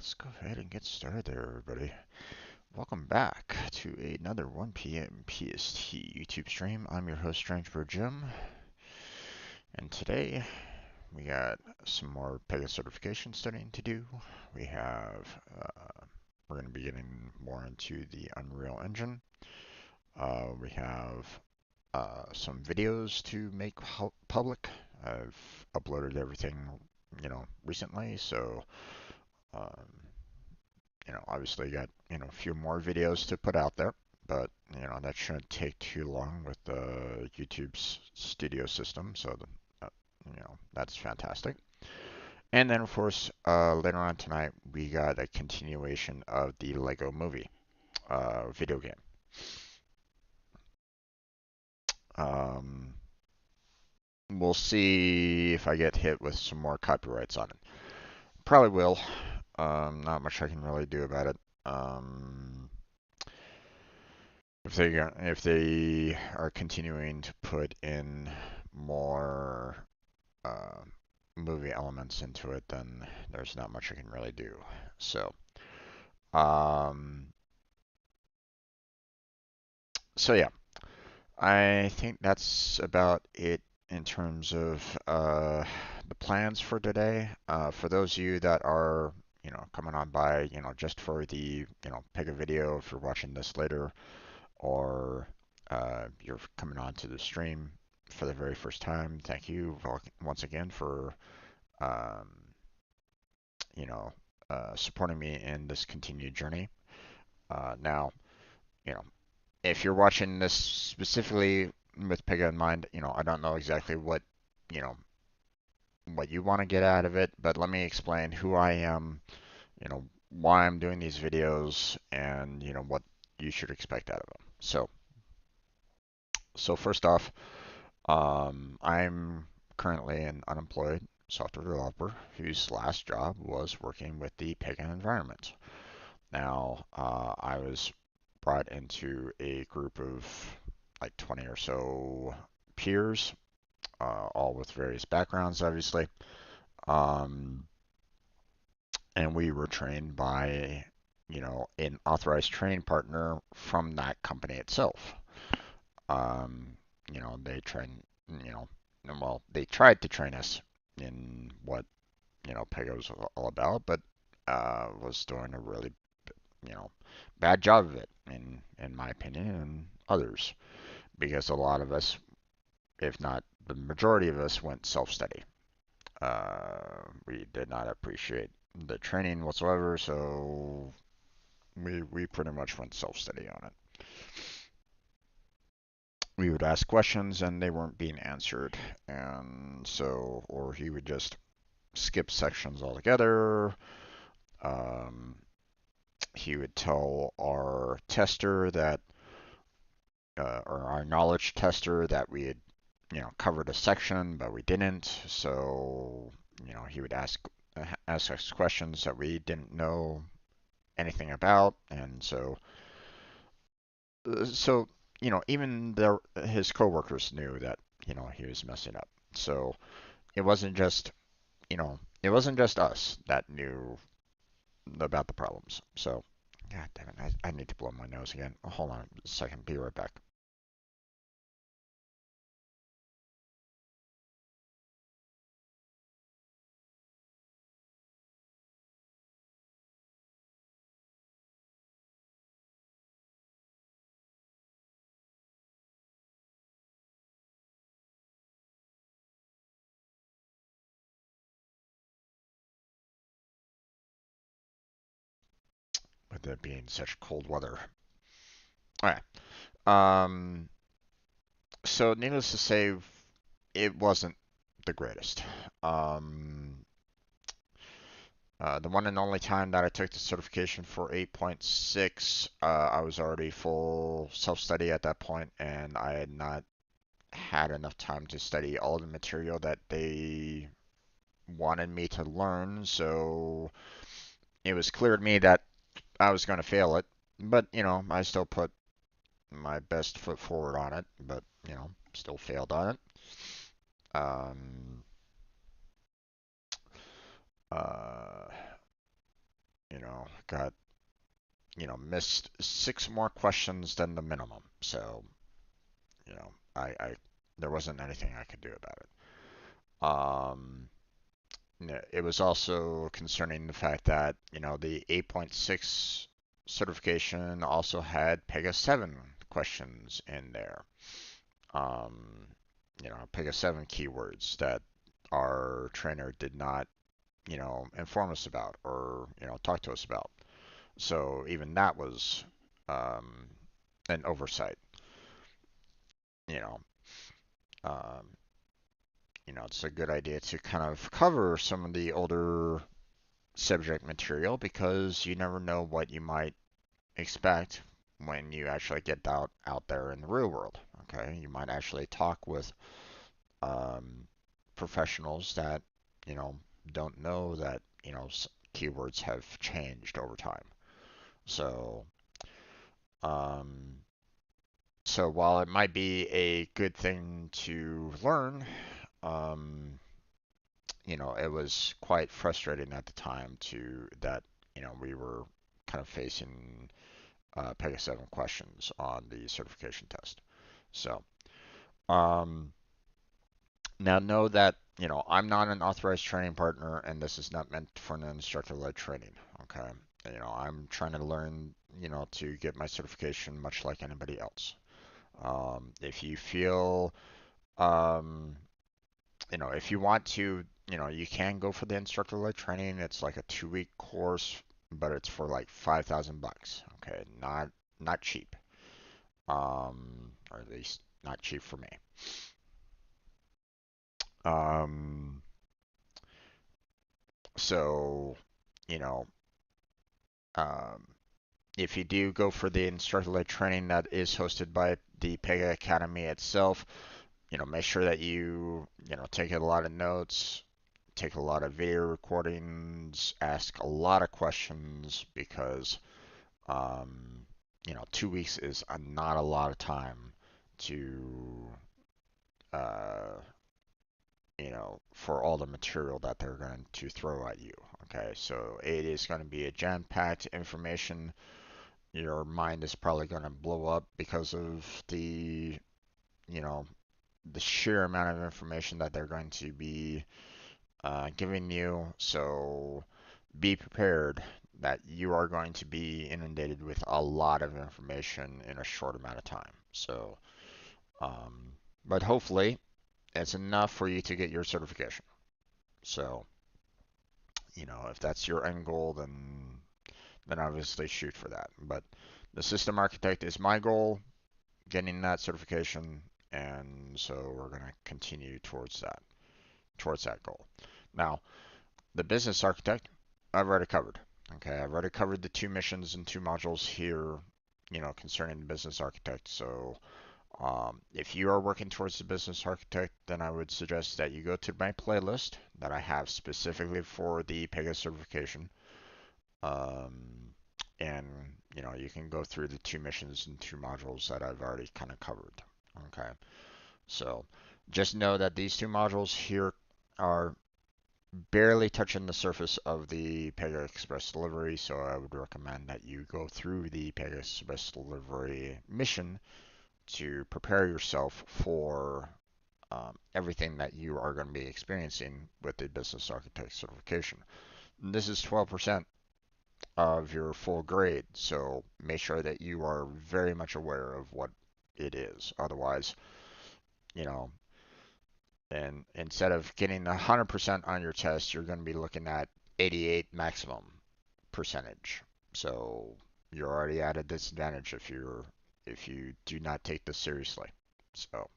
Let's go ahead and get started there, everybody. Welcome back to another 1 p.m. PST YouTube stream. I'm your host, Strangebird Jim, and today we got some more Pega certification studying to do. We have, we're going to be getting more into the Unreal Engine. We have some videos to make public. I've uploaded everything, recently, so um, obviously got, a few more videos to put out there, but, that shouldn't take too long with the YouTube's studio system, so, that's fantastic. And then, of course, later on tonight, we got a continuation of the Lego Movie video game. Um, we'll see if I get hit with some more copyrights on it. Probably will. Not much I can really do about it. If they are continuing to put in more uh, movie elements into it, then there's not much I can really do. So, um, so yeah, I think that's about it in terms of the plans for today. For those of you that are, coming on by, just for the, Pega video, if you're watching this later, or you're coming on to the stream for the very first time, thank you once again for um, you know supporting me in this continued journey. Now, you know, if you're watching this specifically with Pega in mind, I don't know exactly you know what you want to get out of it, but let me explain who I am, why I'm doing these videos, and what you should expect out of them. So first off, I'm currently an unemployed software developer whose last job was working with the Pega environment. Now, I was brought into a group of like 20 or so peers, all with various backgrounds, obviously. Um, and we were trained by, an authorized training partner from that company itself. Um, they train, you know, well, they tried to train us in what, Pega was all about, but was doing a really, you know, bad job of it, in my opinion, and others, because a lot of us, if not the majority of us, went self-study. We did not appreciate the training whatsoever, so we pretty much went self-study on it. We would ask questions and they weren't being answered, and so, or he would just skip sections altogether. Um, he would tell our tester that, or our knowledge tester, that we had, covered a section, but we didn't. So, he would ask us questions that we didn't know anything about, and so even his coworkers knew that he was messing up. So it wasn't just it wasn't just us that knew about the problems. So, God damn it, I need to blow my nose again. Hold on a second, be right back. With it being such cold weather. All right. Um, so needless to say, it wasn't the greatest. Um, the one and only time that I took the certification for 8.6, I was already full self-study at that point, and I had not had enough time to study all the material that they wanted me to learn, so it was clear to me that I was going to fail it. But, I still put my best foot forward on it, but, still failed on it. Um, uh, got, missed 6 more questions than the minimum. So, I there wasn't anything I could do about it. It was also concerning the fact that, the 8.6 certification also had Pega 7 questions in there. Um, Pega 7 keywords that our trainer did not, inform us about or, talk to us about. So even that was um, an oversight. You know, um, it's a good idea to kind of cover some of the older subject material because you never know what you might expect when you actually get out there in the real world. Okay, you might actually talk with um, professionals that you know don't know that keywords have changed over time. So um, so while it might be a good thing to learn, um, it was quite frustrating at the time to that we were kind of facing Pega 7 questions on the certification test. So um, now know that I'm not an authorized training partner, and this is not meant for an instructor-led training. Okay, I'm trying to learn, to get my certification much like anybody else. If you feel, um, if you want to, you can go for the instructor-led training. It's like a 2-week course, but it's for like $5,000. Okay, not cheap. Or at least not cheap for me. Um, so, you know, um, if you do go for the instructor-led training that is hosted by the Pega Academy itself, make sure that you take a lot of notes, take a lot of video recordings, ask a lot of questions because, um, 2 weeks is not a lot of time to, uh, for all the material that they're going to throw at you. Okay, so it is going to be a jam-packed information. Your mind is probably going to blow up because of you know, the sheer amount of information that they're going to be giving you. So be prepared that you are going to be inundated with a lot of information in a short amount of time. So, um, but hopefully it's enough for you to get your certification. So, if that's your end goal, then obviously shoot for that. But the system architect is my goal, getting that certification, and so we're going to continue towards that goal. Now, the business architect, I've already covered. Okay, I've already covered the 2 missions and 2 modules here, concerning the business architect. So, if you are working towards the business architect, then I would suggest that you go to my playlist that I have specifically for the Pega certification. Um, and you can go through the 2 missions and 2 modules that I've already kind of covered. Okay, so just know that these 2 modules here are barely touching the surface of the Pega Express delivery, so I would recommend that you go through the Pega Express delivery mission to prepare yourself for everything that you are going to be experiencing with the business architect certification. And this is 12% of your full grade, so make sure that you are very much aware of what it is. Otherwise, you know, and instead of getting 100% on your test, you're going to be looking at 88 maximum percentage. So you're already at a disadvantage if you do not take this seriously. So,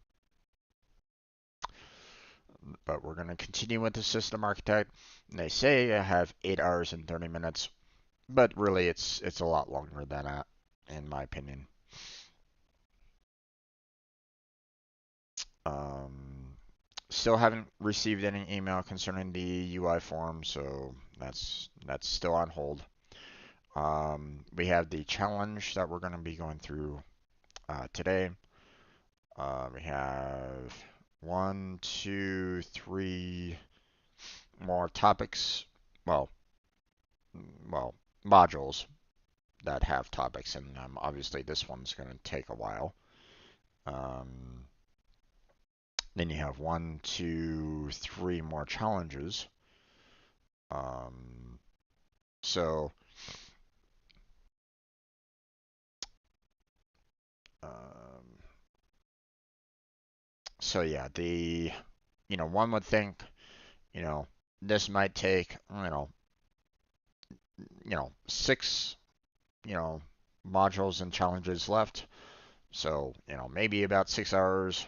but we're going to continue with the system architect. And they say I have 8 hours and 30 minutes, but really it's a lot longer than that, in my opinion. Um, Still haven't received any email concerning the UI form, so that's still on hold. We have the challenge that we're going to be going through today. We have 1, 2, 3 more topics. Well, well, modules. that have topics in them. Obviously, this one's going to take a while. Um, then you have 1, 2, 3 more challenges. Um, so, um, so yeah, one would think, you know, this might take, 6, you know, modules and challenges left. So, maybe about 6 hours,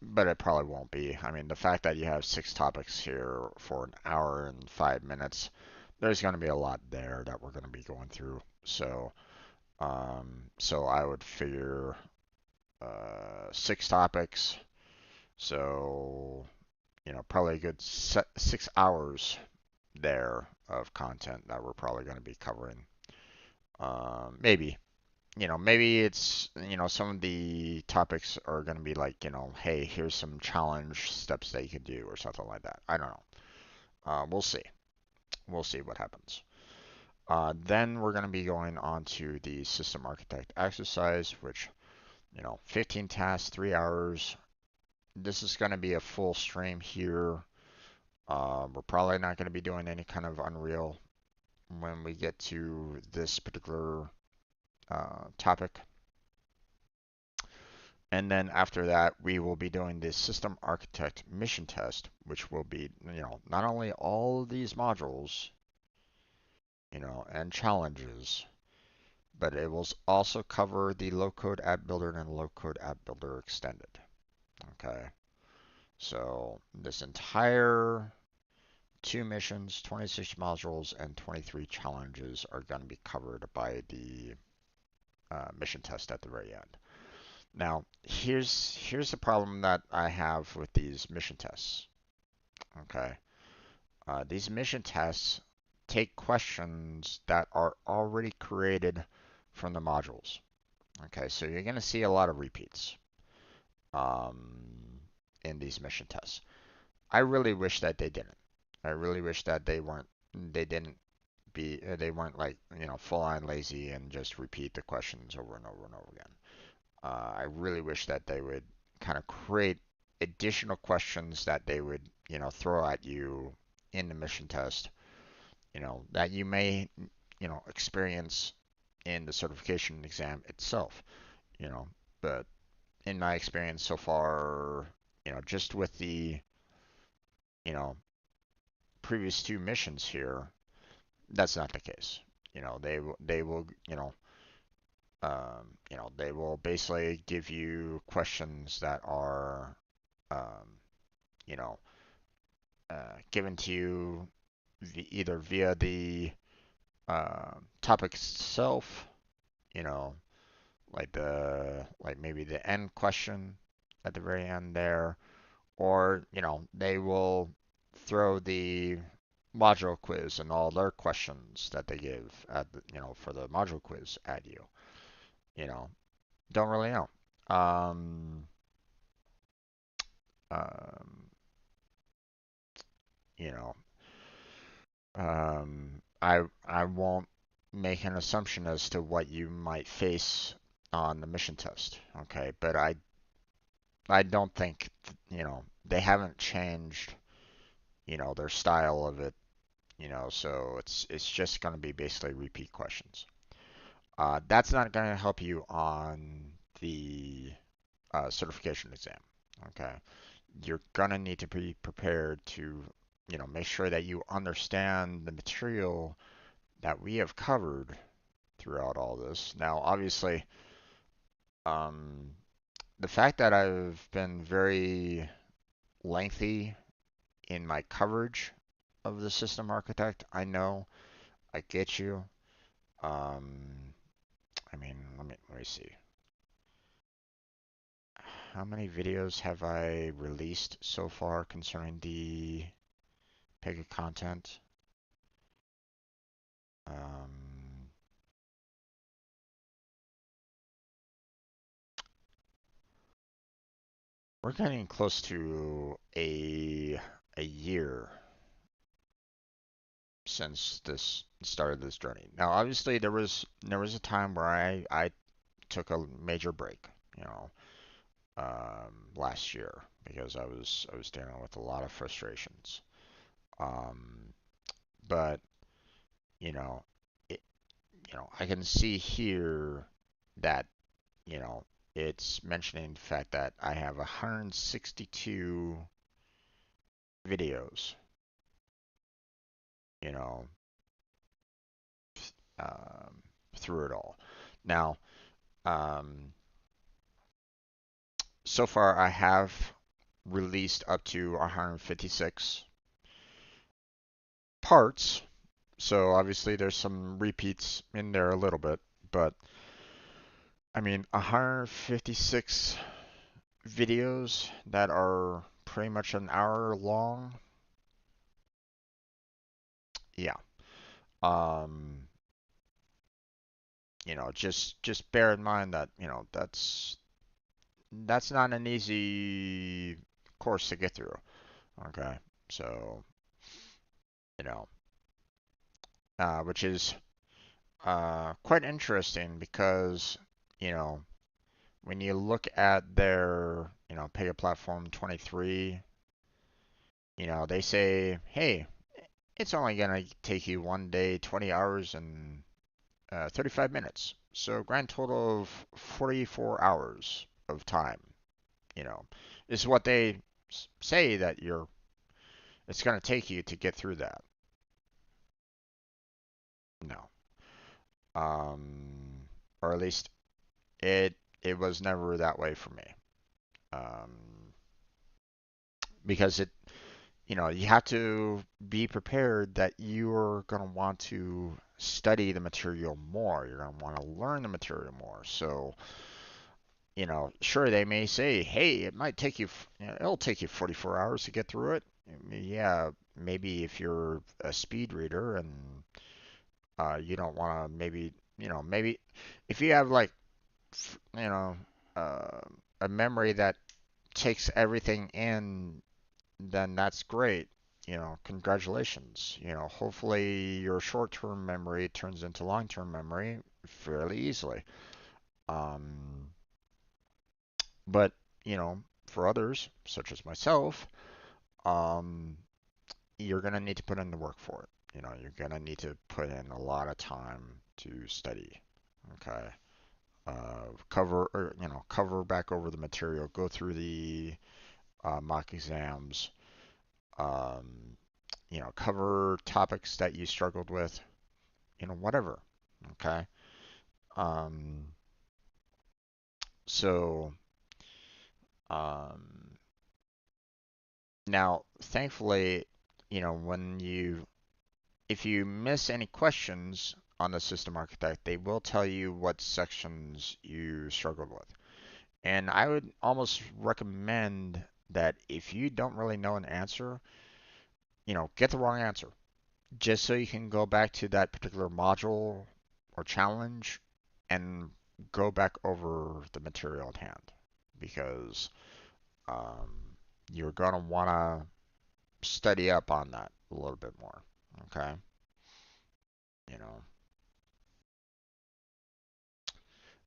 but it probably won't be. I mean, the fact that you have 6 topics here for an hour and 5 minutes, there's going to be a lot there that we're going to be going through. So I would figure 6 topics. So, probably a good 6 hours there of content that we're probably going to be covering. Maybe it's, some of the topics are going to be like, hey, here's some challenge steps that you can do or something like that. I don't know. We'll see. We'll see what happens. Then we're going to be going on to the system architect exercise, which, 15 tasks, 3 hours. This is going to be a full stream here. We're probably not going to be doing any kind of Unreal when we get to this particular topic. And then after that, we will be doing the system architect mission test, which will be, not only all of these modules, and challenges, but it will also cover the low-code app builder and low-code app builder extended. Okay. So this entire 2 missions, 26 modules, and 23 challenges are going to be covered by the mission test at the very end. Now, here's the problem that I have with these mission tests. Okay, these mission tests take questions that are already created from the modules. Okay, so you're going to see a lot of repeats um, in these mission tests. I really wish that they didn't. I really wish that they weren't like, full on lazy and just repeat the questions over and over and over again. I really wish that they would kind of create additional questions that they would, throw at you in the mission test, that you may, experience in the certification exam itself, you know. But in my experience so far, just with the, you know, previous 2 missions here, that's not the case. They will, they will basically give you questions that are, um, you know, given to you either via the topic itself, you know, like maybe the end question at the very end there, or they will throw the module quiz and all their questions that they give at for the module quiz at you. You know, don't really know. Um, um, you know, I won't make an assumption as to what you might face on the mission test. Okay, but I don't think they haven't changed their style of it. So it's just going to be basically repeat questions. That's not going to help you on the certification exam. Okay, you're gonna need to be prepared to, make sure that you understand the material that we have covered throughout all this. Now, obviously, um, the fact that I've been very lengthy in my coverage of the system architect, I know, I get you. I mean, let me see. How many videos have I released so far concerning the Pega content? Um, we're getting close to a year since this started this journey. Now, obviously, there was a time where I took a major break, you know, last year because I was dealing with a lot of frustrations. Um, but you know, it, I can see here that you know it's mentioning the fact that I have 162 videos, you know, um, through it all. Now, um, so far I have released up to 156 parts. So obviously there's some repeats in there a little bit, but I mean 156 videos that are pretty much an hour long. Yeah. Um, just bear in mind that, that's not an easy course to get through. Okay. So, you know, which is quite interesting because, you know, when you look at their, Pega Platform 23, they say, hey, it's only going to take you 1 day, 20 hours, and 35 minutes. So, grand total of 44 hours of time, you know, is what they say that it's going to take you to get through that. No. Um, or at least it it was never that way for me. Um, because you have to be prepared that you're going to want to study the material more. You're going to want to learn the material more. So, sure, they may say, hey, it might take you, it'll take you 44 hours to get through it. Yeah, maybe if you're a speed reader and you don't want to, maybe if you have like, you know, uh, a memory that takes everything in, then that's great. Congratulations. Hopefully your short-term memory turns into long-term memory fairly easily. Um, but, for others, such as myself, um, you're going to need to put in the work for it. You're going to need to put in a lot of time to study. Okay. Cover back over the material, go through the mock exams, um, cover topics that you struggled with, whatever. Okay. Um, so, um, now, thankfully, if you miss any questions on the system architect, they will tell you what sections you struggled with. And I would almost recommend that if you don't really know an answer, get the wrong answer just so you can go back to that particular module or challenge and go back over the material at hand because um, you're going to want to study up on that a little bit more. Okay. You know,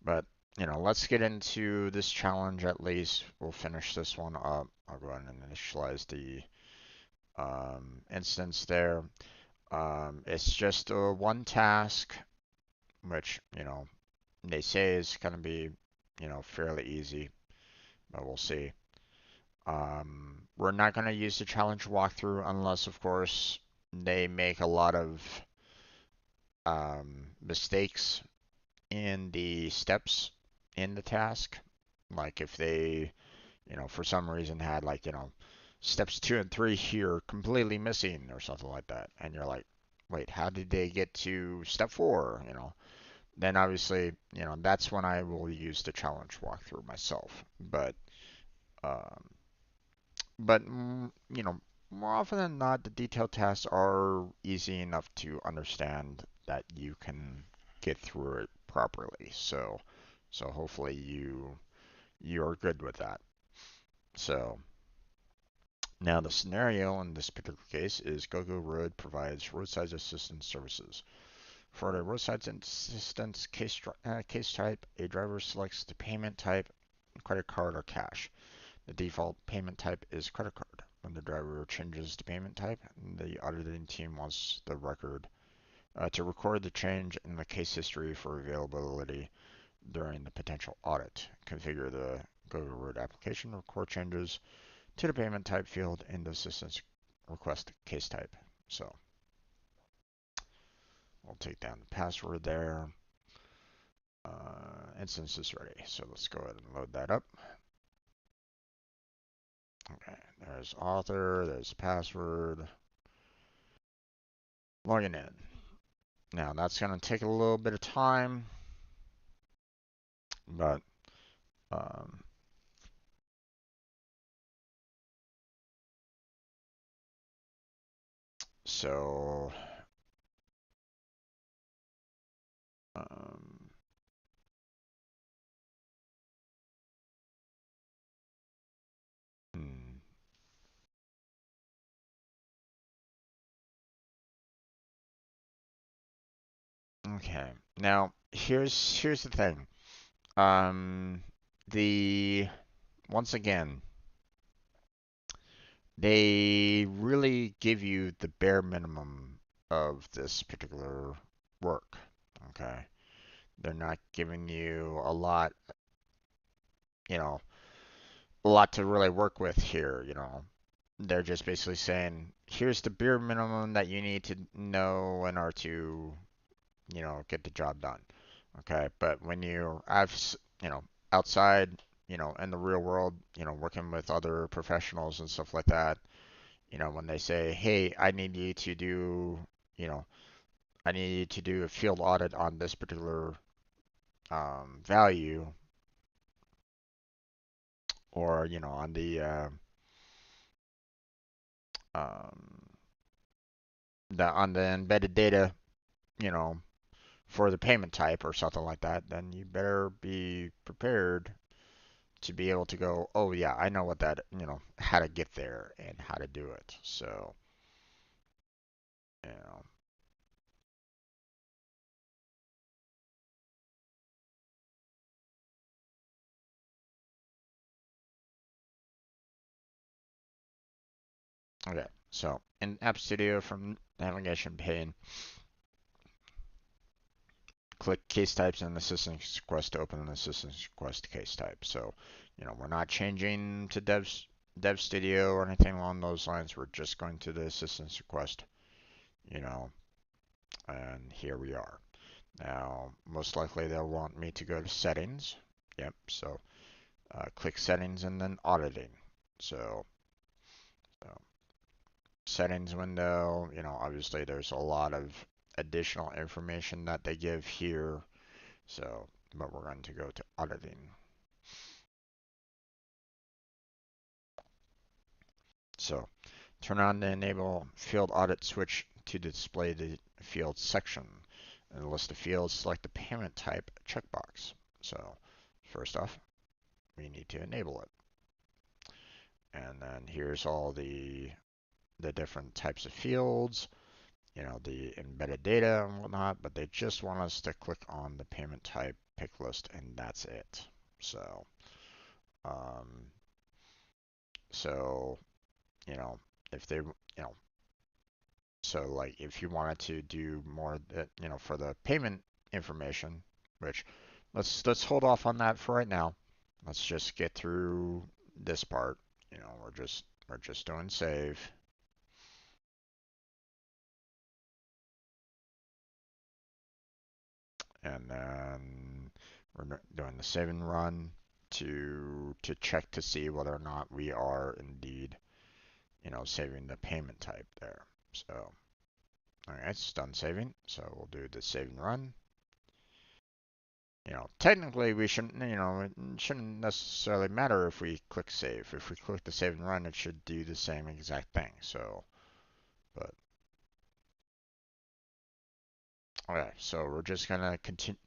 but, let's get into this challenge at least. We'll finish this one up. I'll go ahead and initialize the instance there. It's just a one task, which, they say is going to be, fairly easy, but we'll see. We're not going to use the challenge walkthrough unless, of course, they make a lot of mistakes in the steps in the task. Like if they, for some reason had like, steps 2 and 3 here completely missing or something like that. And you're like, wait, how did they get to step 4? Then obviously, that's when I will use the challenge walkthrough myself. Um, but more often than not, the detailed tasks are easy enough to understand that you can get through it properly. So hopefully you're good with that. So Now, the scenario in this particular case is GoGo Road provides roadside assistance services. For the roadside assistance case type, a driver selects the payment type, credit card or cash. The default payment type is credit card. When the driver changes the payment type, the auditing team wants the record to record the change in the case history for availability during the potential audit. Configure the GoGo Road application to record changes to the payment type field in the assistance request case type. So we'll take down the password there. Instance is ready. So let's go ahead and load that up. Okay, there's author, there's password. Logging in. Now that's going to take a little bit of time, but um, so um, hmm. Okay. Now here's the thing. Um, the once again, they really give you the bare minimum of this particular work. Okay. They're not giving you you know, a lot to really work with here. They're just basically saying, here's the bare minimum that you need to know in order to get the job done. Okay. But when you know, outside, in the real world, working with other professionals and stuff like that, when they say, hey, you know, I need you to do a field audit on this particular value, or on um, the embedded data, you know, for the payment type or something like that, then you better be prepared to be able to go, oh yeah, I know what that, how to get there and how to do it. So, you know, okay. So in App Studio from navigation pane, click case types and assistance request to open an assistance request case type. So, we're not changing to Dev Studio or anything along those lines. We're just going to the assistance request, you know, and here we are. Now, most likely they'll want me to go to settings. Yep, so click settings and then auditing. So settings window, obviously there's a lot of additional information that they give here. So, but we're going to go to auditing. So, turn on the enable field audit switch to display the field section. In the list of fields, select the payment type checkbox. So, first off, we need to enable it. And then here's all the different types of fields, the embedded data and whatnot, but they just want us to click on the payment type pick list and that's it. So, um, so, you know, if they, so like if you wanted to do more, for the payment information, which let's hold off on that for right now. Let's just get through this part. We're just doing save. And then we're doing the save and run to check to see whether or not we are indeed, saving the payment type there. So, all right, it's done saving. So we'll do the save and run. Technically we shouldn't, it shouldn't necessarily matter if we click save. If we click the save and run, it should do the same exact thing. So, but okay, so we're just gonna continue,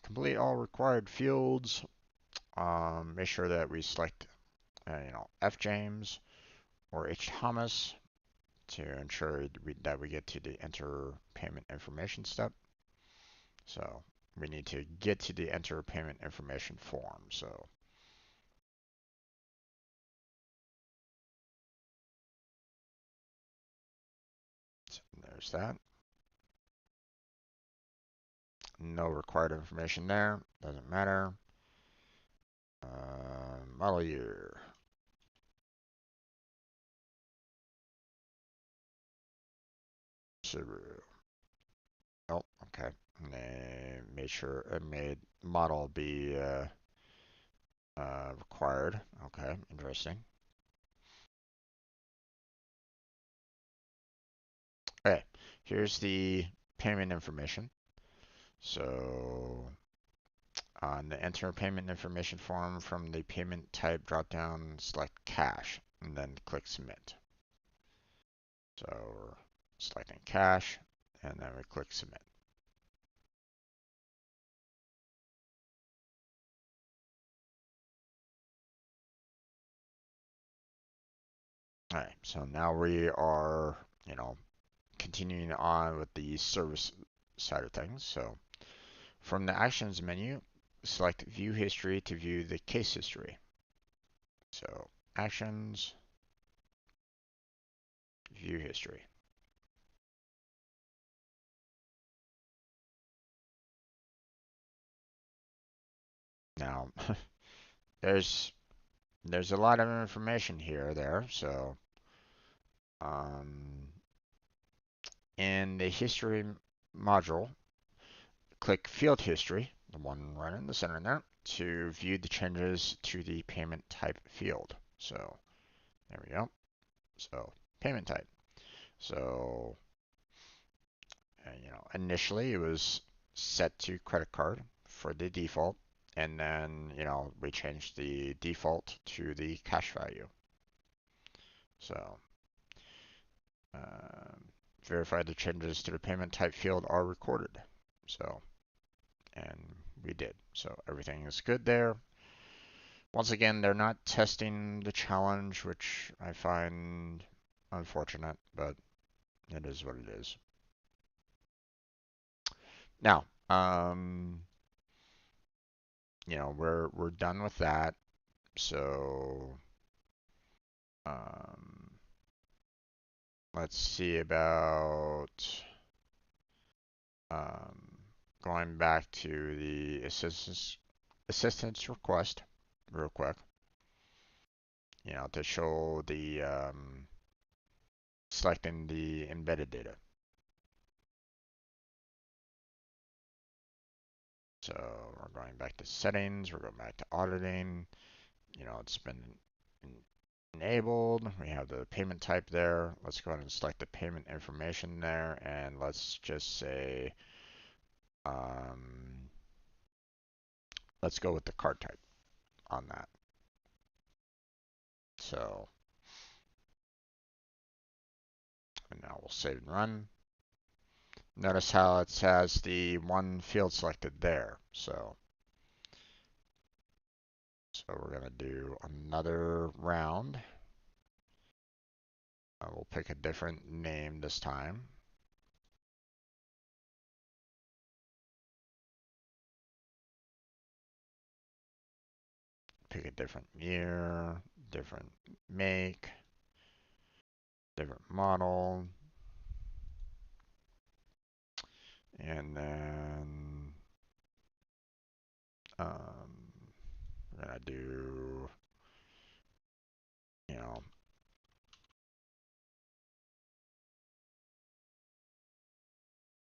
complete all required fields. Make sure that we select, FJames or H. Thomas to ensure that we get to the enter payment information step. So we need to get to the enter payment information form. So there's that. No required information there. Doesn't matter. Model year. Subaru. Oh, okay. And they made sure it made model be required. Okay, interesting. Okay, here's the payment information. So on the enter payment information form from the payment type dropdown, select cash and then click submit. So we're selecting cash and then we click submit. All right, so now we are, continuing on with the service side of things. So from the actions menu, select view history to view the case history. So actions, view history. Now, there's a lot of information here there. So um, in the history module, click field history, the one right in the center there, to view the changes to the payment type field. So there we go. So payment type. So initially it was set to credit card for the default, and then we changed the default to the cash value. So um, verify the changes to the payment type field are recorded. So, and we did. So everything is good there. Once again, they're not testing the challenge, which I find unfortunate, but it is what it is. Now, we're done with that. So, um, let's see about um, going back to the assistance request real quick. To show the selecting the embedded data. So we're going back to settings. We're going back to auditing. It's been enabled. We have the payment type there. Let's go ahead and select the payment information there, and let's just say, let's go with the card type on that. So, and now we'll save and run. Notice how it has the one field selected there. So we're gonna do another round. We'll pick a different name this time. Pick a different year, different make, different model, and then we're gonna do, you know,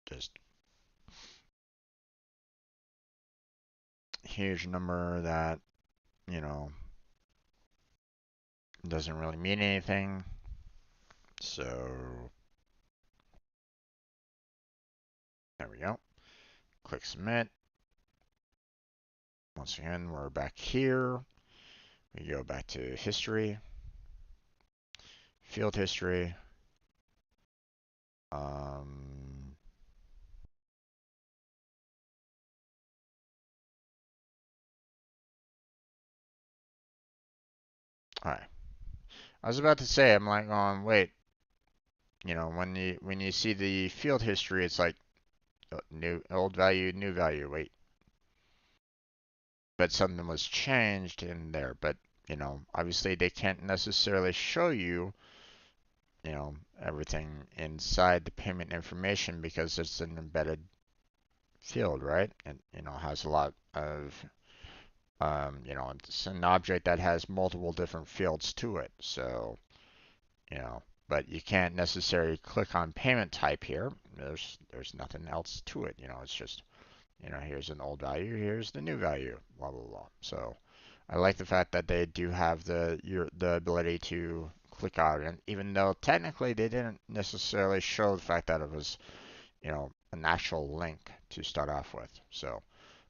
just huge number that, doesn't really mean anything. So there we go. Click submit. Once again, we're back here. We go back to history, field history. Um, all right. I was about to say, I'm like, wait, when you see the field history, it's like new old value, new value. Wait, but something was changed in there. But obviously they can't necessarily show you, everything inside the payment information because it's an embedded field, right? And has a lot of it's an object that has multiple different fields to it. So, but you can't necessarily click on payment type here. There's nothing else to it. It's just, here's an old value, here's the new value, blah blah blah. So, I like the fact that they do have the ability to click out, and even though technically they didn't necessarily show the fact that it was, an actual link to start off with. So,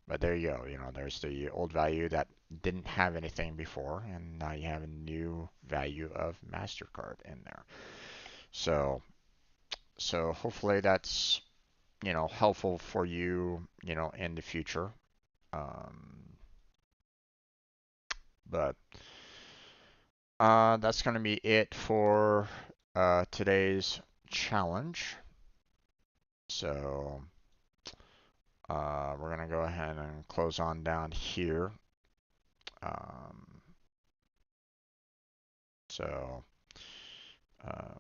but there you go. There's the old value that didn't have anything before, and now you have a new value of MasterCard in there. So, so hopefully that's, helpful for you, in the future. Um, but that's going to be it for today's challenge. So, we're going to go ahead and close on down here. Um, so, uh,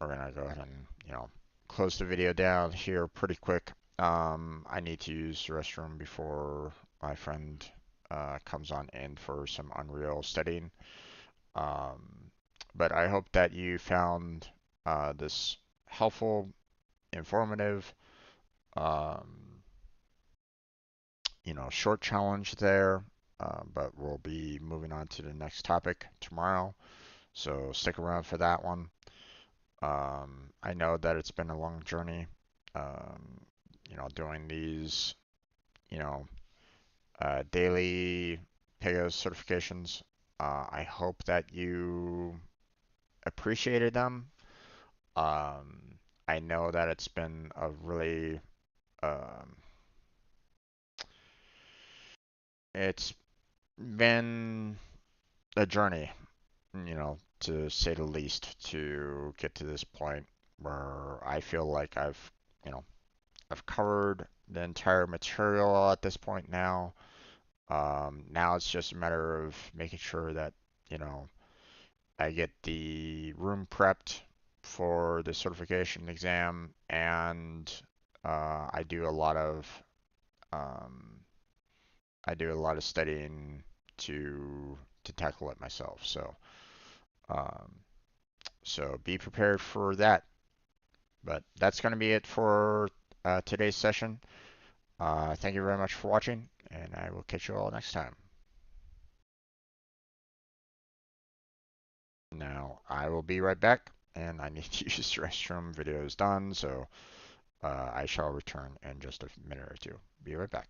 we're gonna go ahead and close the video down here pretty quick. I need to use the restroom before my friend comes on in for some Unreal studying. Um, but I hope that you found this helpful, informative, um, short challenge there. But we'll be moving on to the next topic tomorrow, so stick around for that one. I know that it's been a long journey, um, doing these, you know, daily Pega certifications. I hope that you appreciated them. Um, I know that it's been a really, um, it's been a journey, to say the least, to get to this point where I feel like you know, I've covered the entire material at this point now. Now it's just a matter of making sure that, you know, I get the room prepped for the certification exam, and I do a lot of um, studying to tackle it myself. Um, so be prepared for that. But that's going to be it for today's session. Thank you very much for watching, and I will catch you all next time. Now, I will be right back, and I need to use the restroom. Video is done, so I shall return in just a minute or two. Be right back.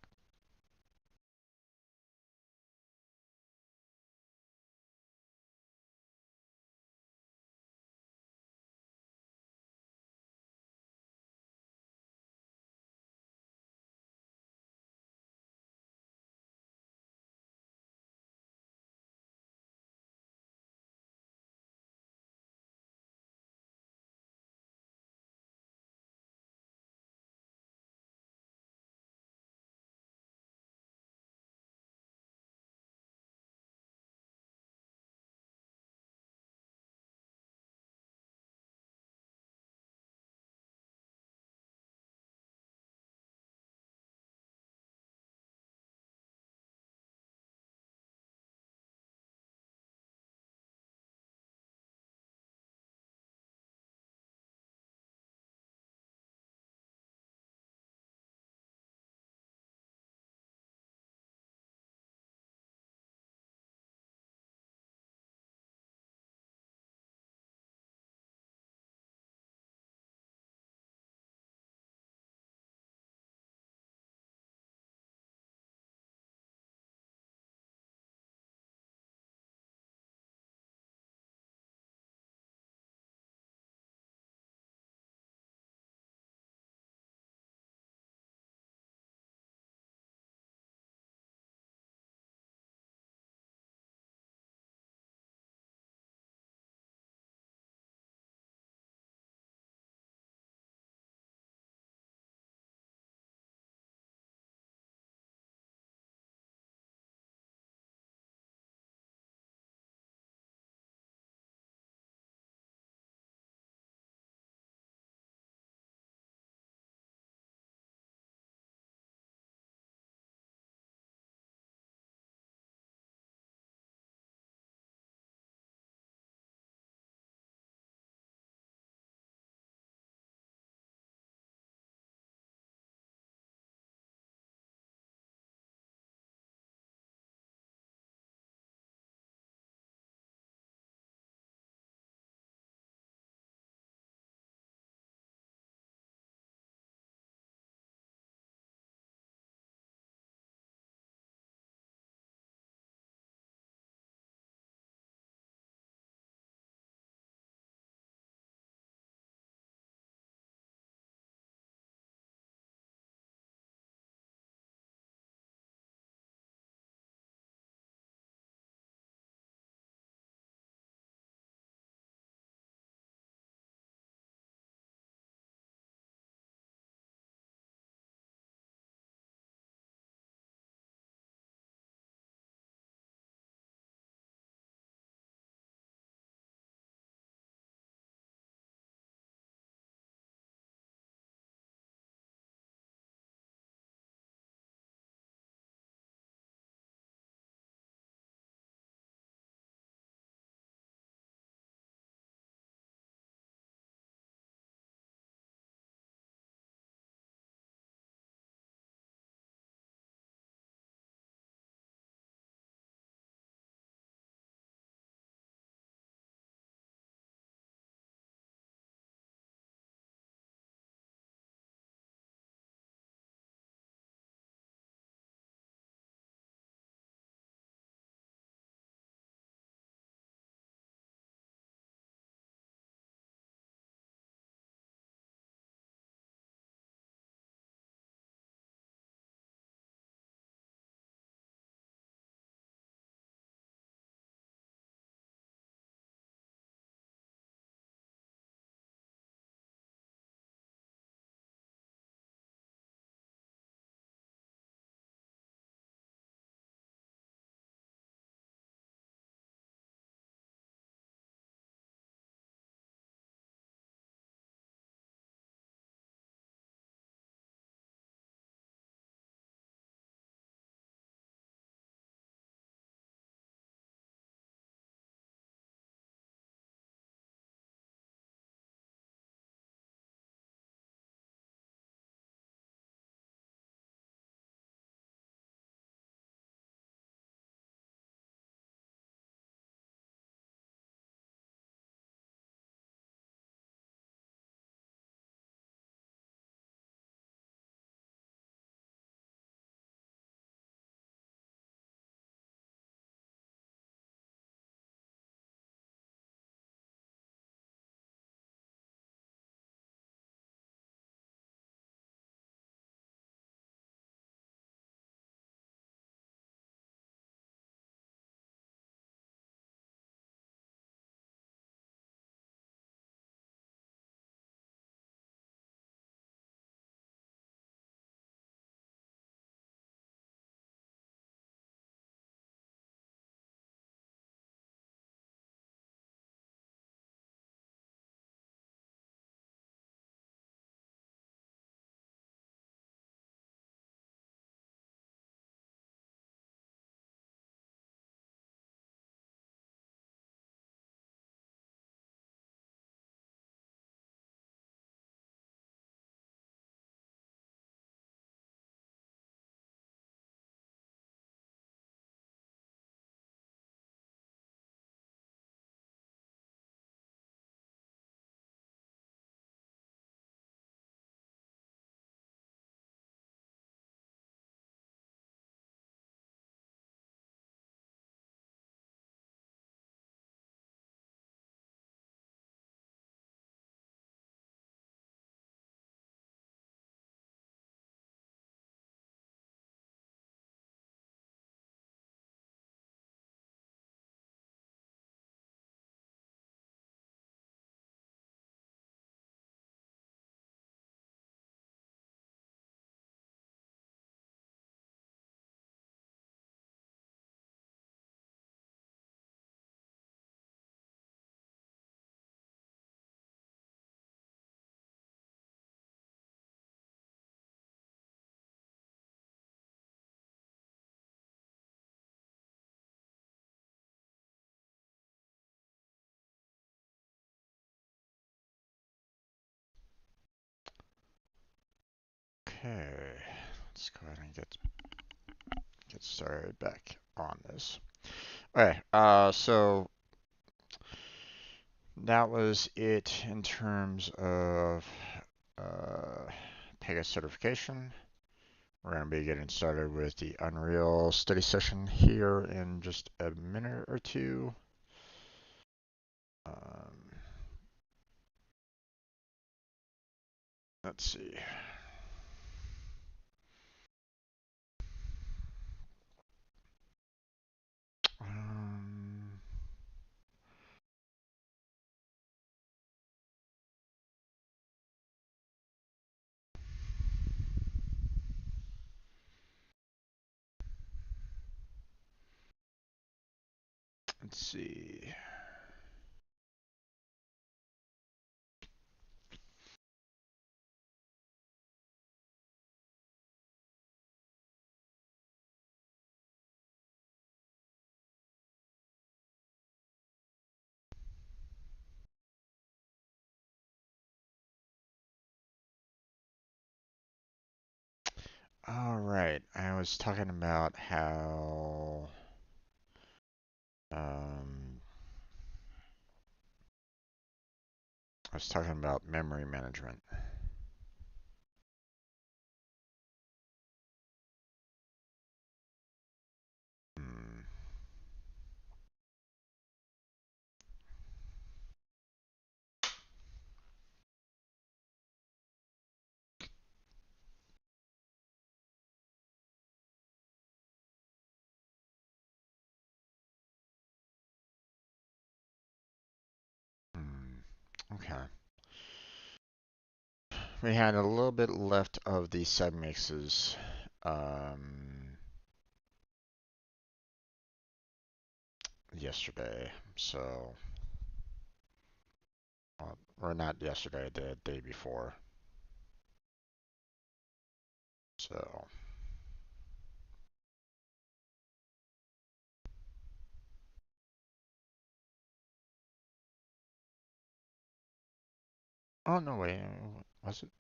Okay, let's go ahead and get started back on this. Okay, so that was it in terms of Pega certification. We're going to be getting started with the Unreal study session here in just a minute or two. Let's see. Um, let's see. All right, I was talking about how um, I was talking about memory management. Hmm. Okay. We had a little bit left of the submixes yesterday, so or not yesterday, the day before. So, oh no, wait, was it?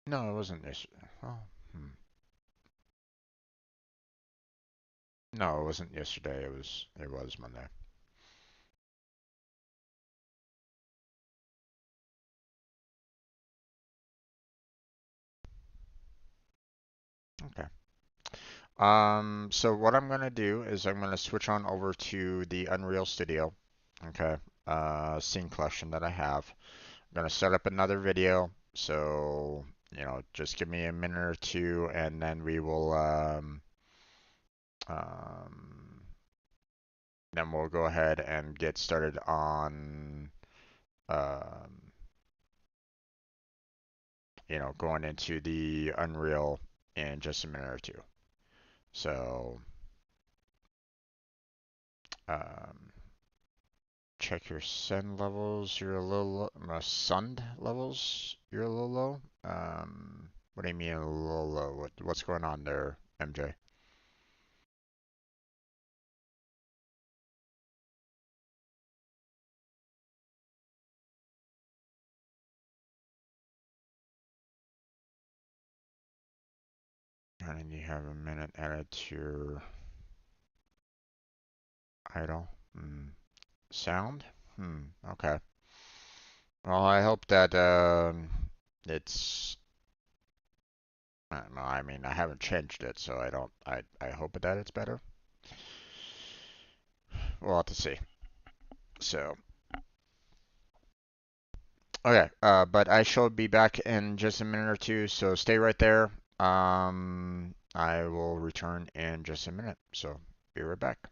No, it wasn't yesterday. Oh, no, it wasn't yesterday. It was Monday. Okay. So what I'm gonna do is I'm gonna switch on over to the Unreal Studio. Okay. Scene collection that I have. I'm gonna set up another video. So, just give me a minute or two, and then we will um, then we'll go ahead and get started on um, going into the Unreal in just a minute or two. So, um, check your send levels. You're a little low. Sund levels. You're a little low. What do you mean a little low? What's going on there, MJ? And you have a minute added to your idle. Sound? Okay. Well, I hope that it's. I don't know. I mean, I haven't changed it, so I don't. I hope that it's better. We'll have to see. So, okay. But I shall be back in just a minute or two, so stay right there. I will return in just a minute. So, be right back.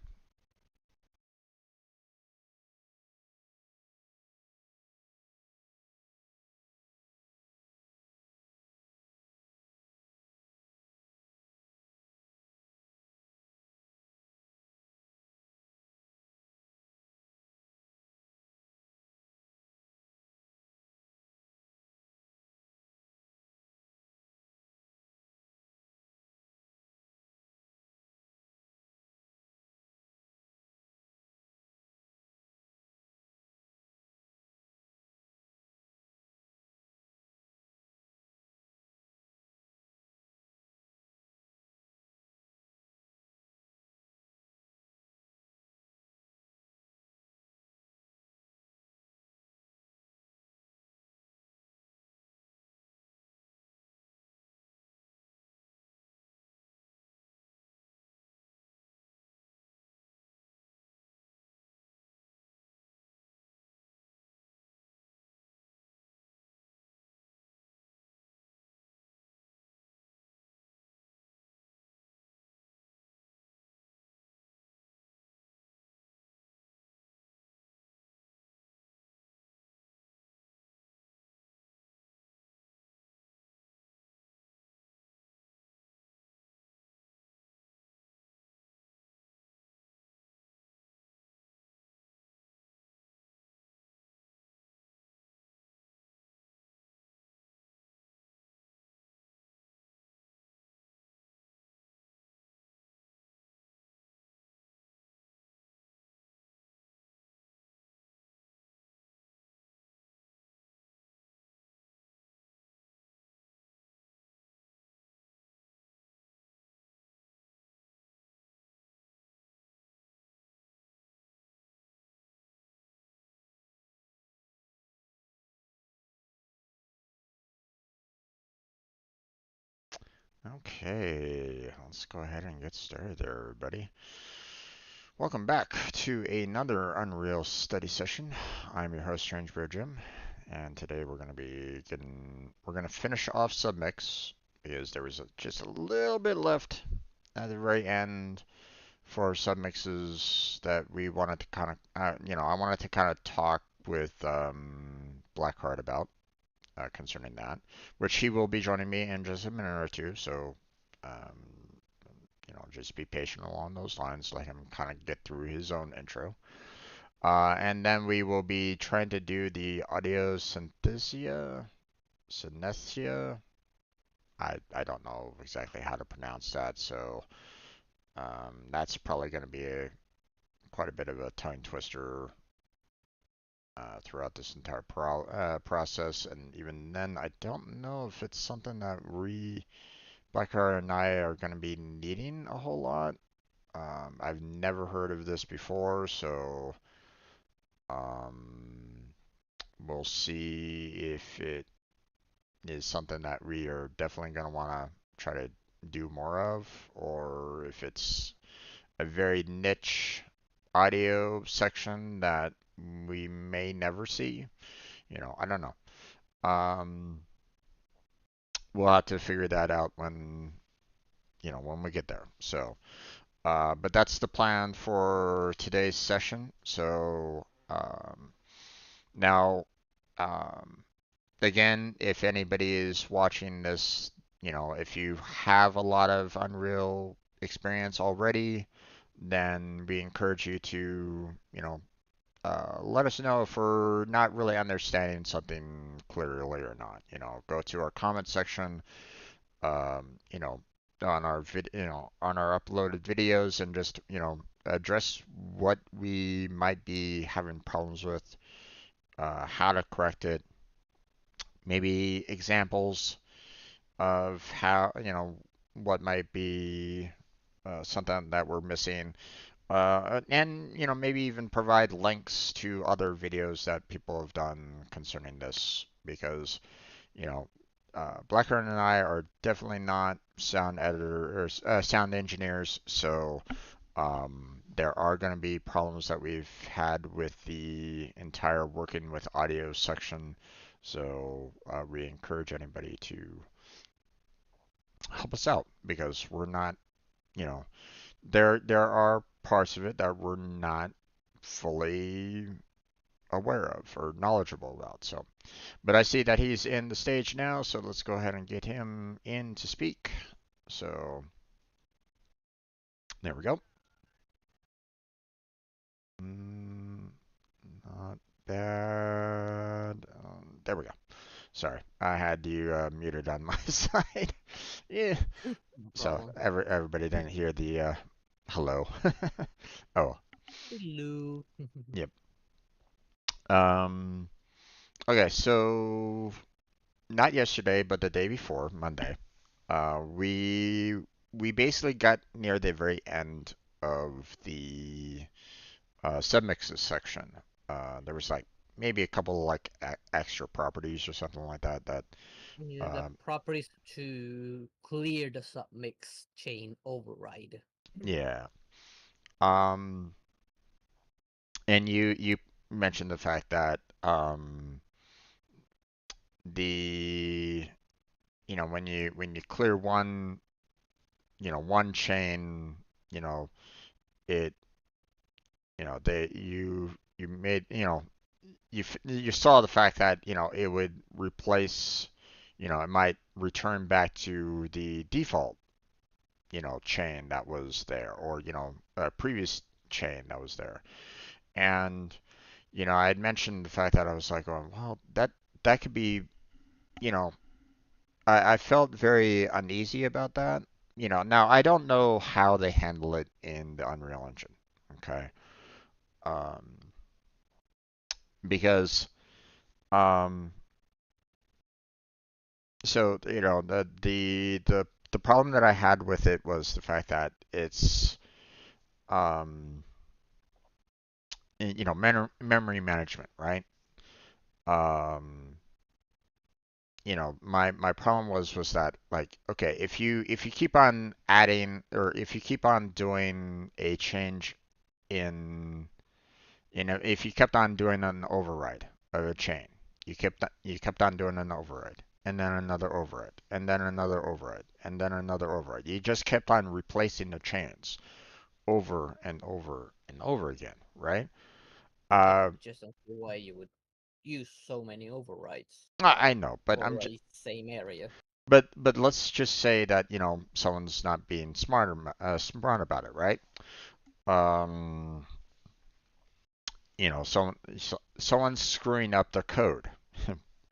Okay, let's go ahead and get started there, everybody. Welcome back to another Unreal study session. I'm your host, Strange Bear Jim, and today we're gonna finish off submix because there was just a little bit left at the very end for submixes that we wanted to kind of, I wanted to kind of talk with Blackheart about concerning that, which he will be joining me in just a minute or two. So, just be patient along those lines. Let him kind of get through his own intro. And then we will be trying to do the audio synesthesia. I don't know exactly how to pronounce that, so that's probably going to be quite a bit of a tongue twister throughout this entire process. And even then, I don't know if it's something that Blackheart and I are going to be needing a whole lot. I've never heard of this before, so um, we'll see if it is something that we are definitely going to want to try to do more of, or if it's a very niche audio section that we may never see. I don't know. Um, we'll have to figure that out when we get there. So, but that's the plan for today's session. So, now, um, again, if anybody is watching this, if you have a lot of Unreal experience already, then we encourage you to, let us know if we're not really understanding something clearly or not. Go to our comment section, um, you know, on our uploaded videos and just, address what we might be having problems with, how to correct it, maybe examples of how, what might be something that we're missing. And maybe even provide links to other videos that people have done concerning this because Blackheart and I are definitely not sound editor or sound engineers, so there are going to be problems that we've had with the entire working with audio section. So we encourage anybody to help us out because we're not, you know, there are parts of it that we're not fully aware of or knowledgeable about. So, but I see that he's in the stage now, so let's go ahead and get him in to speak. So, there we go. Mm, not bad. There we go. Sorry, I had you muted on my side. Yeah. No So problem. everybody didn't hear the hello. Oh, Hello. yep. Um. Okay, so not yesterday, but the day before, Monday, we basically got near the very end of the submixes section. There was like maybe a couple like extra properties or something like that. Yeah, the Um, properties to clear the submix chain override. yeah. Um, and you mentioned the fact that the when you clear one chain, you know it they you made you saw the fact that it would replace, it might return back to the default chain that was there, or a previous chain that was there. And I had mentioned the fact that I was like, oh, well, that could be, you know I felt very uneasy about that. Now I don't know how they handle it in the Unreal Engine. Okay. um because um so the problem that I had with it was the fact that it's um memory management, right? um my problem was that, like, okay, if you keep on adding, or if you keep on doing a change in, if you kept on doing an override of a chain, you kept on doing an override, and then another override, and then another override, and then another override. You just kept on replacing the chains over and over and over again, right? I Uh, just don't see why you would use so many overrides I know, but for a same area. but let's just say that, someone's not being smart about it, right? Um, someone's screwing up their code.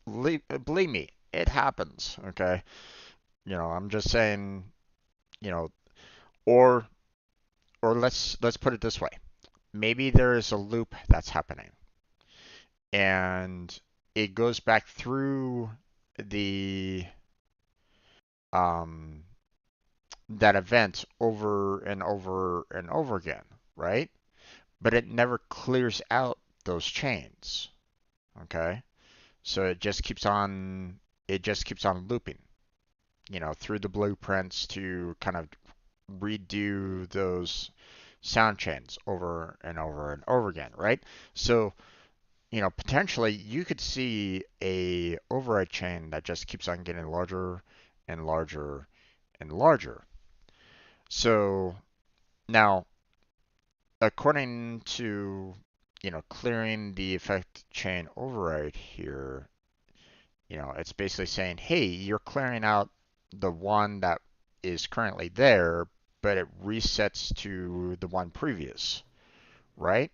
Believe me, it happens. Okay, I'm just saying, you know, or let's put it this way. Maybe there is a loop that's happening, and it goes back through the um that event over and over and over again, right? But it never clears out those chains. Okay, so it just keeps on looping, through the blueprints to kind of redo those sound chains over and over and over again, right? So, potentially you could see a override chain that just keeps on getting larger and larger and larger. So now, according to, clearing the effect chain override here, it's basically saying, hey, you're clearing out the one that is currently there, but it resets to the one previous, right?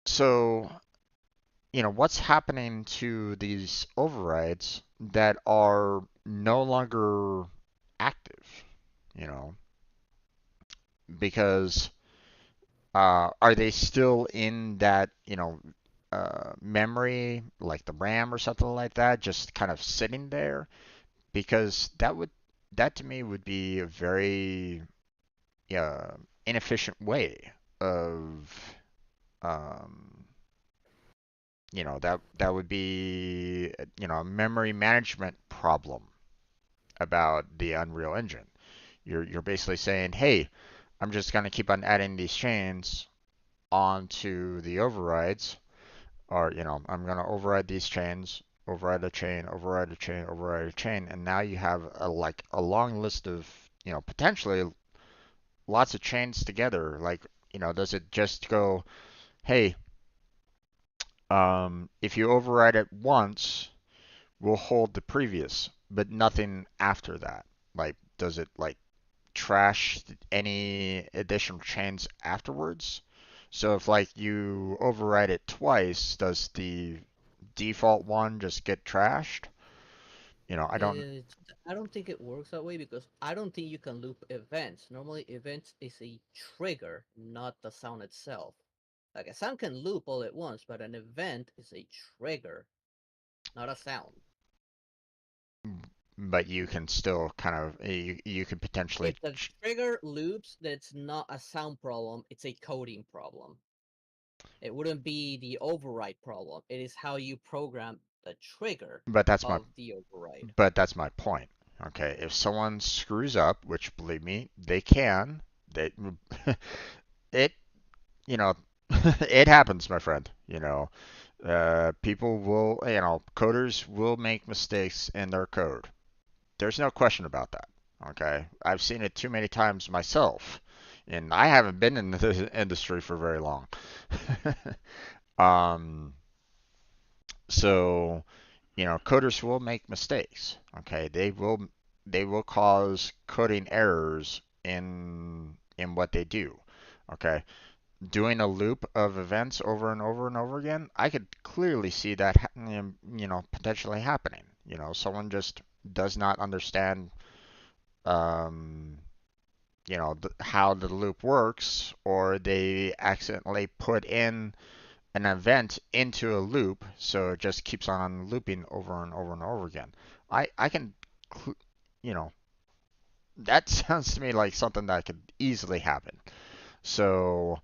So, what's happening to these overrides that are no longer active, you know, because are they still in that, memory, like the RAM or something like that, just kind of sitting there? Because that to me would be a very uh, inefficient way of um, that would be a memory management problem about the Unreal Engine. You're basically saying, hey, I'm just gonna keep on adding these chains onto the overrides, or I'm gonna override these chains, override a chain, override a chain, override a chain, and now you have a long list of, potentially lots of chains together. Like, does it just go, hey, if you override it once, we'll hold the previous, but nothing after that? Like, does it like trash any additional chains afterwards? So if like you override it twice, does the default one just get trashed? I don't. It, I don't think it works that way because I don't think you can loop events. Normally, events is a trigger, not the sound itself. Like a sound can loop all at once, but an event is a trigger, not a sound. But you can still kind of you could potentially If the trigger loops, that's not a sound problem, it's a coding problem. It wouldn't be the override problem. It is how you program the trigger but that's my of the override. but that's my point. Okay, if someone screws up, which believe me, they can, they it you know it happens, my friend. People will, coders will make mistakes in their code. There's no question about that. Okay, I've seen it too many times myself, and I haven't been in the industry for very long. um, so coders will make mistakes. Okay, they will cause coding errors in what they do. Okay, doing a loop of events over and over and over again, I could clearly see that potentially happening. Someone just does not understand um, how the loop works, or they accidentally put in an event into a loop, so it just keeps on looping over and over and over again. I can, you know, that sounds to me like something that could easily happen. So,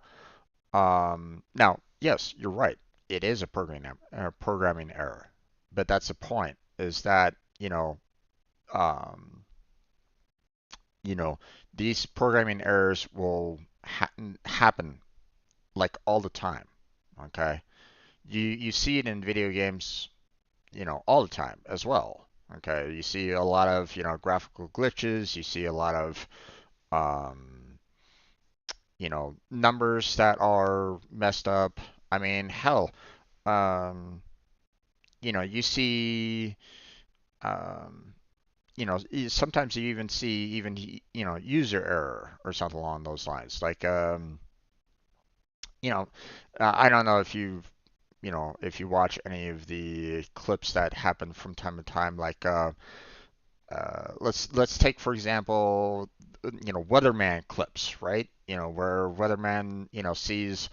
now, yes, you're right. It is a programming error. but that's the point, is that, um, you know, these programming errors will happen like all the time. Okay, you see it in video games, all the time as well. Okay, you see a lot of graphical glitches. You see a lot of numbers that are messed up. I mean, hell, um, you see, um, sometimes you even see even user error or something along those lines. Like, you know, I don't know if if you watch any of the clips that happen from time to time, like let's take for example, weatherman clips, right? Where weatherman sees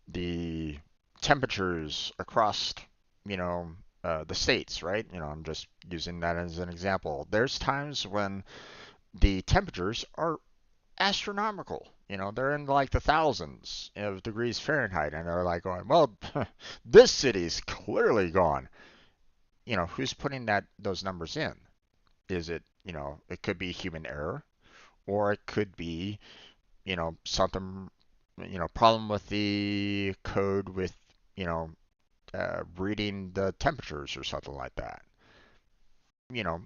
the temperatures across you know the states, right? I'm just using that as an example. There's times when the temperatures are astronomical. They're in like the thousands of degrees Fahrenheit, and they're like going, well, this city's clearly gone. Who's putting those numbers in? Is it, it could be human error, or it could be, something, problem with the code with, you know, reading the temperatures or something like that. You know,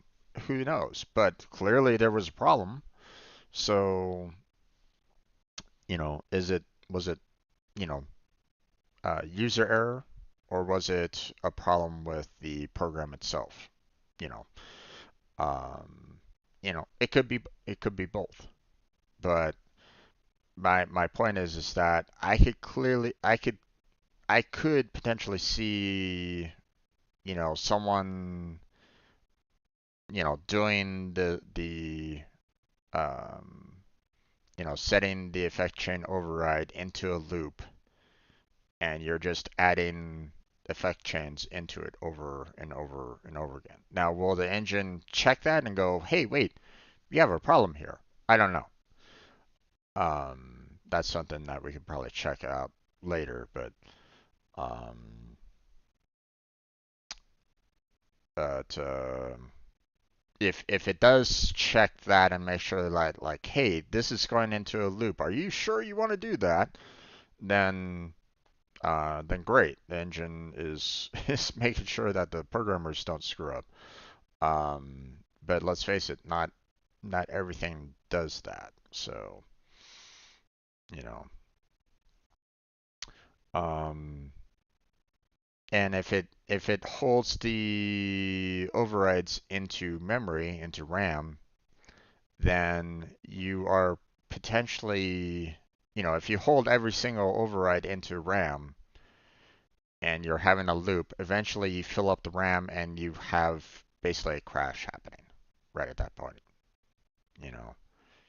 who knows? But clearly there was a problem. So, was it, you know, user error, or was it a problem with the program itself? You know, um, it could be both. But my point is that I could potentially see someone doing the um, setting the effect chain override into a loop, and you're just adding effect chains into it over and over and over again. Now, will the engine check that and go, hey, wait, we have a problem here? I don't know. That's something that we could probably check out later, um, but if it does check that and make sure that like, hey, this is going into a loop, are you sure you want to do that? Then then great. The engine is is making sure that the programmers don't screw up. But let's face it, not everything does that. So you know, um, and if it holds the overrides into memory, into RAM, then you are potentially, if you hold every single override into RAM and you're having a loop, eventually you fill up the RAM and you have basically a crash happening right at that point. You know,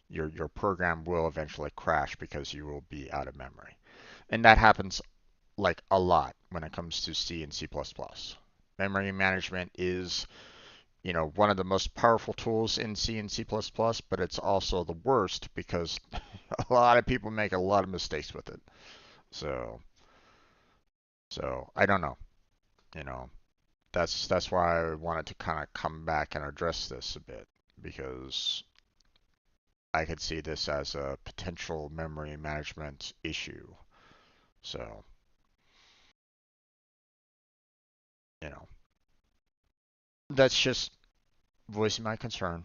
your program will eventually crash because you will be out of memory. And that happens like a lot when it comes to C and C++. Memory management is, one of the most powerful tools in C and C++, but it's also the worst because a lot of people make a lot of mistakes with it. So, so I don't know. You know, that's why I wanted to kind of come back and address this a bit, because I could see this as a potential memory management issue. So, you know, that's just voicing my concern.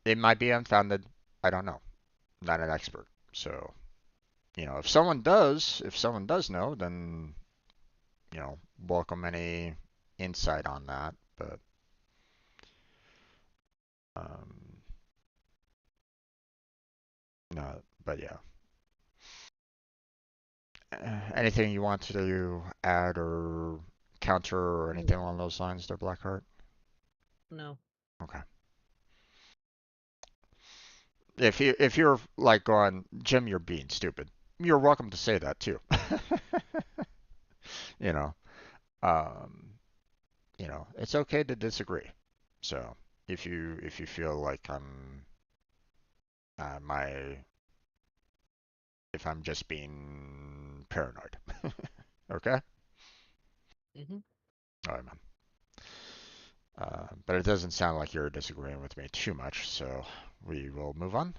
It might be unfounded. I don't know. I'm not an expert. So, if someone does know, then, welcome any insight on that. Um, no, but yeah. Anything you want to add or counter or anything No, along those lines there, Blackheart? no. Okay. If you're like going, Jim, you're being stupid, you're welcome to say that too. you know, um, it's okay to disagree. So if you feel like my if I'm just being paranoid, okay? Hmm. All right, man. But it doesn't sound like you're disagreeing with me too much, so we will move on.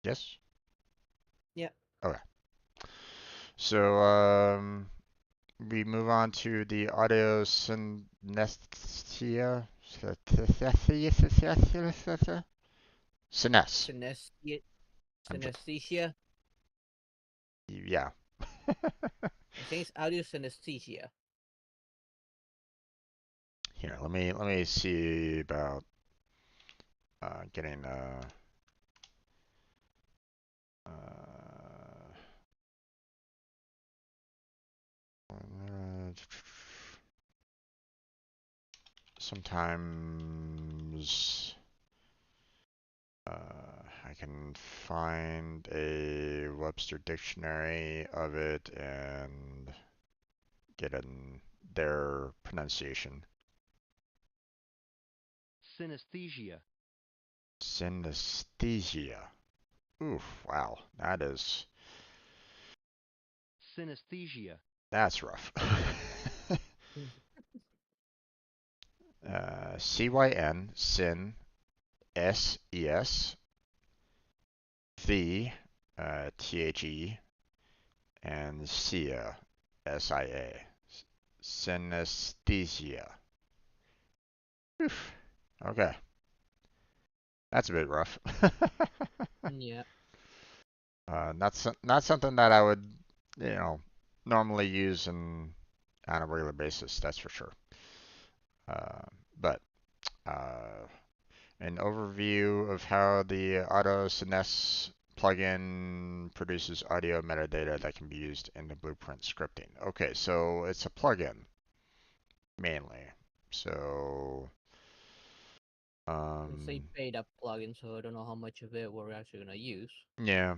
Yes? Yeah. Okay. So, we move on to the audio synesthesia. Synes. Synesthesia. I'm just, Synesthesia. yeah. I think it's audio synesthesia. Here, let me see about getting sometimes I can find a Webster dictionary of it and get in their pronunciation. Synesthesia. Synesthesia. Oof, wow. Synesthesia. That's rough. CYN, syn, SES, the, THE, and SIA, SIA. Synesthesia. Oof. Okay. That's a bit rough. Yeah. Not something that I would, you know, normally use on a regular basis. That's for sure. Uh, but an overview of how the AutoSNES plugin produces audio metadata that can be used in the Blueprint scripting. Okay, so it's a plugin mainly. So It's a um, paid up plugin, so I don't know how much of it we're actually gonna use. yeah,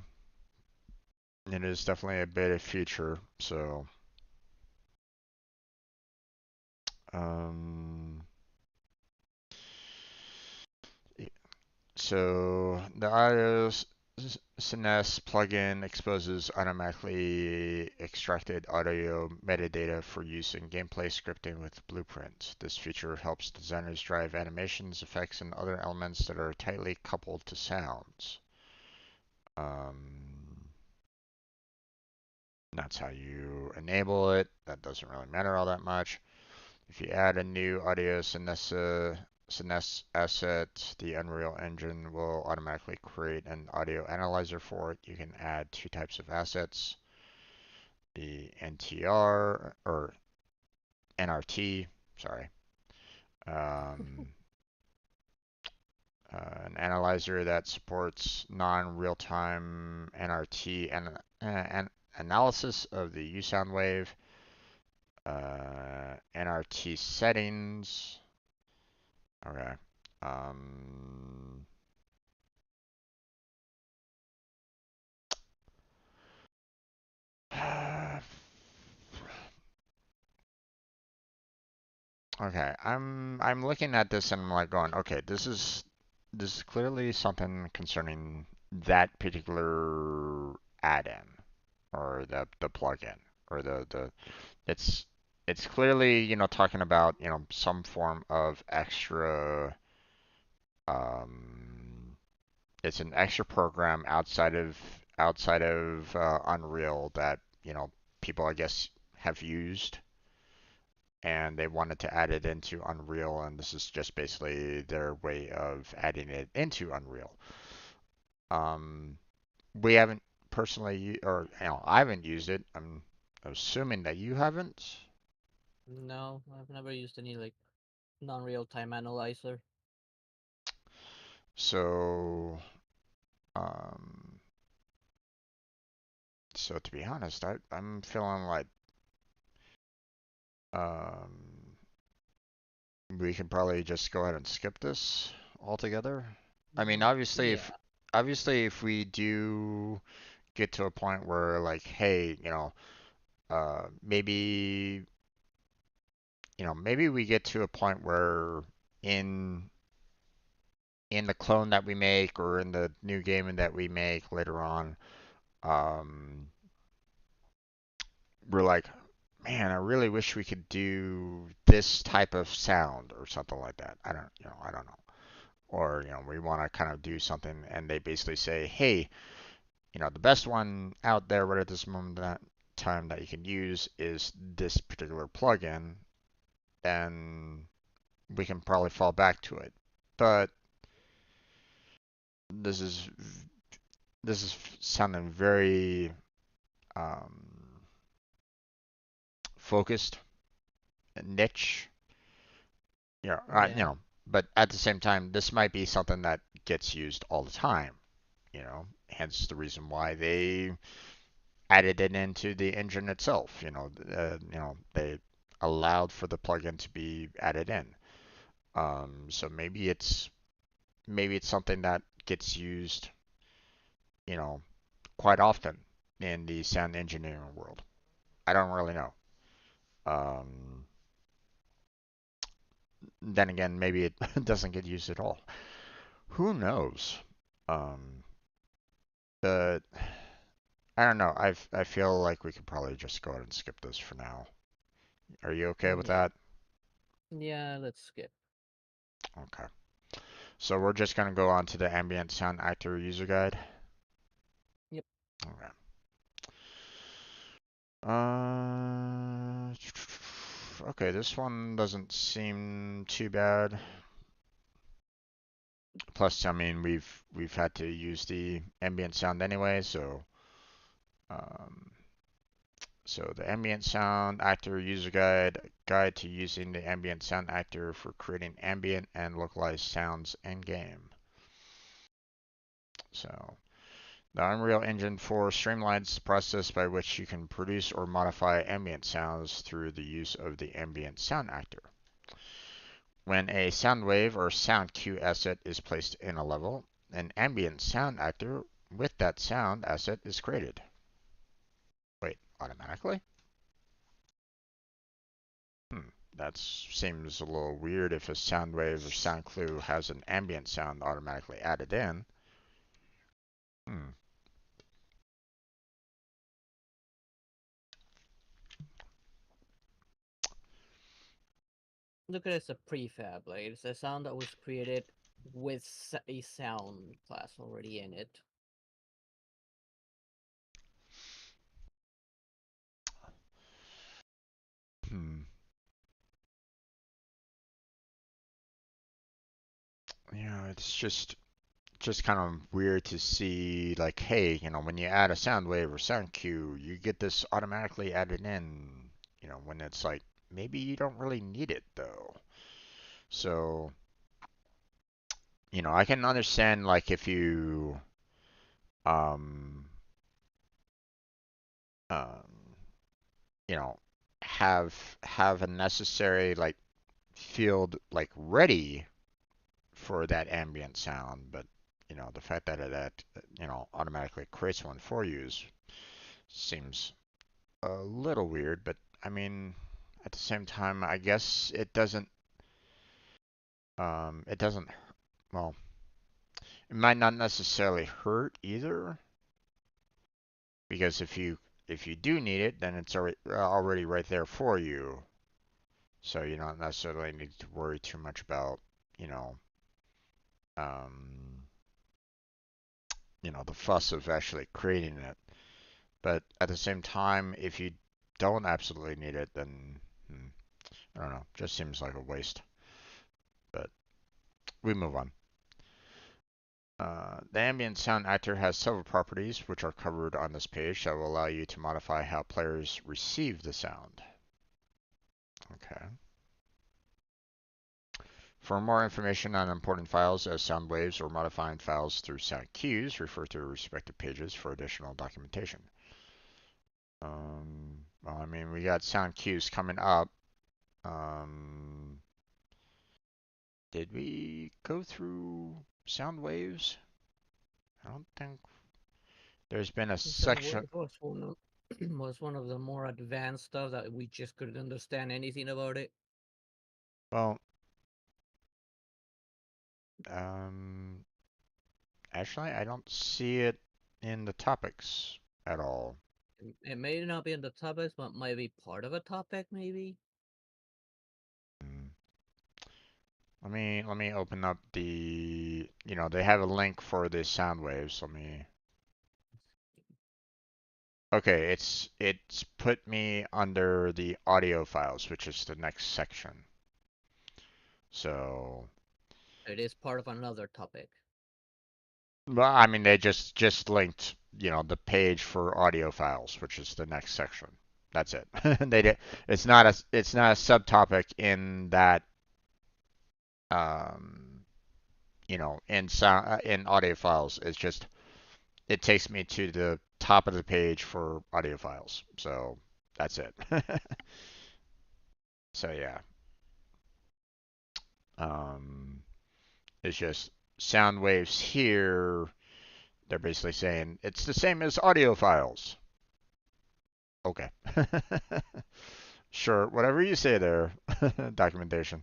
it is definitely a beta feature. So um, So the iOS SNS plugin exposes automatically extracted audio metadata for use in gameplay scripting with Blueprint. This feature helps designers drive animations, effects, and other elements that are tightly coupled to sounds. Um, that's how you enable it. That doesn't really matter all that much. If you add a new audio Synes asset, the Unreal Engine will automatically create an audio analyzer for it. You can add two types of assets, the NTR or NRT, sorry, um, an analyzer that supports non-real-time NRT and analysis of the U sound wave, NRT settings. Okay. Um, okay, I'm looking at this and I'm like going, okay, this is clearly something concerning that particular add-in or the plugin or the it's it's clearly, talking about, some form of extra um it's an extra program outside of Unreal that, people I guess have used and they wanted to add it into Unreal, and this is just basically their way of adding it into Unreal. Um, we haven't personally, or I haven't used it. I'm assuming that you haven't. No, I've never used any like non-real time analyzer. So, um, so to be honest, I'm feeling like um, we can probably just go ahead and skip this altogether. I mean, Yeah. obviously if we do get to a point where like, hey, maybe maybe we get to a point where in in the clone that we make or in the new game that we make later on, um, we're like, man, I really wish we could do this type of sound or something like that. I don't know. Or, we want to kind of do something and they basically say, hey, the best one out there right at this moment that time that you can use is this particular plugin, then we can probably fall back to it. But this is this is sounding very um, focused, niche, Yeah. But at the same time, this might be something that gets used all the time. Hence the reason why they added it into the engine itself. They allowed for the plugin to be added in. So maybe it's something that gets used, you know, quite often in the sound engineering world. I don't really know. Um, then again, maybe it doesn't get used at all. Who knows? Um, but I don't know. I feel like we could probably just go ahead and skip this for now. Are you okay with Yeah. that? Yeah, let's skip. Okay. So we're just gonna go on to the ambient sound actor user guide. Yep. Okay. Uh, okay, this one doesn't seem too bad. Plus, I mean, we've had to use the ambient sound anyway, um, so the ambient sound actor user guide to using the ambient sound actor for creating ambient and localized sounds in game. So the Unreal Engine 4 streamlines the process by which you can produce or modify ambient sounds through the use of the ambient sound actor. When a sound wave or sound cue asset is placed in a level, an ambient sound actor with that sound asset is created. Wait, automatically? That seems a little weird if a sound wave or sound clue has an ambient sound automatically added in. Hmm. Look at it as a prefab. Like it's a sound that was created with a sound class already in it. Hmm. It's just kind of weird to see like, hey, when you add a sound wave or sound cue, you get this automatically added in, when it's like maybe you don't really need it though. So, I can understand like if you um um you know have a necessary like field like ready for that ambient sound, but the fact that automatically creates one for you seems a little weird, but I mean, at the same time, I guess it doesn't, well, it might not necessarily hurt either, because if you do need it, then it's already right there for you. So you don't necessarily need to worry too much about, you know, um, the fuss of actually creating it. But at the same time, if you don't absolutely need it, then I don't know, just seems like a waste. But we move on. The ambient sound actor has several properties which are covered on this page that will allow you to modify how players receive the sound. Okay. For more information on important files as sound waves or modifying files through sound cues, refer to respective pages for additional documentation. Well, I mean, we got sound cues coming up. Um, did we go through sound waves? I don't think there's been a Sound section. wave was one of was one of the more advanced stuff that we just couldn't understand anything about it. Well, um, actually, I don't see it in the topics at all. It may not be in the topics, but might be part of a topic, maybe. Mm. Let me open up the, they have a link for the sound waves. Let me. Okay, it's put me under the audio files, which is the next section. So, It is part of another topic. well, I mean, they just linked, the page for audio files, which is the next section. That's it. They did. It's not a subtopic in that, um, in sound in audio files. It's just it takes me to the top of the page for audio files. So that's it. So yeah, um, it's just sound waves here. They're basically saying it's the same as audio files. Okay. Sure, whatever you say there, documentation.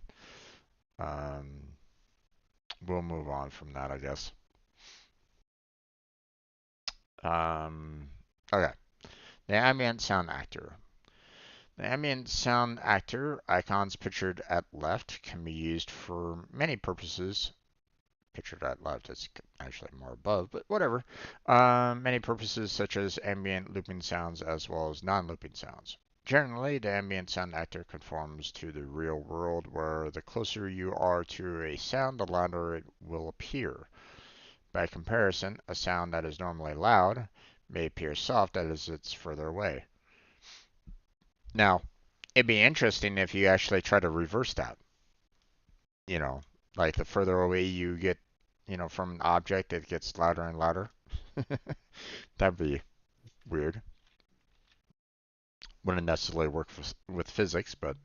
Um, we'll move on from that, I guess. Okay. The ambient sound actor. The ambient sound actor icons pictured at left can be used for many purposes. Pictured at left is actually more above, but whatever. Many purposes such as ambient looping sounds as well as non-looping sounds. Generally, the ambient sound actor conforms to the real world, where the closer you are to a sound, the louder it will appear. By comparison, a sound that is normally loud may appear soft as it's further away. Now, it'd be interesting if you actually try to reverse that. You know, like the further away you get, from an object, it gets louder and louder. That'd be weird. Wouldn't necessarily work with physics, but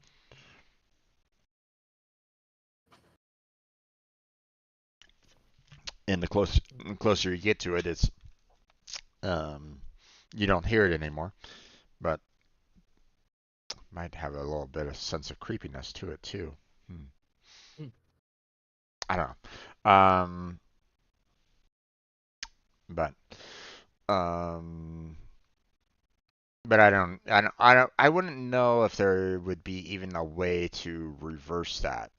the closer you get to it, it's um, you don't hear it anymore. But might have a little bit of sense of creepiness to it too. Hmm. Hmm. I don't know. But um, but I wouldn't know if there would be even a way to reverse that.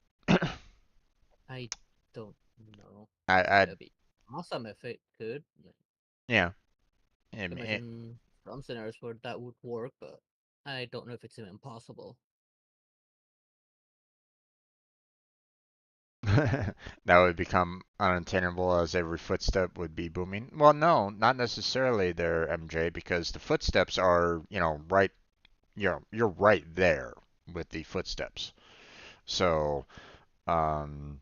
I don't know. I It'd be awesome if it could. Like, yeah. imagine some scenarios where that would work, but I don't know if it's even possible. That would become unattainable as every footstep would be booming. Well, no, not necessarily there, MJ, because the footsteps are, right, you're right there with the footsteps. So, um,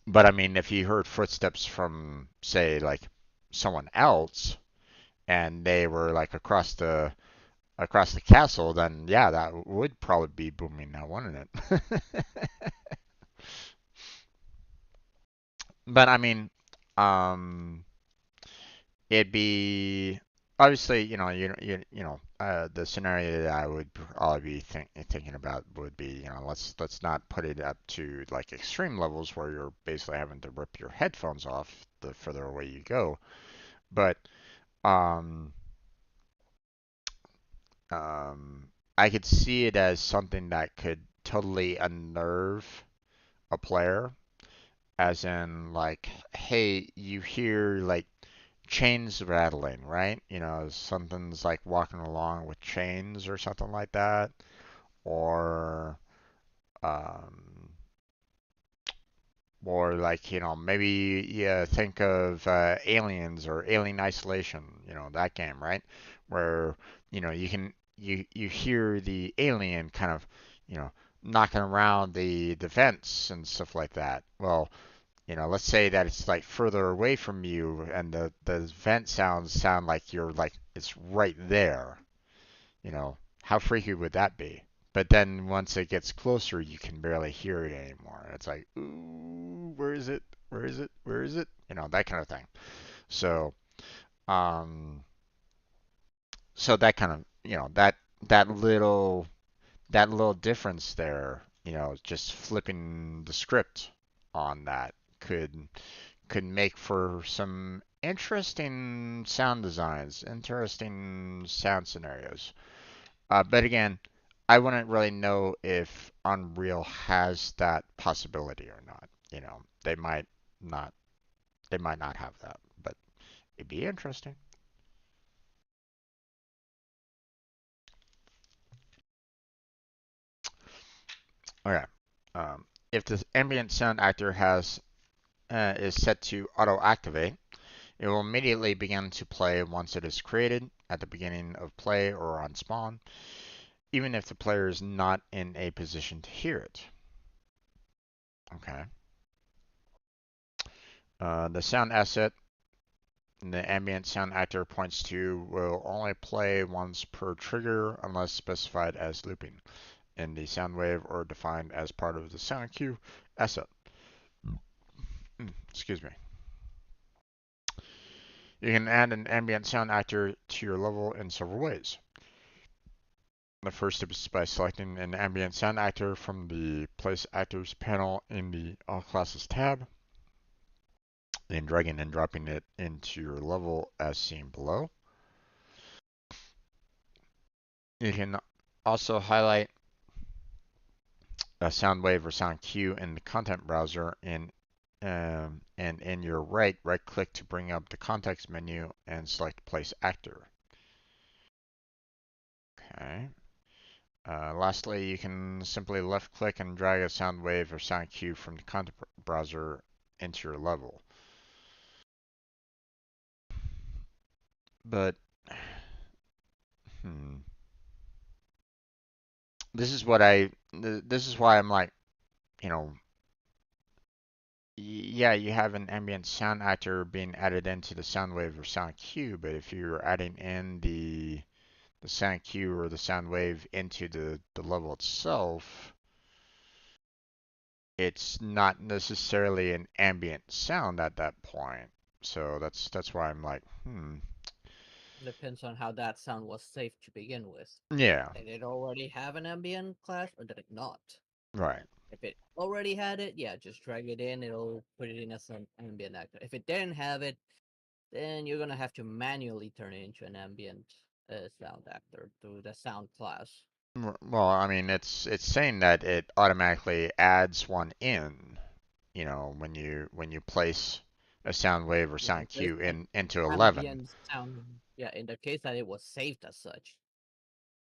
but I mean, if you heard footsteps from, say, like someone else, and they were like across the castle, then yeah, that would probably be booming now, wouldn't it? But I mean, um, it'd be obviously, the scenario that I would probably be thinking about would be, let's not put it up to like extreme levels where you're basically having to rip your headphones off the further away you go. But um, um, I could see it as something that could totally unnerve a player, as in like, hey, you hear like chains rattling, right? Something's like walking along with chains or something like that. Or, um, or like, maybe yeah, think of Aliens or Alien Isolation, that game, right? Where, you hear the alien kind of, you know, knocking around the vents and stuff like that. Well, let's say that it's like further away from you and the vent sounds sound like you're like it's right there. How freaky would that be? But then once it gets closer, you can barely hear it anymore. It's like, ooh, where is it? Where is it? Where is it? That kind of thing. So, um, so that kind of, that little that little difference there, just flipping the script on that could make for some interesting sound designs, interesting sound scenarios. But again, I wouldn't really know if Unreal has that possibility or not. You know, not, they might not have that, but it'd be interesting. Okay. If the ambient sound actor has is set to auto activate, it will immediately begin to play once it is created at the beginning of play or on spawn, even if the player is not in a position to hear it. Okay. The sound asset the ambient sound actor points to will only play once per trigger unless specified as looping in the sound wave or defined as part of the sound cue asset. Excuse me. You can add an ambient sound actor to your level in several ways. The first is by selecting an ambient sound actor from the Place Actors panel in the All Classes tab, then dragging and dropping it into your level as seen below. You can also highlight a sound wave or sound cue in the content browser and in your right click to bring up the context menu and select Place Actor. Okay. Lastly, you can simply left click and drag a sound wave or sound cue from the content browser into your level. But this is why I'm like, you know, yeah, you have an ambient sound actor being added into the sound wave or sound cue, but if you're adding in the sound cue or the sound wave into the level itself, it's not necessarily an ambient sound at that point. So that's why I'm like, Depends on how that sound was saved to begin with. Yeah, Did it already have an ambient class or did it not? right. If it already had it, yeah, just drag it in. It'll put it in as an ambient actor. If it didn't have it, then you're gonna have to manually turn it into an ambient sound actor through the sound class. Well, I mean, it's saying that it automatically adds one in, you know, when you place a sound wave or Yeah, sound it says cue an into 11. ambient sound. Yeah, in the case that it was saved as such.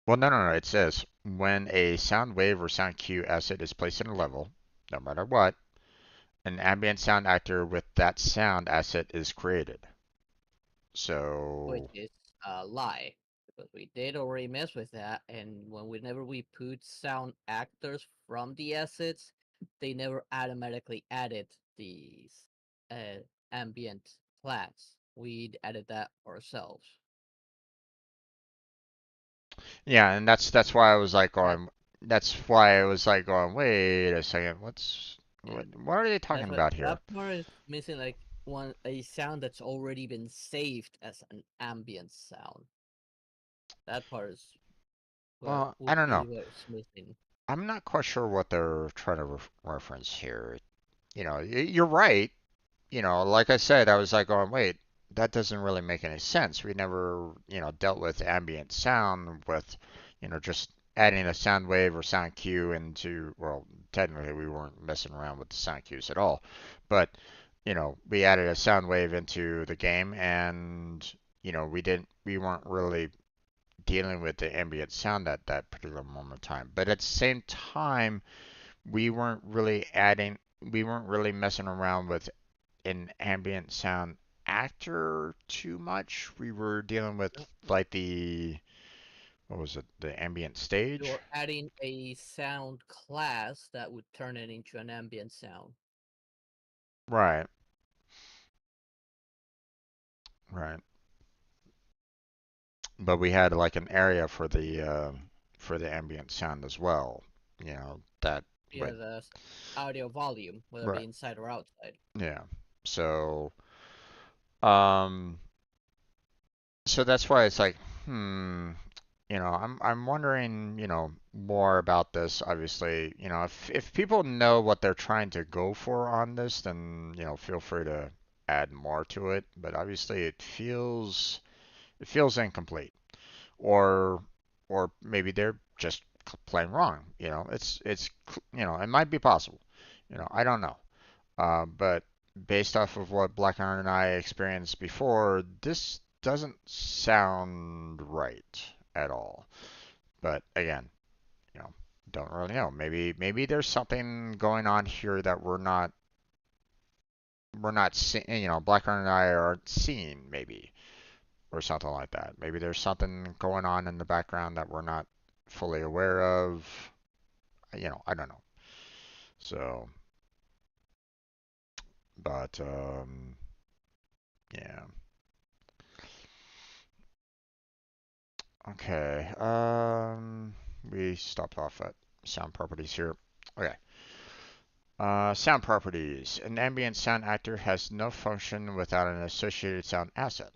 Well, no. It says when a sound wave or sound cue asset is placed in a level, no matter what, an ambient sound actor with that sound asset is created. Which So, is a lie because we did already mess with that, and whenever we put sound actors from the assets, they never automatically added the uh, ambient class. We added that ourselves. yeah, and that's why I was like That going. That's why I was like going. Wait a second. yeah, What are they talking that's what about that here? part is missing. Like one a sound that's already been saved as an ambient sound. That part is what Well, I would don't be know. what's missing. I'm not quite sure what they're trying to reference here. You know, you're right. You know, like I said, I was like going, wait, that doesn't really make any sense. We never, dealt with ambient sound with, just adding a sound wave or sound cue into, well, technically we weren't messing around with the sound cues at all. But, we added a sound wave into the game and, we weren't really dealing with the ambient sound at that particular moment in time. But at the same time, we weren't really messing around with an ambient sound actor too much. We were dealing with like what was it, the ambient stage? You're adding a sound class that would turn it into an ambient sound. Right, right. But we had like an area for the ambient sound as well. That Yeah, would the audio volume, whether it be right. inside or outside. Yeah. So um so that's why it's like, I'm wondering, more about this. Obviously, if people know what they're trying to go for on this, then feel free to add more to it, but obviously it feels incomplete, or or maybe they're just plain wrong. It might be possible. I don't know. But based off of what Blackheart and I experienced before, this doesn't sound right at all. But again, you know, don't really know. Maybe there's something going on here that we're not seeing. Blackheart and I aren't seeing, maybe, or something like that. Maybe there's something going on in the background that we're not fully aware of. I don't know. So, but yeah. Okay. We stopped off at sound properties here. Okay. Sound properties. An ambient sound actor has no function without an associated sound asset.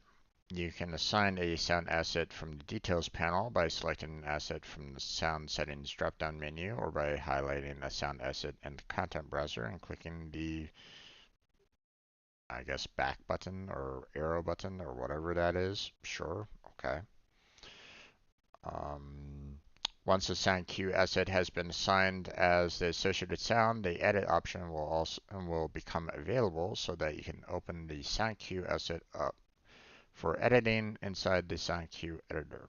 You can assign a sound asset from the details panel by selecting an asset from the sound settings drop-down menu, or by highlighting a sound asset in the content browser and clicking the, I guess, back button or arrow button or whatever that is. Sure. Okay. Um, Once the sound cue asset has been assigned as the associated sound, the edit option will become available, so that you can open the sound cue asset up for editing inside the sound cue editor.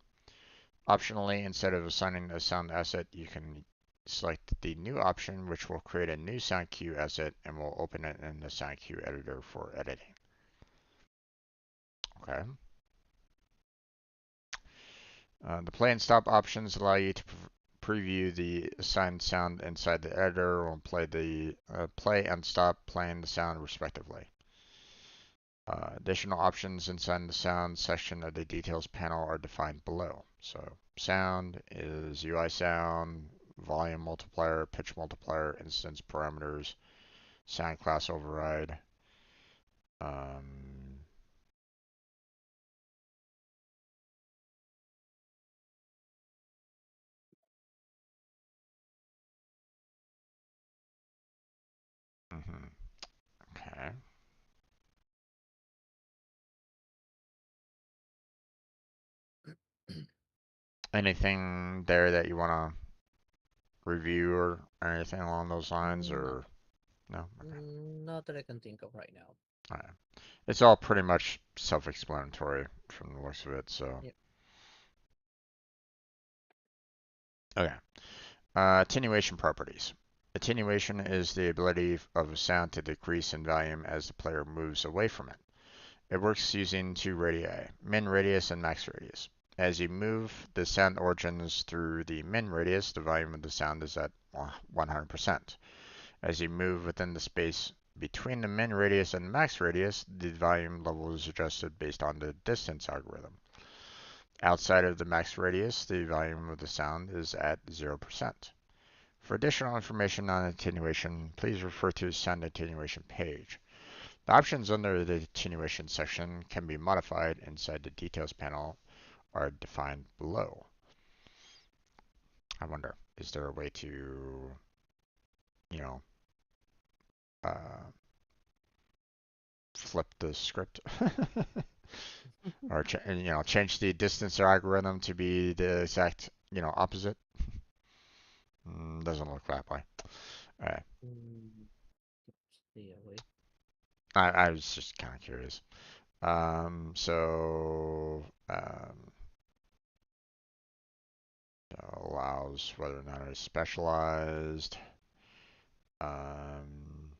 Optionally, instead of assigning a sound asset, you can select the new option, which will create a new sound cue asset and will open it in the sound cue editor for editing. Okay. The play and stop options allow you to preview the assigned sound inside the editor, or play and stop playing the sound respectively. Additional options inside the sound section of the details panel are defined below. So sound is UI sound, volume multiplier, pitch multiplier, instance parameters, sound class override. Um, mhm, okay. Anything there that you want to review, or anything along those lines, No, or no? Okay. not that I can think of right now. All right. It's all pretty much self-explanatory from the looks of it, so. Yep. Okay. Attenuation properties. Attenuation is the ability of a sound to decrease in volume as the player moves away from it. It works using two radii, min radius and max radius. As you move the sound origins through the min radius, the volume of the sound is at 100%. As you move within the space between the min radius and max radius, the volume level is adjusted based on the distance algorithm. Outside of the max radius, the volume of the sound is at 0%. For additional information on attenuation, please refer to the sound attenuation page. The options under the attenuation section can be modified inside the details panel, are defined below. I wonder, is there a way to, you know, uh, flip the script? Or change the distance algorithm to be the exact, opposite? Doesn't look that way. All right. Mm, stay away. I was just kind of curious. So allows whether or not it's specialized. Um,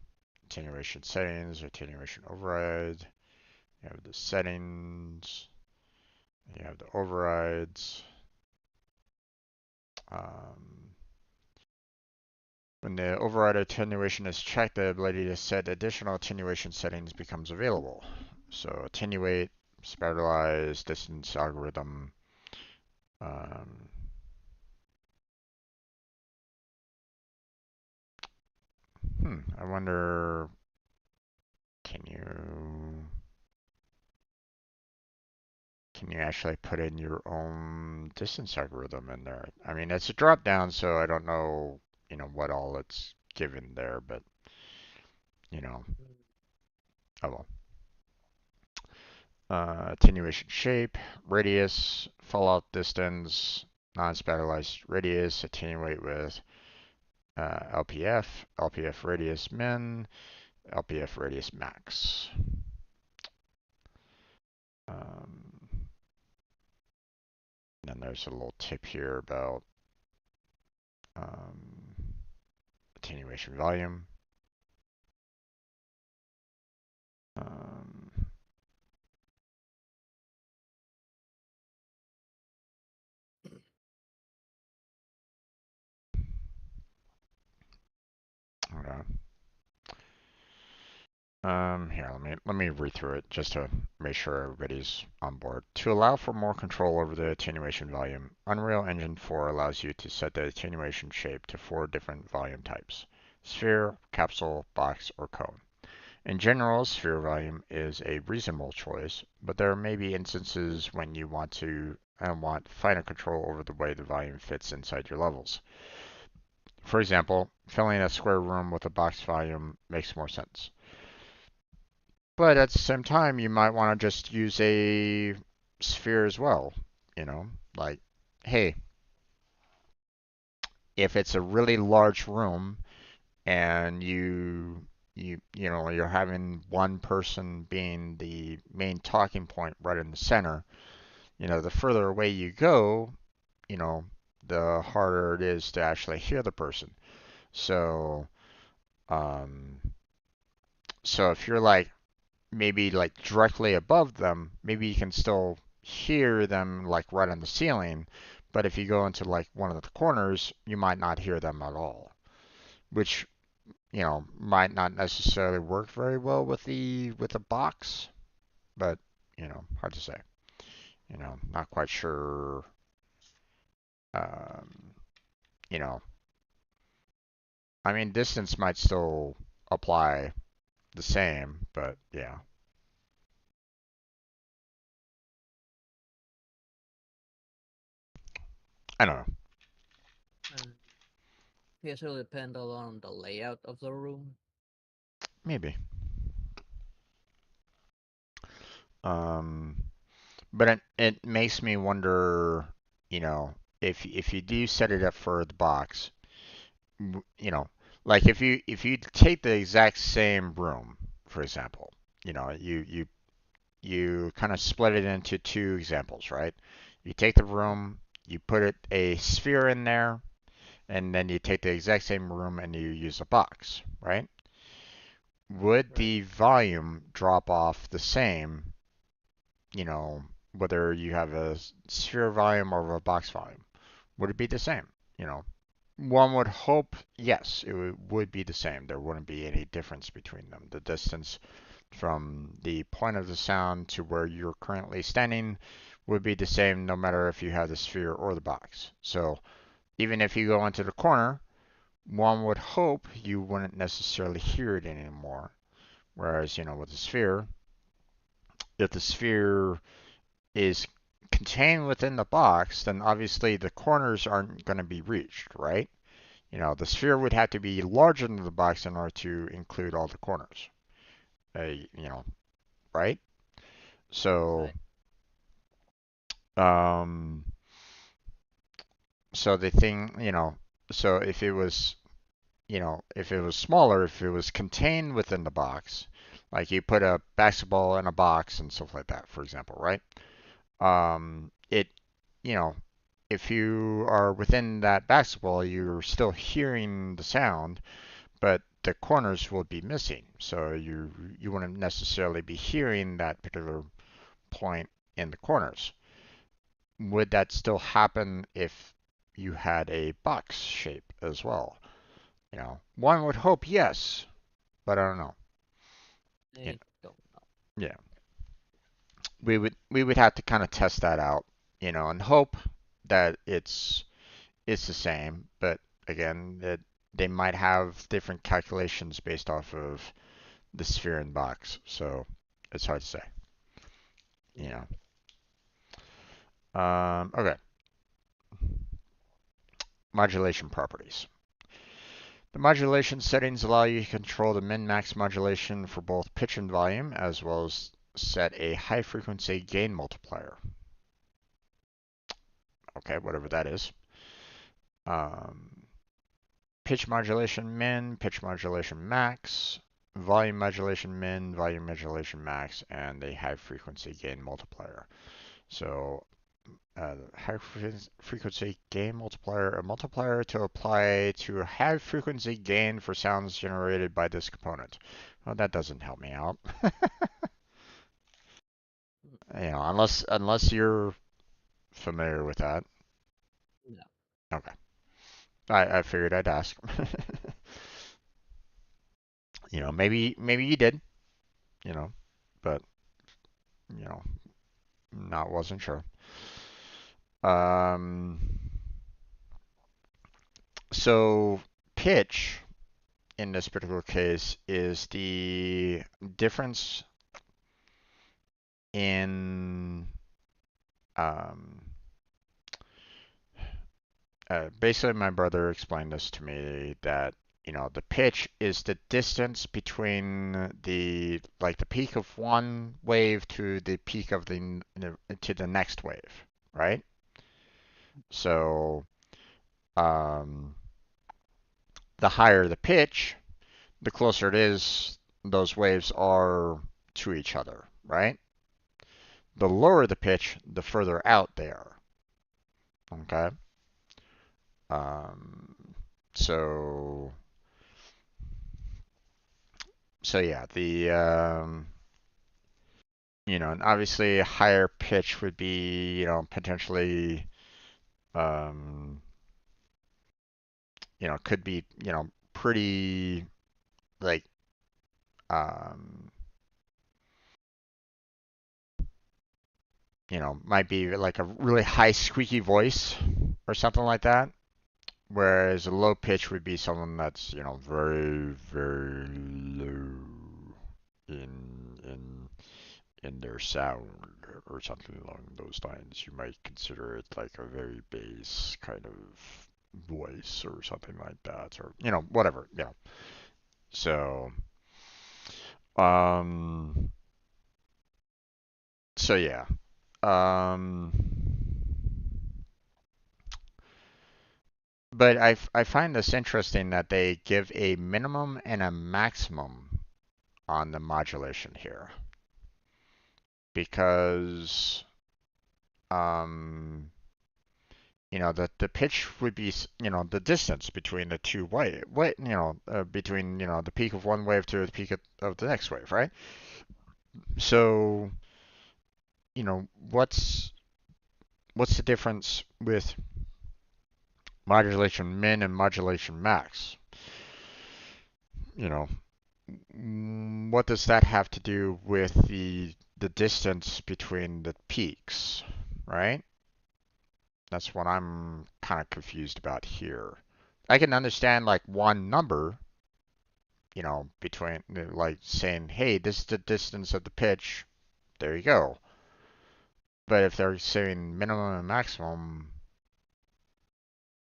Attenuation settings, attenuation override. You have the settings. You have the overrides. Um, when the override attenuation is checked, the ability to set additional attenuation settings becomes available. So attenuate, specialize, distance algorithm. Um, I wonder, can you can you actually put in your own distance algorithm in there? I mean, it's a drop down, so I don't know, what all it's given there, but you know, Mm, oh well. attenuation shape, radius, fallout distance, non-spatialized radius, attenuate with LPF, LPF radius min, LPF radius max. Then there's a little tip here about attenuation volume. Okay. Here, let me read through it just to make sure everybody's on board. To allow for more control over the attenuation volume, Unreal Engine 4 allows you to set the attenuation shape to 4 different volume types: sphere, capsule, box, or cone. In general, sphere volume is a reasonable choice, but there may be instances when you want finer control over the way the volume fits inside your levels. For example, filling a square room with a box volume makes more sense. But at the same time, you might want to just use a sphere as well. Like, hey, if it's a really large room and you're having one person being the main talking point right in the center, the further away you go, you know, the harder it is to actually hear the person. So, um, so if you're like maybe like directly above them, maybe you can still hear them like right on the ceiling. But if you go into like one of the corners, you might not hear them at all, which might not necessarily work very well with the box, but hard to say. Not quite sure. Um, you know, I mean, distance might still apply the same, but yeah, I don't know. I guess it'll depend on the layout of the room. Maybe. Um, but it makes me wonder, if you do set it up for the box, you know, like if you take the exact same room, for example, you kind of split it into two examples, right? You take the room, you put a sphere in there, and then you take the exact same room and you use a box, right? Would Right. the volume drop off the same, you know, whether you have a sphere volume or a box volume? Would it be the same? You know, One would hope, yes, it would be the same. There wouldn't be any difference between them. The distance from the point of the sound to where you're currently standing would be the same no matter if you have the sphere or the box. So even if you go into the corner, one would hope you wouldn't necessarily hear it anymore. Whereas, with the sphere, if the sphere is contained within the box, then obviously the corners aren't going to be reached, right? The sphere would have to be larger than the box in order to include all the corners. Right? So, Right. um, so the thing, so if it was smaller, if it was contained within the box, like you put a basketball in a box and stuff like that, for example, right? It, you know, if you are within that basketball, you're still hearing the sound, but the corners will be missing. So you wouldn't necessarily be hearing that particular point in the corners. Would that still happen if you had a box shape as well? One would hope yes, but I don't know. You I don't know. yeah, we would have to kind of test that out, and hope that it's the same. But again, that they might have different calculations based off of the sphere and box, so it's hard to say. You Yeah. know. Okay. Modulation properties. The modulation settings allow you to control the min-max modulation for both pitch and volume, as well as set a high frequency gain multiplier. Okay, whatever that is. Um, Pitch modulation min, pitch modulation max, volume modulation min, volume modulation max, and a high frequency gain multiplier. So high frequency gain multiplier, a multiplier to apply to a high frequency gain for sounds generated by this component. Well, that doesn't help me out. Unless you're familiar with that. No. Okay. I figured I'd ask. Maybe you did, you know, but you know, not wasn't sure. Um, so pitch in this particular case is the difference in um, basically my brother explained this to me that the pitch is the distance between the peak of one wave to the peak of to the next wave, right? So um, the higher the pitch, the closer it is those waves are to each other, right? The lower the pitch, the further out they are. Okay. Um, so yeah, and obviously a higher pitch would be potentially um, could be pretty like um, might be like a really high squeaky voice or something like that. Whereas a low pitch would be someone that's, very, very low in in their sound or something along those lines. You might consider it like a very bass kind of voice or something like that, or whatever. So, um, so yeah. Um, but I find this interesting that they give a minimum and a maximum on the modulation here because um, the pitch would be the distance between the two between the peak of one wave to the peak of the next wave, right? So what's the difference with modulation min and modulation max? You know, what does that have to do with the distance between the peaks, right? That's what I'm kind of confused about here. I can understand like one number, between like saying, hey, this is the distance of the pitch. There you go. But if they're saying minimum and maximum,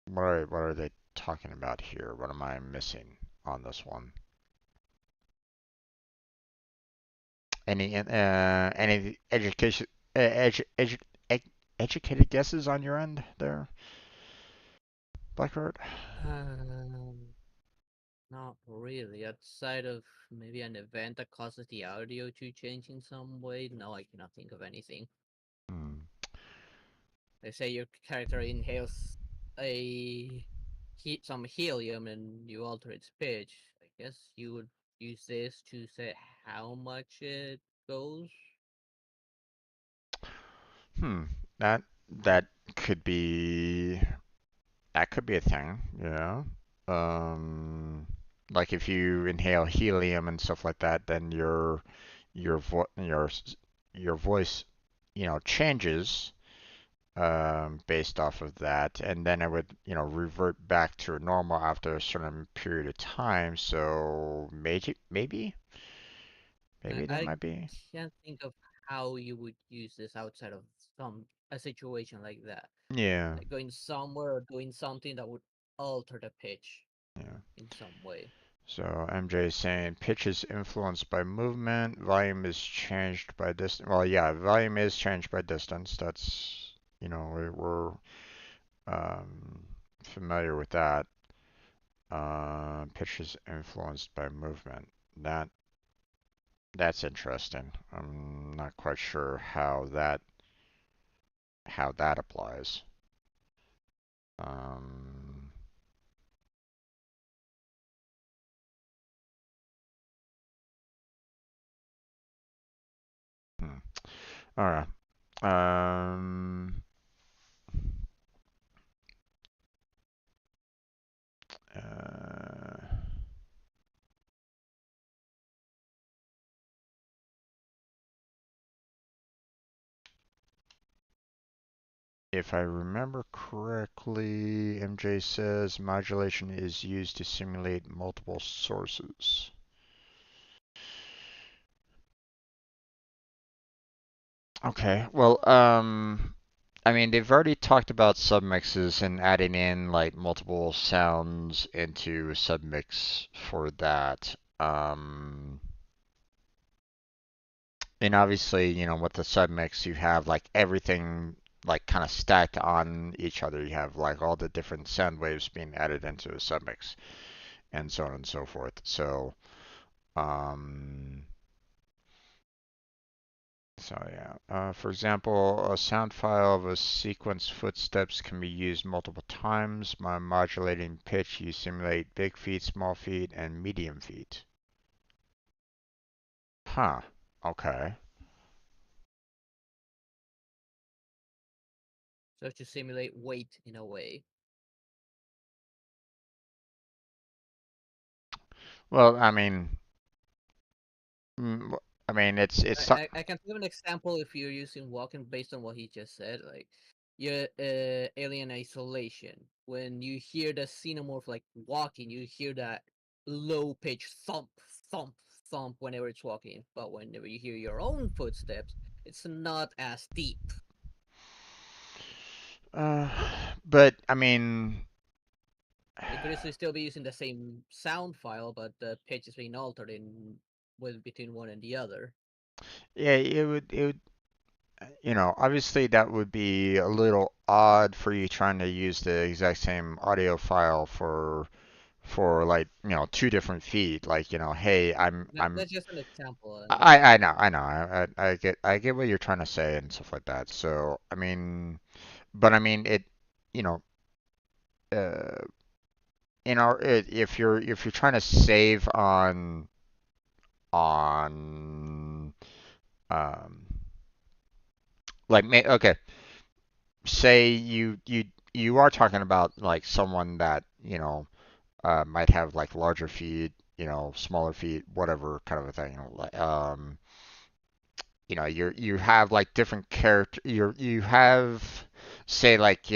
what are they talking about here? What am I missing on this one? Any education educated guesses on your end there, Blackbird? Um, Not really. Outside of maybe an event that causes the audio to change in some way, no, I cannot think of anything. Hmm. They say your character inhales some helium and you alter its pitch. I guess you would use this to say how much it goes. Hmm. That that could be that could be a thing, Um, like if you inhale helium and stuff like that, then your vo your voice, changes based off of that, and then it would, revert back to normal after a certain period of time. So maybe that I might be. can't think of how you would use this outside of some a situation like that. Yeah, Like going somewhere or doing something that would alter the pitch yeah. in some way. So MJ is saying pitch is influenced by movement, volume is changed by distance. Well, yeah, volume is changed by distance. That's, we're familiar with that. Pitch is influenced by movement. That's interesting. I'm not quite sure how that applies. Um, hmm. All right. Um, uh, if I remember correctly, MJ says modulation is used to simulate multiple sources. Okay, well, I mean, they've already talked about submixes and adding in like multiple sounds into a submix for that. And obviously, with the submix, you have like everything like kind of stacked on each other. You have like all the different sound waves being added into a submix and so on and so forth. Um, so yeah. For example, a sound file of a sequence footsteps can be used multiple times. By modulating pitch, you simulate big feet, small feet, and medium feet. Huh. Okay. So to simulate weight in a way. Well, mm, I mean, it's I can give an example if you're using walking based on what he just said. Like your alien isolation. When you hear the xenomorph like walking, you hear that low pitch thump, thump, thump whenever it's walking. But whenever you hear your own footsteps, it's not as deep. uh, but I mean, It could easily still be using the same sound file, but the pitch is being altered in with between one and the other. yeah, obviously that would be a little odd for you trying to use the exact same audio file for like, two different feed. Like, hey, I'm That's just an example, and I get what you're trying to say and stuff like that. So, but I mean it, you know, uh, if you're trying to save on um okay, say you are talking about like someone that might have like larger feet, smaller feet, whatever kind of a thing. You have like different character. You have, say, like,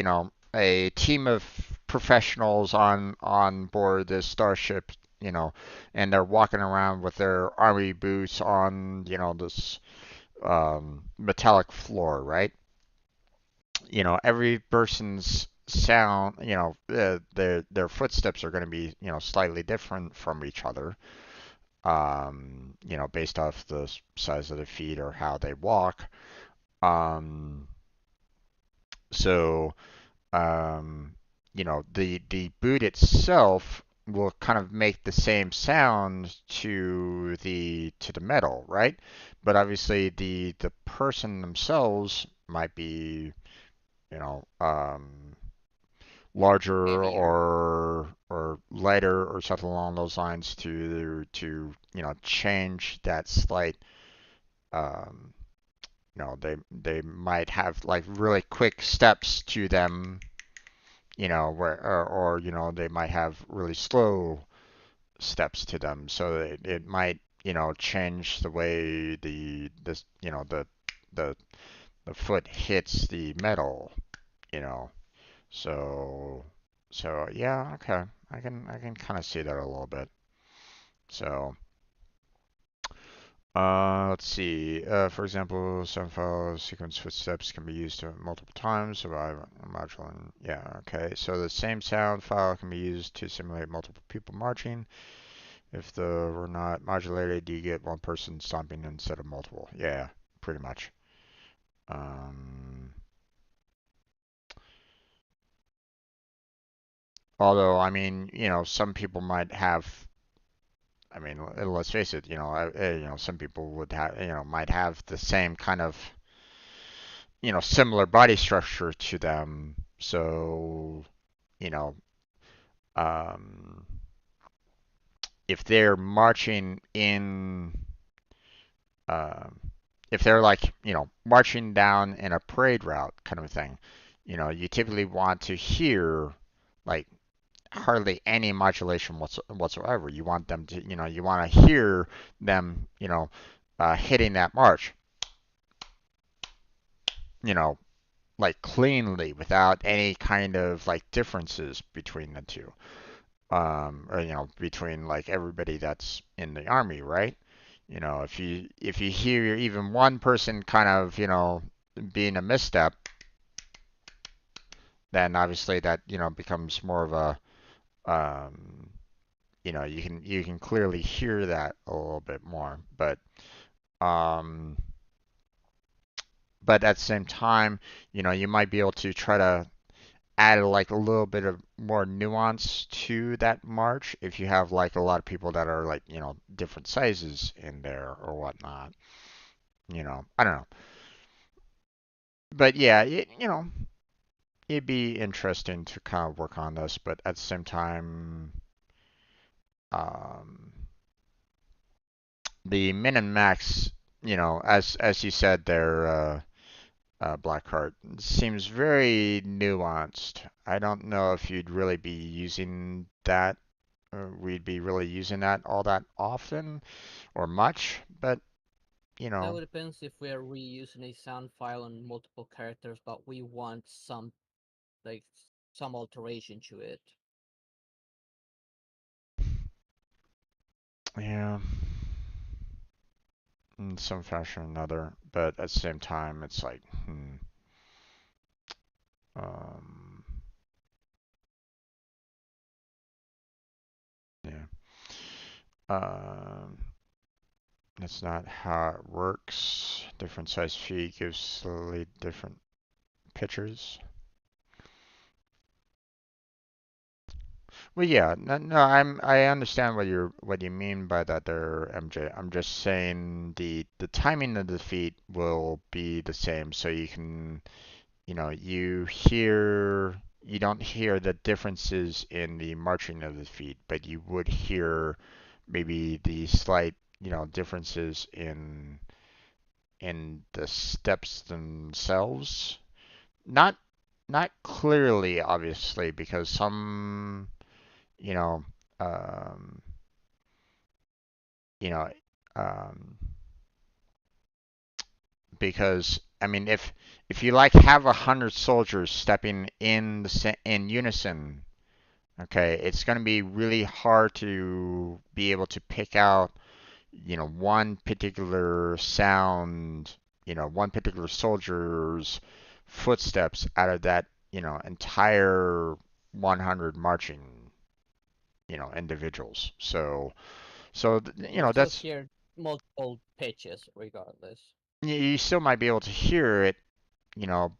a team of professionals on board this starship, and they're walking around with their army boots on, this metallic floor, right? Every person's sound, their footsteps are going to be, slightly different from each other, based off the size of their feet or how they walk. Um, so, um, the boot itself will kind of make the same sound to the metal, right? But obviously the person themselves might be, you know, larger heavier. or lighter or something along those lines to change that slight um, they might have like really quick steps to them, where or they might have really slow steps to them, so it might change the way the the foot hits the metal, you know. So, yeah, okay. I can kind of see that a little bit. So, let's see. For example, some file sequence footsteps can be used multiple times. So I'm moduling. Yeah, okay. So the same sound file can be used to simulate multiple people marching. If the were not modulated, you get one person stomping instead of multiple. Yeah, pretty much. Um, Although, I mean, some people might have. I mean, let's face it. Some people would have. Might have the same kind of. Similar body structure to them. So, you know, um, if they're marching in, um, if they're like, marching down in a parade route kind of a thing, you typically want to hear like hardly any modulation whatsoever. You want them to, you want to hear them, hitting that march, you know, like cleanly without any kind of like differences between the two. Or between like everybody that's in the army, right? If you hear even one person kind of being a misstep, then obviously that becomes more of a you can clearly hear that a little bit more, um, but at the same time, you might be able to try to add like a little bit of more nuance to that march if you have like a lot of people that are like different sizes in there or whatnot. I don't know, but yeah, it'd be interesting to kind of work on this, but at the same time, um, the min and max, as you said there, Blackheart, seems very nuanced. I don't know if you'd really be using that we'd be really using that all that often or much, but you That know, would depends if we are reusing a sound file on multiple characters, but we want like some alteration to it. yeah, in some fashion or another. But at the same time, it's like, um, yeah, um, that's not how it works. Different size feed gives slightly different pictures. Well, yeah, no, no, I understand what you mean by that there, MJ. I'm just saying the timing of the feet will be the same, so you can, you don't hear the differences in the marching of the feet, but you would hear maybe the slight, differences in the steps themselves. Not not clearly, obviously, because some you know, um, you know, um, because I mean, if you like have 100 soldiers stepping in unison, okay, it's going to be really hard to be able to pick out, one particular sound, one particular soldier's footsteps out of that, entire 100 marching, individuals. So You still that's hear multiple pitches regardless. you still might be able to hear it,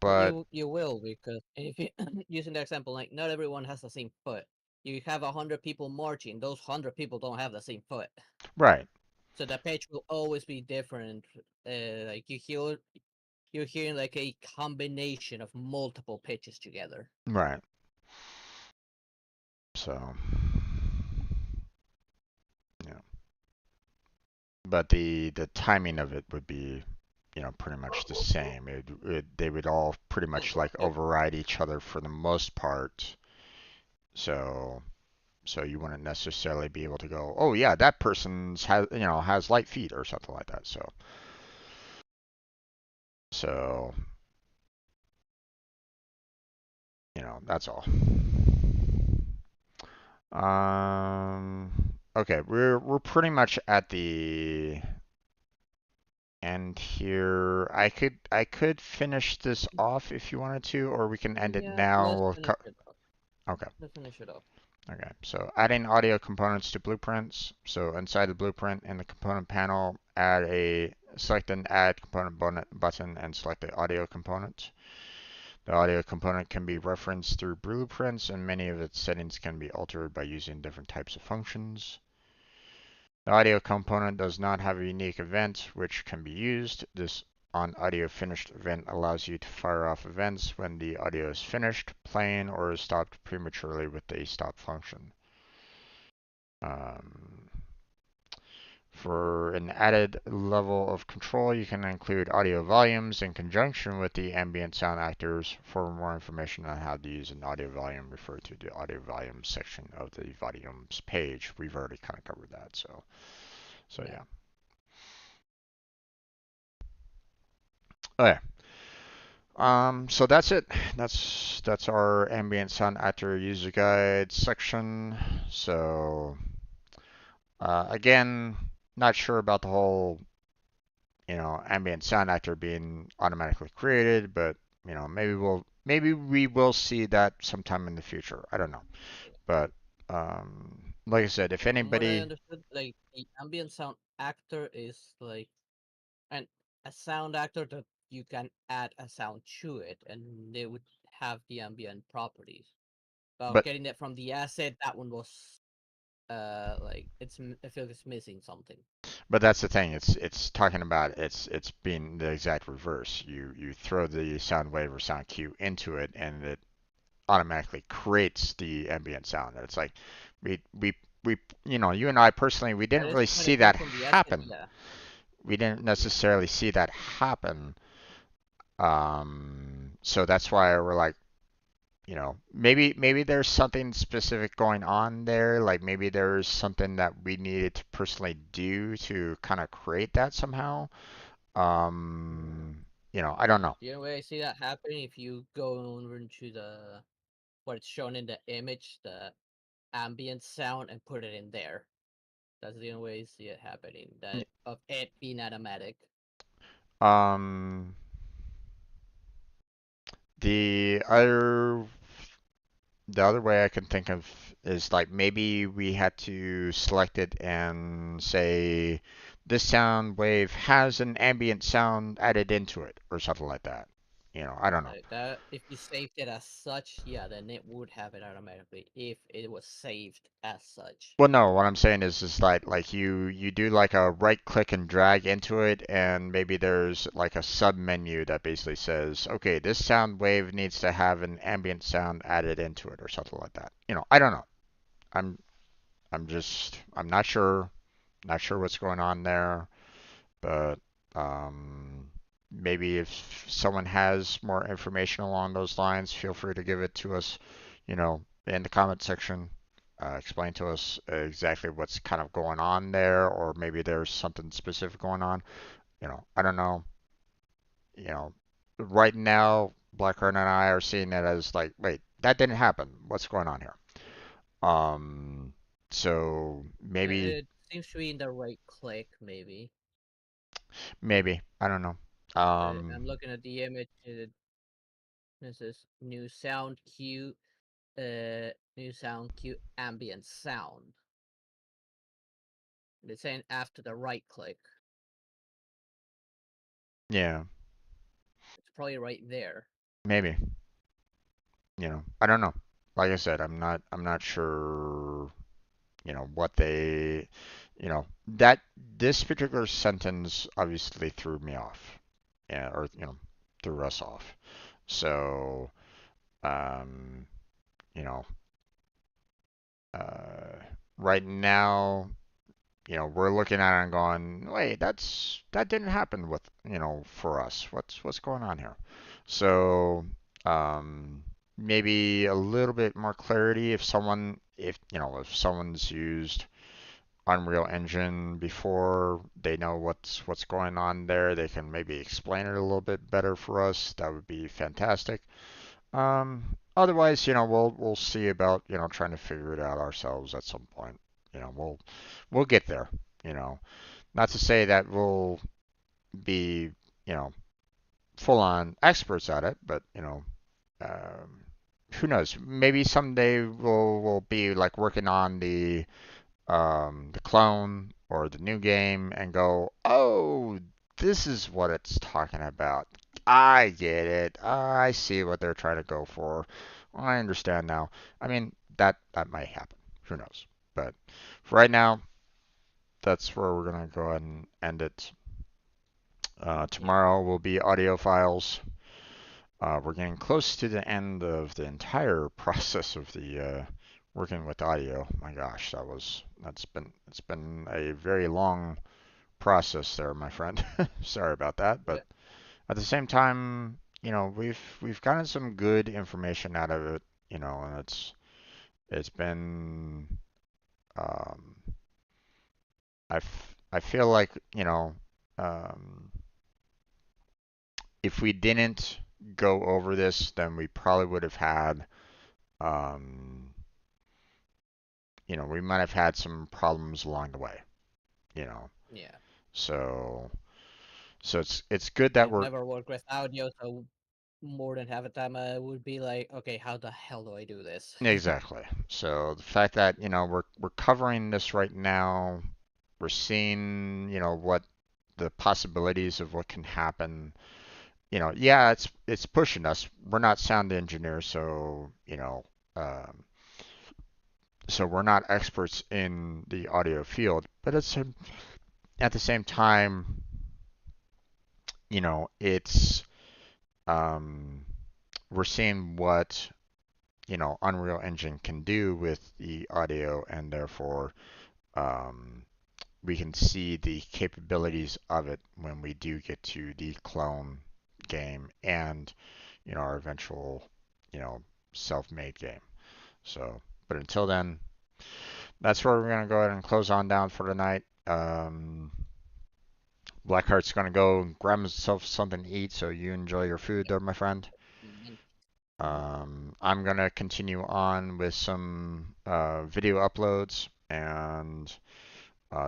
Well, but you will because if you using the example, like not everyone has the same foot. You have 100 people marching; those 100 people don't have the same foot, right, so the pitch will always be different. Like you're hearing like a combination of multiple pitches together. right. So yeah, but the timing of it would be, pretty much the same. They would all pretty It, much like it, override each other for the most part. So so you wouldn't necessarily be able to go, oh yeah, that person's has light feet or something like that. So that's all. Okay, we're pretty much at the end here. I could finish this off if you wanted to, or we can end it yeah, now. let's finish it off. Okay. Let's finish it off. Okay, so adding audio components to blueprints. So inside the blueprint in the component panel, select an add component button and select the audio component. The audio component can be referenced through blueprints, and many of its settings can be altered by using different types of functions. The audio component does not have a unique event which can be used. This onAudioFinished event allows you to fire off events when the audio is finished playing or is stopped prematurely with the stop function. Um, for an added level of control, you can include audio volumes in conjunction with the ambient sound actors. For more information on how to use an audio volume, refer to the audio volume section of the volumes page. We've already kind of covered that, so Yeah. yeah. Okay. So that's it. That's our ambient sound actor user guide section. So again, not sure about the whole ambient sound actor being automatically created, but maybe we will see that sometime in the future. I don't know, but like I said, if From what I anybody, understood, like the ambient sound actor is like and a sound actor that you can add a sound to it, and they would have the ambient properties. But but getting it from the asset, that one was like I feel it's missing something. but that's the thing. It's talking about it's being the exact reverse. You throw the sound wave or sound cue into it, and it automatically creates the ambient sound. And it's like we we you and I personally we That didn't is really when see it that comes from the asset, happen. yeah. We didn't necessarily see that happen. So that's why we're like, maybe there's something specific going on there. Like maybe there's something that we needed to personally do to kind of create that somehow. I don't know. The only way I see that happening if you go over into the what it's shown in the image, the ambient sound, and put it in there. That's the only way I see it happening. That of it being automatic. Um, the other the other way I can think of is like maybe we had to select it and say this sound wave has an ambient sound added into it or something like that. I don't know. That if you saved it as such, yeah, then it would have it automatically if it was saved as such. Well, no, what I'm saying is like you do like a right click and drag into it, and maybe there's like a sub menu that basically says, okay, this sound wave needs to have an ambient sound added into it or something like that. I don't know. I'm I'm not sure what's going on there, but um, maybe if someone has more information along those lines, feel free to give it to us, in the comment section. Explain to us exactly what's kind of going on there, or maybe there's something specific going on. I don't know. You know, right now, Blackheart and I are seeing it as like, wait, that didn't happen. What's going on here? Um, so maybe, It seems to be in the right click, maybe. maybe I don't know. I'm looking at the image. This is new sound cue, ambient sound. It's saying after the right click. Yeah, It's probably right there. maybe. I don't know. Like I said, I'm not sure, what they, that this particular sentence obviously threw me off. Yeah, or, threw us off. So, um, you know, uh, right now, we're looking at it and going, wait, that didn't happen with, for us. What's going on here? So, maybe a little bit more clarity if someone's used Unreal Engine before, they know what's going on there. They can maybe explain it a little bit better for us. That would be fantastic. Otherwise, we'll see about, trying to figure it out ourselves at some point. We'll get there, you know. Not to say that we'll be, you know, full on experts at it, but, um, who knows? Maybe someday we'll be like working on the clone or the new game and go, oh, this is what it's talking about. I get it. I see what they're trying to go for. I understand now. I mean, that might happen. Who knows? But for right now, that's where we're gonna go ahead and end it. Yeah. Tomorrow will be audio files. We're getting close to the end of the entire process of the working with audio. My gosh, it's been a very long process there, my friend. Sorry about that, but Yeah. at the same time, we've gotten some good information out of it, and it's been um, I feel like, um, if we didn't go over this, then we probably would have had um, we might have had some problems along the way, you know. Yeah. So it's good that I've we're never worked with audio, so more than half the time I would be like, okay, how the hell do I do this? exactly. So the fact that, we're covering this right now, we're seeing, what the possibilities of what can happen. Yeah, it's pushing us. We're not sound engineers, so, um, so we're not experts in the audio field, but at the same time, it's um, we're seeing what Unreal Engine can do with the audio, and therefore um, we can see the capabilities of it when we do get to the clone game and our eventual self-made game. So, but until then, that's where we're gonna go ahead and close on down for tonight. Blackheart's gonna go grab himself something to eat, so you enjoy your food Yep. there, my friend. Mhm. I'm gonna continue on with some video uploads, and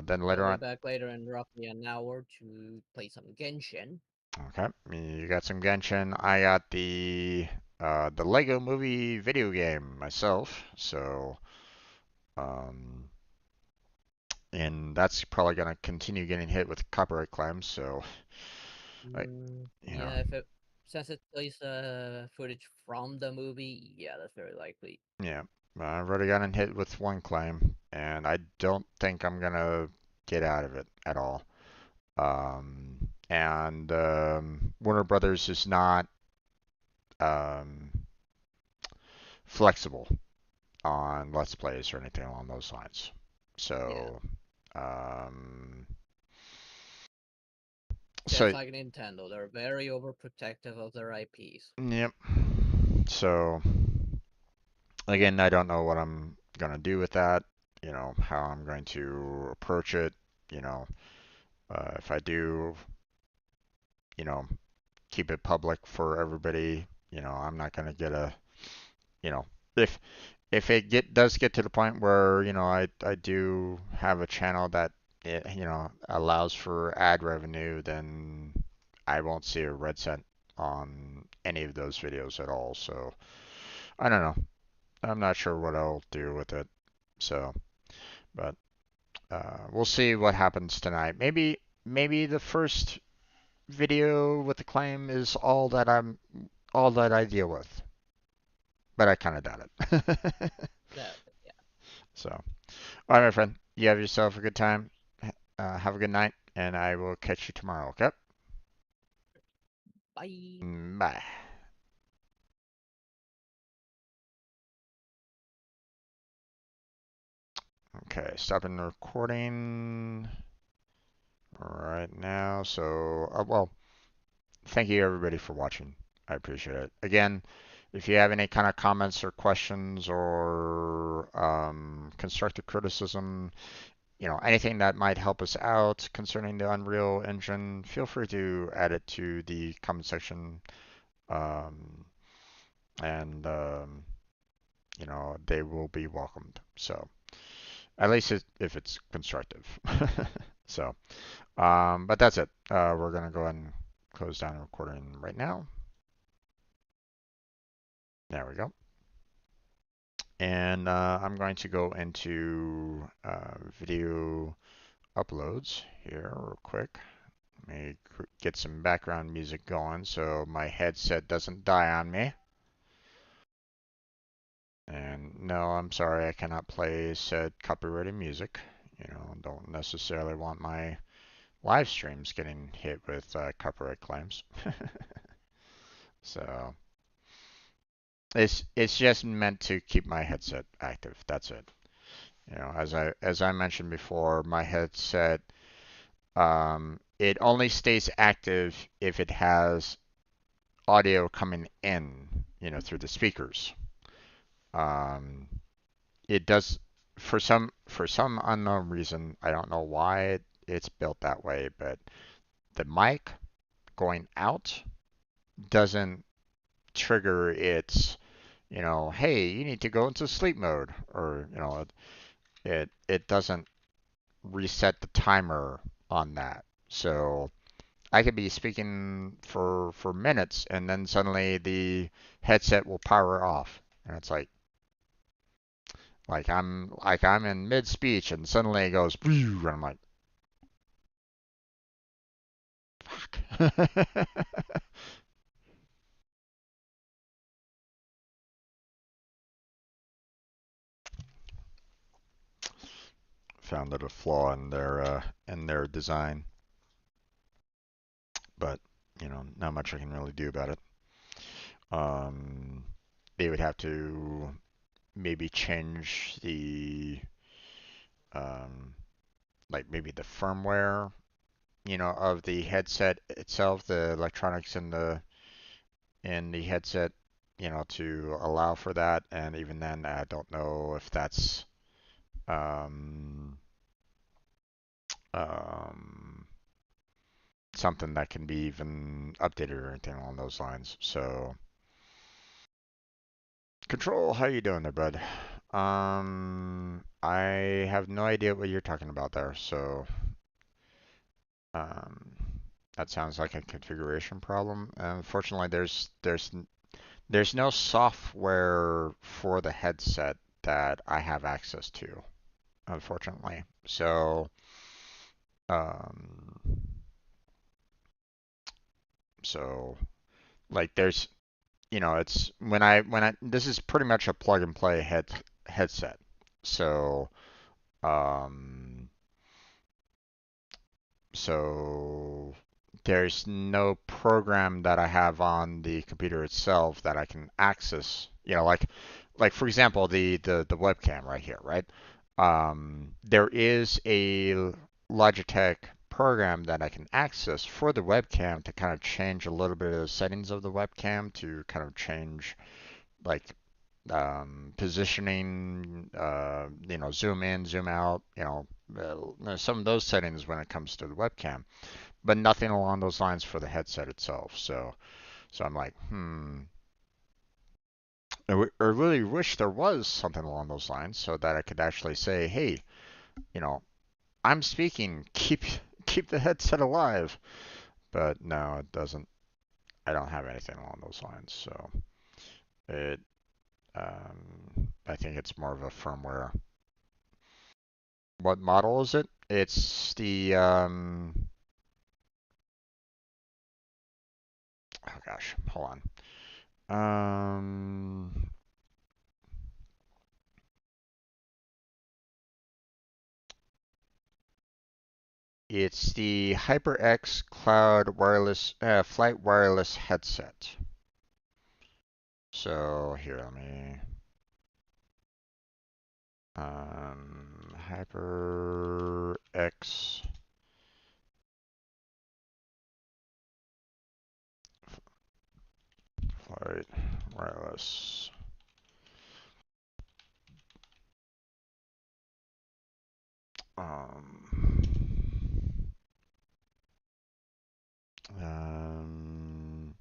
then I'll later be on, back later in roughly an hour to play some Genshin. okay, you got some Genshin. I got the Lego Movie video game myself, so um, and that's probably gonna continue getting hit with copyright claims. So, I, you know, Yeah, if it since it plays footage from the movie, yeah, that's very likely. yeah, I've already gotten hit with one claim, and I don't think I'm gonna get out of it at all. And Warner Brothers is not um, flexible on Let's Plays or anything along those lines. Yeah, So, um, just so like Nintendo, they're very overprotective of their IPs. yep. So again, I don't know what I'm gonna do with that. How I'm going to approach it. You know, if I do, you know, keep it public for everybody. I'm not gonna get a, you know, if if it does get to the point where I do have a channel that allows for ad revenue, then I won't see a red cent on any of those videos at all. So I don't know. I'm not sure what I'll do with it. So, but we'll see what happens tonight. Maybe the first video with the claim is all that I deal with, but I kind of doubt it. Yeah, yeah. So, all right, my friend, you have yourself a good time. Have a good night, and I will catch you tomorrow. Okay? Bye. Bye. Okay, stopping the recording right now. So, well, thank you everybody for watching. I appreciate it. Again, if you have any kind of comments or questions or constructive criticism, anything that might help us out concerning the Unreal Engine, feel free to add it to the comment section. Um, and they will be welcomed. So at least if it's constructive. So, but that's it. We're gonna go ahead and close down the recording right now. There we go. And I'm going to go into video uploads here real quick. Let me get some background music going so my headset doesn't die on me. And no, I'm sorry, I cannot play said copyrighted music. You know, don't necessarily want my live streams getting hit with copyright claims. So it's just meant to keep my headset active. That's it. You know, as I mentioned before, my headset it only stays active if it has audio coming in, you know, through the speakers. Um, it does for some unknown reason. I don't know why it's built that way, but the mic going out doesn't trigger its, you know, hey, you need to go into sleep mode, or you know, it doesn't reset the timer on that. So I could be speaking for minutes, and then suddenly the headset will power off, and it's like I'm in mid speech, and suddenly it goes, and I'm like, fuck. Found it a flaw in their design, but you know, not much I can really do about it. Um, they would have to maybe change the um, like maybe the firmware, you know, of the headset itself, the electronics in the headset, you know, to allow for that. And even then, I don't know if that's um, um, something that can be even updated or anything along those lines. So, Control, how you doing there, bud? I have no idea what you're talking about there. So, um, that sounds like a configuration problem. Unfortunately, there's no software for the headset that I have access to, unfortunately. So, um, so like there's, you know, it's when I this is pretty much a plug and play headset. So, um, so there's no program that I have on the computer itself that I can access. You know, like for example, the webcam right here, right? There is a Logitech program that I can access for the webcam to kind of change a little bit of the settings of the webcam to kind of change like positioning, you know, zoom in, zoom out, you know, some of those settings when it comes to the webcam, but nothing along those lines for the headset itself. So I'm like, I really wish there was something along those lines so that I could actually say, hey, you know, I'm speaking, keep the headset alive. But no, it doesn't. I don't have anything along those lines. So it, I think it's more of a firmware. What model is it? It's the oh gosh, hold on. It's the HyperX Cloud Wireless Flight Wireless headset. So here, let me HyperX Flight Wireless. Um, um,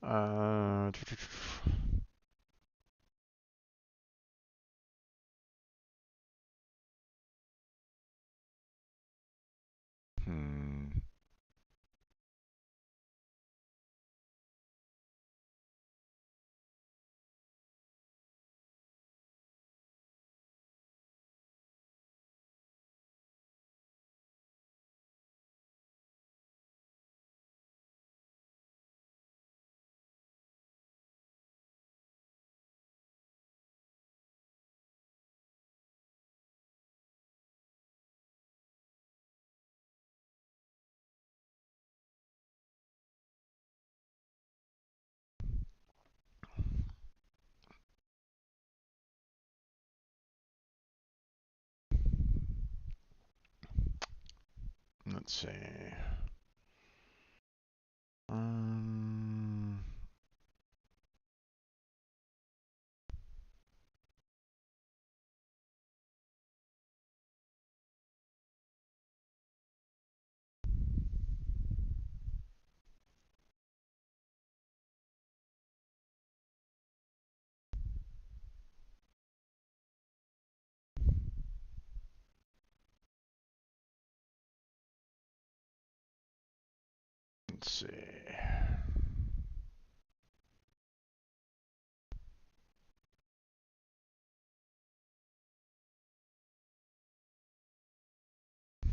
uh, Let's see. Um, let's see.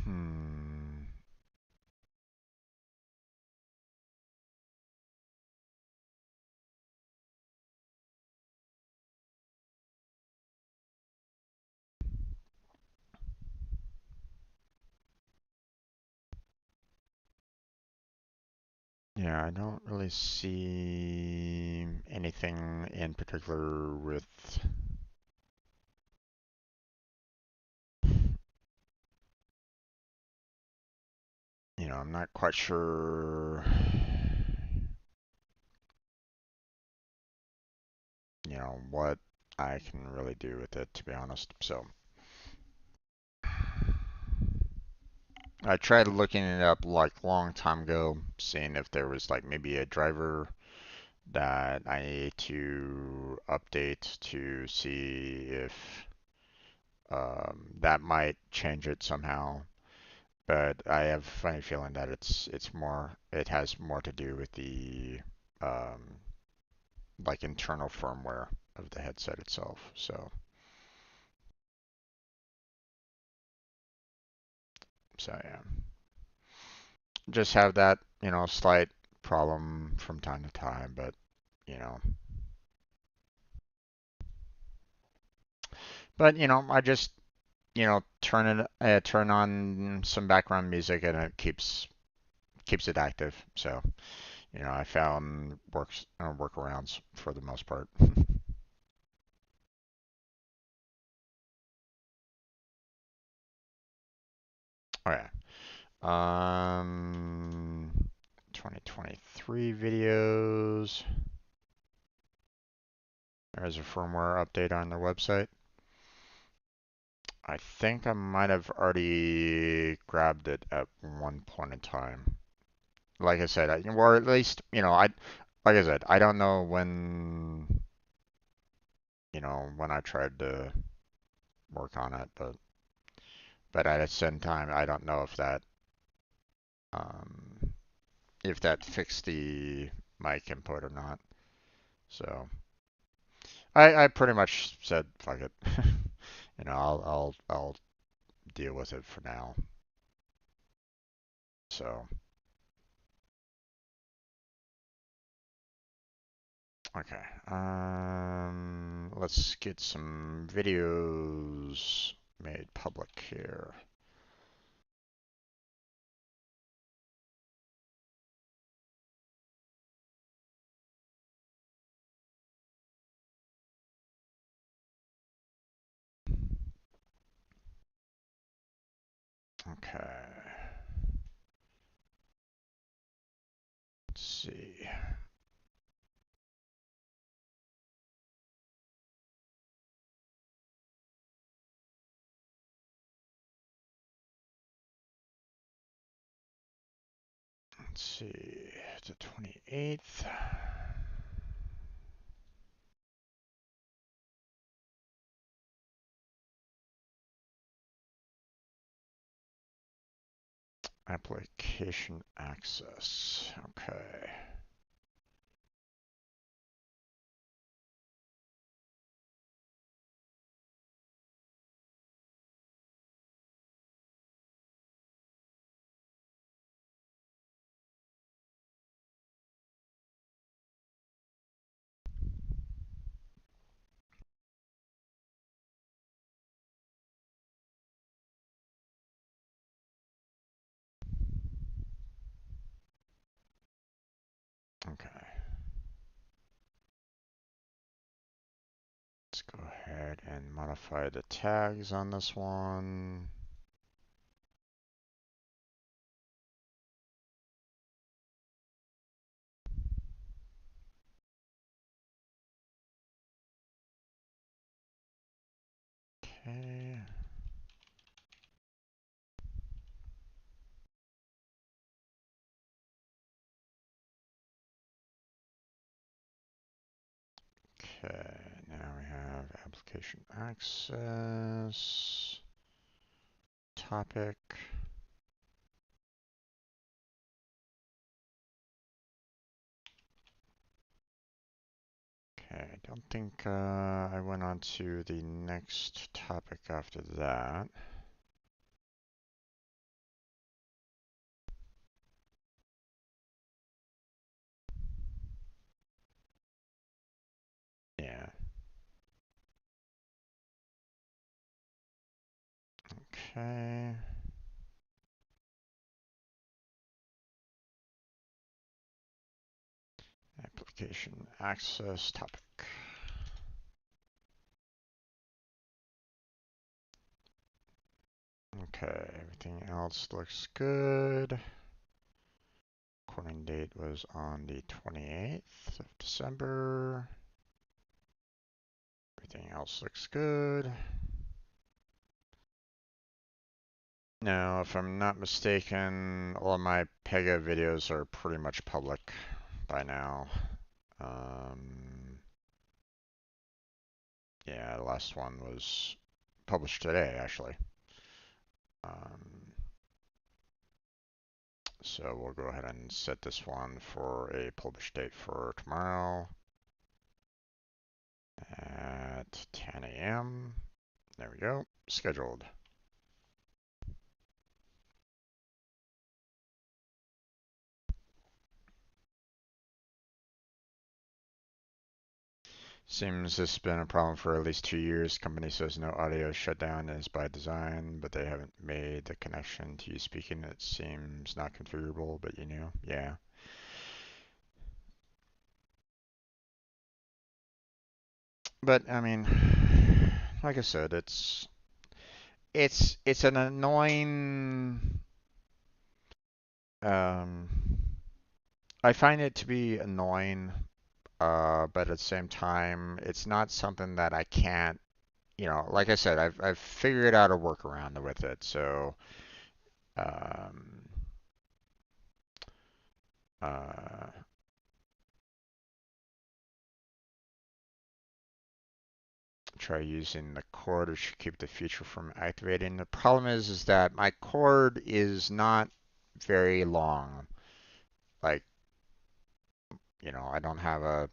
Hmm. Yeah, I don't really see anything in particular with, I'm not quite sure, what I can really do with it, to be honest. So I tried looking it up like long time ago, seeing if there was like maybe a driver that I need to update to see if that might change it somehow. But I have a funny feeling that it has more to do with the um, like internal firmware of the headset itself. So yeah, just have that slight problem from time to time, but you know, I just turn on some background music and it keeps it active. So I found workarounds for the most part. Oh yeah. 2023 videos. There's a firmware update on their website. I think I might have already grabbed it at one point in time. Like I said, or at least, like I said, I don't know when I tried to work on it, but at the same time, I don't know um, if that fixed the mic input or not. So I pretty much said fuck it. I'll deal with it for now. So okay. Let's get some videos made public here. Okay. Let's see. Let's see. It's the 28th. Application access. Okay. Okay. Let's go ahead and modify the tags on this one. Okay. Okay, now we have application access, topic. Okay, I don't think I went on to the next topic after that. Yeah. Okay. Application access topic. Okay, everything else looks good. Recording date was on the 28th of December. Everything else looks good. Now, if I'm not mistaken, all of my Pega videos are pretty much public by now. Yeah, the last one was published today, actually. So we'll go ahead and set this one for a publish date for tomorrow at 10 a.m. There we go, scheduled. Seems this has been a problem for at least 2 years. Company says no audio shutdown is by design, but they haven't made the connection to you speaking. It seems not configurable, but you know, yeah. But I mean, like I said, it's an annoying. Um, I find it to be annoying, but at the same time, it's not something that I can't. Like I said, I've figured out a workaround with it. So, um, uh, try using the cord, which should keep the feature from activating. The problem is that my cord is not very long. Like, I don't have a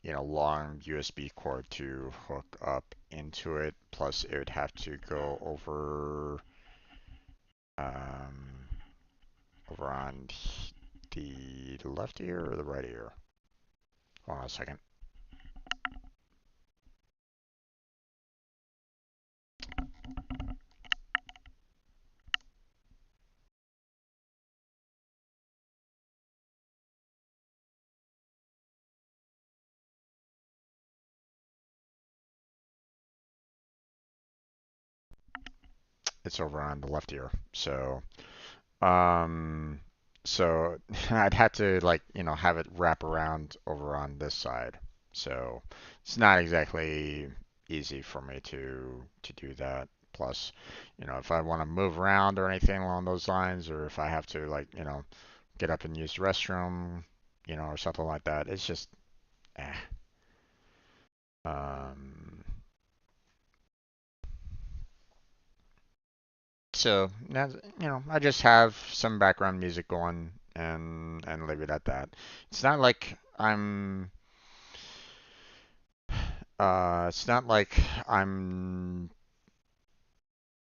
long USB cord to hook up into it. Plus, it would have to go um, over on the left ear or the right ear. Hold on a second. It's over on the left ear. Um, so I'd have to have it wrap around over on this side. So it's not exactly easy for me to do that. Plus, if I want to move around or anything along those lines, or if I have to get up and use the restroom, or something like that, it's just eh. Um, so that's, I just have some background music going and leave it at that. It's not like I'm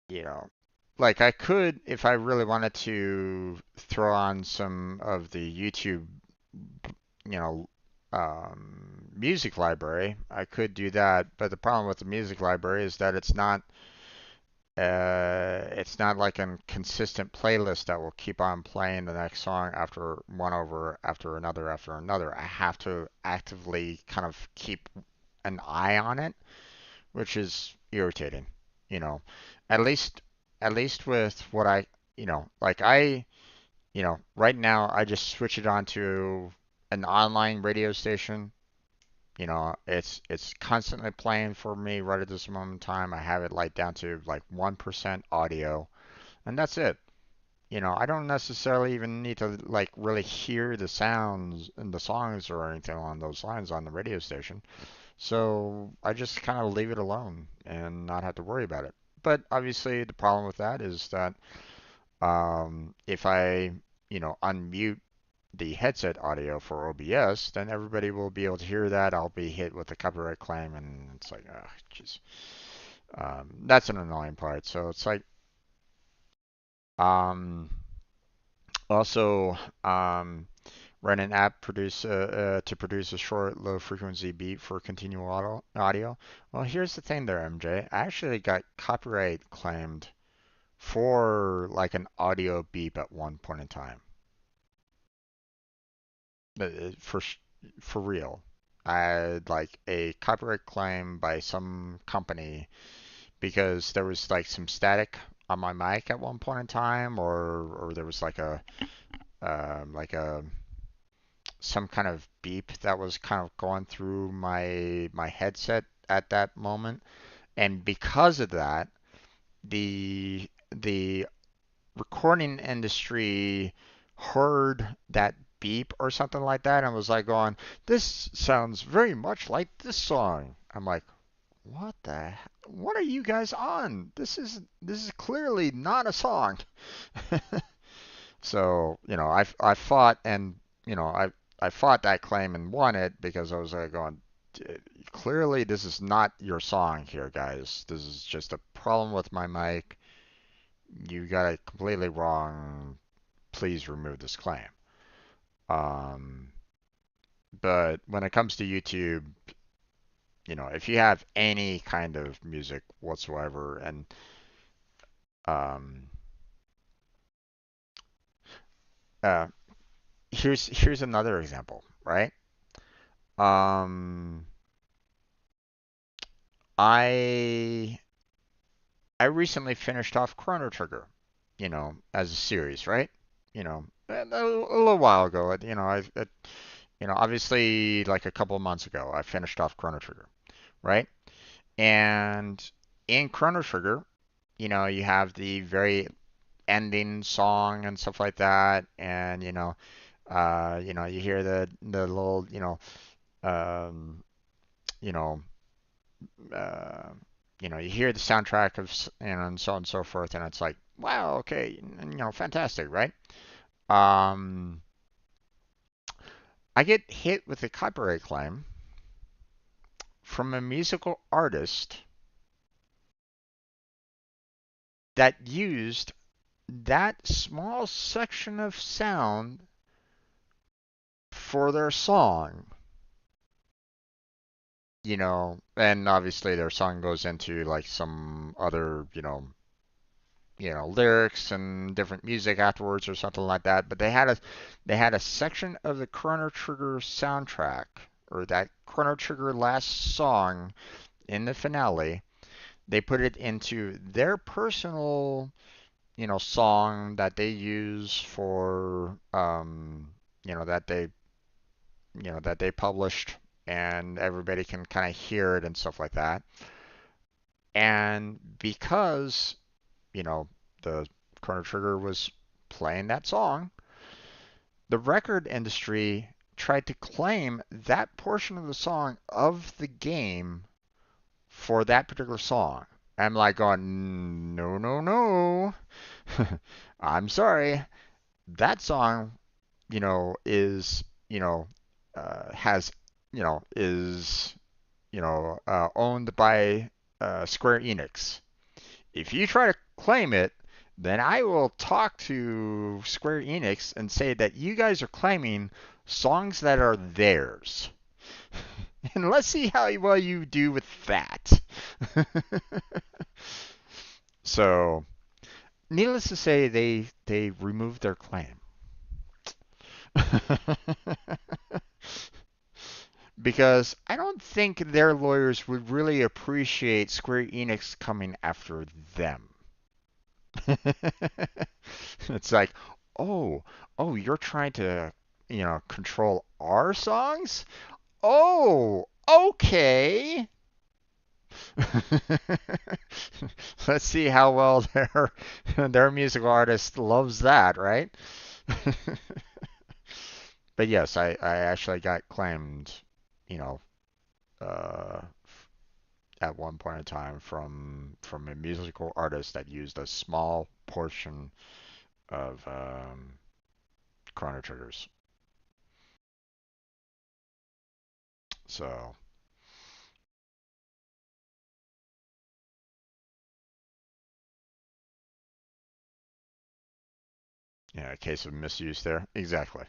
you know, like I could, if I really wanted to throw on some of the YouTube, you know, music library, I could do that. But the problem with the music library is that it's not like a consistent playlist that will keep on playing the next song after one over after another after another. I have to actively kind of keep an eye on it, which is irritating. You know, at least at least with what right now I just switch it on to an online radio station It's constantly playing for me right at this moment in time. I have it like down to like 1% audio, and that's it. I don't necessarily even need to like really hear the sounds and the songs or anything along those lines on the radio station. So I just kind of leave it alone and not have to worry about it. But obviously, the problem with that is that if I, unmute the headset audio for OBS, then everybody will be able to hear that. I'll be hit with a copyright claim, and it's like, oh, jeez. That's an annoying part. So it's like, um, also, run an app to produce a short, low-frequency beat for continual audio. Well, here's the thing there, MJ. I actually got copyright claimed for like an audio beep at one point in time. For for real. I had like a copyright claim by some company because there was like some static on my mic at one point in time, or there was like a some kind of beep that was kind of going through my headset at that moment, and because of that, the recording industry heard that beep or something like that and was like going, "This sounds very much like this song." I'm like, what are you guys on? This is clearly not a song. So, I fought and, I fought that claim and won it because I was like going, clearly this is not your song here, guys. This is just a problem with my mic. You got it completely wrong. Please remove this claim. Um, but when it comes to YouTube, if you have any kind of music whatsoever, and um, uh, here's another example, right? Um, I I recently finished off Chrono Trigger, as a series, right? A little while ago. Obviously, like a couple of months ago, I finished off Chrono Trigger, right? And in Chrono Trigger, you have the very ending song and stuff like that, and you hear the little, um, you know, uh, you hear the soundtrack and so on and so forth, and it's like, wow, okay, and, fantastic, right? Um, I get hit with a copyright claim from a musical artist that used that small section of sound for their song, and obviously their song goes into like some other, lyrics and different music afterwards or something like that. But they had a section of the Chrono Trigger soundtrack or that Chrono Trigger last song in the finale. They put it into their personal, song that they use for, that they published, and everybody can kind of hear it and stuff like that. And because, the Chrono Trigger was playing that song, the record industry tried to claim that portion of the song of the game for that particular song. I'm like going, no, no, no. I'm sorry. That song, is, has, is, owned by Square Enix. If you try to claim it, then I will talk to Square Enix and say that you guys are claiming songs that are theirs. And let's see how well you do with that. So, needless to say, they removed their claim. Because I don't think their lawyers would really appreciate Square Enix coming after them. It's like, oh, oh, you're trying to, control our songs? Oh, Okay. Let's see how well their musical artist loves that, right? But yes, I actually got claimed, you know, uh, at one point in time from a musical artist that used a small portion of Chrono Triggers. So yeah, a case of misuse there. Exactly.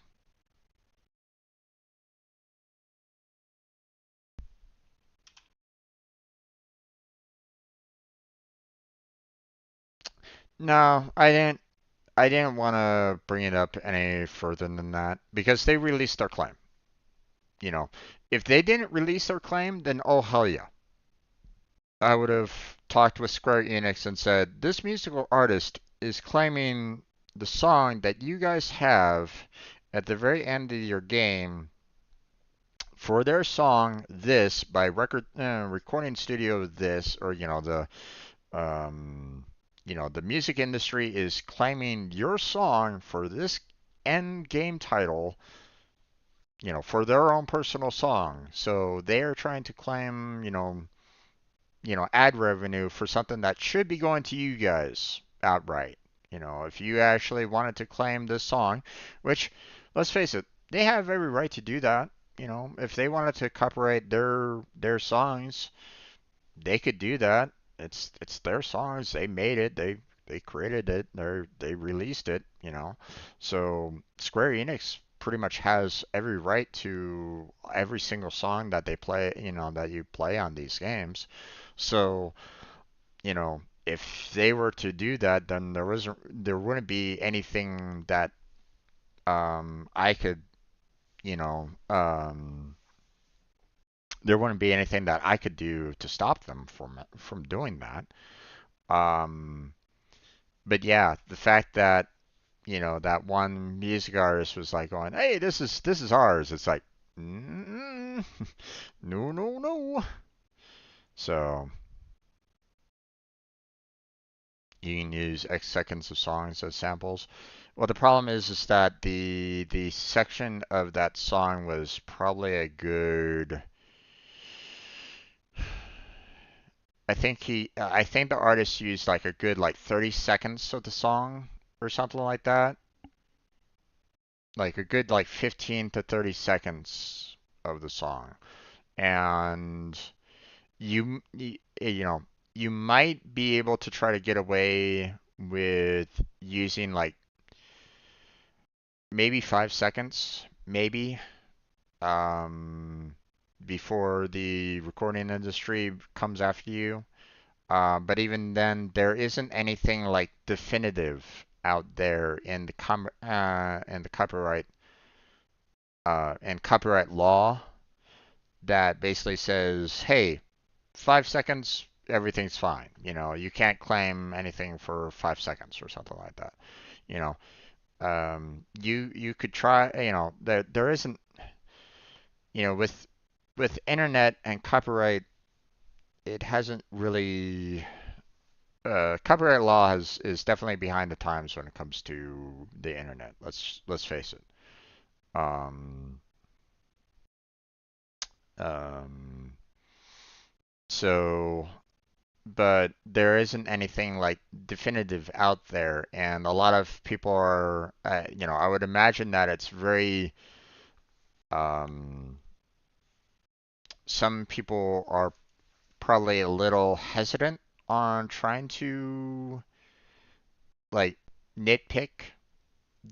No, I didn't want to bring it up any further than that because they released their claim. You know, if they didn't release their claim, then oh hell yeah. I would have talked with Square Enix and said, this musical artist is claiming the song that you guys have at the very end of your game for their song this by recording studio this, or um the music industry is claiming your song for this end game title, for their own personal song. So they're trying to claim, ad revenue for something that should be going to you guys outright. If you actually wanted to claim this song, which, let's face it, they have every right to do that. If they wanted to copyright their songs, they could do that. It's their songs. They made it. They created it. They released it. So Square Enix pretty much has every right to every single song that they play. That you play on these games. So if they were to do that, then there wouldn't be anything that I could you know there wouldn't be anything that I could do to stop them from doing that. Um, but yeah, the fact that that one music artist was like going, "Hey, this is ours." It's like, mm, no, no, no. So you can use X seconds of songs as samples. Well, the problem is that the section of that song was probably a good. I think the artist used like a good like 30 seconds of the song or something like that. Like a good like 15 to 30 seconds of the song. And you might be able to try to get away with using like maybe 5 seconds, maybe, um, before the recording industry comes after you. But even then, there isn't anything like definitive out there in the copyright law that basically says, hey, 5 seconds, everything's fine. You can't claim anything for 5 seconds or something like that. You know, you could try. There isn't. With internet and copyright, it hasn't really. Copyright law is definitely behind the times when it comes to the internet. Let's face it. Um, um, so but there isn't anything like definitive out there, and a lot of people are, I would imagine that it's very, um, some people are probably a little hesitant on trying to like nitpick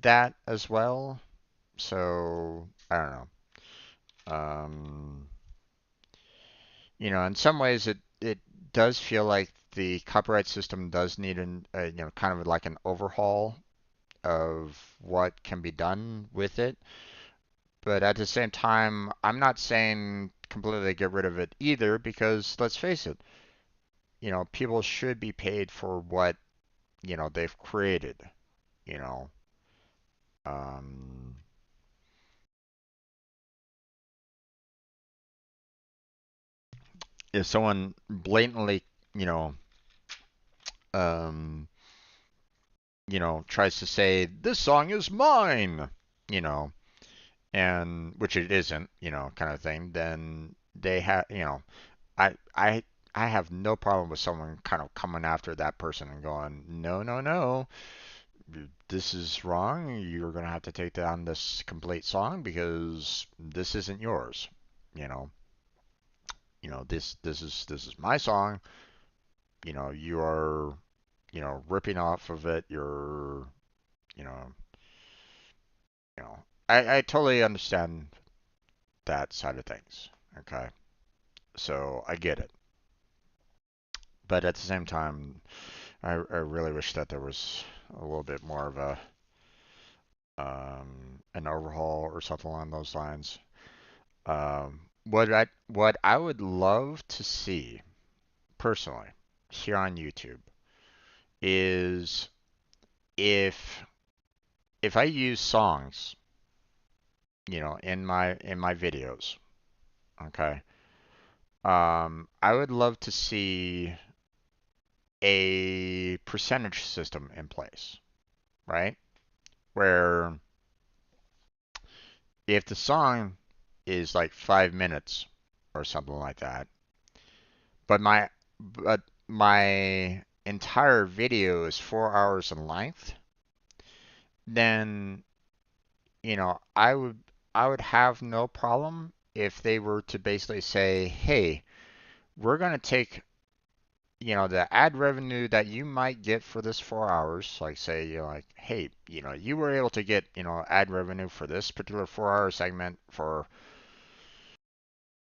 that as well. So I don't know. Um, in some ways it does feel like the copyright system does need kind of like an overhaul of what can be done with it. But at the same time, I'm not saying completely get rid of it either because let's face it, people should be paid for what, they've created, you know. Um, if someone blatantly, you know, um, tries to say this song is mine, you know, and which it isn't, kind of thing, then they have, I I I have no problem with someone kind of coming after that person and going, no, no, no, this is wrong. You're gonna have to take down this complete song because this isn't yours. You know, this is my song. You are, ripping off of it. You know, you know. I totally understand that side of things. Okay, so I get it. But at the same time, I really wish that there was a little bit more of an overhaul or something along those lines. What I would love to see personally here on YouTube is if if I use songs, in my videos, okay. I would love to see a percentage system in place, right? Where if the song is like 5 minutes or something like that, but my entire video is 4 hours in length, then I would have no problem if they were to basically say, hey, we're gonna take the ad revenue that you might get for this 4 hours, like say you're like, hey, you were able to get ad revenue for this particular 4 hour segment for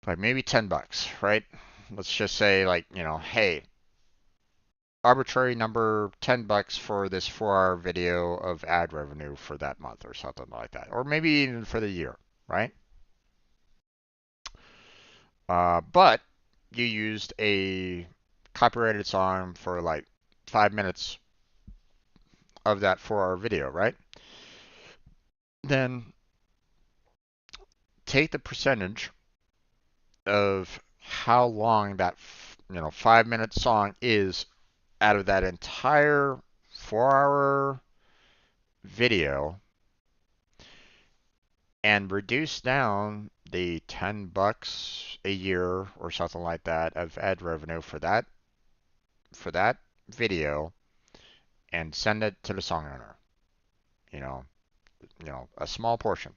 like maybe $10, right? Let's just say like, hey, arbitrary number, $10 for this 4 hour video of ad revenue for that month or something like that, or maybe even for the year, right? But you used a copyrighted song for like 5 minutes of that 4 hour video, right? Then take the percentage of how long that 5 minute song is out of that entire 4 hour video and reduce down the $10 a year or something like that of ad revenue for that video and send it to the song owner. You know, a small portion.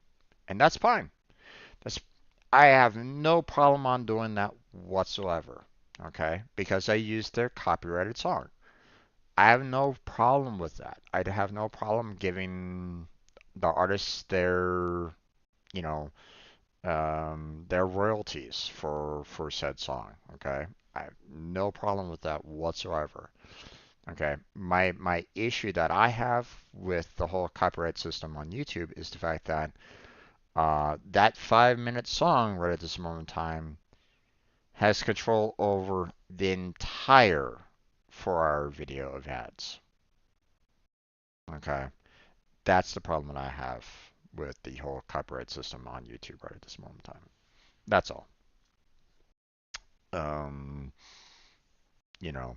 And that's fine. That's I have no problem on doing that whatsoever. Okay? Because I used their copyrighted song. I have no problem with that. I'd have no problem giving the artists you know, their royalties for said song. Okay? I have no problem with that whatsoever. Okay? My issue that I have with the whole copyright system on YouTube is the fact that that 5 minute song right at this moment in time has control over the entire 4 hour video of ads. Okay, that's the problem that I have with the whole copyright system on YouTube right at this moment in time. That's all. Um, you know,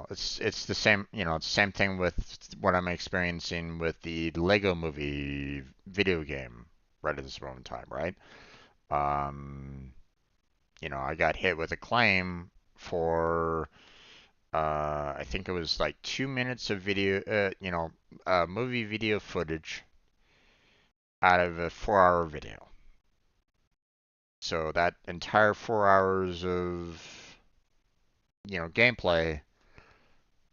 it's the same. It's the same thing with what I'm experiencing with the Lego Movie video game right at this moment in time, right? Um, I got hit with a claim for I think it was like 2 minutes of video, movie video footage out of a 4 hour video. So that entire 4 hours of gameplay,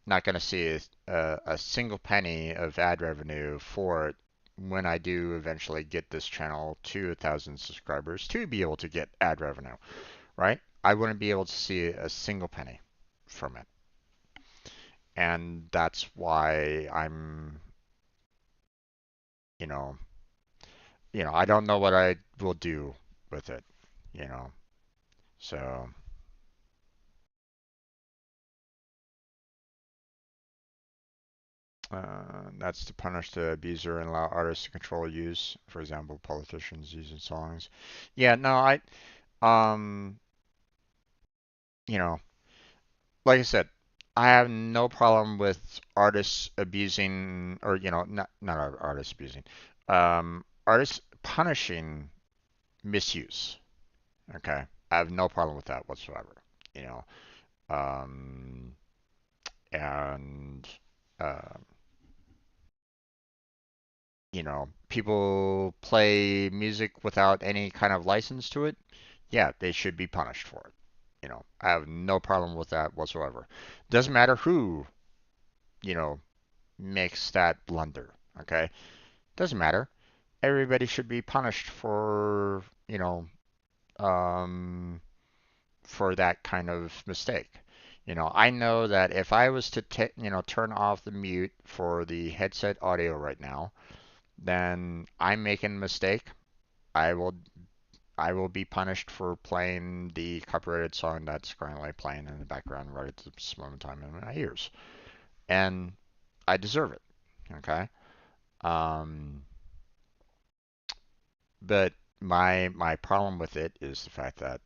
not going to see a single penny of ad revenue for it when I do eventually get this channel to 1,000 subscribers to be able to get ad revenue, right? I wouldn't be able to see a single penny from it. And that's why I'm, you know, I don't know what I will do with it, you know. So, that's to punish the abuser and allow artists to control use, for example, politicians using songs. Yeah, no, Um, you know, like I said, I have no problem with artists abusing, or not artists abusing, artists punishing misuse. Okay, I have no problem with that whatsoever. You know, um, and um, people play music without any kind of license to it. Yeah, they should be punished for it. I have no problem with that whatsoever. Doesn't matter who, you know, makes that blunder. Okay, doesn't matter. Everybody should be punished um, for that kind of mistake. I know that if I was to turn off the mute for the headset audio right now, then I'm making a mistake. I will I will be punished for playing the copyrighted song that's currently playing in the background right at this moment in time in my ears, and I deserve it. Okay. Um, But my problem with it is the fact that,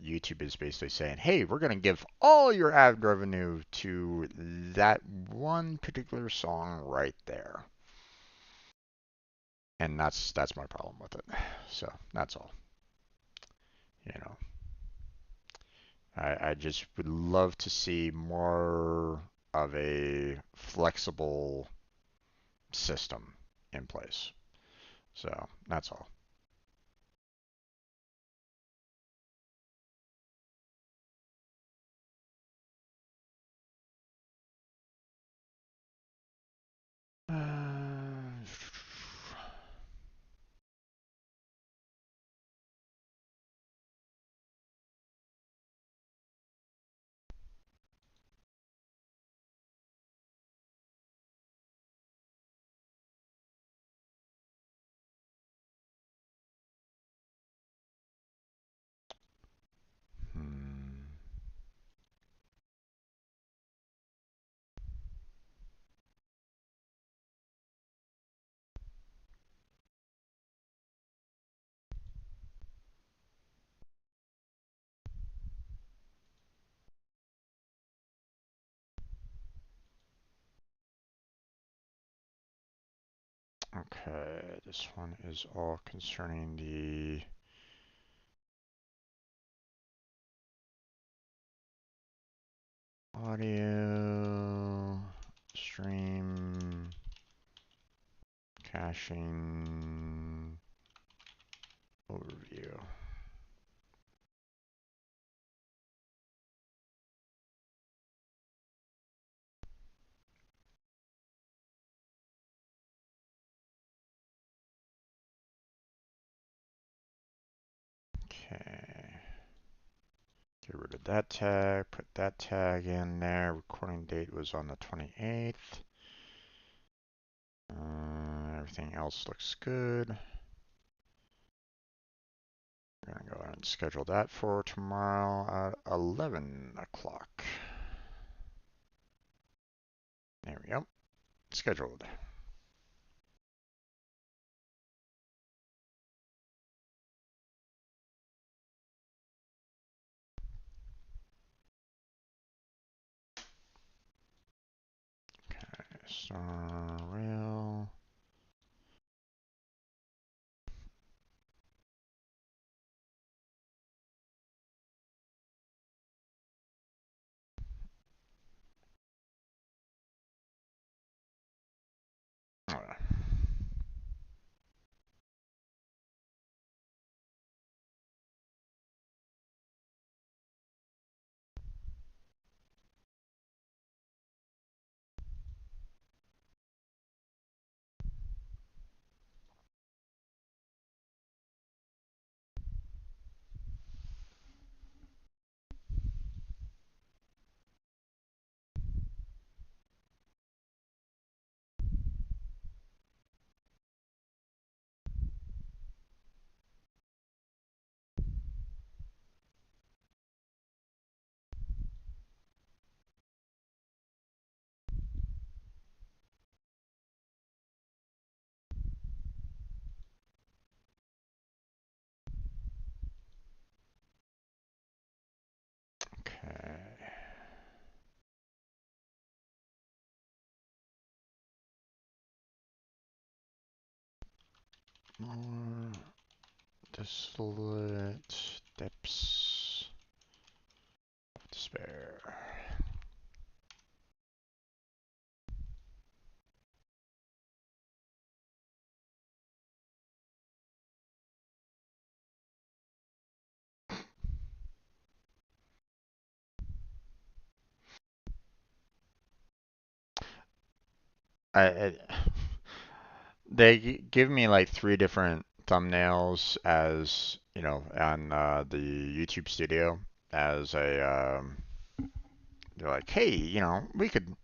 YouTube is basically saying, "Hey, we're going to give all your ad revenue to that one particular song right there." And that's my problem with it. So, that's all. You know. I just would love to see more of a flexible system in place. So, that's all. Hmm. Okay, this one is all concerning the audio stream caching overview. Okay, get rid of that tag, put that tag in there. Recording date was on the 28th. Everything else looks good. We're gonna go ahead and schedule that for tomorrow at 11 o'clock. There we go. Scheduled. Star Rail. Alright. More desolate depths of despair. I they give me like three different thumbnails as you know on the YouTube Studio as a they're like, hey, we could,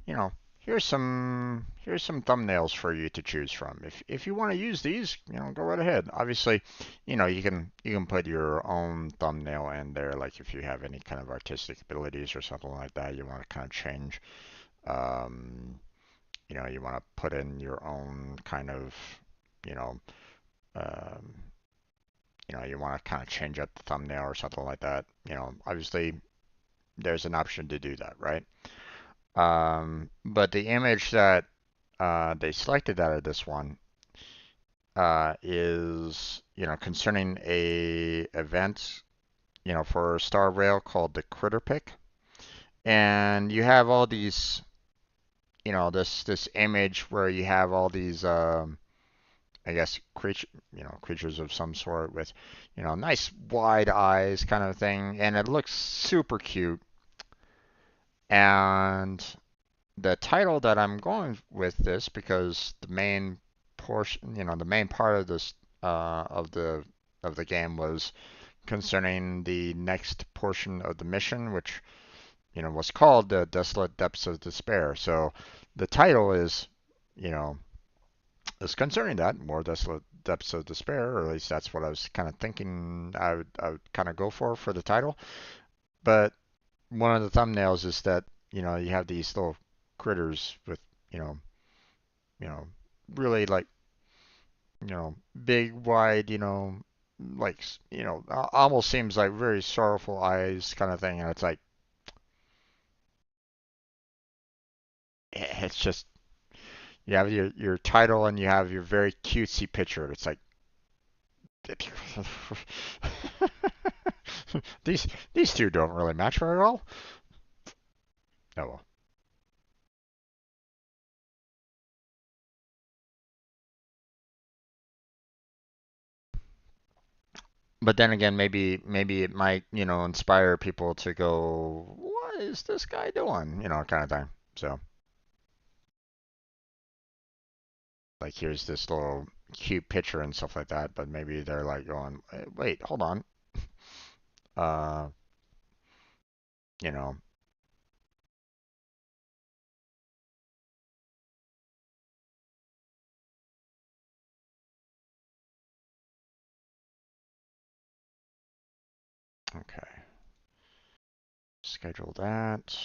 you know, here's some thumbnails for you to choose from. If you want to use these, go right ahead. Obviously, you can put your own thumbnail in there, like if you have any kind of artistic abilities or something like that, you want to kind of change. Um, you want to put in your own kind of, you know, um, you want to kind of change up the thumbnail or something like that. Obviously, there's an option to do that, right? But the image that they selected out of this one is, concerning a event, for Star Rail called the Critter Pick, and you have all these, this image where you have all these, I guess, creatures of some sort with, nice wide eyes kind of thing, and it looks super cute. And the title that I'm going with this because the main portion, the main part of this of the game was concerning the next portion of the mission, which was called the Desolate Depths of Despair. So the title you know, is concerning that more desolate depths of despair, or at least that's what I was kind of thinking I would kind of go for the title. But one of the thumbnails is that you have these little critters with you know you know really like big wide like almost seems like very sorrowful eyes kind of thing, and it's like it's just you have your title and you have your very cutesy picture. It's like these two don't really match very well. Oh well. But then again, maybe it might, inspire people to go, what is this guy doing? Kind of thing. So, like, here's this little cute picture and stuff like that, but maybe they're like going, wait, hold on. Uh, you know, okay. Schedule that.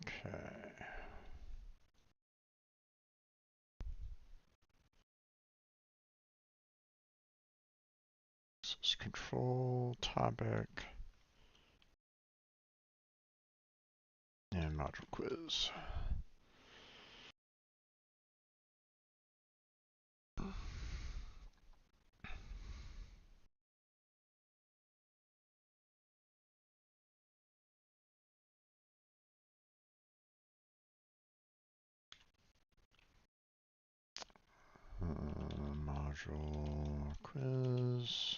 Okay. This is control topic and module quiz. Module quiz.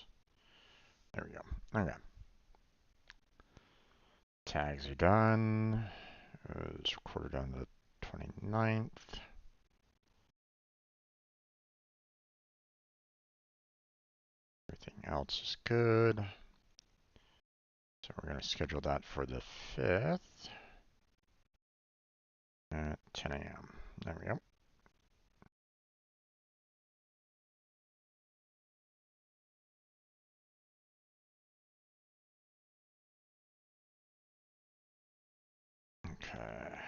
There we go. Okay. Tags are done. It was recorded on the 29th. Everything else is good. So we're going to schedule that for the 5th at 10 a.m. There we go. Okay.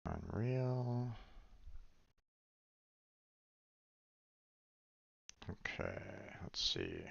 Unreal. Okay, let's see.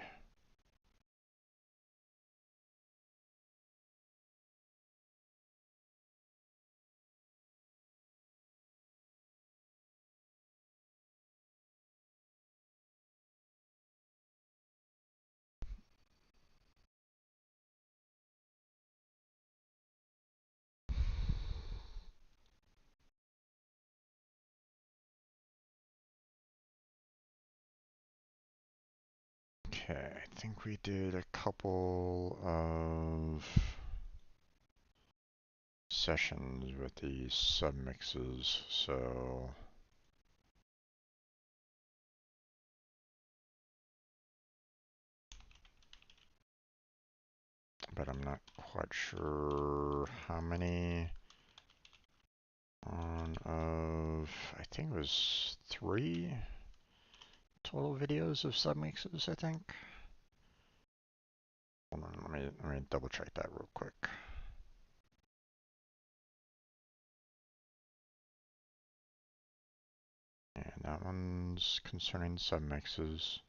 Okay, I think we did a couple of sessions with the submixes, so but I'm not quite sure how many on of, I think it was 3 total videos of submixes, I think. Hold on, let me double check that real quick. And that one's concerning submixes.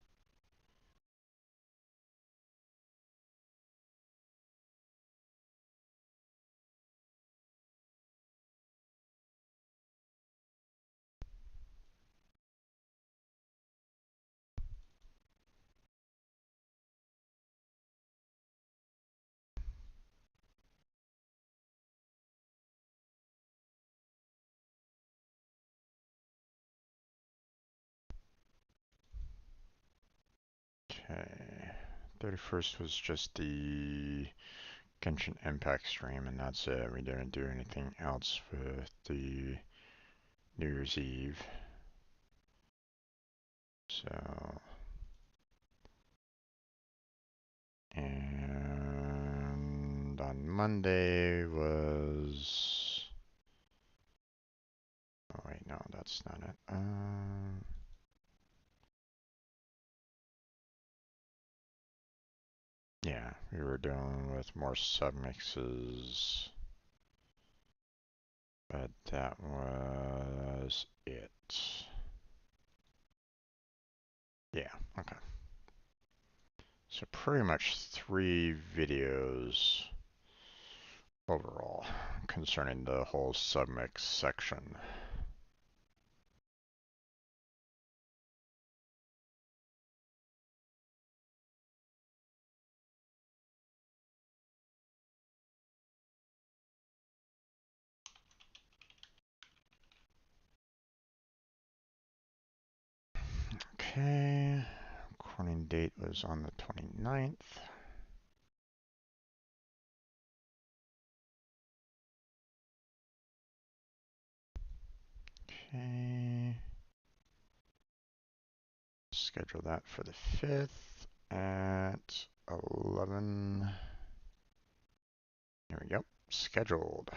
Okay, 31st was just the Genshin Impact stream, and that's it. We didn't do anything else with the New Year's Eve. So, and on Monday was, oh wait, no, that's not it. Yeah, we were dealing with more submixes, but that was it. Yeah, okay. So pretty much 3 videos overall concerning the whole submix section. Okay, recording date was on the 29th. Okay. Schedule that for the 5th at 11. Here we go. Scheduled.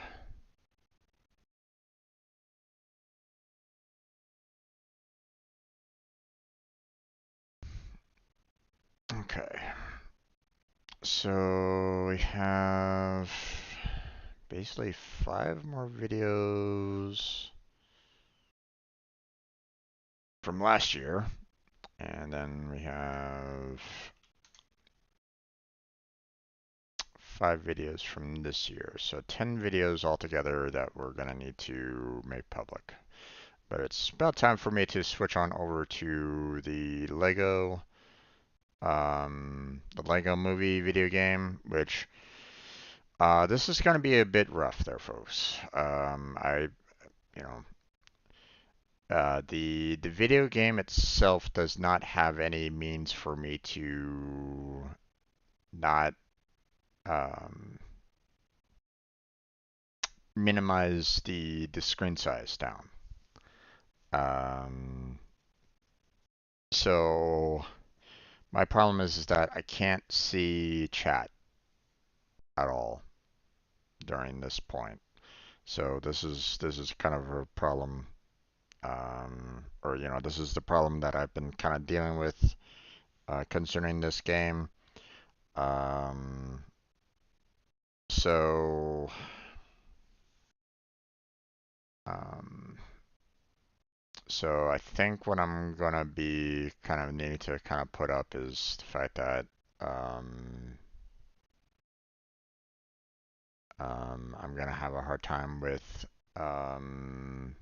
Okay. So we have basically 5 more videos from last year. And then we have 5 videos from this year. So 10 videos altogether that we're going to need to make public. But it's about time for me to switch on over to the Lego movie video game, which this is going to be a bit rough there, folks. You know, the video game itself does not have any means for me to not um, minimize the screen size down. Um, so my problem is that I can't see chat at all during this point. So this is kind of a problem, or this is the problem that I've been kind of dealing with concerning this game. Um, So, um, so I think what I'm gonna be kind of needing to kind of put up is the fact that I'm gonna have a hard time with um,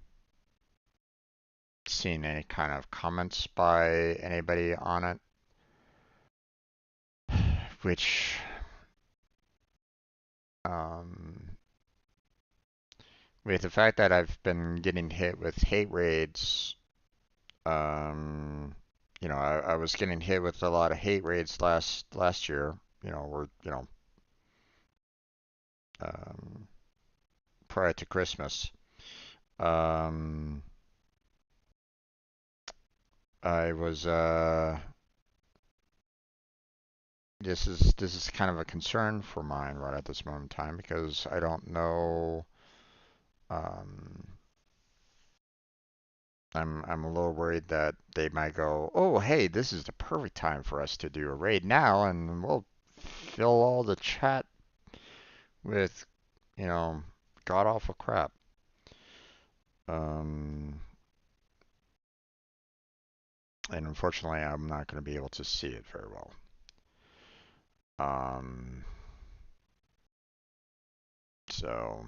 seeing any kind of comments by anybody on it, which um, with the fact that I've been getting hit with hate raids, um, I was getting hit with a lot of hate raids last year, or um, prior to Christmas. Um, I was this is kind of a concern for mine right at this moment in time because I don't know. Um, I'm a little worried that they might go, oh hey, this is the perfect time for us to do a raid now, and we'll fill all the chat with you know god awful crap. Um, and unfortunately, I'm not going to be able to see it very well. Um, so.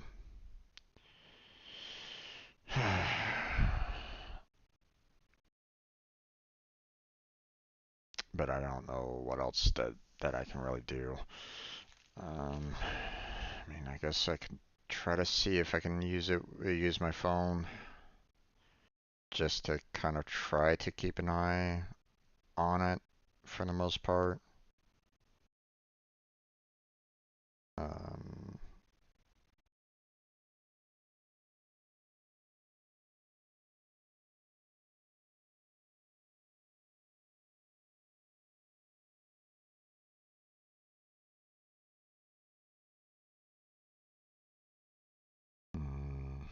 But I don't know what else that I can really do. I mean, I guess I can try to see if I can use my phone, just to kind of try to keep an eye on it for the most part. Um, mm,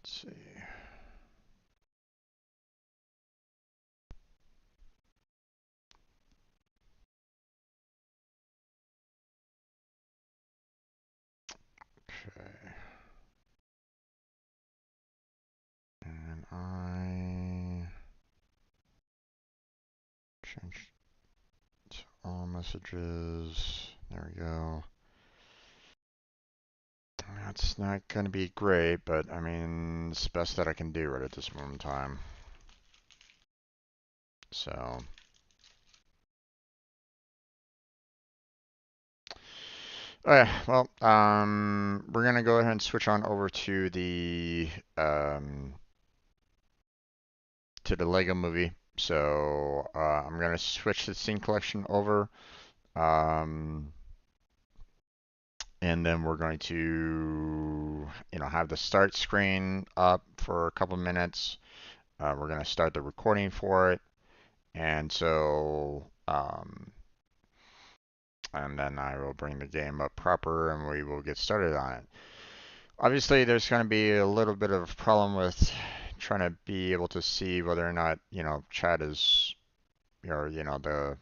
let's see. Okay. And I change to all messages. There we go. That's not going to be great, but I mean, it's the best that I can do right at this moment in time. So, well, we're gonna go ahead and switch on over um, to the Lego Movie. So, I'm gonna switch the scene collection over, um, and then we're going to, have the start screen up for a couple minutes. We're gonna start the recording for it, and so, and then I will bring the game up proper, and we will get started on it. Obviously, there's going to be a little bit of a problem with trying to be able to see whether or not, chat is, the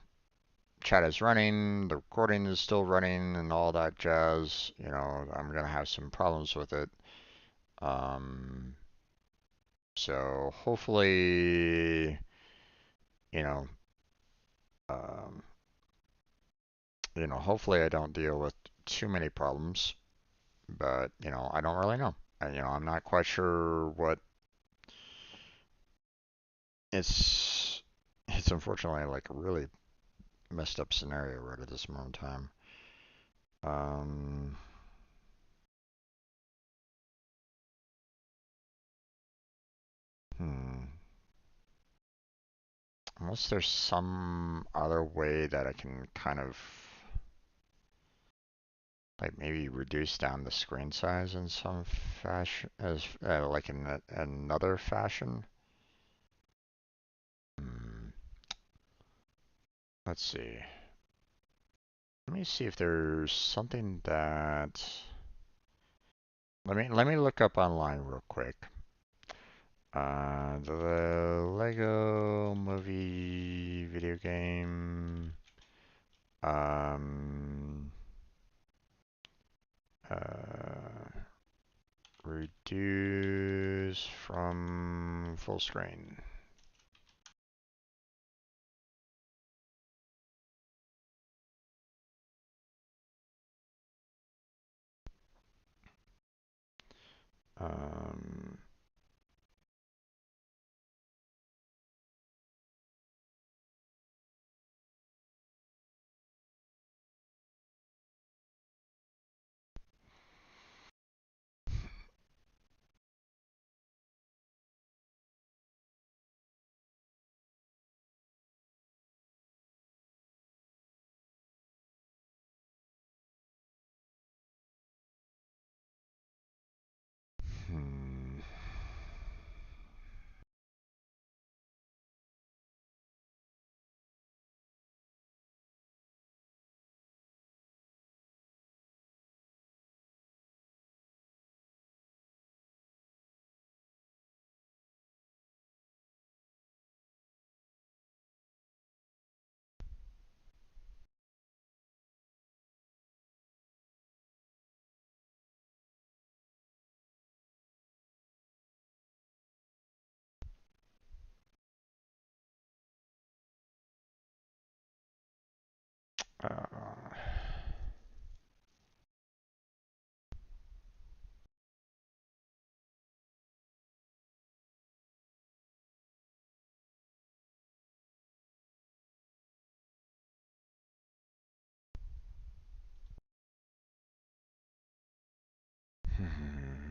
chat is running, the recording is still running, and all that jazz. I'm going to have some problems with it. Um, so hopefully, you know, um, hopefully I don't deal with too many problems, but, I don't really know. I'm not quite sure what it's it's unfortunately like a really messed up scenario right at this moment in time. Um, hmm. Unless there's some other way that I can kind of like maybe reduce down the screen size in some fashion, as like in another fashion. Hmm. Let's see. Let me see if there's something that. Let me look up online real quick. The Lego movie video game. Um, uh, Reduce from full screen. Um, hmm. Uh, hmm.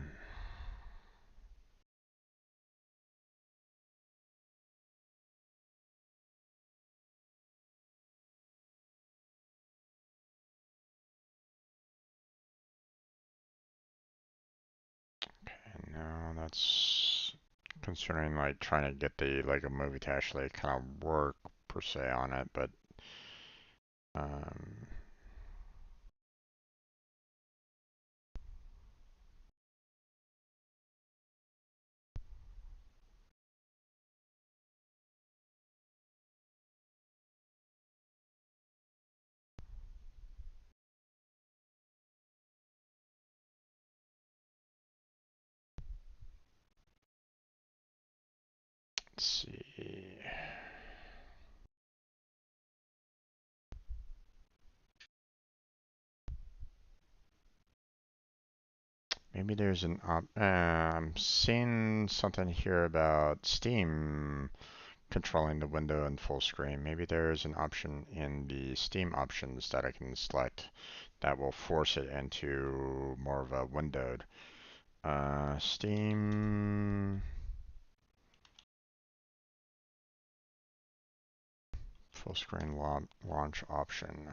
And now that's considering like trying to get the Lego movie to actually kind of work per se on it, but um, let's see. Maybe there's an I'm seeing something here about Steam controlling the window in full screen. Maybe there's an option in the Steam options that I can select that will force it into more of a windowed. Steam full screen launch option.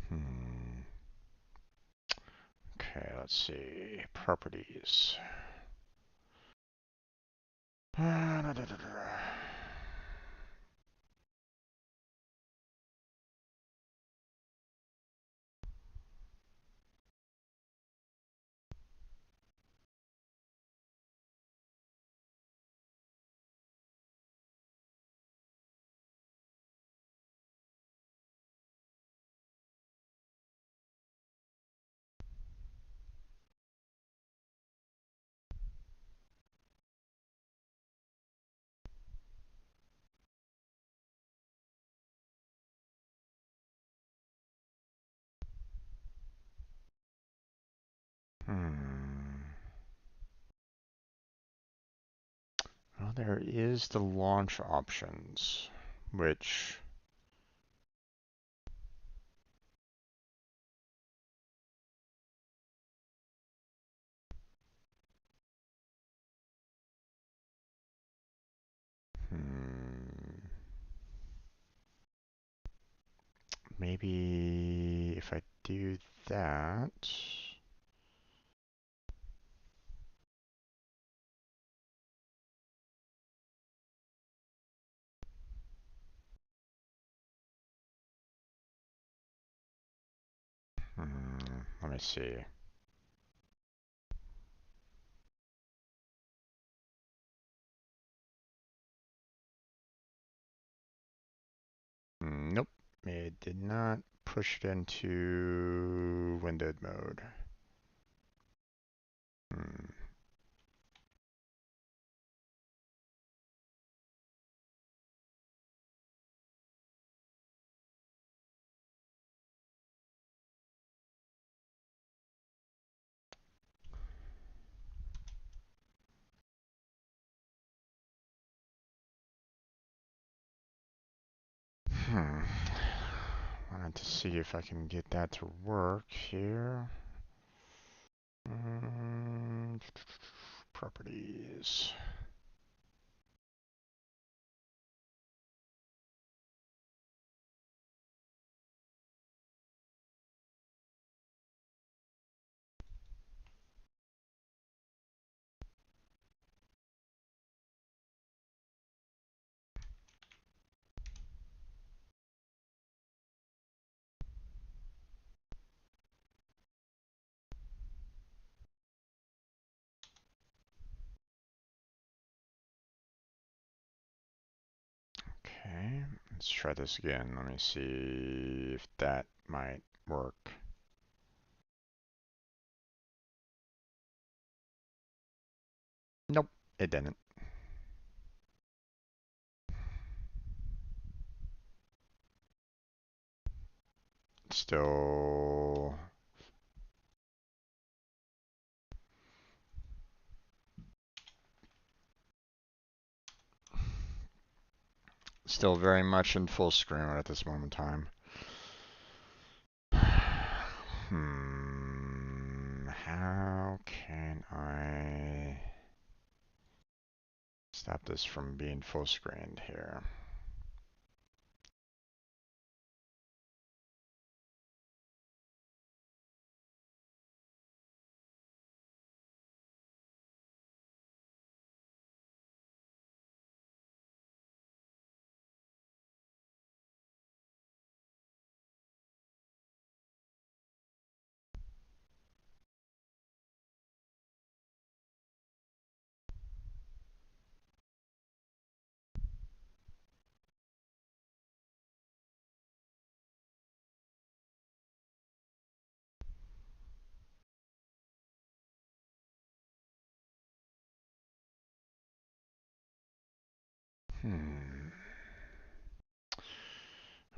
Hmm. Okay, let's see. Properties. Hmm. Well, there is the launch options, which hmm, maybe if I do that. Let me see. Nope, it did not push it into windowed mode. Hmm. Hmm. Wanted to see if I can get that to work here. Properties. Okay, let's try this again. Let me see if that might work. Nope, it didn't. Still, still very much in full screen at this moment in time. How can I stop this from being full screened here?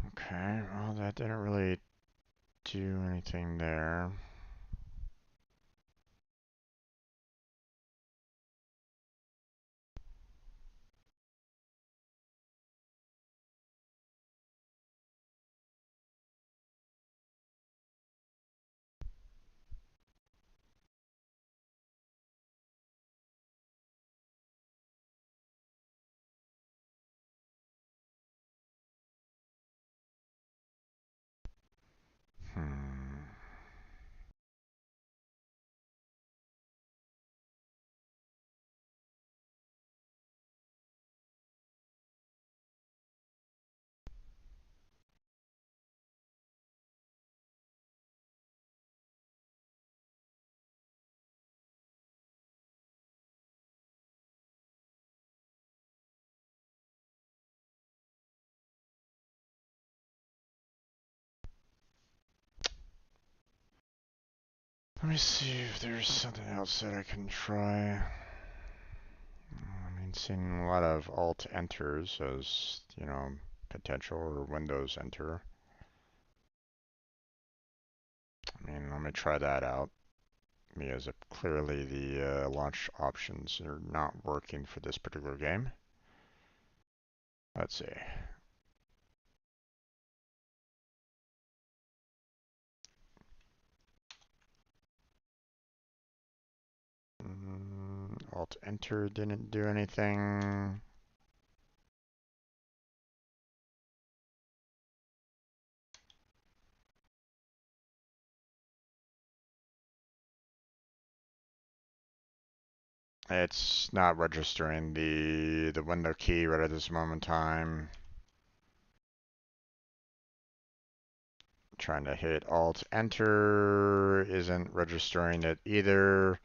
Okay, well, that didn't really do anything there. Hmm. Let me see if there's something else that I can try. I mean, seeing a lot of Alt enters as, potential or Windows enter. I mean, let me try that out. Because clearly the launch options are not working for this particular game. Let's see. Alt enter didn't do anything. It's not registering the window key right at this moment in time. Trying to hit Alt Enter isn't registering it either.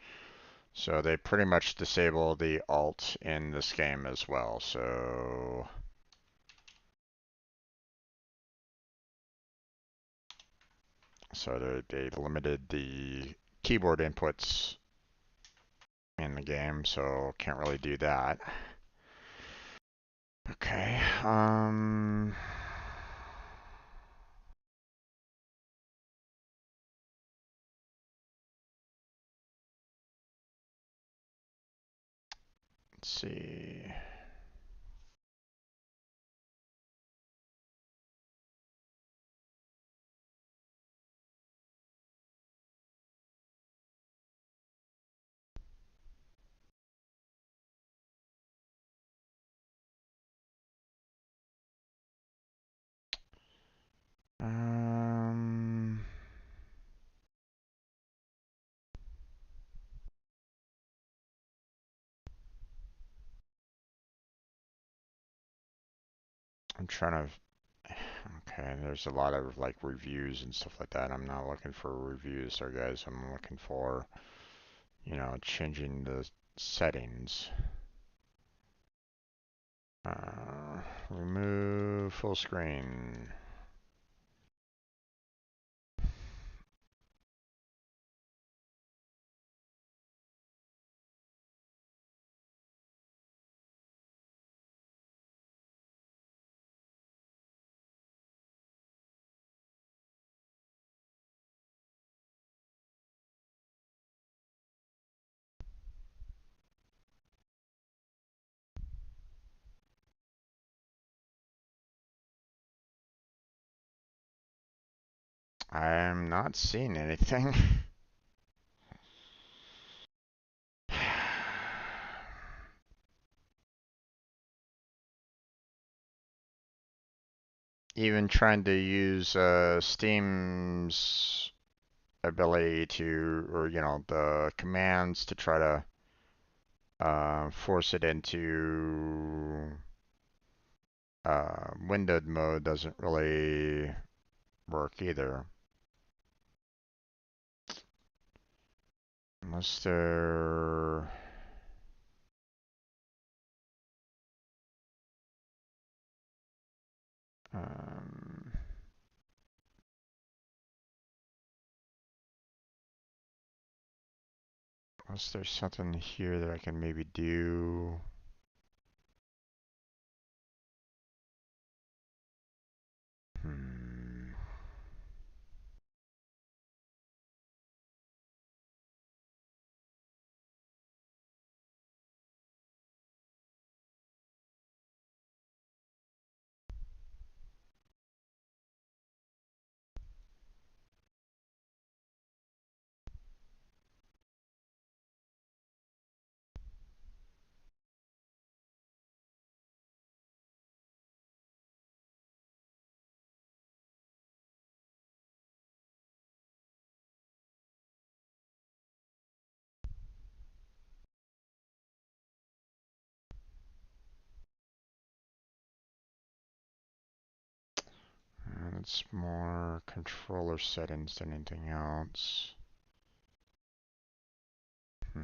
So they pretty much disable the Alt in this game as well. So they limited the keyboard inputs in the game, so can't really do that. Okay. Let's see. Um, I'm trying to. Okay, there's a lot of like reviews and stuff like that. I'm not looking for reviews, so guys. I'm looking for, changing the settings. Remove full screen. I'm not seeing anything. Even trying to use Steam's ability to, or the commands to try to force it into windowed mode doesn't really work either. Unless they're... Um, unless there's something here that I can maybe do. Hmm. And it's more controller settings than anything else. Hmm.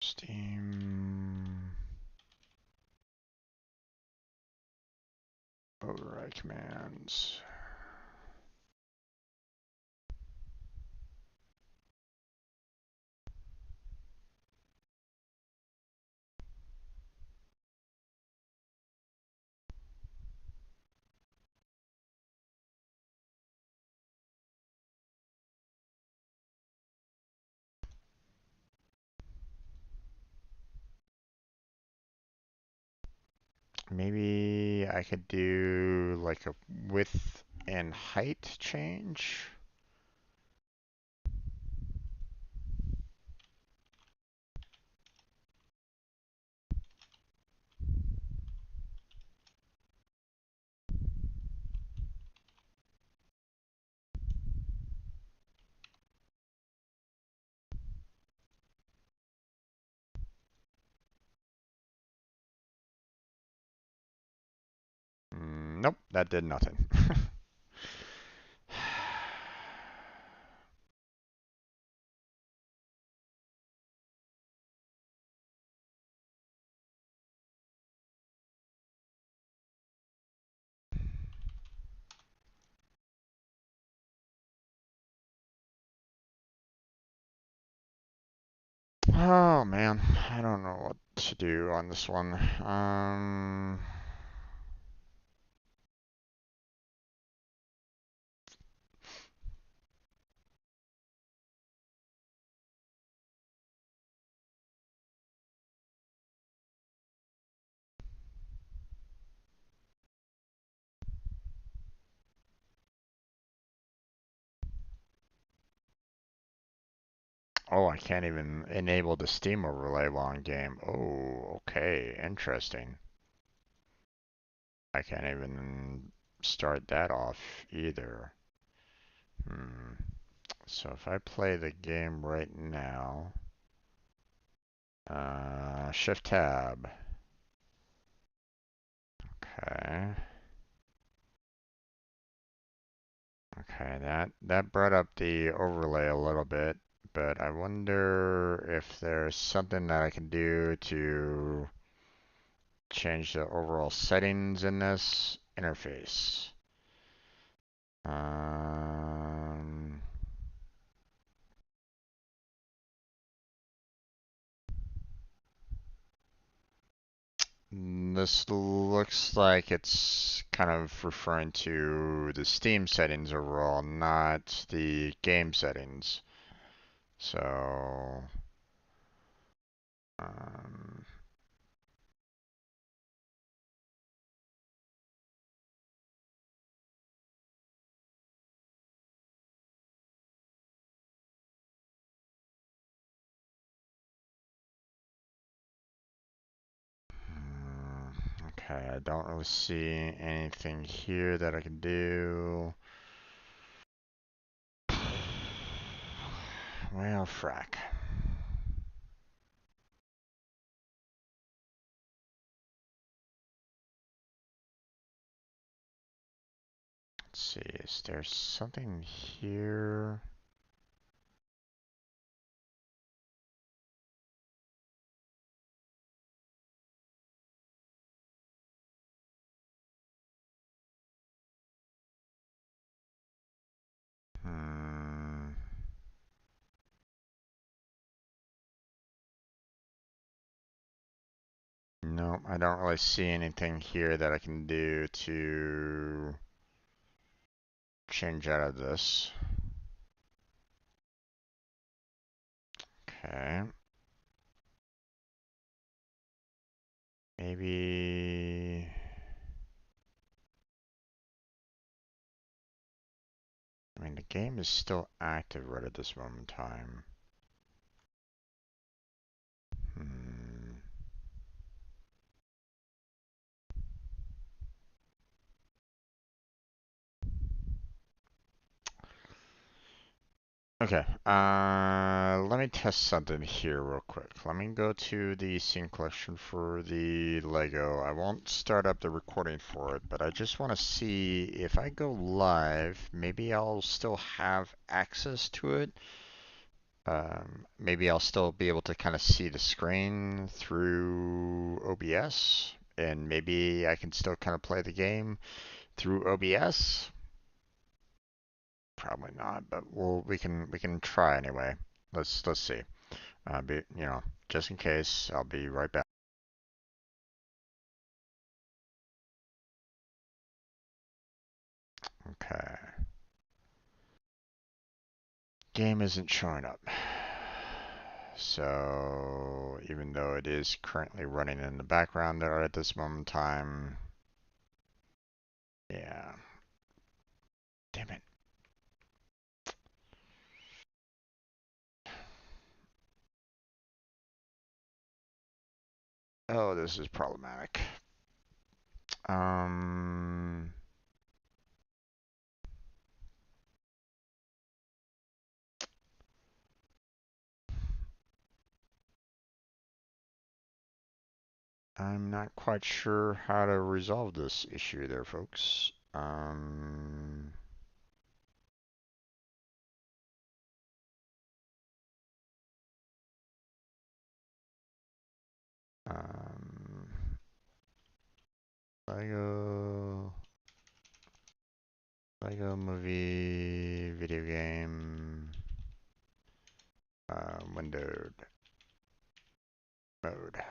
Steam override commands. Maybe I could do like a width and height change. Nope, that did nothing. Oh man, I don't know what to do on this one. Oh, I can't even enable the Steam overlay while in game. Oh, okay, interesting. I can't even start that off either. So if I play the game right now, Shift Tab. Okay. Okay, that brought up the overlay a little bit, but I wonder if there's something that I can do to change the overall settings in this interface. Um, this looks like it's kind of referring to the Steam settings overall, not the game settings. So, um, okay, I don't really see anything here that I can do. Well, frack. Let's see, is there something here? Hmm. No, I don't really see anything here that I can do to change out of this. Okay. Maybe. I mean, the game is still active right at this moment in time. Hmm. Okay, let me test something here real quick. Let me go to the scene collection for the Lego. I won't start up the recording for it, but I just want to see if I go live, maybe I'll still have access to it. Maybe I'll still be able to kind of see the screen through OBS, and maybe I can still kind of play the game through OBS. Probably not, but we can try anyway. Let's see. Just in case, I'll be right back. Okay. Game isn't showing up. So even though it is currently running in the background there at this moment in time, yeah. Damn it. Oh, this is problematic. Um, I'm not quite sure how to resolve this issue there, folks. Um, Lego, Lego movie, video game, windowed mode.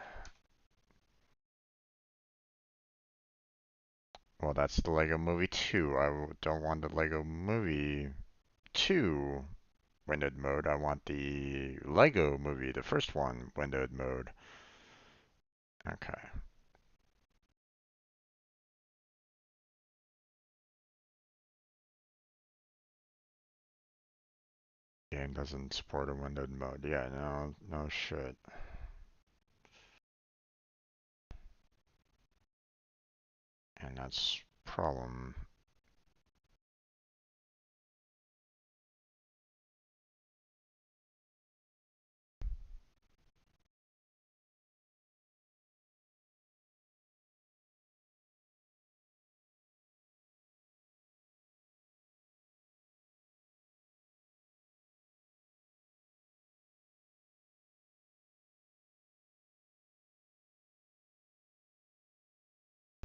Well, that's the Lego Movie 2. don't want the Lego Movie 2 windowed mode. I want the Lego Movie, the first one, windowed mode. Okay. Game doesn't support a windowed mode. Yeah, no shit. And that's problem.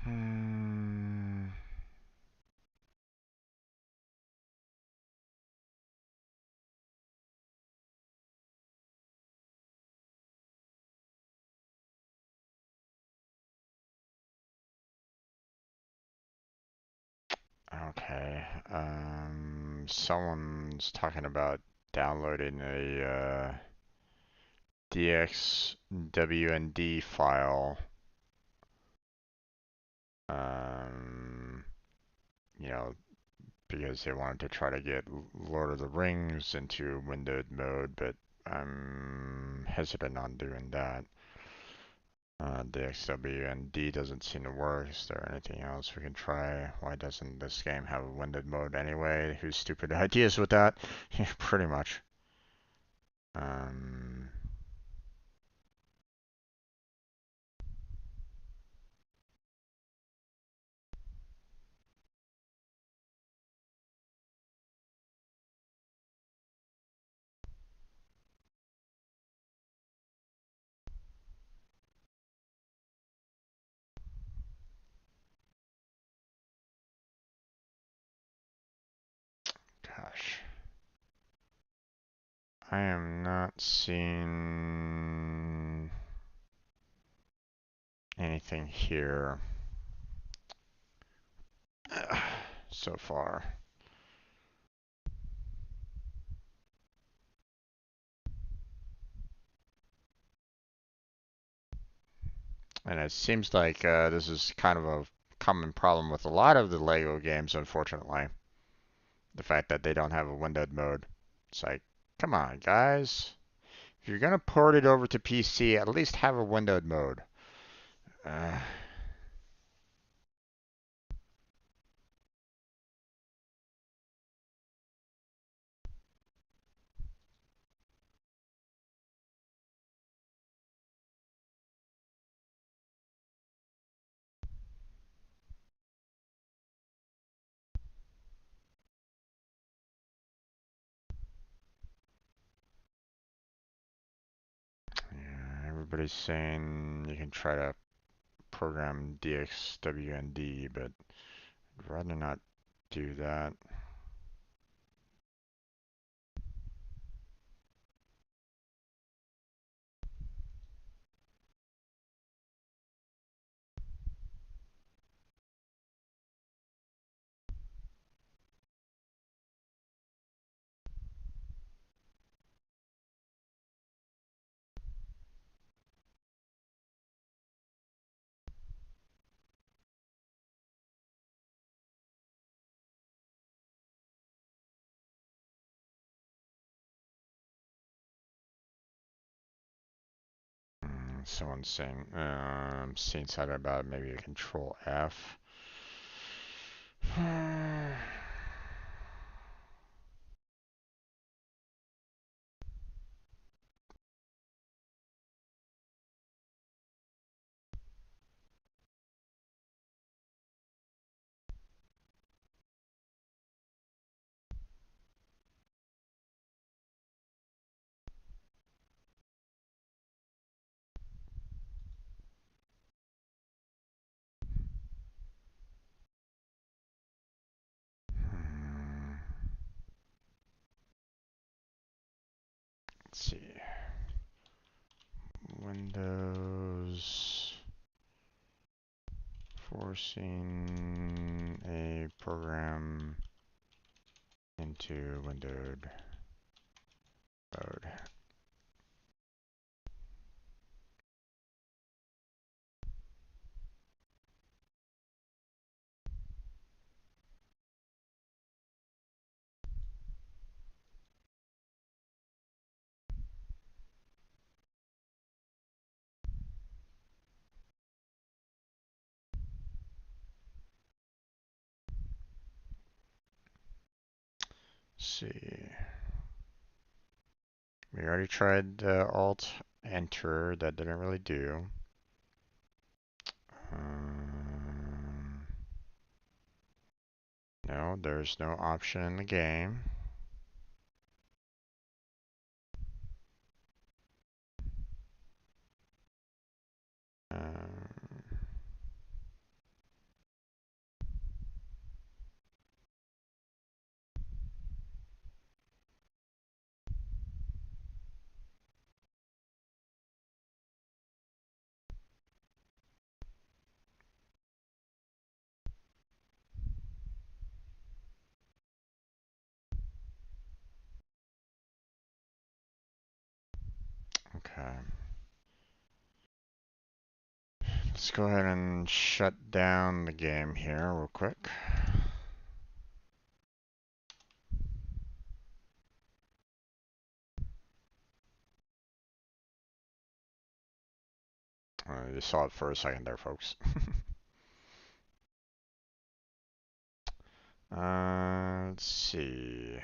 Hmm. Okay. Someone's talking about downloading a DXWND file. Um, you know, because they wanted to try to get Lord of the Rings into windowed mode, but I'm hesitant on doing that. DXWND doesn't seem to work. Is there anything else we can try? Why doesn't this game have a windowed mode anyway? Whose stupid ideas with that? Yeah, pretty much. Um, Gosh. I am not seeing anything here so far. And it seems like this is kind of a common problem with a lot of the Lego games, unfortunately. The fact that they don't have a windowed mode. It's like, come on, guys. If you're gonna port it over to PC, at least have a windowed mode. Uh, yeah, everybody's saying you can try to program DXWND, but I'd rather not do that. Someone's saying, seeing something about maybe a control F. let's see. Windows forcing a program into windowed mode. Let's see. We already tried Alt Enter. That didn't really do. No, there's no option in the game. Okay. Let's go ahead and shut down the game here real quick. You saw it for a second there, folks. Let's see.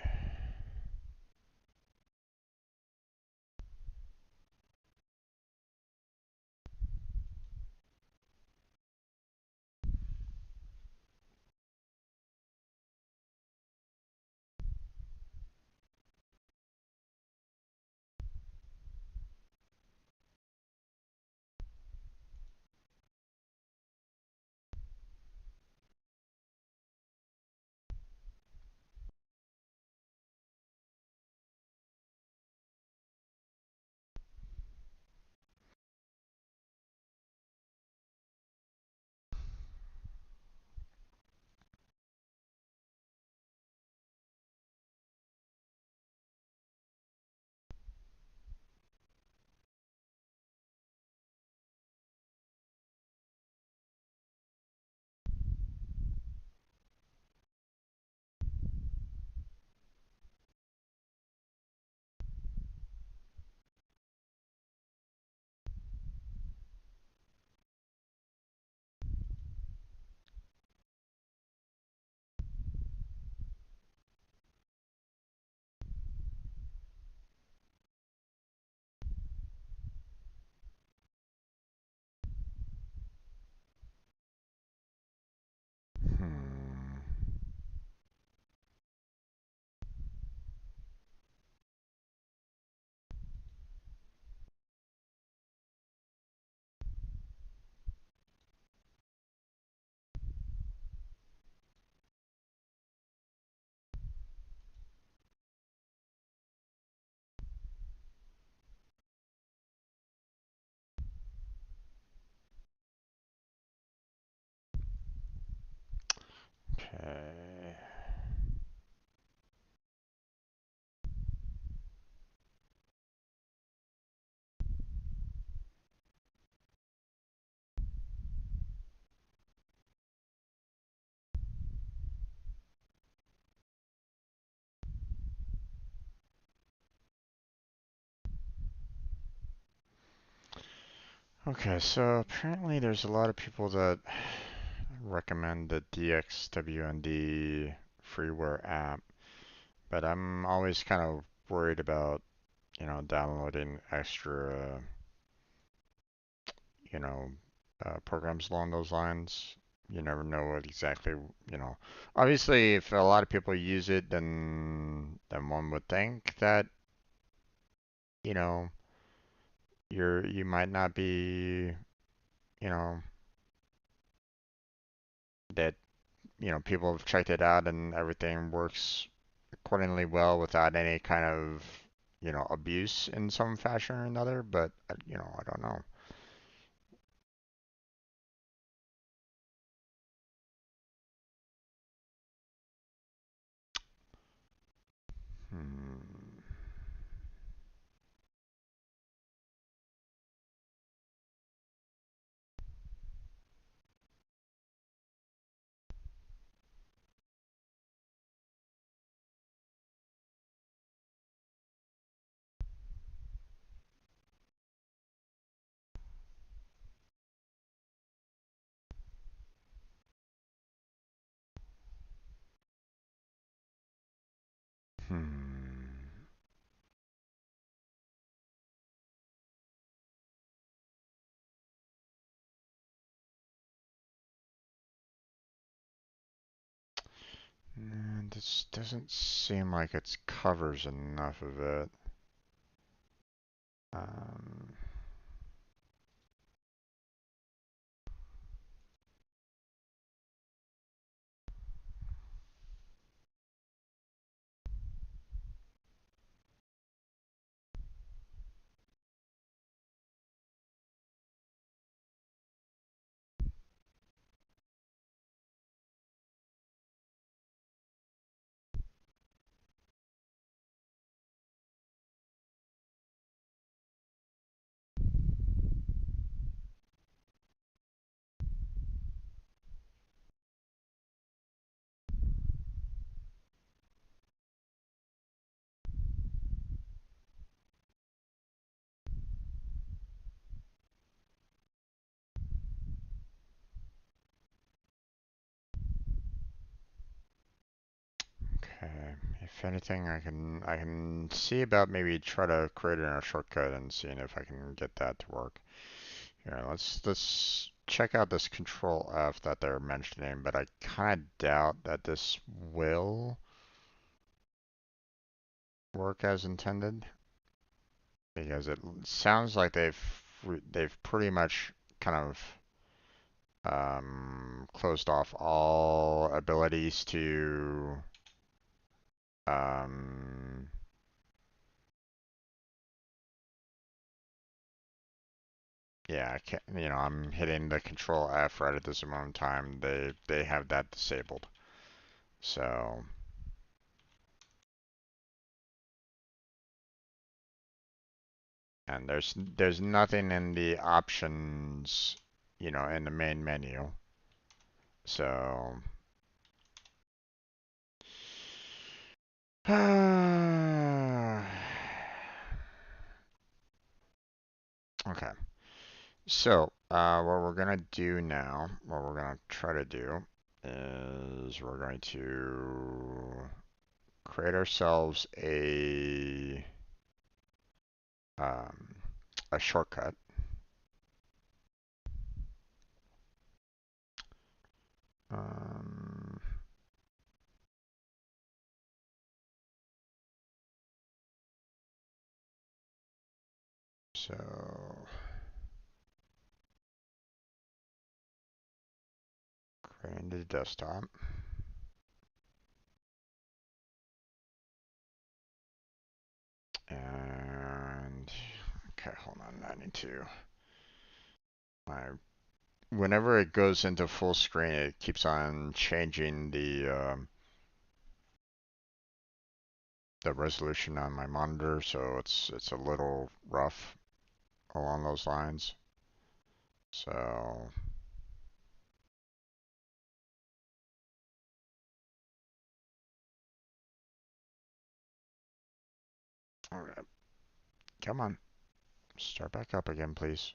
Hmm. Okay. Okay, so apparently there's a lot of people that recommend the DXWND freeware app, but I'm always kind of worried about, downloading extra, you know, programs along those lines. You never know what exactly, you know. Obviously, if a lot of people use it, then one would think that, you know, you might not be, you know, that, people have checked it out and everything works accordingly well without any kind of, abuse in some fashion or another, but I don't know. Hmm. Hmm. And this doesn't seem like it covers enough of it. Um, okay. If anything, I can see about maybe try to create a shortcut and seeing if I can get that to work. Here, let's check out this Control F that they're mentioning, but I kind of doubt that this will work as intended because it sounds like they've pretty much kind of closed off all abilities to um, yeah, I can't, I'm hitting the Control F right at this moment in time. They have that disabled. So, and there's nothing in the options, in the main menu. So, okay. So, what we're gonna do now, what we're gonna try to do is we're going to create ourselves um, a shortcut. Um, so create into the desktop. And okay, hold on. I need to. My Whenever it goes into full screen, it keeps on changing the resolution on my monitor, so it's a little rough along those lines. So all right, come on, start back up again, please.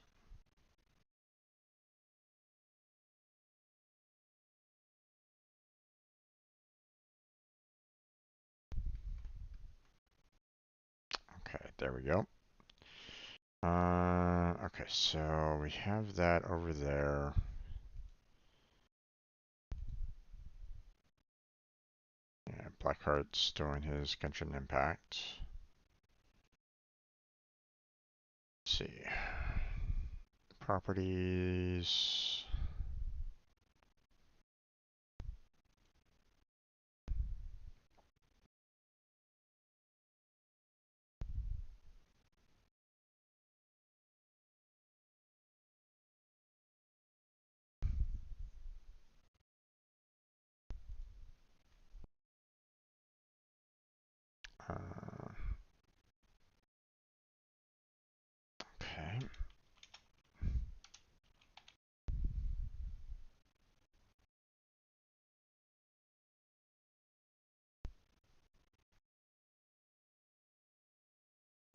Okay, there we go. Okay, so we have that over there. Yeah, Blackheart's doing his Genshin Impact. Let's see. Properties.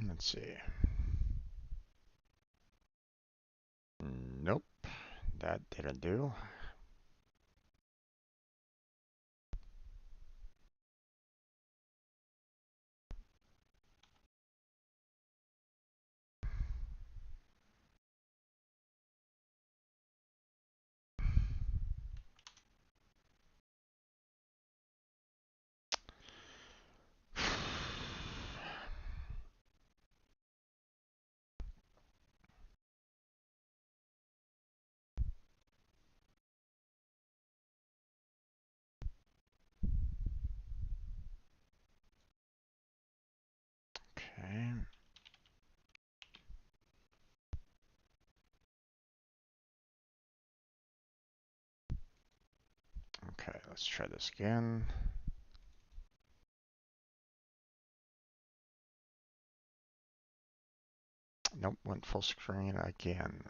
Let's see. Nope, that didn't do. Okay. Okay, let's try this again. Nope, went full screen again.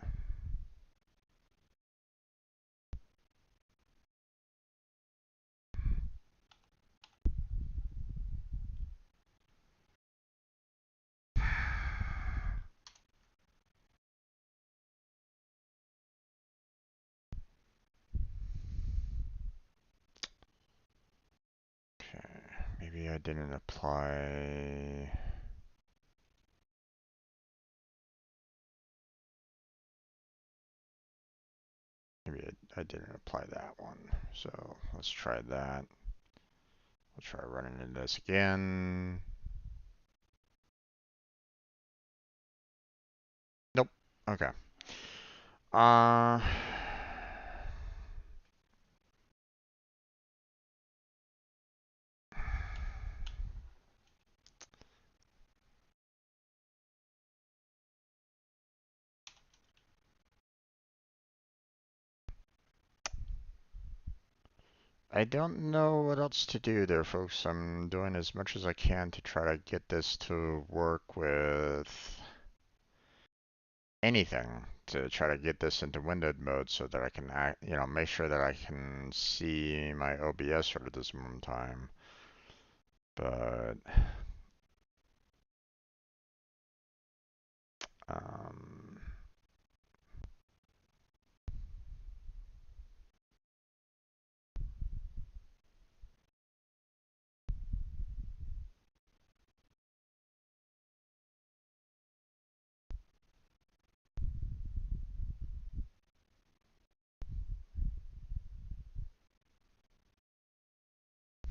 Okay, maybe I didn't apply. Maybe I didn't apply that one. So let's try that. We'll try running into this again. Nope. Okay. Uh, I don't know what else to do there, folks. I'm doing as much as I can to try to get this to work with anything, to try to get this into windowed mode so that I can make sure that I can see my OBS at this moment in time. But um,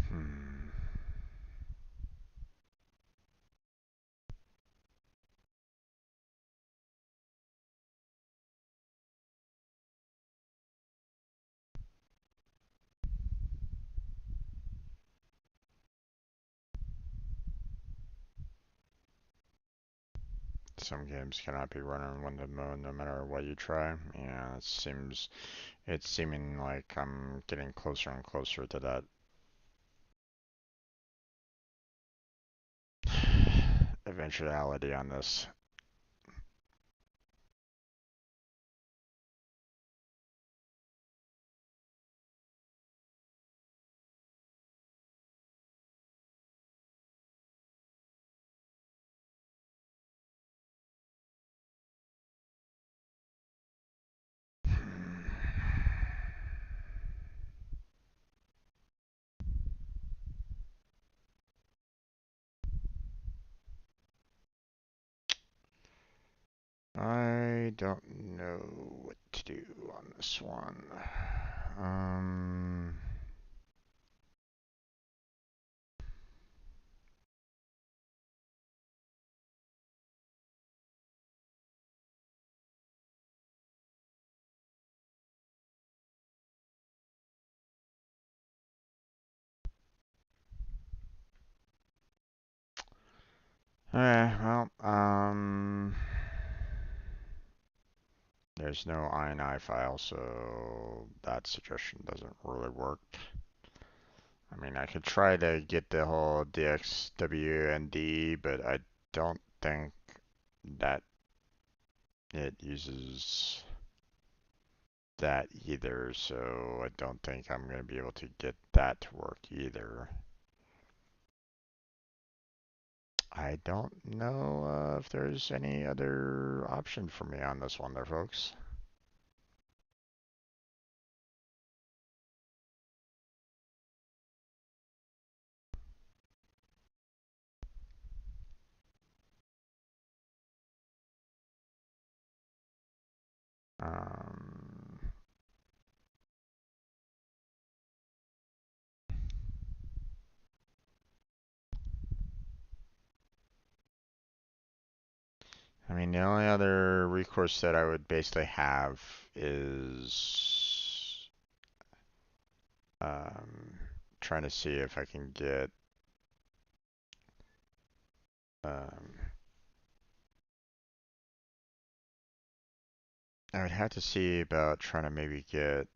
hmm. Some games cannot be run in windowed mode no matter what you try. Yeah, it's seeming like I'm getting closer and closer to that eventuality on this. I don't know what to do on this one. Um, well, there's no INI file, so that suggestion doesn't really work. I mean, I could try to get the whole DXWND, but I don't think that it uses that either, so I don't think I'm going to be able to get that to work either. I don't know if there's any other option for me on this one there, folks. Um, I mean, the only other recourse that I would basically have is um, trying to see if I can get um, I would have to see about trying to maybe get,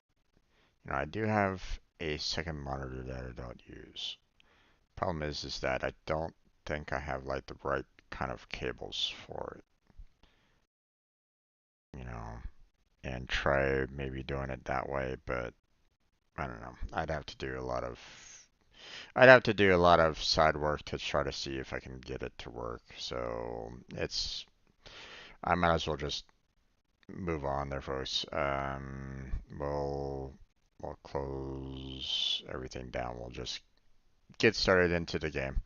I do have a second monitor that I don't use. Problem is that I don't think I have like the right kind of cables for it, and try maybe doing it that way, but I don't know. I'd have to do a lot of side work to try to see if I can get it to work. So I might as well just move on there, folks. We'll close everything down. We'll just get started into the game.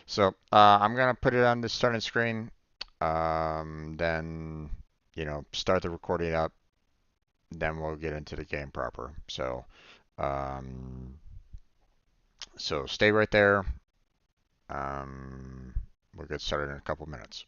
So I'm gonna put it on the starting screen. Then start the recording up. Then we'll get into the game proper. Um, so stay right there. Um, we'll get started in a couple minutes.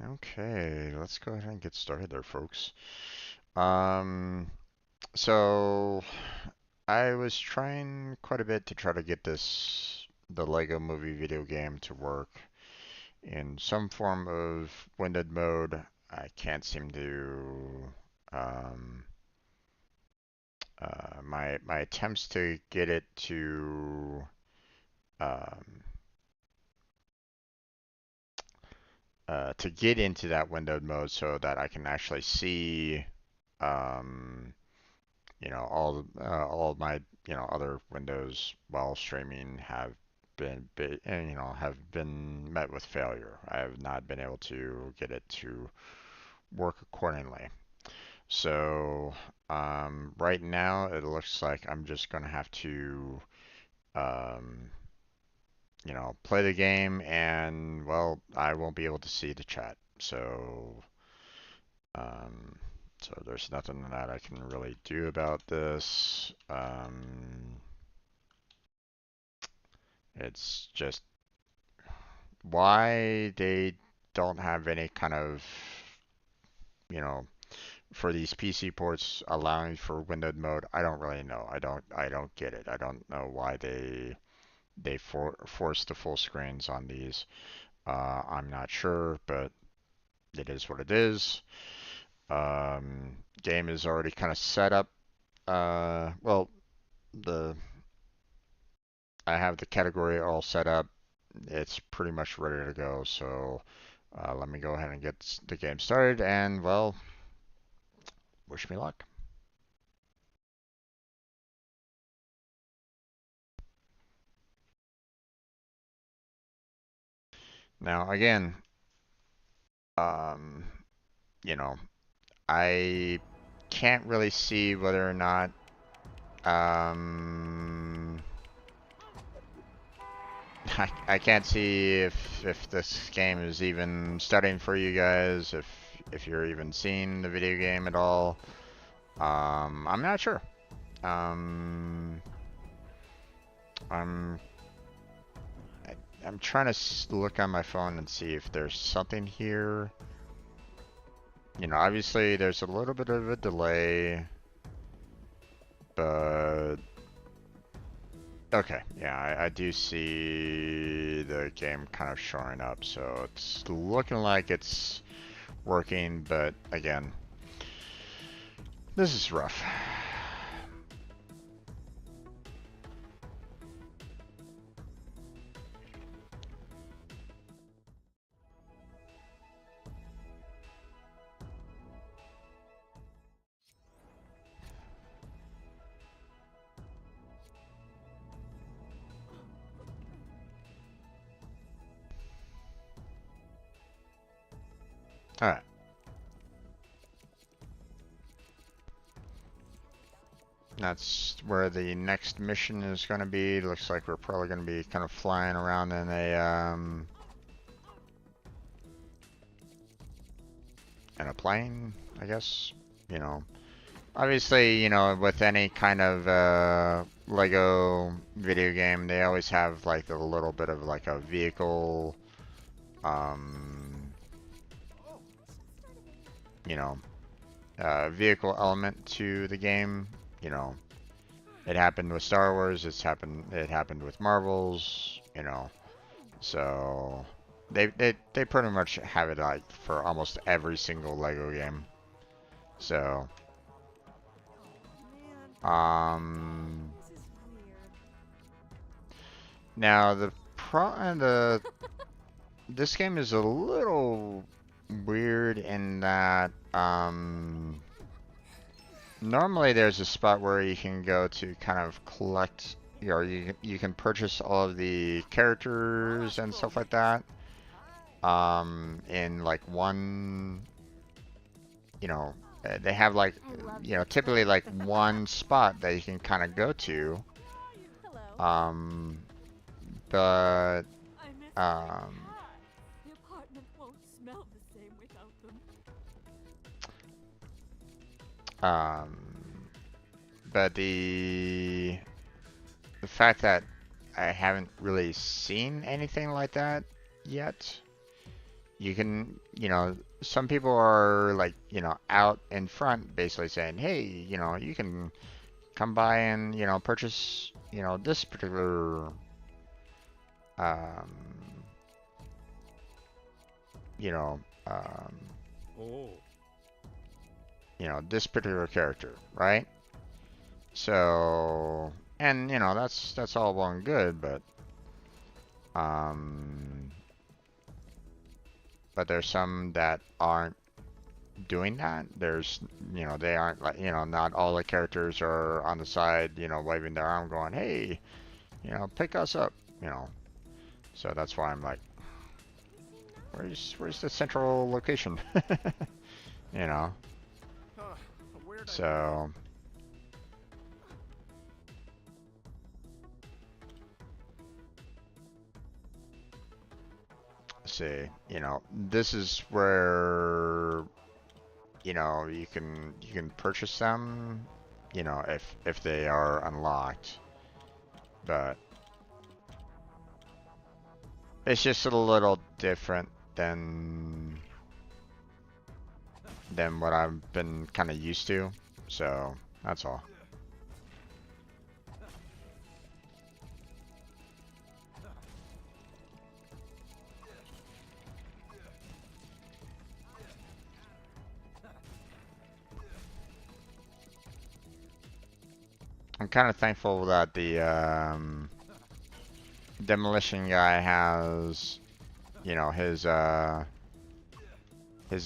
Okay, let's go ahead and get started there, folks. Um, so I was trying quite a bit to try to get the Lego Movie video game to work in some form of windowed mode. I can't seem to um, my attempts to get it um, to get into that windowed mode so that I can actually see um, all of my other windows while streaming have have been met with failure. I have not been able to get it to work accordingly. So right now it looks like I'm just gonna have to um, play the game, and well, I won't be able to see the chat. Um, so there's nothing that I can really do about this. It's just why they don't have any kind of, you know, for these PC ports allowing for windowed mode. I don't really know. I don't get it. I don't know why they force the full screens on these. I'm not sure, but it is what it is. Game is already kind of set up. Well, the I have the category all set up. It's pretty much ready to go. So let me go ahead and get the game started. And well, wish me luck. Now again, um, you know, I can't really see whether or not um, I can't see if this game is even studying for you guys, if you're even seeing the video game at all. I'm not sure. Um, I'm I'm trying to look on my phone and see if there's something here. You know, obviously there's a little bit of a delay, but okay, yeah, I do see the game kind of showing up, so it's looking like it's working, but again, this is rough. Alright. That's where the next mission is going to be. Looks like we're probably going to be kind of flying around in a plane, I guess. You know, obviously, you know, with any kind of Lego video game, they always have like a little bit of like a vehicle, you know, vehicle element to the game. You know, it happened with Star Wars. It happened with Marvels. You know, so they pretty much have it like for almost every single Lego game. So, now this game is a little weird in that normally there's a spot where you can go to kind of collect, you can purchase all of the characters and stuff like that in like one, you know, they have like, you know, typically like one spot that you can kind of go to. But The apartment won't smell the same without them. but the fact that I haven't really seen anything like that yet. You can, you know, some people are like, you know, out in front basically saying, hey, you know, you can come by and, you know, purchase, you know, this particular, um, you know, this particular character, right? So, and, you know, that's all well and good, but there's some that aren't doing that. There's, you know, they aren't like, you know, not all the characters are on the side, you know, waving their arm going, hey, you know, pick us up, you know. So that's why I'm like, where's the central location? You know. So see, you know, this is where, you know, you can purchase them, you know, if they are unlocked. But It's just a little different than what I've been kind of used to. So that's all. I'm kind of thankful that the demolition guy has, you know, his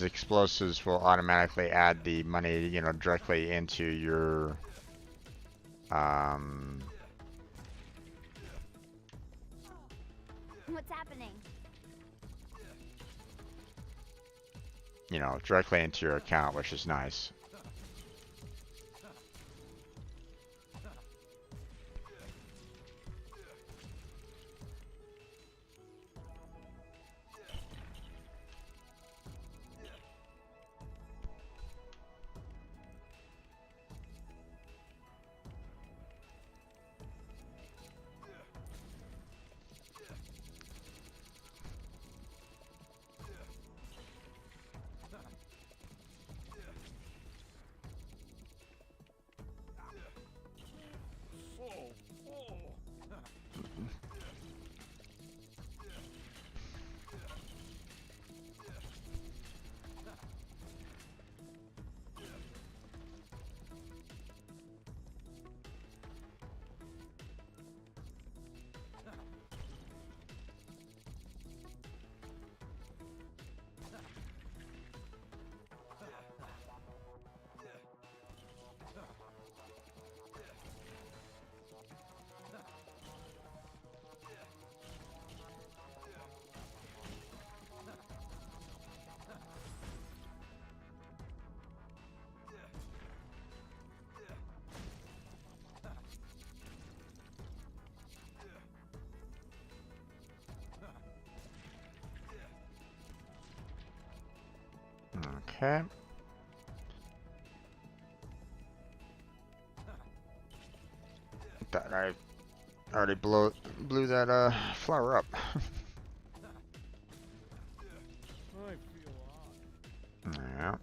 explosives will automatically add the money, you know, directly into your What's happening? you know, directly into your account, which is nice. Okay. That I already blew that flower up. Yeah.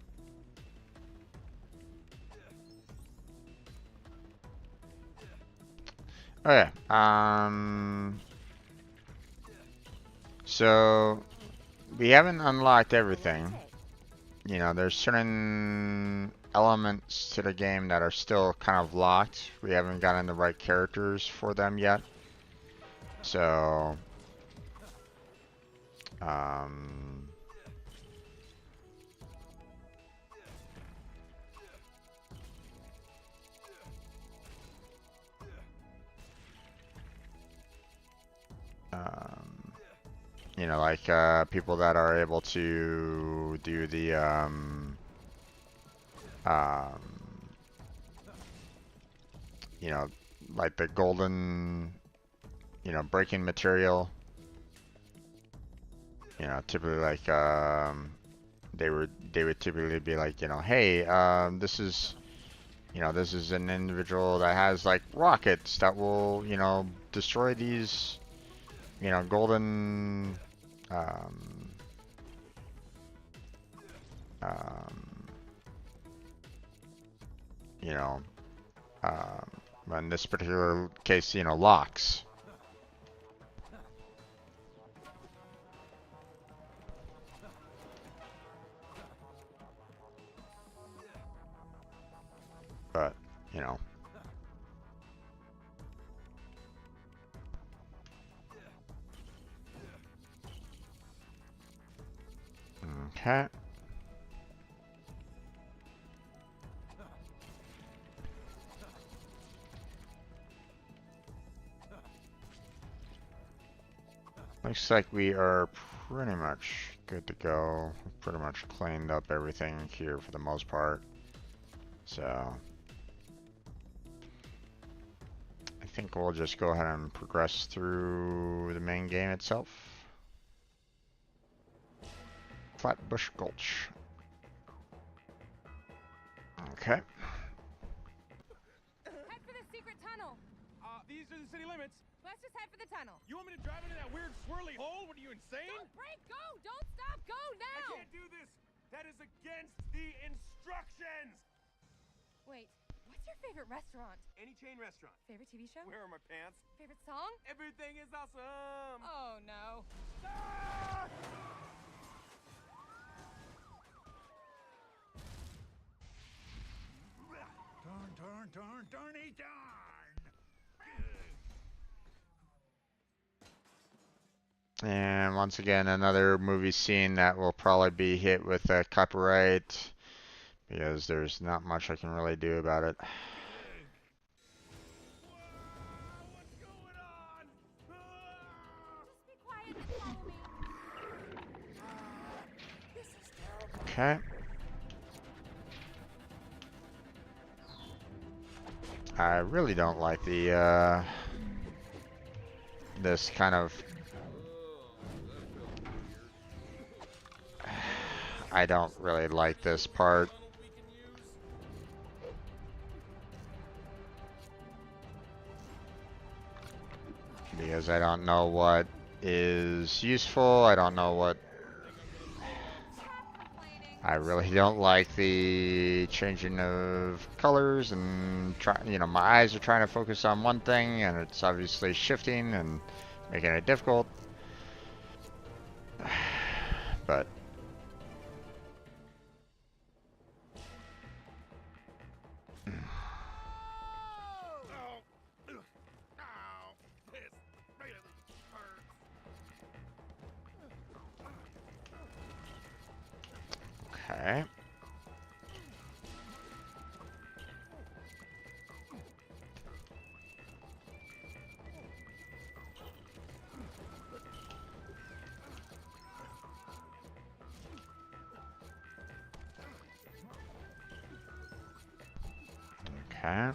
Okay. So we haven't unlocked everything. You know, there's certain elements to the game that are still kind of locked. We haven't gotten the right characters for them yet. So, um, you know, like people that are able to do the um, you know, like the golden, you know, breaking material. You know, typically like they would typically be like, you know, hey, this is, you know, this is an individual that has like rockets that will, you know, destroy these, you know, golden, um, um, you know, in this particular case, you know, locks. But, you know. Okay. Looks like we are pretty much good to go. Pretty much cleaned up everything here for the most part. So I think we'll just go ahead and progress through the main game itself. Flatbush Gulch. Okay. Head for the secret tunnel. These are the city limits. West just head for the tunnel. You want me to drive into that weird swirly hole? What are you, insane? Don't break, go! Don't stop, go now! I can't do this! That is against the instructions! Wait, what's your favorite restaurant? Any chain restaurant. Favorite TV show? Where are my pants? Favorite song? Everything is awesome! Oh no. Ah! Darny darn! And once again, another movie scene that will probably be hit with a copyright because there's not much I can really do about it. What's going on? Just be quiet and follow me. This is terrible. Okay. I really don't like the this kind of I don't really like this part. Because I don't know what is useful. I don't know what. I really don't like the changing of colors and my eyes are trying to focus on one thing and it's obviously shifting and making it difficult. But okay. Okay.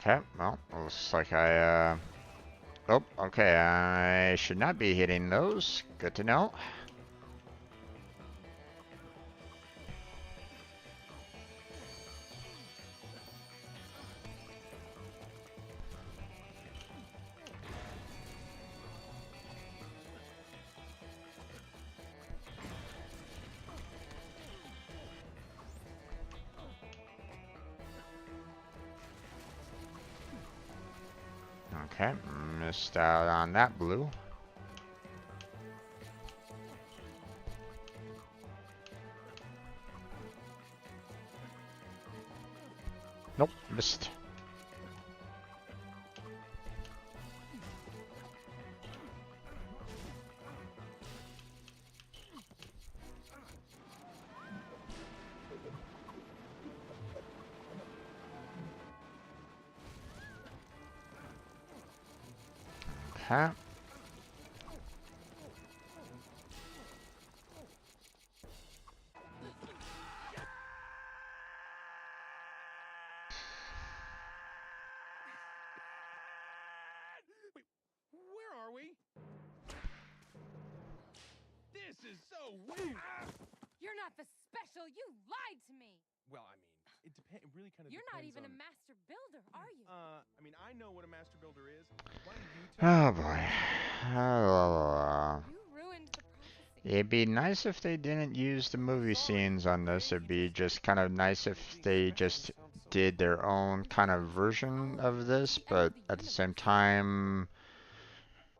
Okay, well, looks like oh, okay, I should not be hitting those. Good to know. Okay, missed out on that blue. Nope, missed. Okay. Wait, where are we? This is so weird. You're not the special, you lied to me! Well, I mean, it depends. It really kind of You're not depends even a on... master builder, are you? I mean, I know what a master builder is. Why don't you tell Oh me? boy. You ruined the prophecy. It'd be nice if they didn't use the movie scenes on this. It'd be just kind of nice if they just did their own kind of version of this, but at the same time,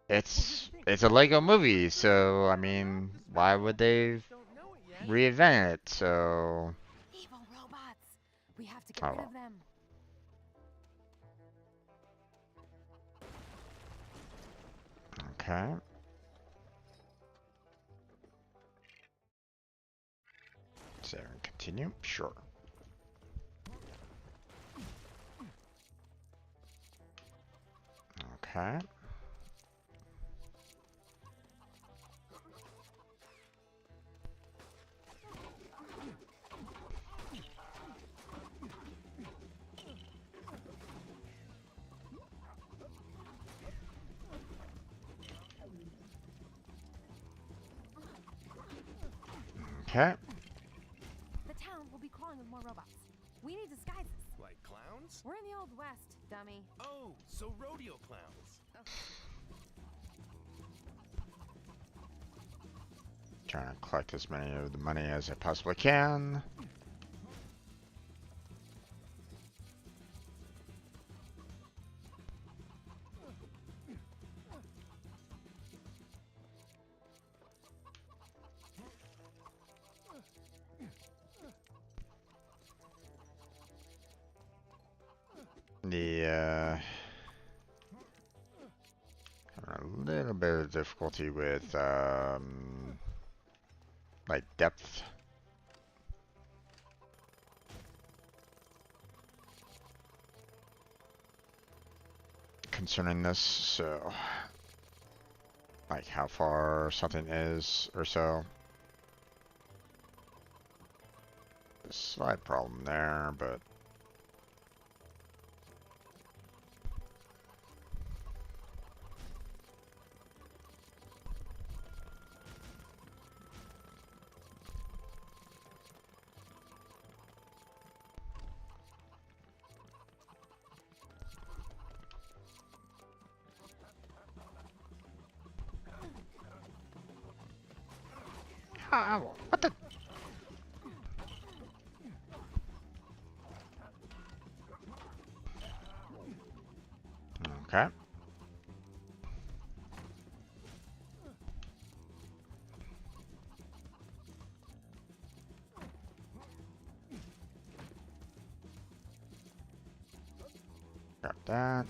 it's a Lego movie, so I mean, why would they Don't know it yet. reinvent it? So, Evil robots! We have to get oh rid well. of them. Okay. Save and continue. Sure. Okay. Okay. The town will be crawling with more robots. We need disguises. Like clowns? We're in the Old West, dummy. Oh, so rodeo clowns. Trying to collect as many of the money as I possibly can. Having a little bit of difficulty with like depth. Concerning this, so like how far something is or so. A slight problem there, but what the? Okay. Got that.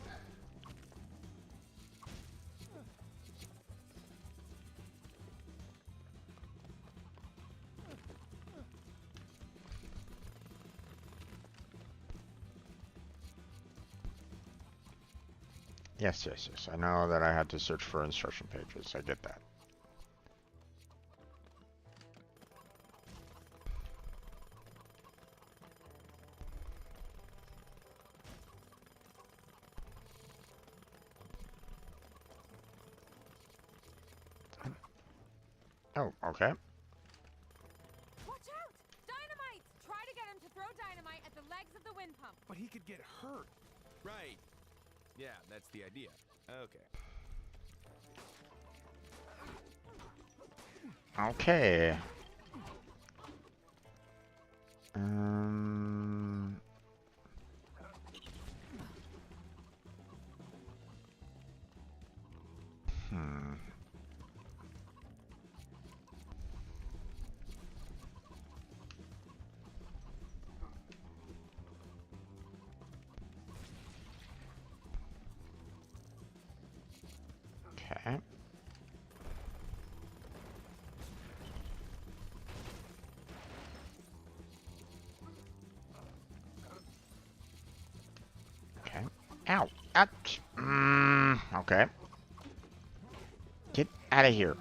Yes, yes, yes. I know that I had to search for instruction pages. I get that. Oh, okay. Watch out! Dynamite! Try to get him to throw dynamite at the legs of the wind pump. But he could get hurt. Right. Yeah, that's the idea. Okay. Okay. Hmm. Okay. Okay. Ow. Ouch. Okay. Get out of here.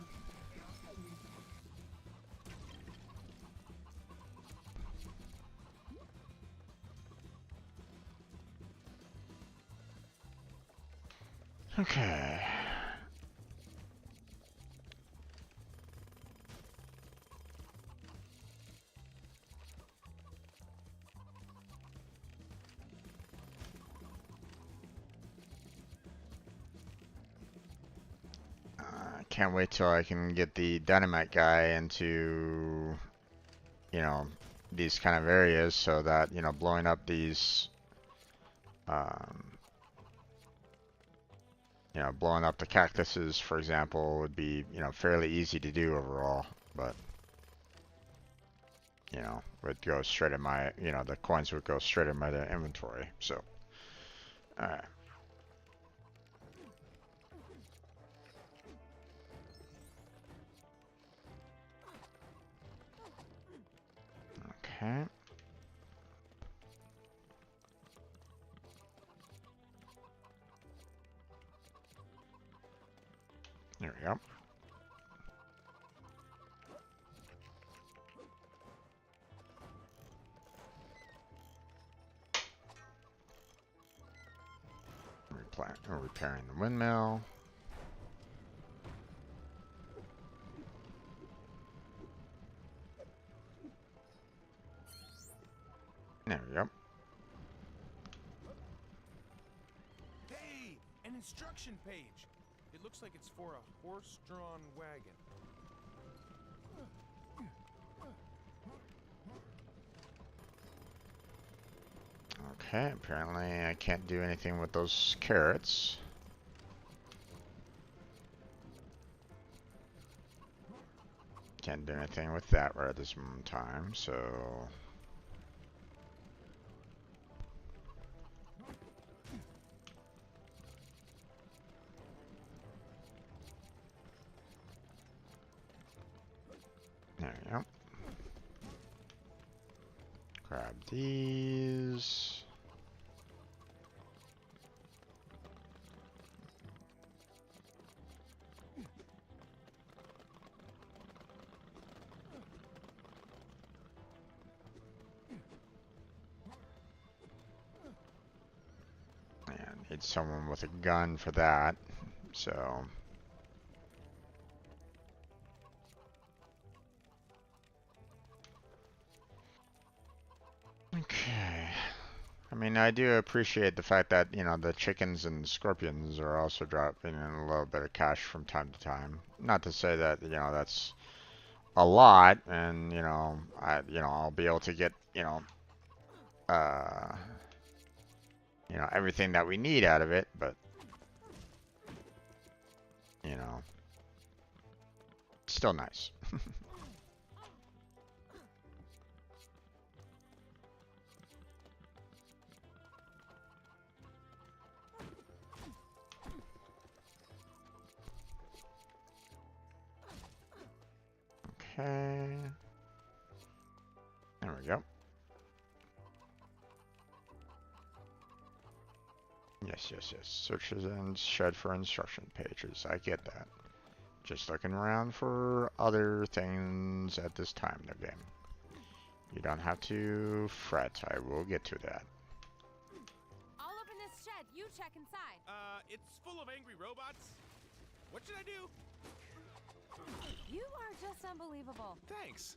Okay. Can't wait till I can get the dynamite guy into, you know, these kind of areas so that, you know, blowing up these, you know, blowing up the cactuses, for example, would be, you know, fairly easy to do overall, but, you know, would go straight in my, you know, the coins would go straight in my inventory, so, alright. Okay. There we go. Repairing the windmill. There we go. Hey, an instruction page. It looks like it's for a horse-drawn wagon. Okay, apparently I can't do anything with those carrots. Can't do anything with that right at this moment in time, so... There we go. Grab these. And need someone with a gun for that, so... Okay. I mean, I do appreciate the fact that, you know, the chickens and scorpions are also dropping in a little bit of cash from time to time. Not to say that, you know, that's a lot, and, I'll be able to get, uh, everything that we need out of it, but, still nice. Okay. There we go. Yes. Searches and shed for instruction pages. I get that. Just looking around for other things at this time in the game. You don't have to fret. I will get to that. I'll open this shed. You check inside. It's full of angry robots. What should I do? You are just unbelievable. Thanks.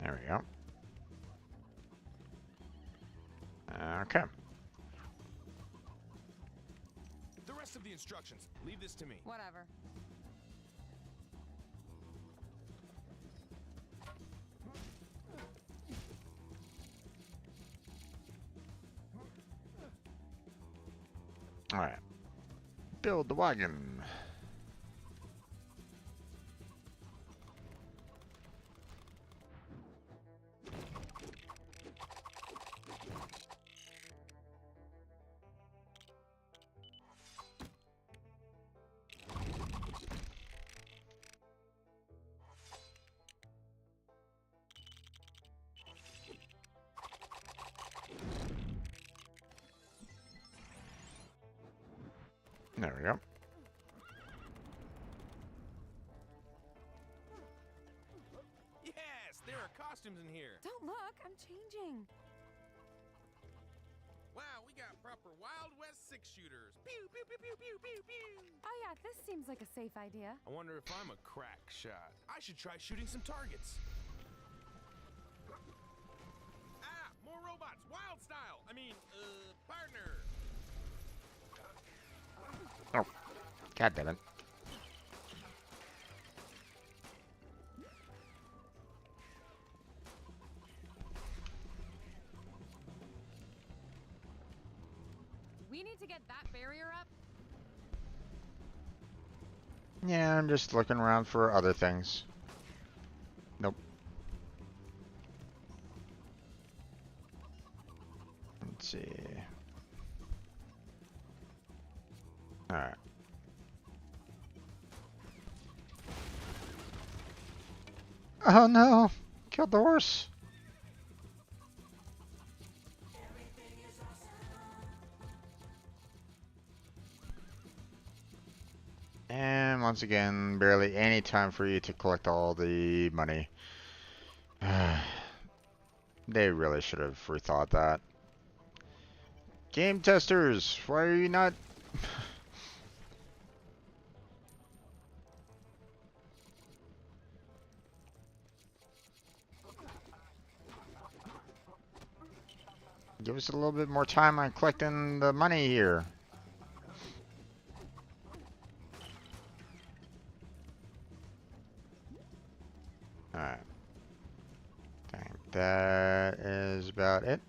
There we go. Okay. The rest of the instructions, leave this to me. Whatever. All right. Build the wagon. There we go. Yes, there are costumes in here. Don't look. I'm changing. Wow, we got proper Wild West 6-shooters. Pew, pew, pew, pew, pew, pew, pew. Oh yeah, this seems like a safe idea. I wonder if I'm a crack shot. I should try shooting some targets. Ah, more robots. Wild style. Partner. Oh, God damn it. We need to get that barrier up. Yeah, I'm just looking around for other things. Nope. Let's see. Alright. Oh no! Killed the horse! And once again, barely any time for you to collect all the money. They really should have rethought that. Game testers, why are you not... Give us a little bit more time on collecting the money here. Alright. I think that is about it.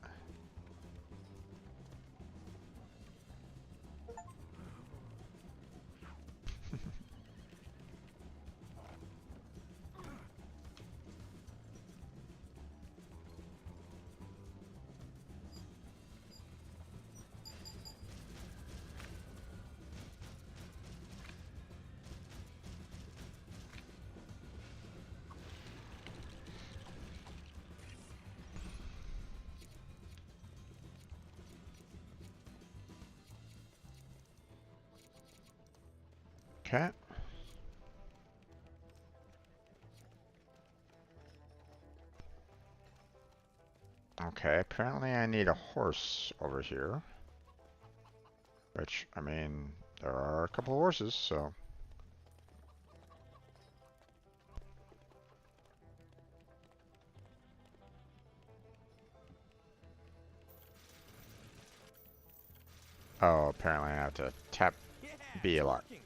Okay. Okay, apparently I need a horse over here. Which, I mean, there are a couple of horses, so... Oh, apparently I have to tap Yeah, B a lot. working.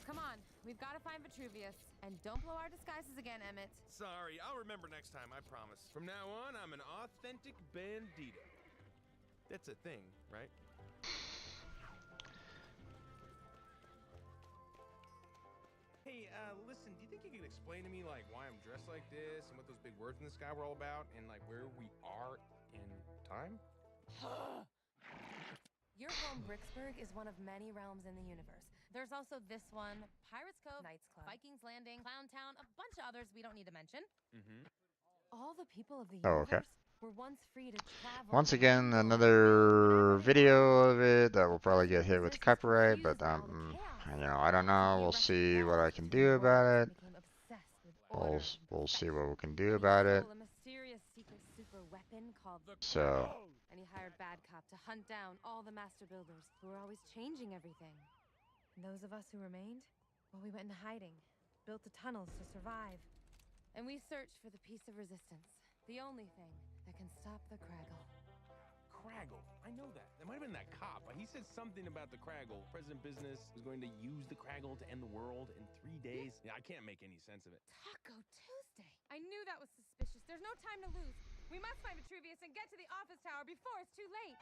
Come on, we've got to find Vitruvius. And don't blow our disguises again, Emmett. Sorry, I'll remember next time, I promise. From now on, I'm an authentic bandito. That's a thing, right? Hey, listen, do you think you could explain to me, like, why I'm dressed like this, and what those big words in the sky were all about, and, like, where we are in time? Your home, Bricksburg, is one of many realms in the universe. There's also this one, Pirates Cove, Knights Club, Vikings Landing, Clown Town, a bunch of others we don't need to mention. Mm-hmm. All the people of the Oh, okay. universe were once free to travel. Once again, mingle, another and video of it that will probably Their get hit with business was copyright, but confused by all the chaos. you know, I don't know. He We'll see what I recognized can the do about world it. became obsessed with We'll order we'll and see respect. what we can do And he about it. stole a mysterious secret super weapon called the So, And he hired Bad Cop to hunt down all the master builders who were always changing everything. And those of us who remained, well, we went into hiding, built the tunnels to survive. And we searched for the piece of resistance, the only thing that can stop the Craggle. Craggle. I know that. That might have been that cop. He said something about the Craggle. President Business was going to use the Craggle to end the world in 3 days. Yeah, I can't make any sense of it. Taco Tuesday! I knew that was suspicious. There's no time to lose. We must find Vitruvius and get to the office tower before it's too late.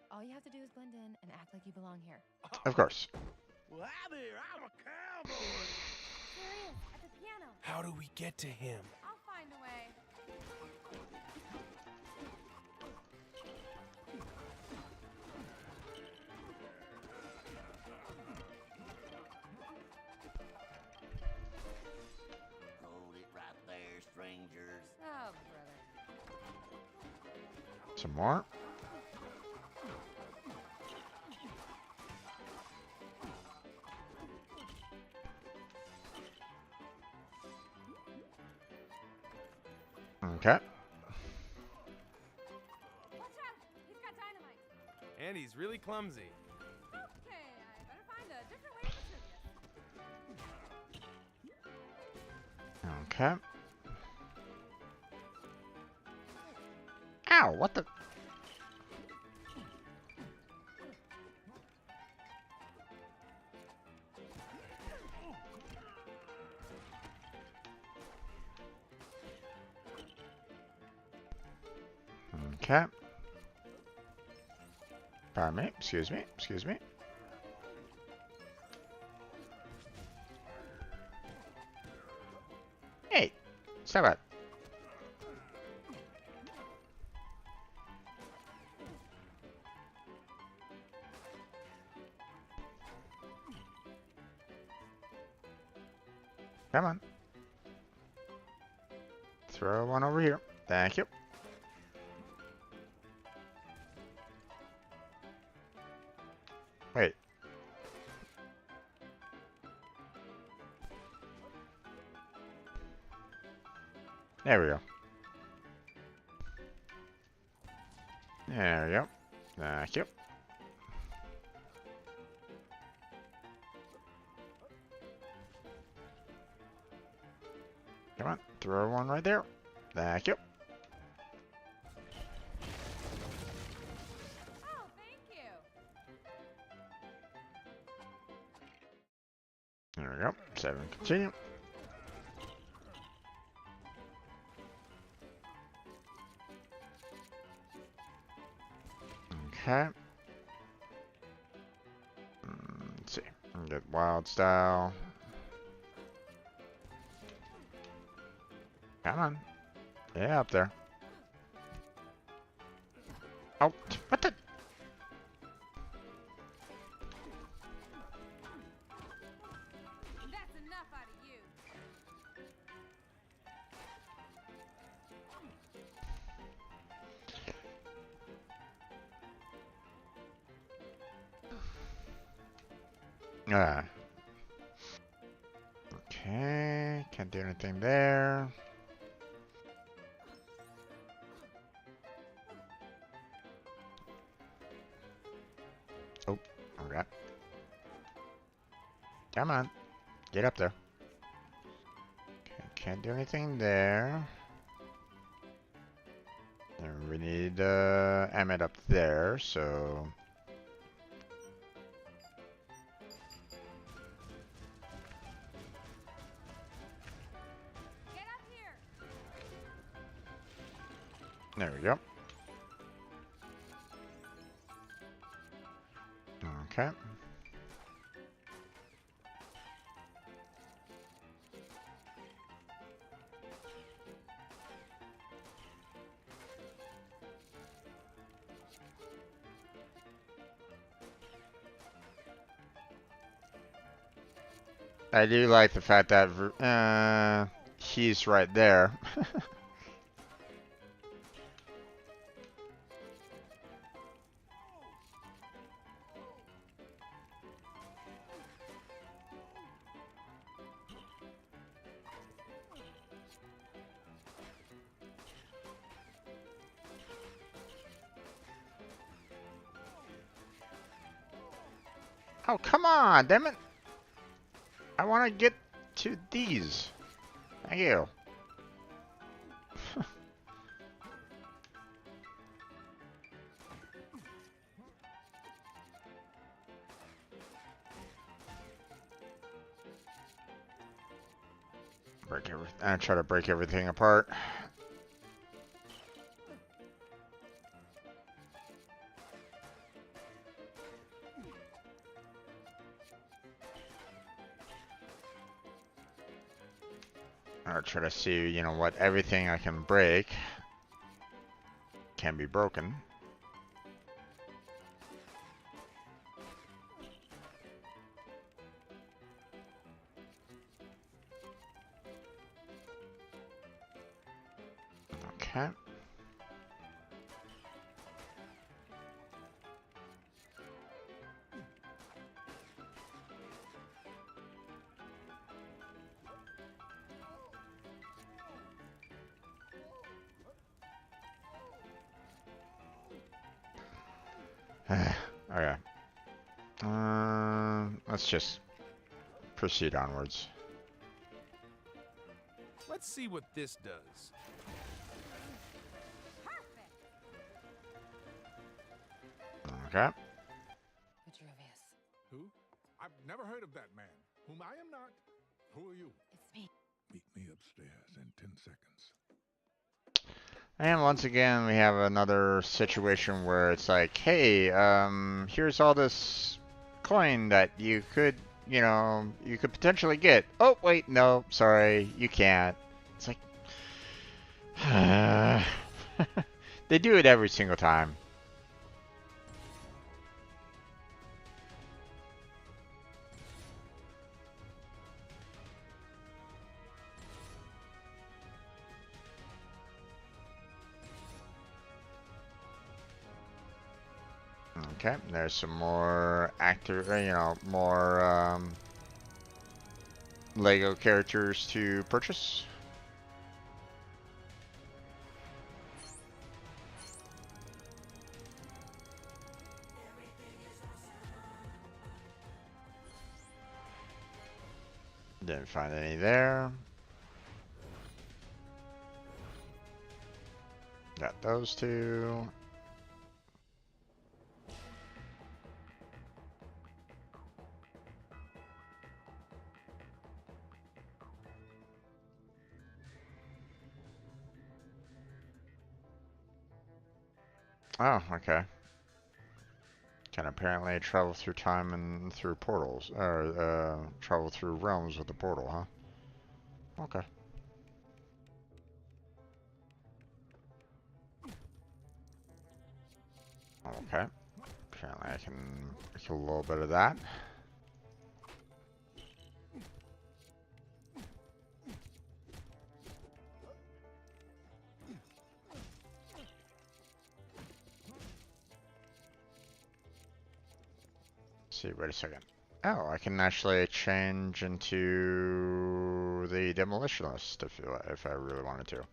All you have to do is blend in and act like you belong here. of course. Well, hi there. I'm a cowboy. There he is, at the piano. How do we get to him? I'll find a way. Hold it right there, strangers. Oh, brother. Some more. Okay. Watch out! He's got dynamite. And he's really clumsy. Okay, I better find a different way to Vitruvius. Okay. Ow, what the? Okay. Pardon me, excuse me, excuse me. Hey, stop it. Come on. Throw one over here. Thank you. Wait. There we go. There we go. Thank you. Come on, throw one right there. Thank you. Oh, thank you. There we go. 7, continue. Okay. Let's see. Get wild style. Come on. Yeah, up there. Oh, what the? That's enough out of you. Ah. Okay, can't do anything there. Oh, okay. Come on, get up there. Okay, can't do anything there. And we need Emmett up there, so Get up here. there we go. Okay. I do like the fact that he's right there. Oh, come on, damn it. I want to get to these. Thank you. Break everything. I try to break everything apart. I try to see, you know, what everything I can break can be broken. Okay. Okay. Let's just proceed onwards. Let's see what this does. Perfect. Okay. Vitruvius. Who? I've never heard of that man. Whom I am not. Who are you? It's me. Meet me upstairs in 10 seconds. And once again, we have another situation where it's like, hey, here's all this coin that you could, you know, you could potentially get. Oh, wait, no, sorry, you can't. It's like, they do it every single time. Okay, there's some more more Lego characters to purchase. Didn't find any there. Got those two. Oh, okay. Can apparently travel through time and through portals, or travel through realms with the portal, huh? Okay. Okay. Apparently I can make a little bit of that. Let's see, wait a second. Oh, I can actually change into the demolition list if I really wanted to.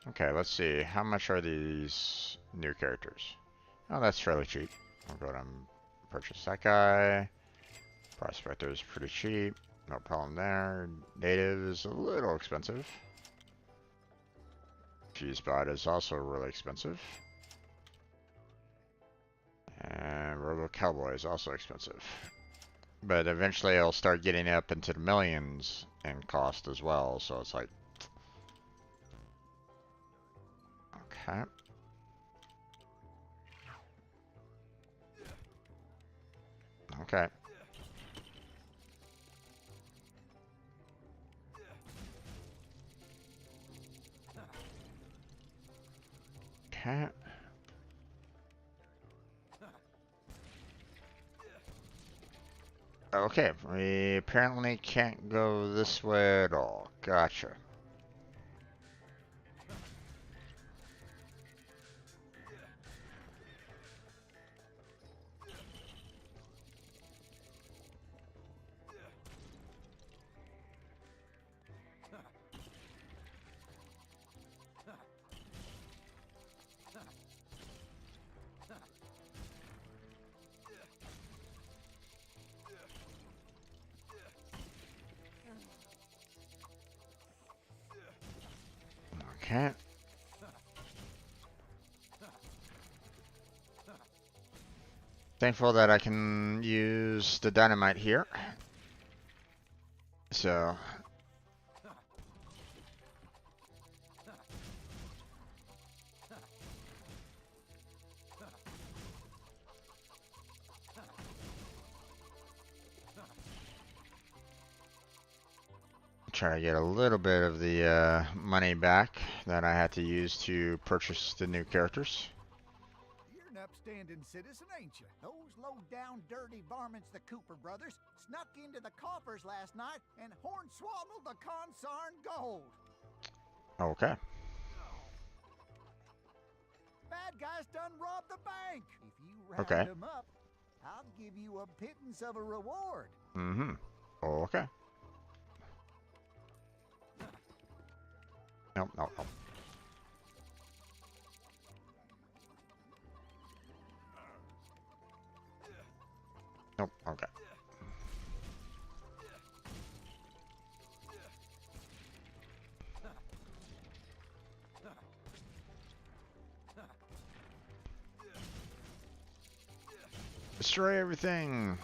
Okay, let's see. How much are these new characters? Oh, that's fairly cheap. I'll go ahead and purchase that guy. Prospector is pretty cheap. No problem there. Native is a little expensive. G-Spot is also really expensive. And Robo Cowboy is also expensive. But eventually it'll start getting up into the millions in cost as well, so it's like... Okay. Okay. Okay. Okay, we apparently can't go this way at all. Gotcha. Okay. Thankful that I can use the dynamite here. So... try to get a little bit of the money back that I had to use to purchase the new characters. You're an upstanding citizen, ain't you? Those low-down, dirty varmints, the Cooper brothers, snuck into the coffers last night and horn-swallowed the consarn gold. Okay. Bad guys done robbed the bank. If you round Okay. them up, I'll give you a pittance of a reward. Mm-hmm. Okay. Nope, nope, nope. Nope, okay. Destroy everything!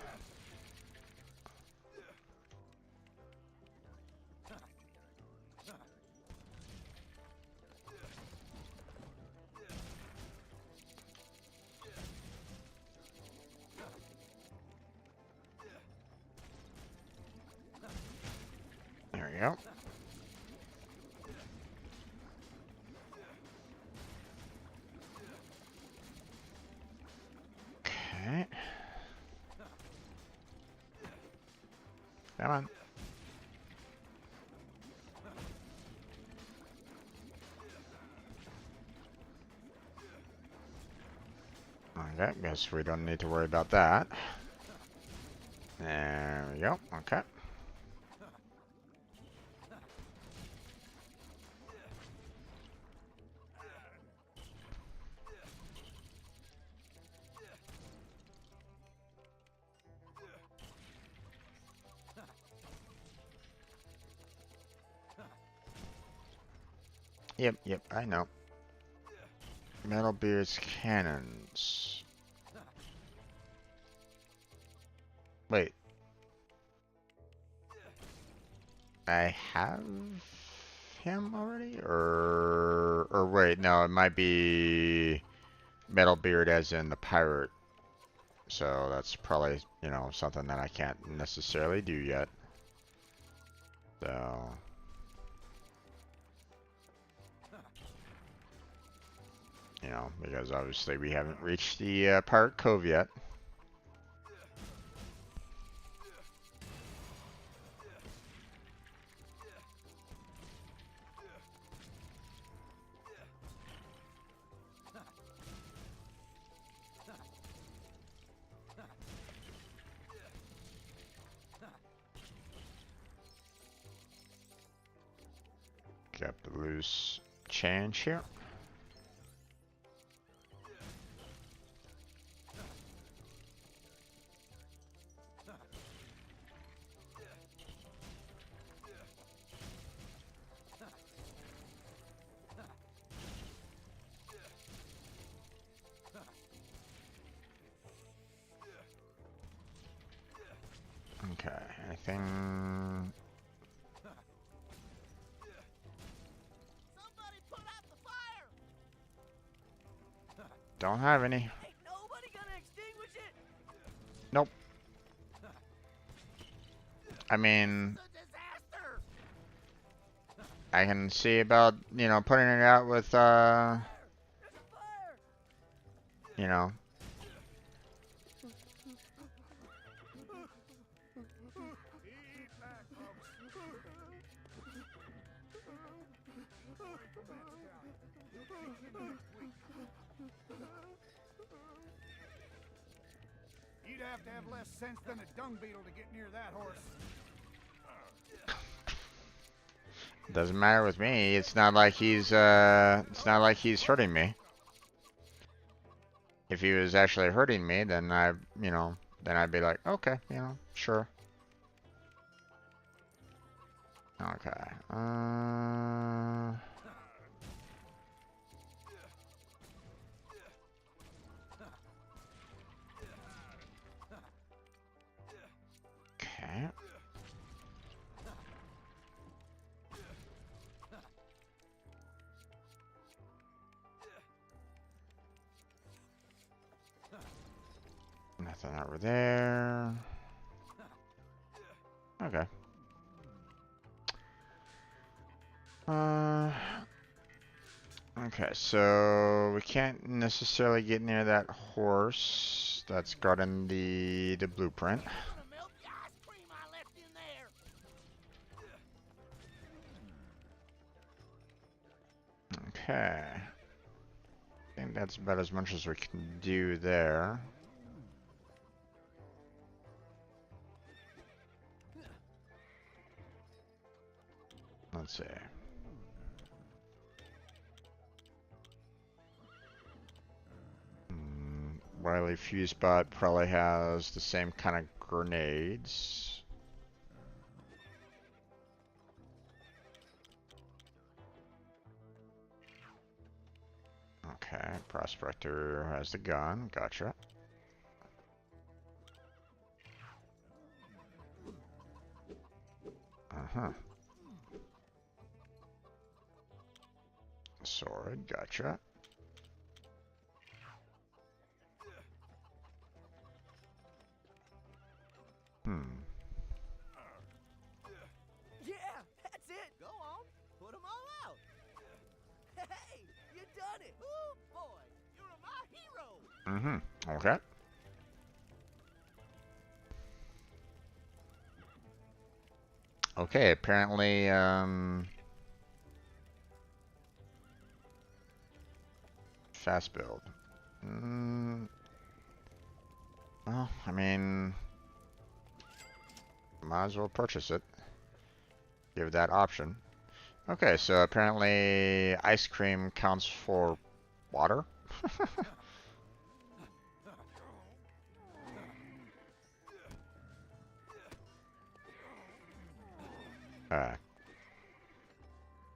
There we go. Okay. Come on. Okay, guess we don't need to worry about that. There we go. Okay. Yep, I know. Metalbeard's cannons. Wait. I have him already? Or wait, no, it might be Metalbeard as in the pirate. So that's probably, you know, something that I can't necessarily do yet. So... You know, because obviously we haven't reached the Pirate Cove yet. Got the loose change here. Okay, anything? Somebody put out the fire! Don't have any. Ain't nobody gonna extinguish it! Nope. I mean, It's a disaster! I can see about, you know, putting it out with, There's a fire! you know. Eat back, folks. You'd have to have less sense than a dung beetle to get near that horse. Doesn't matter with me. It's not like he's hurting me. If he was actually hurting me, then you know, then I'd be like, okay, you know, sure. Okay. Okay. Nothing over there. Okay. Okay, so we can't necessarily get near that horse that's guarding the blueprint. Gonna melt the ice cream I left in there! Okay. I think that's about as much as we can do there. Let's see. Wily Fusebot probably has the same kind of grenades. Okay, Prospector has the gun. Gotcha. Uh-huh. Sword. Gotcha. Yeah, that's it! Go on, put them all out! Hey, you done it! Ooh, boy, you're my hero! Okay. Okay, apparently, fast build. Well, I mean, might as well purchase it. Give that option. Okay, so apparently ice cream counts for water. Alright.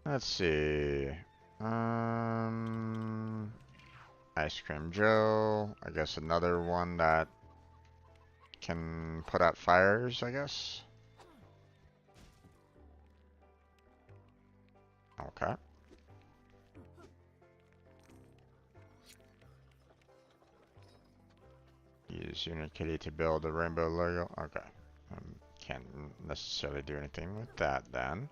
Let's see. Ice Cream Joe. I guess another one that can put out fires, I guess. Okay. Use Unikitty to build a rainbow logo. Okay. Can't necessarily do anything with that then.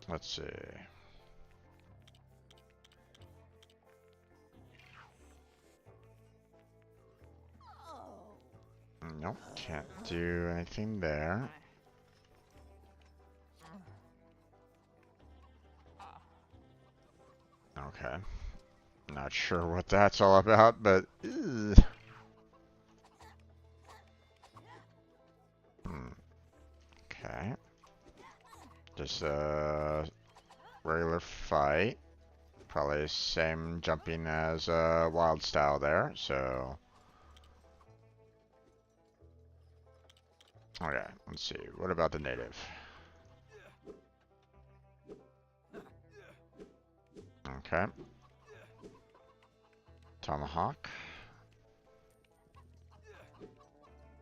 Let's see. Nope, can't do anything there. Okay. Not sure what that's all about, but okay. Just a regular fight. Probably same jumping as wild style there, so. Okay, let's see. What about the native? Okay. Tomahawk.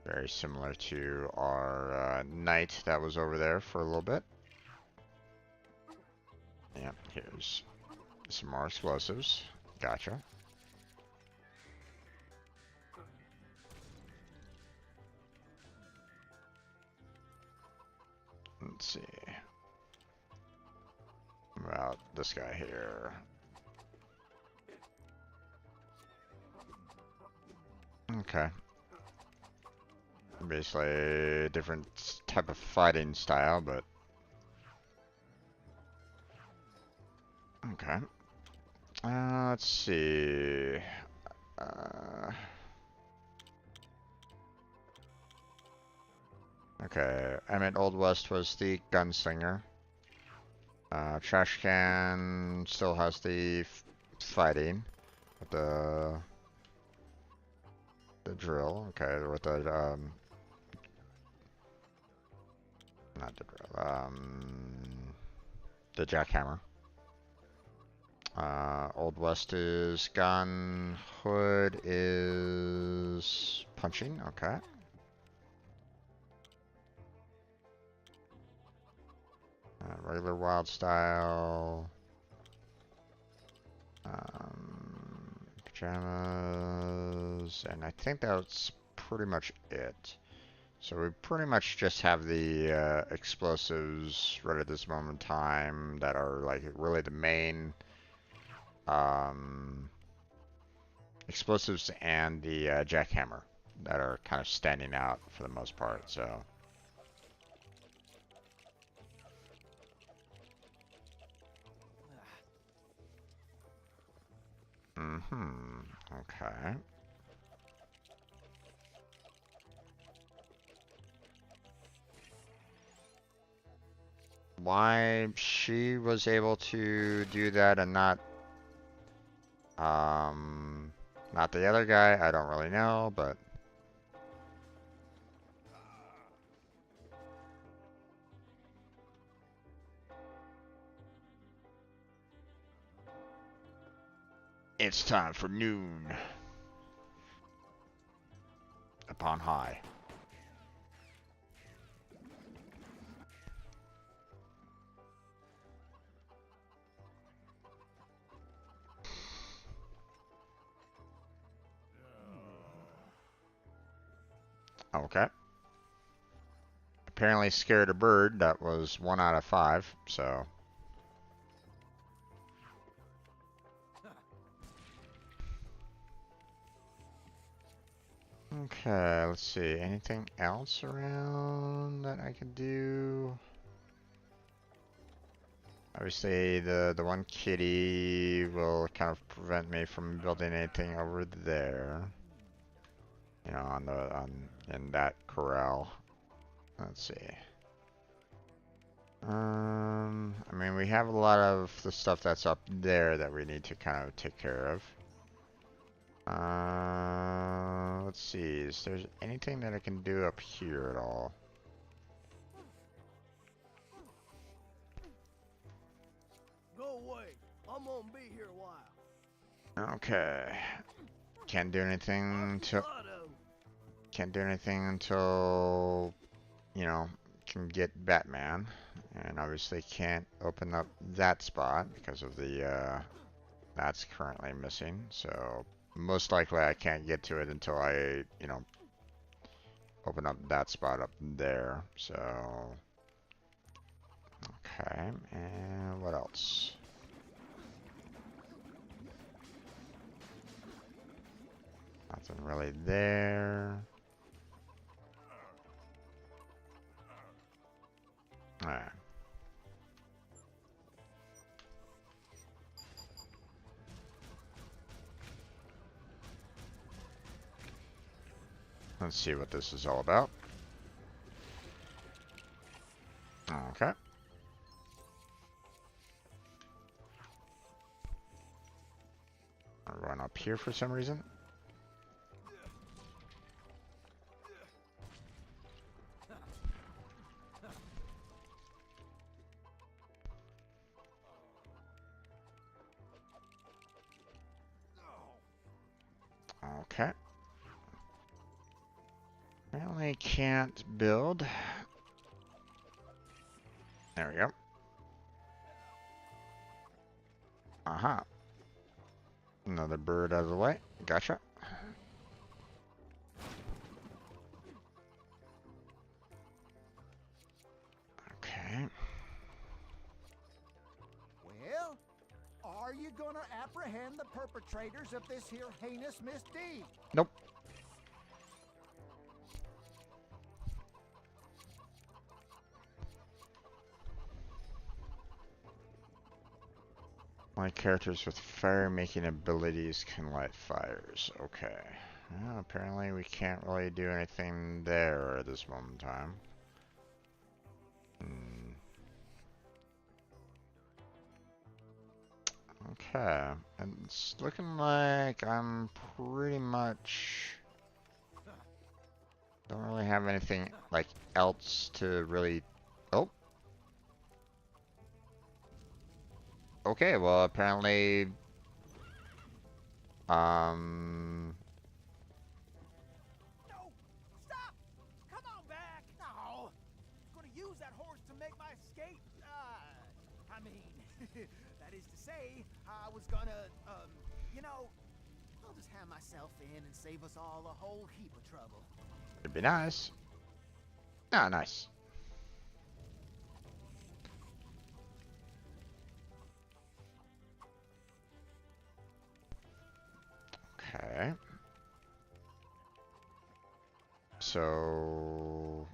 Very similar to our knight that was over there for a little bit. Yep, here's some more explosives. Gotcha. Let's see. About this guy here. Okay. Basically a different type of fighting style, but okay. Let's see. Okay, Emmett Old West was the gunslinger. Trash Can still has the fighting with the drill. Okay, with the not the drill. The jackhammer. Old West is gun. Hood is punching. Okay. Regular wild style. Pajamas. And I think that's pretty much it. So we pretty much just have the explosives right at this moment in time that are like really the main explosives and the jackhammer that are kind of standing out for the most part. So. Okay. Why she was able to do that and not the other guy, I don't really know, but it's time for noon upon high. Okay. Apparently scared a bird. That was 1 out of 5, so. Okay, let's see. Anything else around that I could do? Obviously, the one kitty will kind of prevent me from building anything over there. You know, in that corral. Let's see. I mean, we have a lot of the stuff that's up there that we need to kind of take care of. Let's see. Is there anything that I can do up here at all? Go away. I'm gonna be here a while. Okay. Can't do anything till Auto. can't do anything until you know can get Batman, and obviously can't open up that spot because of the that's currently missing. So most likely I can't get to it until I open up that spot up there. So okay, and what else? Nothing really there. Alright. Let's see what this is all about. Okay. I'll run up here for some reason. Okay. Apparently can't build. There we go. Aha. Another bird out of the way. Gotcha. Okay. Well, are you gonna apprehend the perpetrators of this here heinous misdeed? Nope. My characters with fire-making abilities can light fires. Okay. Well, apparently we can't really do anything there at this moment in time. Okay. And it's looking like I'm pretty much... don't really have anything, like, else to really... Oh. Okay, well, apparently... No! Stop! Come on back! No! I'm gonna use that horse to make my escape. I mean, that is to say, I was gonna, I'll just have myself in and save us all a whole heap of trouble. It'd be nice. Ah, nice. Okay. So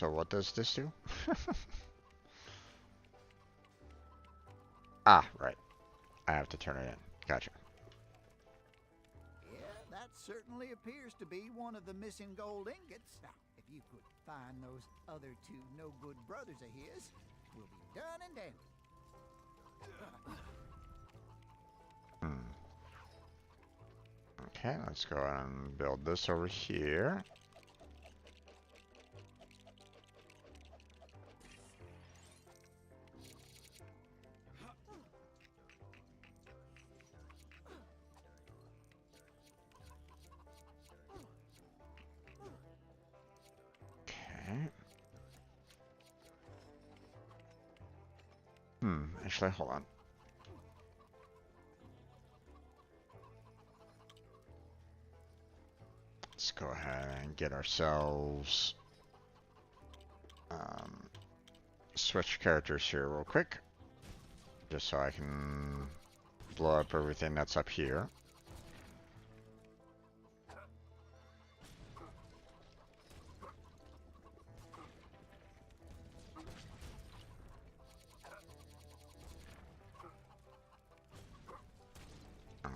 what does this do? Ah, right. I have to turn it in. Gotcha. Yeah, that certainly appears to be one of the missing gold ingots. Now, if you could find those other two no-good brothers of his, we'll be done and dandy. Okay, let's go and build this over here. Okay. Actually, hold on. Let's go ahead and get ourselves switch characters here real quick, just so I can blow up everything that's up here.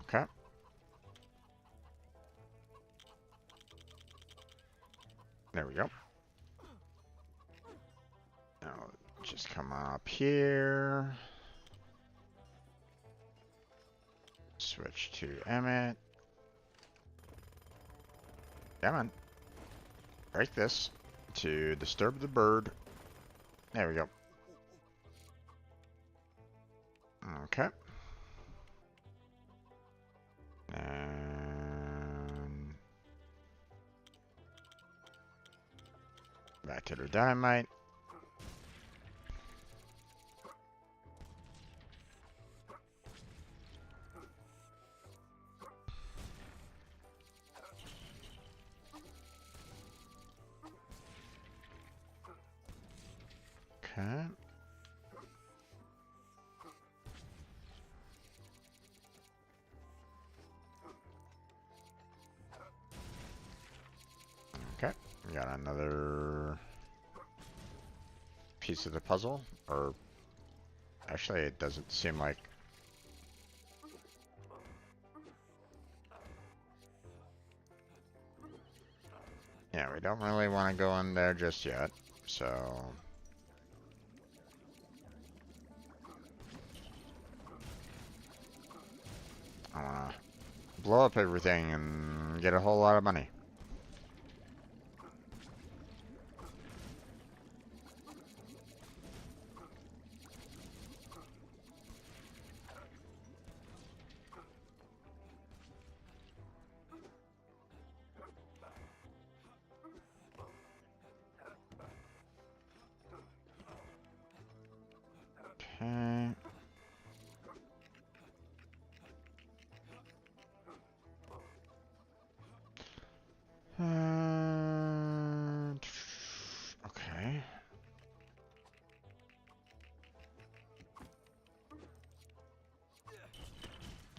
Okay. There we go. Now, just come up here. Switch to Emmett. Come on. Break this to disturb the bird. There we go. Okay. And back to the dynamite. Okay. Okay, we got another piece of the puzzle, or actually it doesn't seem like. Yeah, we don't really want to go in there just yet, so. I wanna blow up everything and get a whole lot of money. Okay. Okay.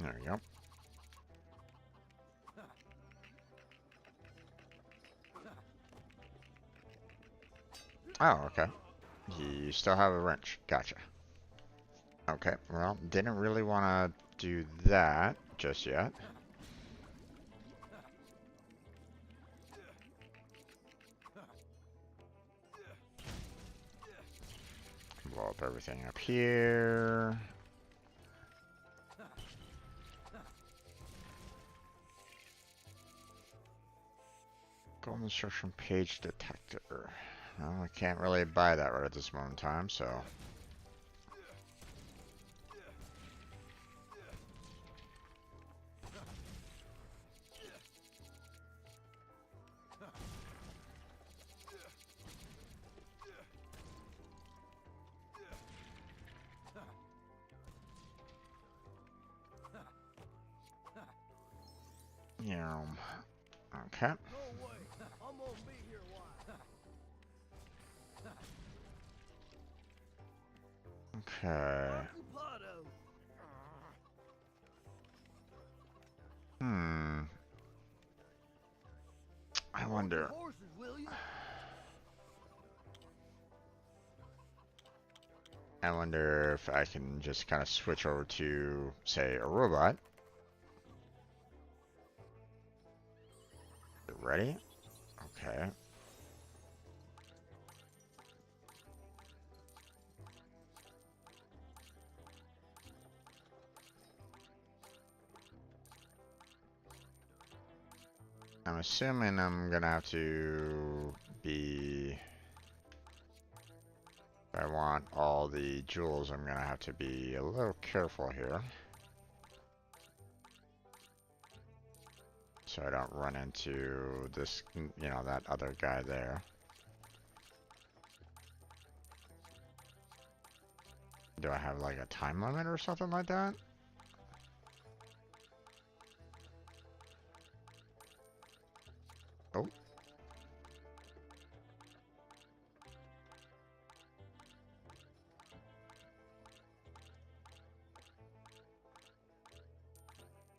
There we go. Oh, okay. You still have a wrench. Gotcha. Okay, well, didn't really want to do that just yet. Blow up everything up here. Golden instruction page detector. Well, I can't really buy that right at this moment in time, so. Yeah. Okay. No way. I'm gonna be here a while. Okay. Hmm. I wonder. Horses, will you? I wonder if I can just kind of switch over to, say, a robot. Ready? Okay. I'm assuming I'm gonna have to be. If I want all the jewels, I'm gonna have to be a little careful here. So I don't run into this, you know, that other guy there. Do I have like a time limit or something like that? Oh.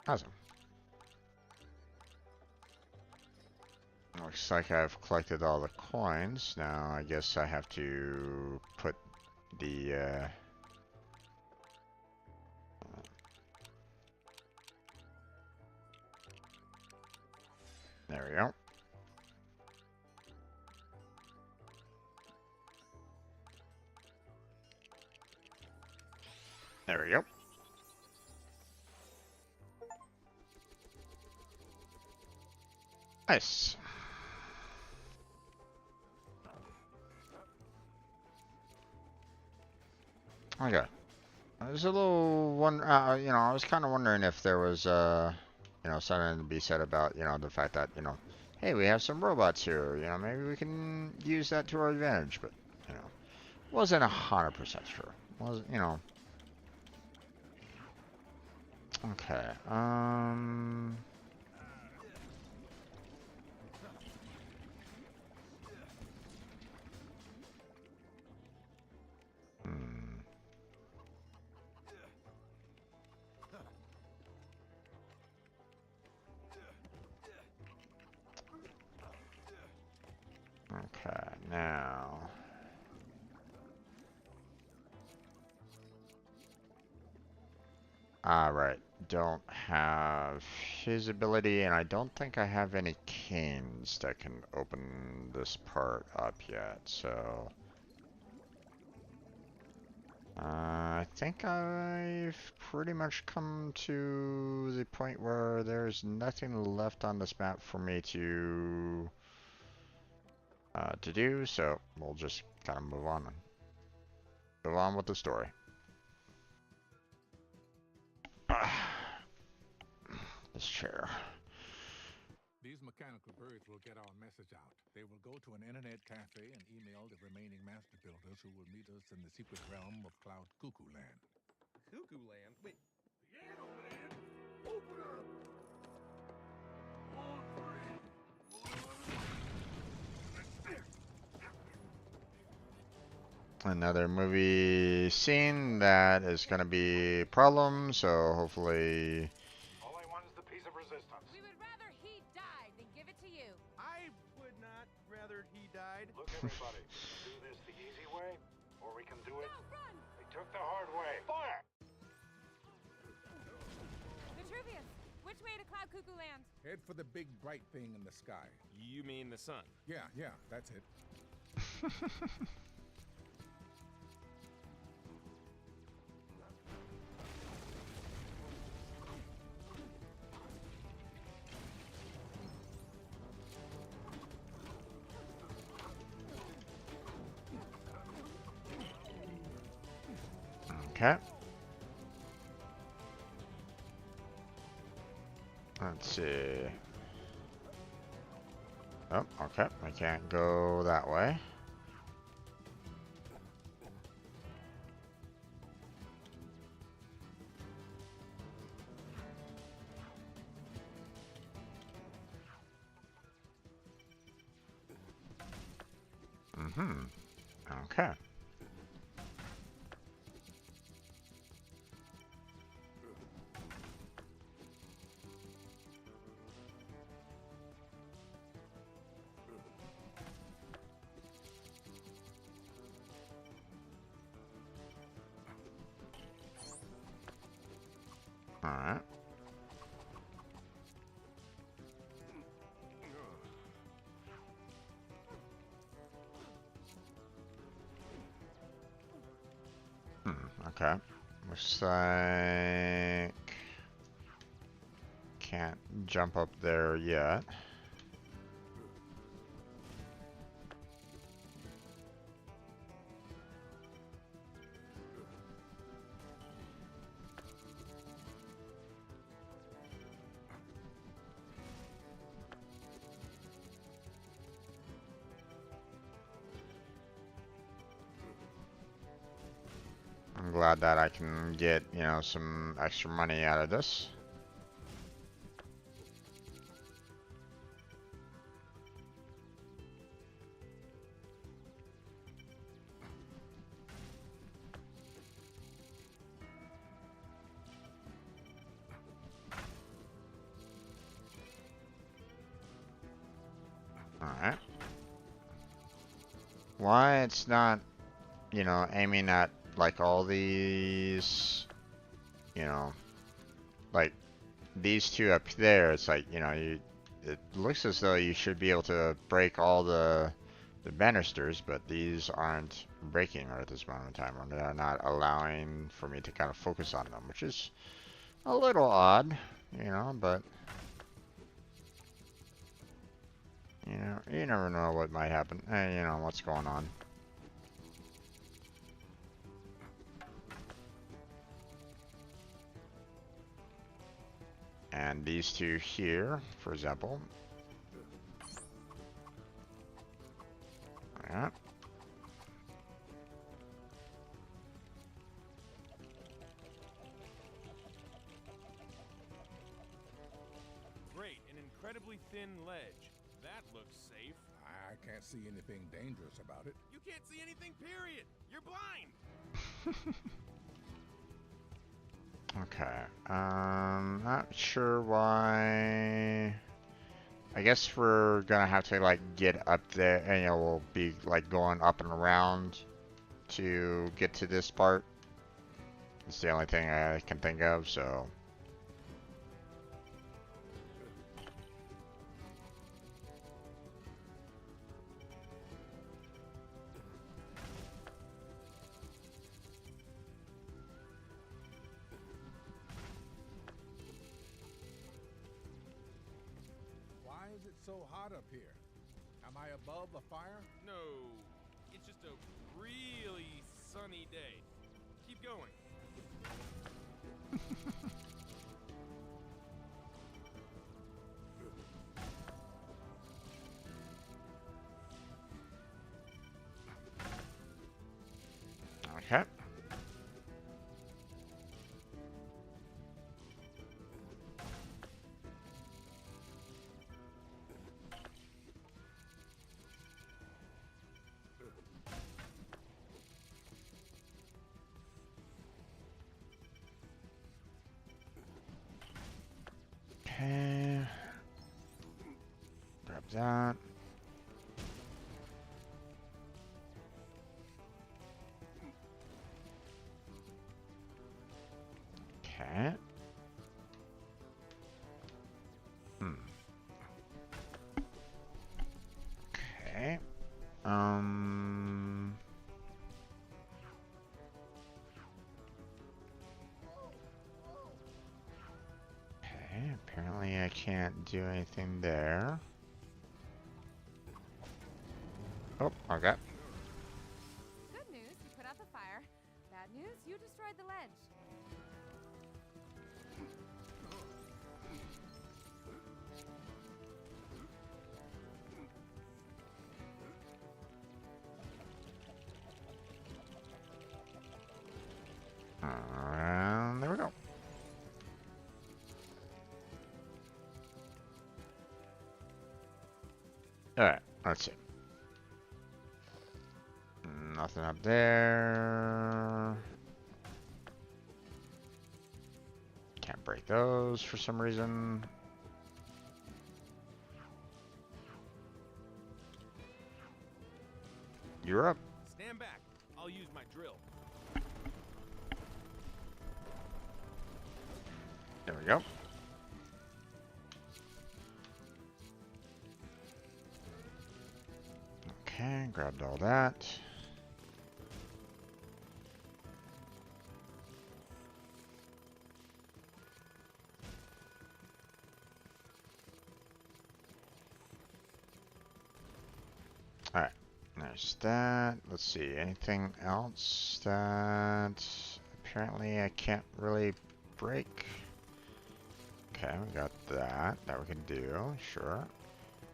Awesome. Looks like I've collected all the coins. Now I guess I have to put the there we go. There we go. Nice. Okay. I was a little you know, I was kind of wondering if there was, you know, something to be said about, you know, the fact that, you know, hey, we have some robots here, you know, maybe we can use that to our advantage, but, you know, wasn't 100% sure. Was, you know. Okay, hmm. Okay, now. Alright, don't have his ability, and I don't think I have any canes that can open this part up yet, so... I think I've pretty much come to the point where there's nothing left on this map for me to do, so we'll just kind of move on. Move on with the story. This chair. These mechanical birds will get our message out. They will go to an internet cafe and email the remaining master builders who will meet us in the secret realm of Cloud Cuckoo Land. Cuckoo Land? Wait. Piano Man, open up! On three. Another movie scene that is going to be a problem, so hopefully... All I want is the piece of resistance. We would rather he died than give it to you. I would not rather he died. Look, everybody, we can do this the easy way, or we can do it. They took the hard way. Fire! Vitruvius, which way to Cloud Cuckoo Land? Head for the big bright thing in the sky. You mean the sun? Yeah, that's it. Okay. Let's see. Oh, okay. I can't go that way. Mm-hmm. Okay. Alright. Okay. Looks like... Can't jump up there yet. I'm glad that I can get, you know, some extra money out of this. Alright. Why it's not, you know, aiming at, like, all these, you know, like, these two up there, it's like, you know, it looks as though you should be able to break all the banisters, but these aren't breaking right at this moment in time, or they're not allowing for me to kind of focus on them, which is a little odd, you know, but... You know, you never know what might happen. You know, what's going on. And these two here, for example. Yeah. Great, an incredibly thin ledge. That looks safe. I can't see anything dangerous about it. You can't see anything, period. You're blind. Okay. Not sure why. I guess we're gonna have to like get up there, and we'll be like going up and around to get to this part. It's the only thing I can think of, so. Why is it so hot up here? Am I above a fire? No, it's just a really sunny day. Keep going. Okay. Okay. Grab that. Okay. Okay. Okay, apparently I can't do anything there. Oh, okay. Good news, you put out the fire. Bad news, you destroyed the ledge. And there we go. Alright, let's see. Nothing up there. Can't break those for some reason. You're up. Stand back. I'll use my drill. There we go. Okay, grabbed all that. Alright, there's that. Let's see, anything else that apparently I can't really break? Okay, we got that we can do, sure.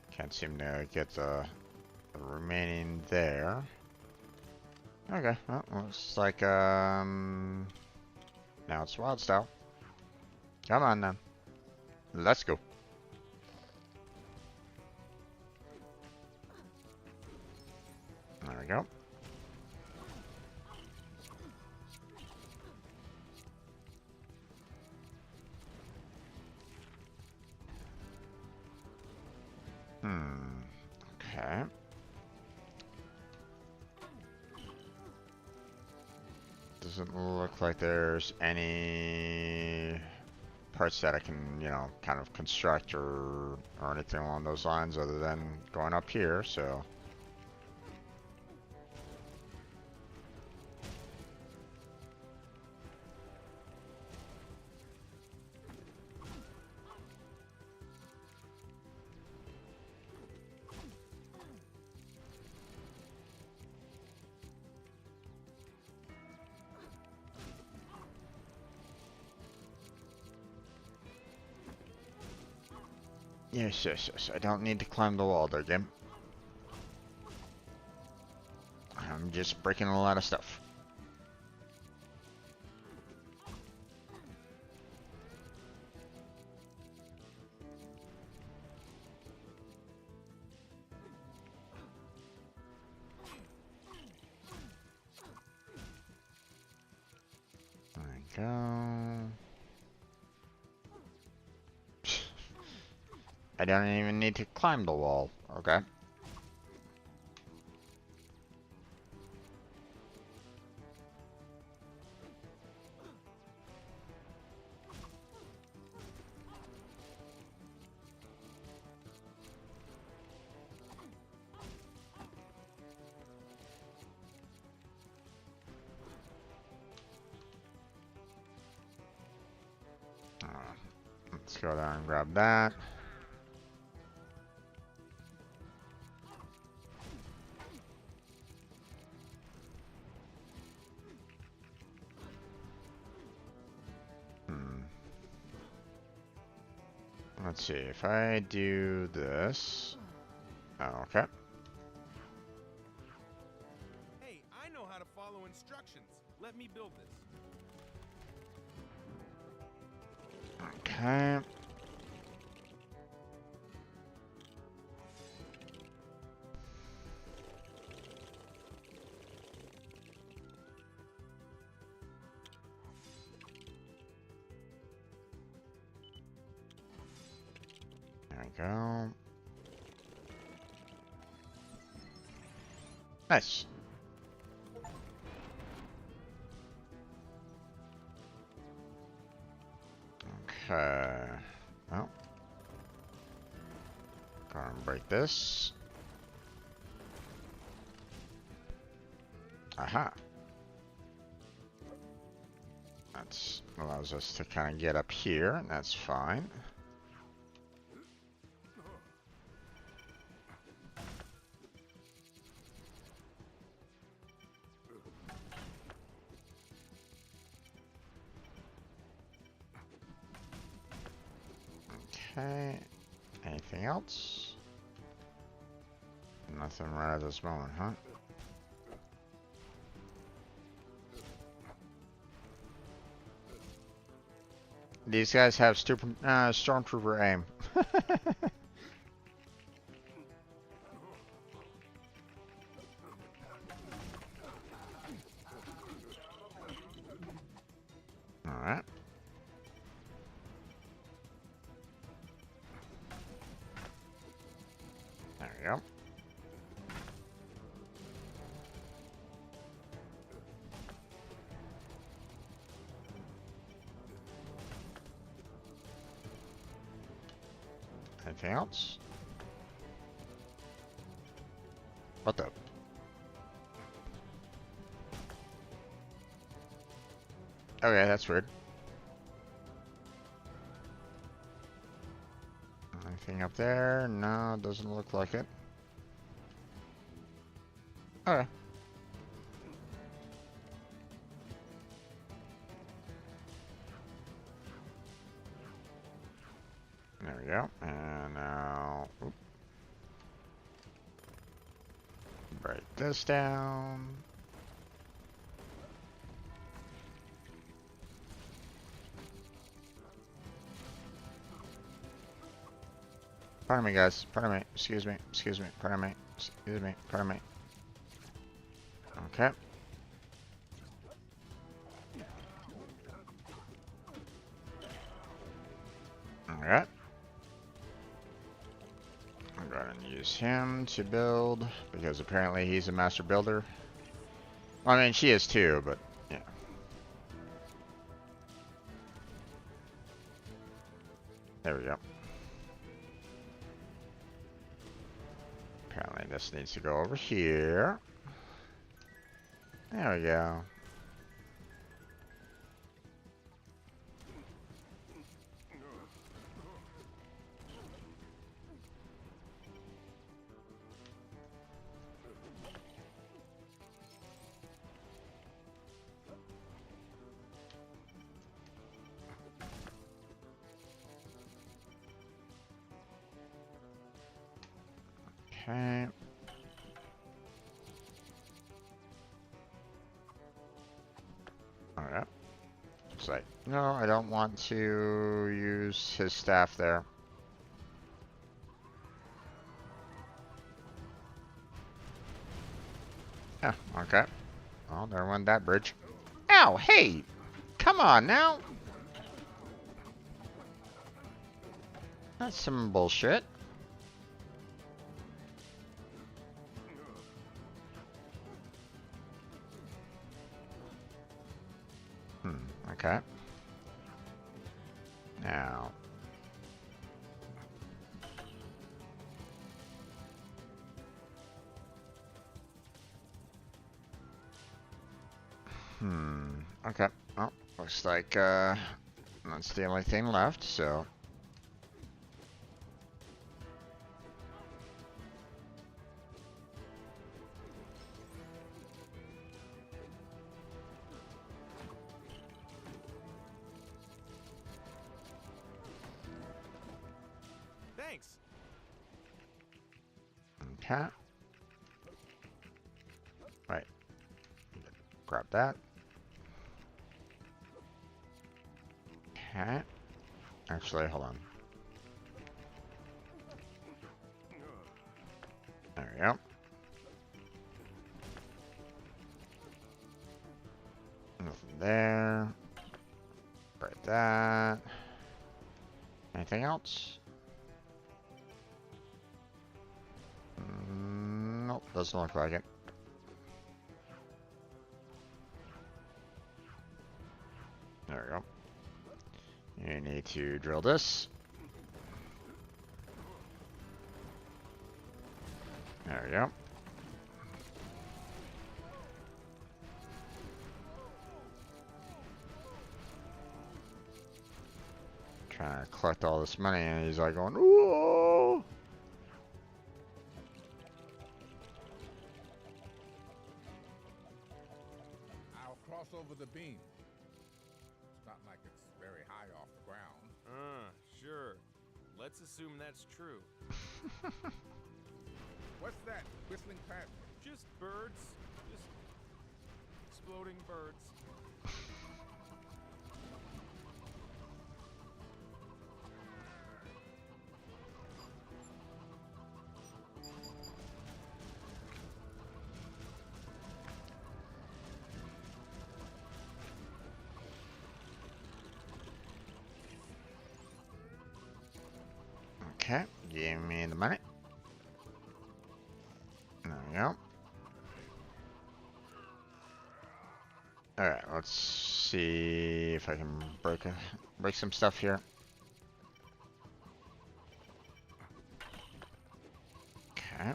Can't seem to get the remaining there. Okay, well, looks like, now it's wild style. Come on then. Let's go. There we go. Okay. Doesn't look like there's any parts that I can, kind of construct or anything along those lines other than going up here, so. Yes, yes, yes. I don't need to climb the wall there, game. I'm just breaking a lot of stuff. There we go. I don't even need to climb the wall. Okay. Let's go down and grab that. Let's see, if I do this. Oh, okay. Hey, I know how to follow instructions. Let me build this. Okay. There we go. Nice. Okay. Well. Go and break this. Aha. That allows us to kind of get up here, and that's fine. Okay. Anything else? Nothing right at this moment, huh? These guys have stupid stormtrooper aim. Alright. There we go. Anything else? What the? Okay, that's weird. Anything up there? No, doesn't look like it. Okay. There we go. And now, break this down. Pardon me, guys. Pardon me. Excuse me. Excuse me. Pardon me. Excuse me. Pardon me. Okay. Alright. I'm going to use him to build, because apparently he's a master builder. Well, I mean, she is too, but, yeah. There we go. Apparently this needs to go over here. There we go. Okay. Alright. It's like, no, I don't want to use his staff there. Yeah, okay. Well, there went that bridge. Ow, hey! Come on now! That's some bullshit. Okay. Now. Okay. Well, looks like, that's the only thing left, so. Thanks. Okay. Right. Grab that. Okay. Actually, hold on. There we go. Nothing there. Right that. Anything else? Nope, doesn't look like it. There we go. You need to drill this. There we go. Trying to collect all this money, and he's like going, "Ooh!" I'll cross over the beam. It's not like it's very high off the ground. Sure. Let's assume that's true. What's that whistling past? Just birds. Just exploding birds. Okay, give me the money. There we go. Alright, let's see if I can break some stuff here. Okay.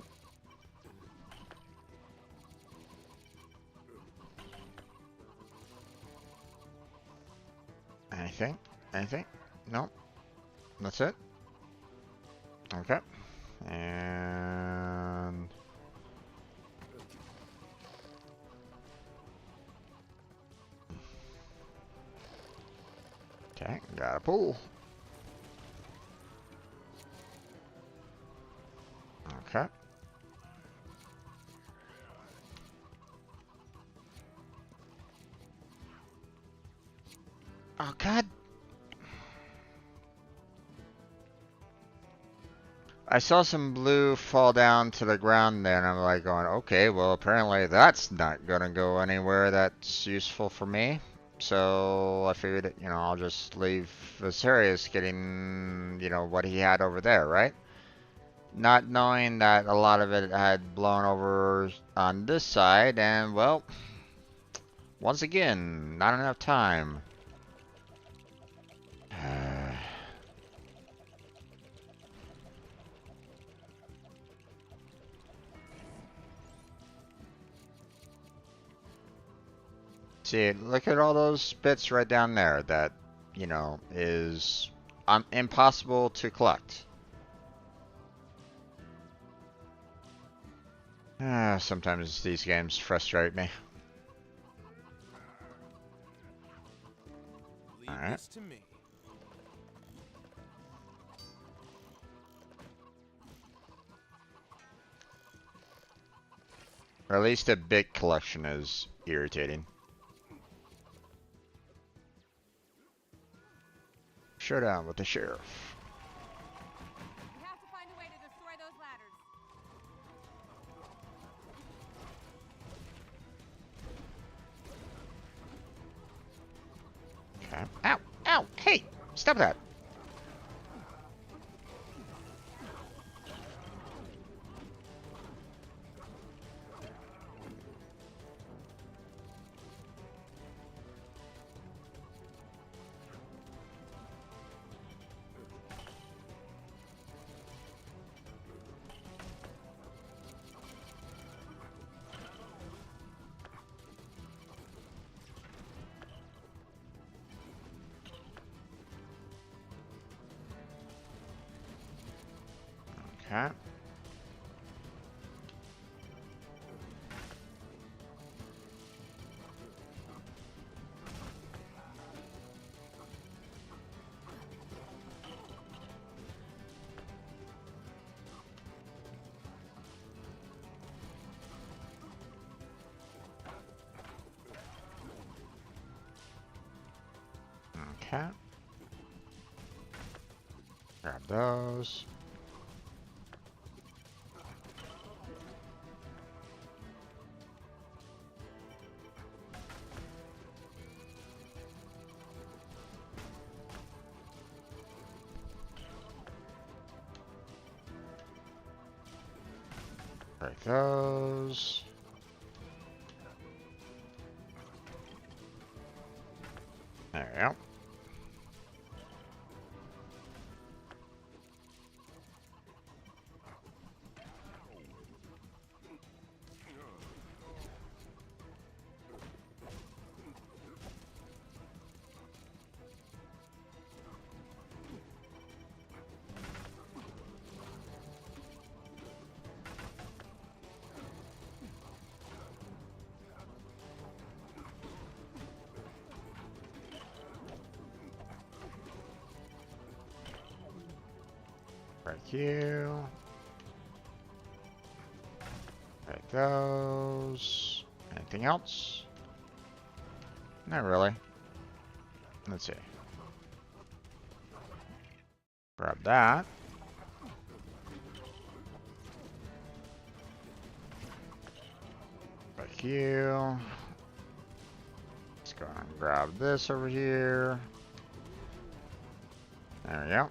Anything? Anything? No. That's it? Okay. And okay, got a pool. Okay. Oh God. I saw some blue fall down to the ground there, and I'm like going, okay, well, apparently that's not gonna go anywhere that's useful for me. So I figured, you know, I'll just leave Viserius getting, you know, what he had over there, right? Not knowing that a lot of it had blown over on this side, and well, once again, not enough time. See, look at all those bits right down there that, you know, is impossible to collect. Sometimes these games frustrate me. Leave Alright. this to me. Or at least a big collection is irritating. Showdown with the sheriff. We have to find a way to destroy those ladders. Okay. Ow! Ow! Hey! Stop that! Okay. Okay. Grab those. Break those. There we go. Break you. Break those. Anything else? Not really. Let's see. Grab that. Break you. Let's go and grab this over here. There we go.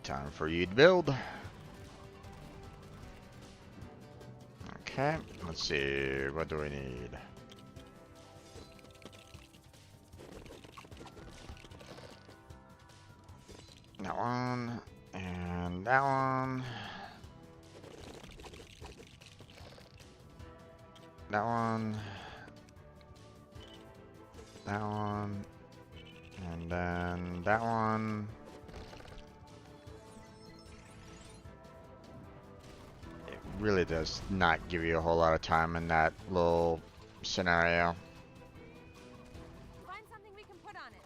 Time for you to build. Okay, let's see, what do we need? That one, and that one. That one. That one. And then that one. Really does not give you a whole lot of time in that little scenario. Find something we can put on it.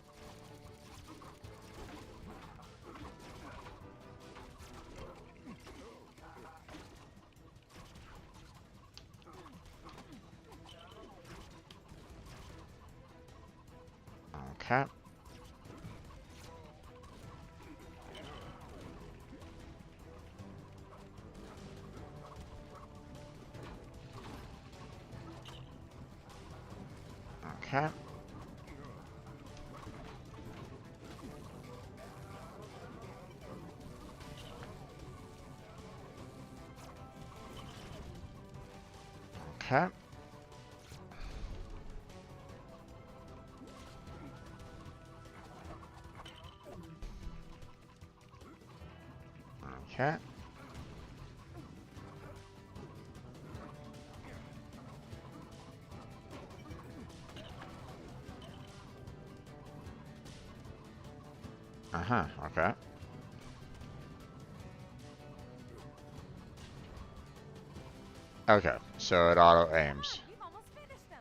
Okay. Okay. Okay. Okay. Uh-huh, okay. Okay, so it auto aims. We've almost finished them.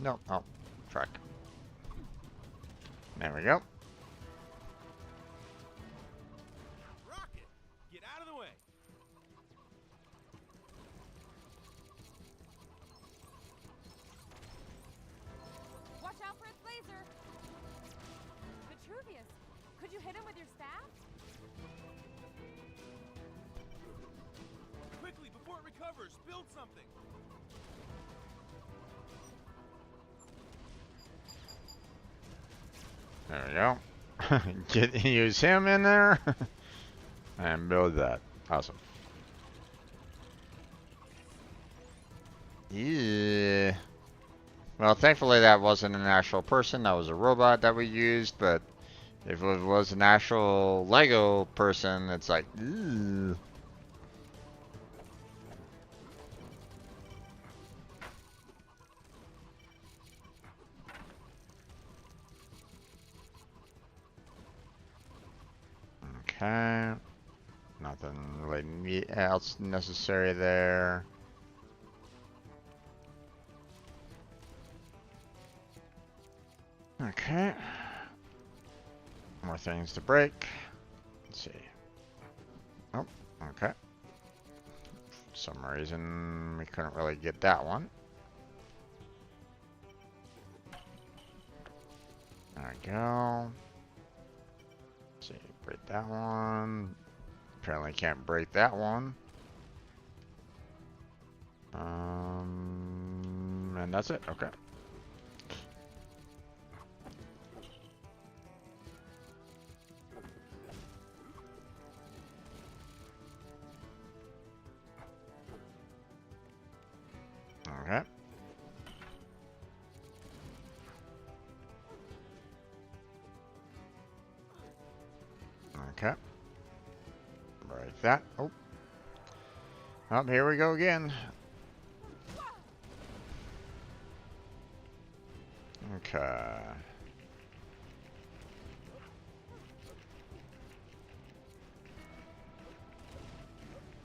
No, oh, track. There we go. Rocket, get out of the way. Watch out for its laser! Vitruvius, could you hit him with your staff? Quickly, before it recovers, build something. There we go. Use him in there and build that. Awesome. Yeah. Well, thankfully that wasn't an actual person. That was a robot that we used. But if it was an actual Lego person, it's like, ew. Okay. Nothing really else necessary there. Okay. More things to break. Let's see. Oh, okay. For some reason, we couldn't really get that one. There we go. Let's see, break that one. Apparently can't break that one. And that's it. Okay. Okay. Okay. Break that. Oh. Oh, here we go again. Okay.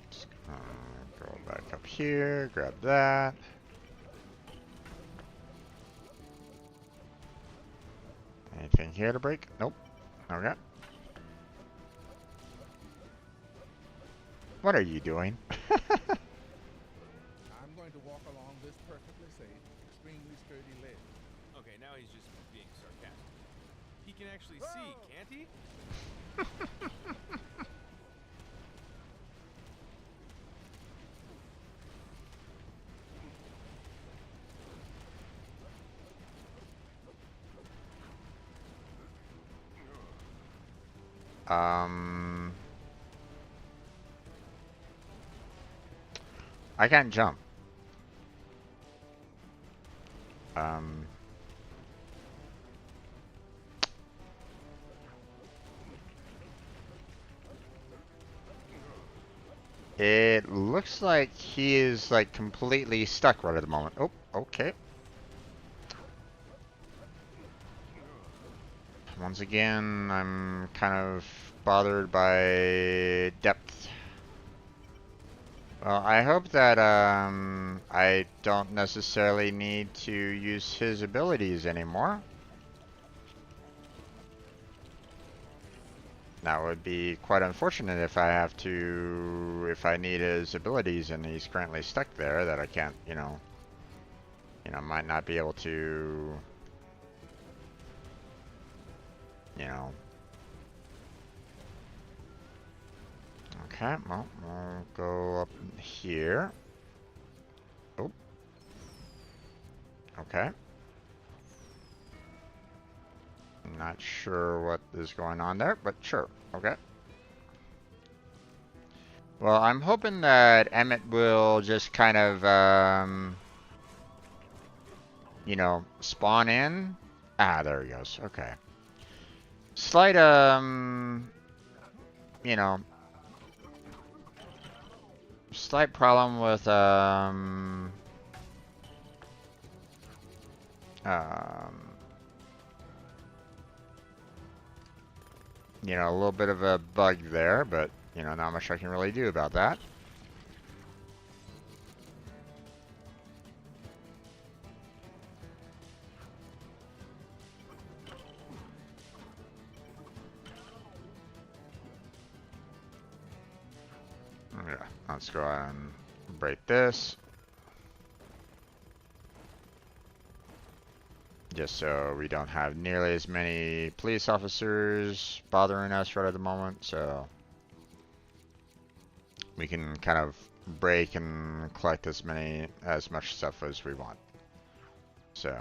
Just, go back up here, grab that. Anything here to break? Nope. Okay. What are you doing? I'm going to walk along this perfectly safe, extremely sturdy ledge. Okay, now he's just being sarcastic. He can actually see, can't he? I can't jump. It looks like he is like completely stuck right at the moment. Oh, okay. Once again, I'm kind of bothered by depth. Well, I hope that I don't necessarily need to use his abilities anymore. That would be quite unfortunate if I have to, if I need his abilities and he's currently stuck there, that I can't, might not be able to, Okay, well, we'll go up here. Oh. Okay. I'm not sure what is going on there, but sure. Okay. Well, I'm hoping that Emmett will just kind of, spawn in. Ah, there he goes. Okay. Slight, slight problem with, a little bit of a bug there, but, not much I can really do about that. Let's go ahead and break this. Just so we don't have nearly as many police officers bothering us right at the moment, so we can kind of break and collect as much stuff as we want. So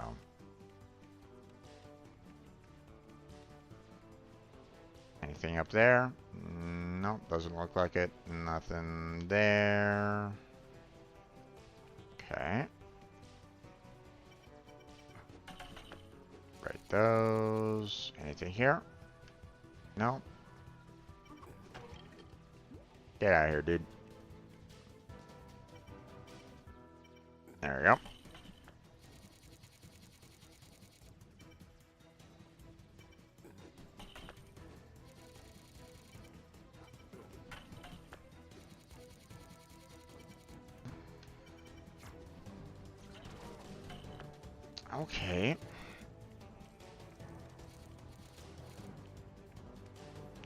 anything up there? Nope, doesn't look like it. Nothing there. Okay. Break those. Anything here? No. Get out of here, dude. There we go. Okay.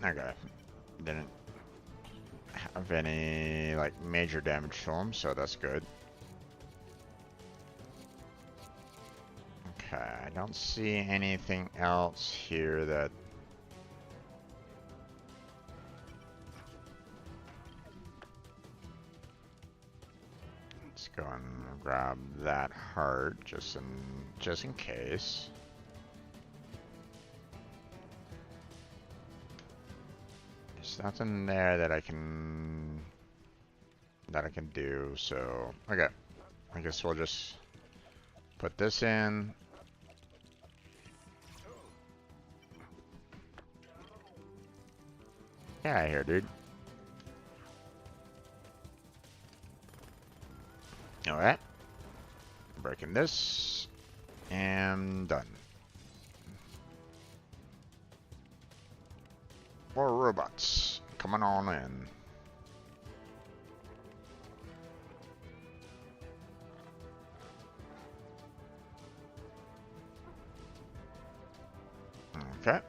Okay. Didn't have any, like, major damage to him, so that's good. Okay, I don't see anything else here that... Let's go and grab that heart, just in case. There's nothing there that I can do, so okay. I guess we'll just put this in. Get out of here, dude. Alright. Breaking this. And done. More robots. Coming on in. Okay.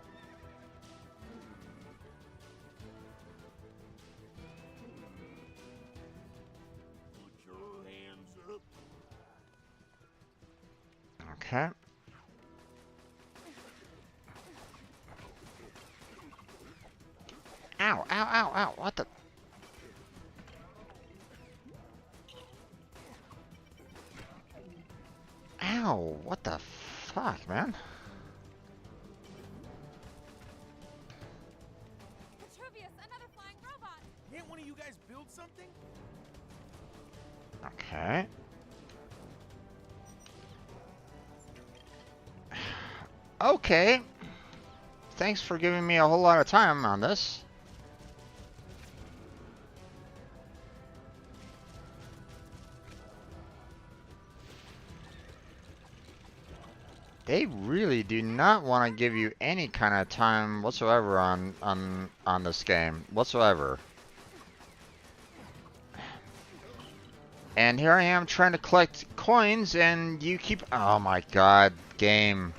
Okay. Ow, ow, ow, ow, what the? Ow, what the fuck, man? Vitruvius, another flying robot! Can't one of you guys build something? Okay. Okay. Thanks for giving me a whole lot of time on this. They really do not want to give you any kind of time whatsoever on this game whatsoever. And here I am trying to collect coins and you keep, oh my god, game.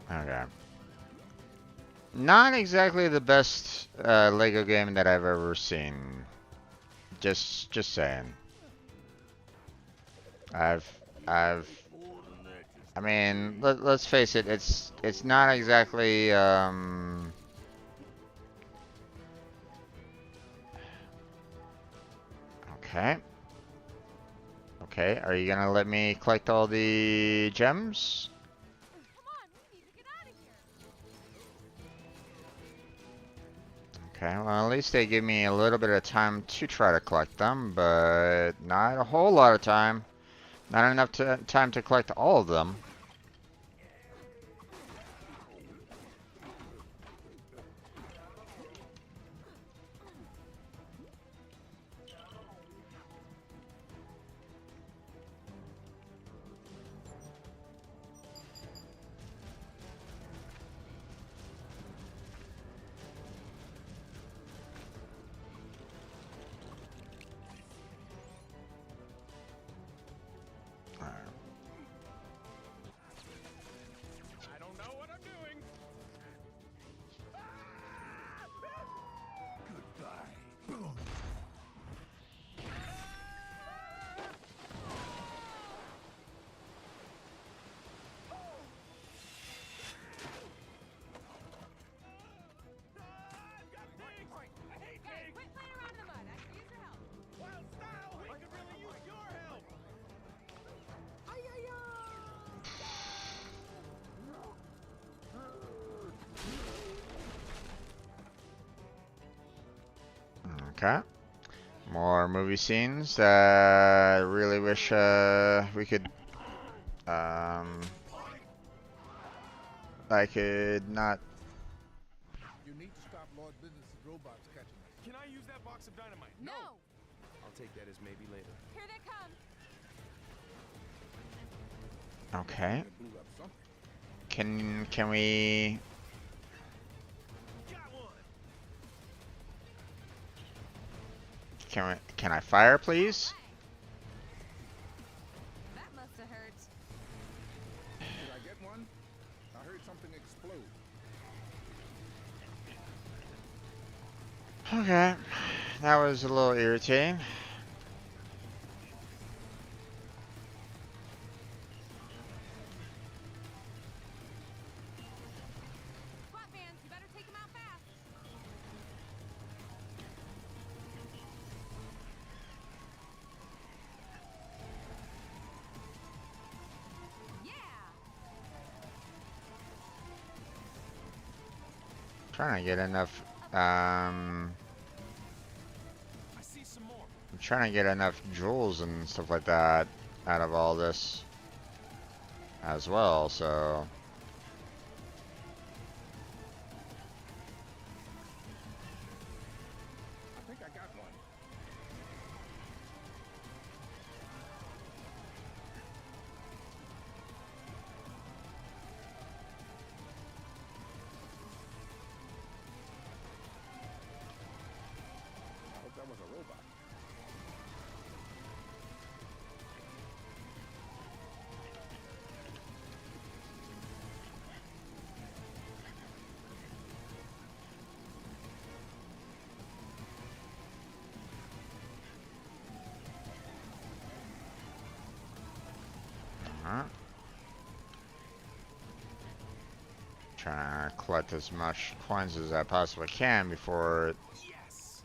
Okay. Not exactly the best Lego game that I've ever seen. Just saying. I mean, let's face it. It's not exactly Okay. Okay. Are you gonna let me collect all the gems? Okay, well at least they give me a little bit of time to try to collect them, but not a whole lot of time. Not enough time to collect all of them. Okay. More movie scenes that I really wish we could I could not. You need to stop Lord Business's robots catching us. Can I use that box of dynamite? No! I'll take that as maybe later. Here they come! Okay. It blew up something. Can we? Got one. Can I fire, please? That must have hurt. Did I get one? I heard something explode. Okay, that was a little irritating. Squat fans, you better take them out fast. Yeah! Trying to get enough. I see some more. I'm trying to get enough jewels and stuff like that out of all this as well. So. I think I got one. I hope that was a robot. Trying to collect as much coins as I possibly can before it. Yes.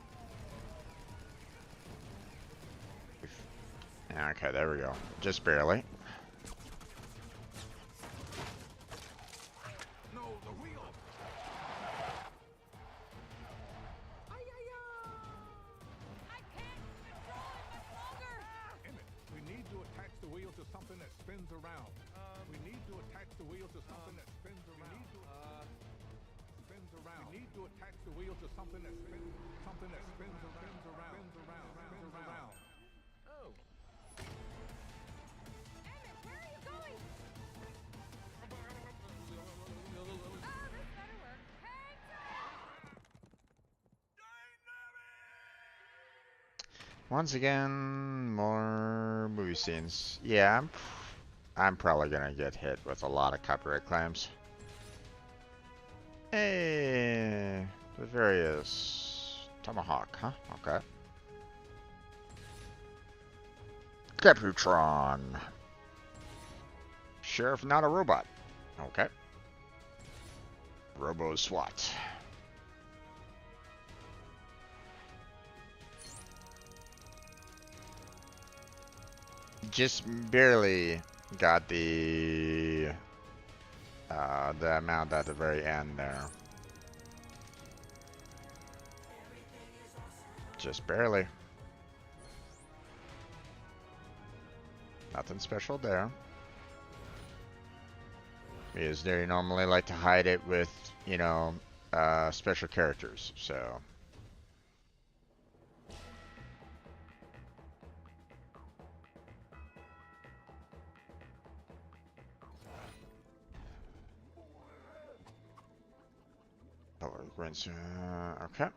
Okay, there we go. Just barely. No, the wheel! I can't control it much longer! Emmett, we need to attach the wheel to something that spins around. We need to attach the wheel to something that spins around. Spins around. We need to attach the wheel to something that spins around. Spins around. Oh. Emmett, where are you going? Oh, this better work. Hang Once again, more movie scenes. Yeah, I'm probably gonna get hit with a lot of copyright claims. Hey, the various Tomahawk, huh? Okay. Capuchon. Sheriff, not a robot. Okay. Robo SWAT. Just barely got the amount at the very end there. Just barely. Nothing special there. Because they normally like to hide it with, you know, special characters, so. Okay.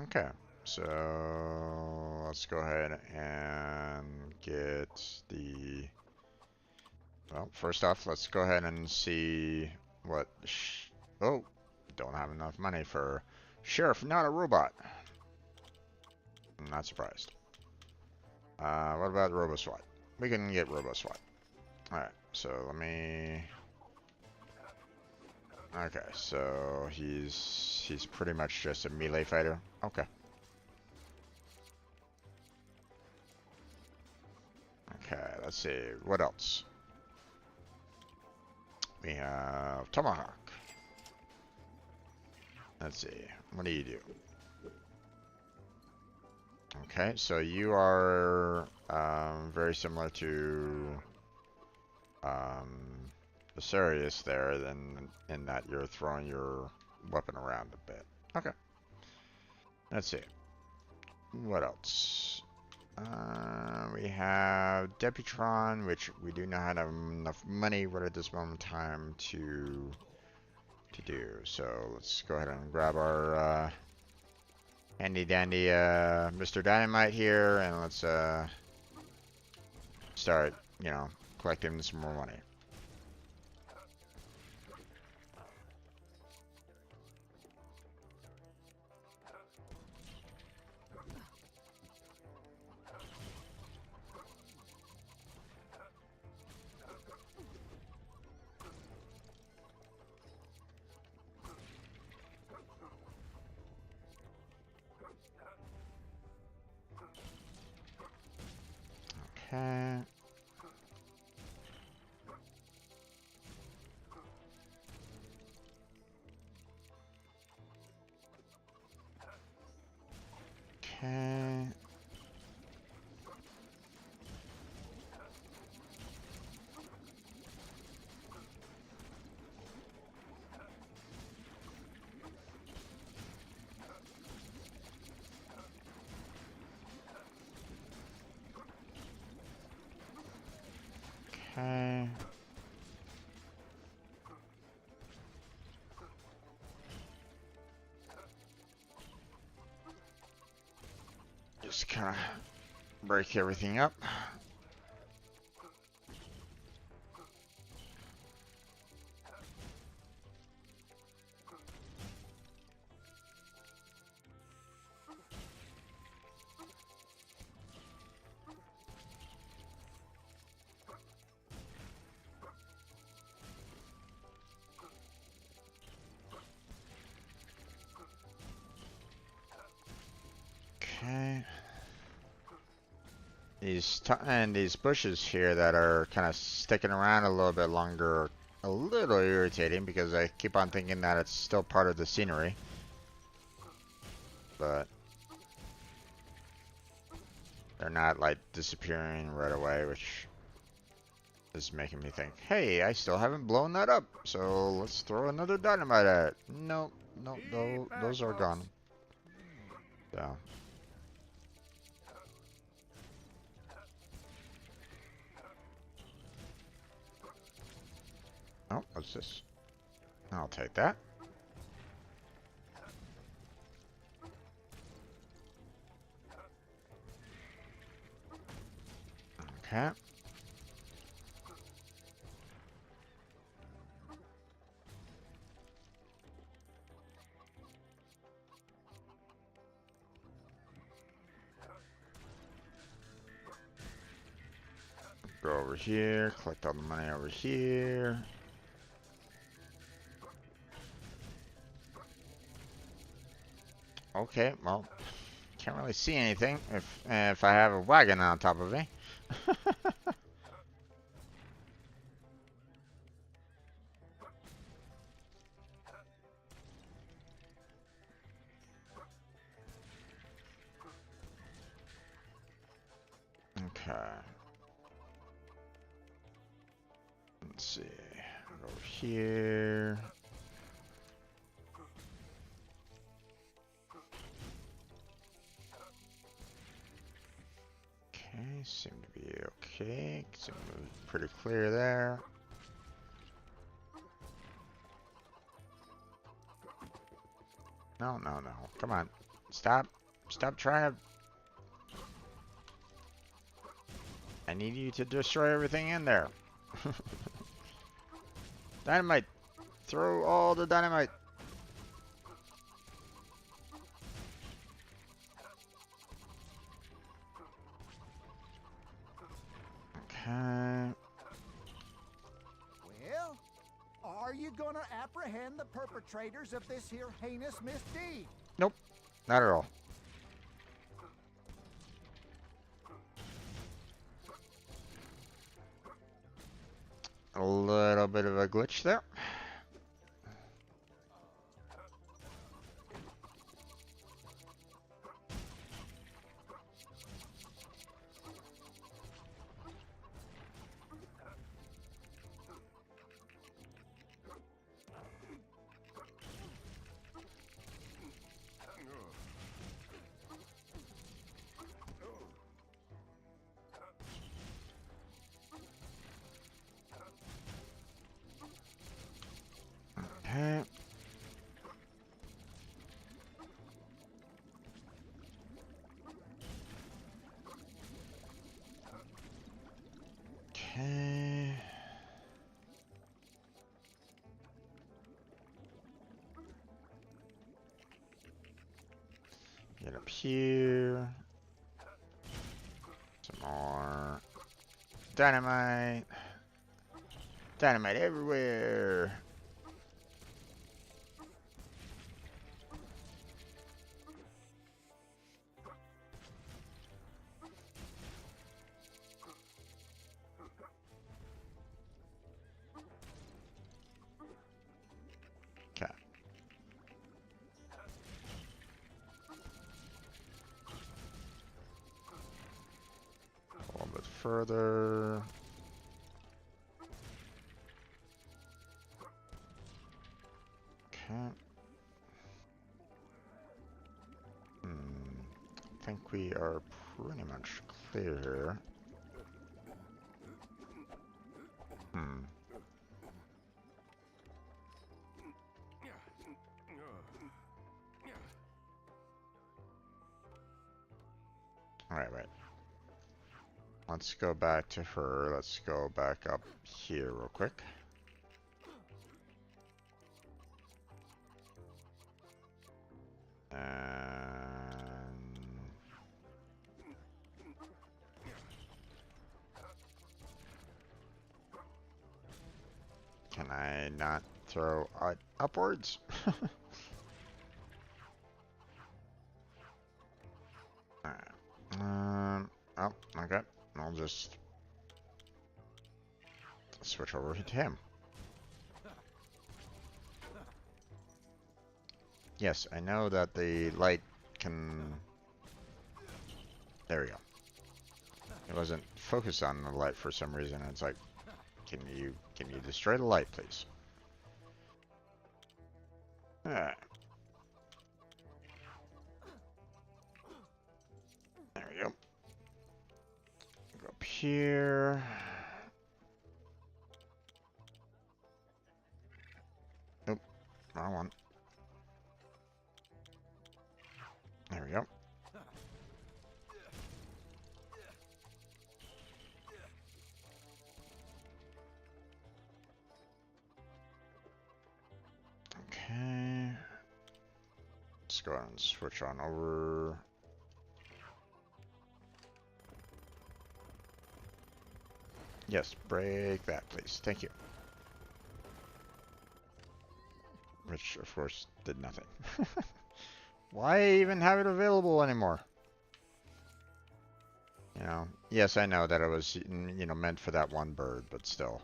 Okay, so let's go ahead and get the. Well, first off, let's go ahead and see what. Oh, don't have enough money for Sheriff, not a robot. I'm not surprised. What about RoboSWAT? We can get RoboSWAT. Alright, so let me. Okay, so he's pretty much just a melee fighter. Okay. Okay, let's see. What else? We have Tomahawk. Let's see. What do you do? Okay, so you are very similar to the Sirius there, then in that you're throwing your weapon around a bit. Okay. Let's see. What else? We have Deputron, which we do not have enough money right at this moment in time to do. So let's go ahead and grab our handy dandy Mr. Dynamite here, and let's start, you know, collecting some more money. Okay. Okay. Okay. Just kind of break everything up. Okay. These bushes here that are kind of sticking around a little bit longer are a little irritating because I keep on thinking that it's still part of the scenery. But they're not like disappearing right away, which is making me think, hey, I still haven't blown that up, so let's throw another dynamite at it. Nope, nope, those are gone. So. Oh, what's this? I'll take that. Okay. Go over here, collect all the money over here. Okay, well, can't really see anything if I have a wagon on top of me. Okay. Let's see. Go over here. Okay, seem to be okay. Seem to be pretty clear there. No, no, no. Come on. Stop. Stop trying to... I need you to destroy everything in there. Dynamite. Throw all the dynamite. Okay. Well, are you gonna apprehend the perpetrators of this here heinous misdeed? Nope. Not at all. A little bit of a glitch switch there. Okay. Okay. Get up here. Some more dynamite. Dynamite everywhere. Okay. A little bit further. Okay. I think we are pretty much clear here. Alright, wait. Let's go back to her. Let's go back up here real quick. And can I not throw upwards? Alright. Oh, okay. I'll just switch over to him. Yes, I know that the light can... There we go. It wasn't focused on the light for some reason. It's like, can you destroy the light, please? Alright. There we go. Go up here. Nope, wrong one. There we go. Okay. Let's go ahead and switch on over. Yes, break that, please. Thank you. Which, of course, did nothing. Why even have it available anymore? You know, yes, I know that it was, you know, meant for that one bird, but still.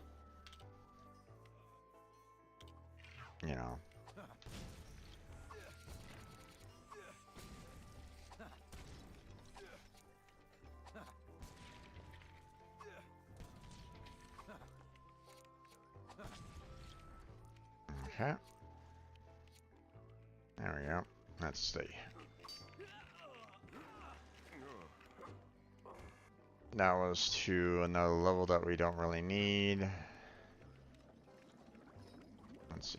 You know. Okay. There we go. Let's see. That was to another level that we don't really need. Let's see.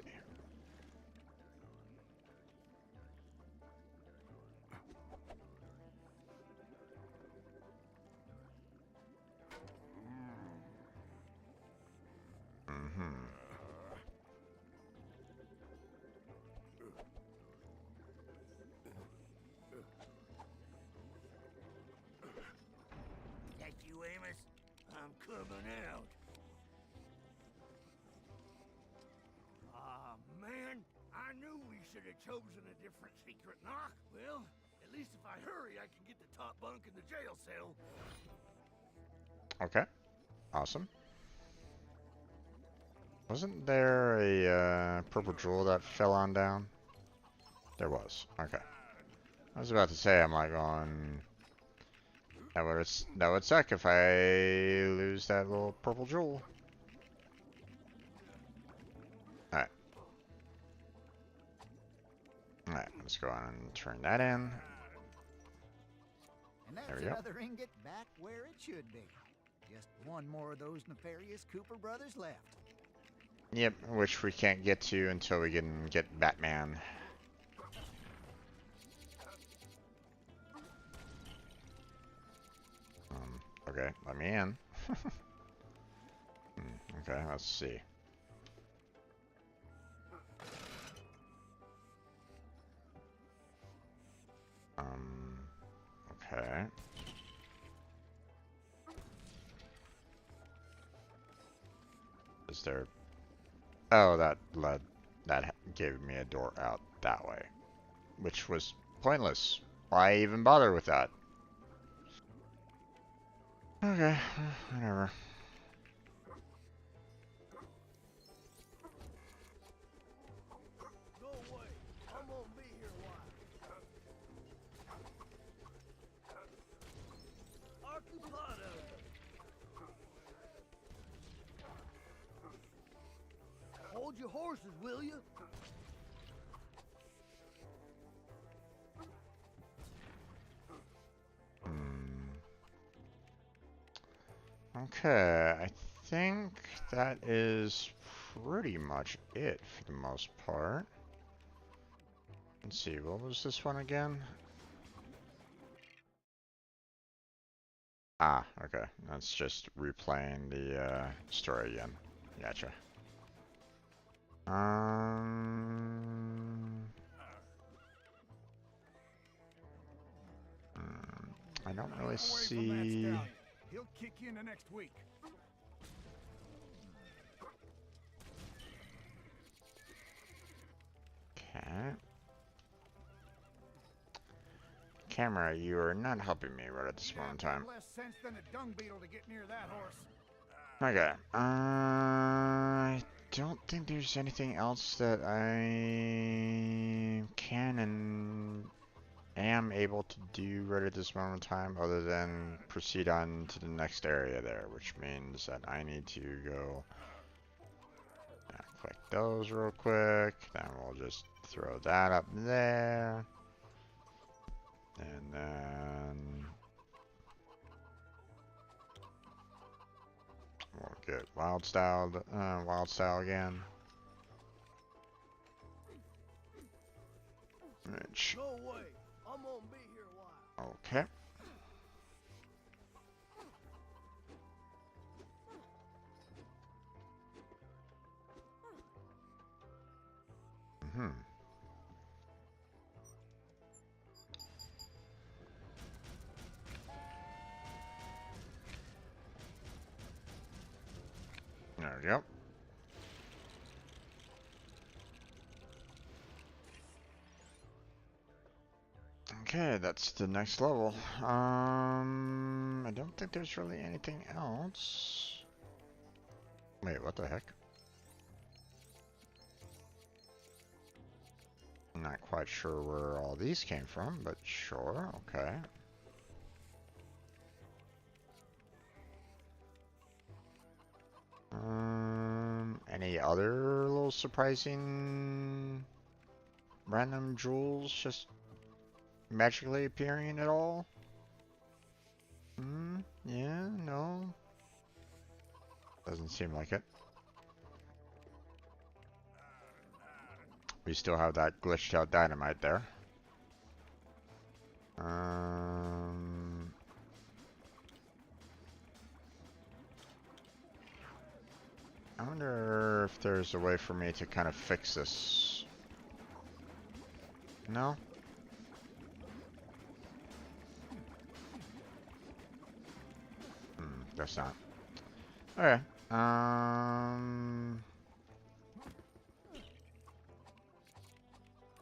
That you, Amos? I'm coming out. Ah, man. I knew we should have chosen a different secret knock. Well, at least if I hurry, I can get the top bunk in the jail cell. Okay. Awesome. Wasn't there a purple jewel that fell on down? There was. Okay. I was about to say, I'm like going. That would suck if I lose that little purple jewel. Alright. Alright, let's go on and turn that in. And There that's we go. another ingot back where it should be. Just one more of those nefarious Cooper brothers left. Yep, which we can't get to until we can get Batman. Okay, let me in. Okay, let's see. Okay. Is there... Oh, that gave me a door out that way. Which was pointless. Why even bother with that? Okay, whatever. Go away. I'm gonna be here a while. Occupado. Hold your horses, will you? Okay, I think that is pretty much it for the most part. Let's see, what was this one again? Ah, okay. That's just replaying the story again. Gotcha. I don't really see. He'll kick in the next week. Okay. Camera, you are not helping me right at this moment in time. Less sense than a dung beetle to get near that horse. Okay. I don't think there's anything else that I can and am able to do right at this moment in time other than proceed on to the next area there, which means that I need to go click those real quick. Then we'll just throw that up there. And then we'll get wild style again. Which, Go away. I'm gonna be here a while. okay. There we go. Okay, that's the next level. I don't think there's really anything else. Wait, what the heck? I'm not quite sure where all these came from, but sure, okay. Any other little surprising random jewels just magically appearing at all? Yeah, no. Doesn't seem like it. We still have that glitched out dynamite there. I wonder if there's a way for me to kind of fix this. No? Guess not. Okay.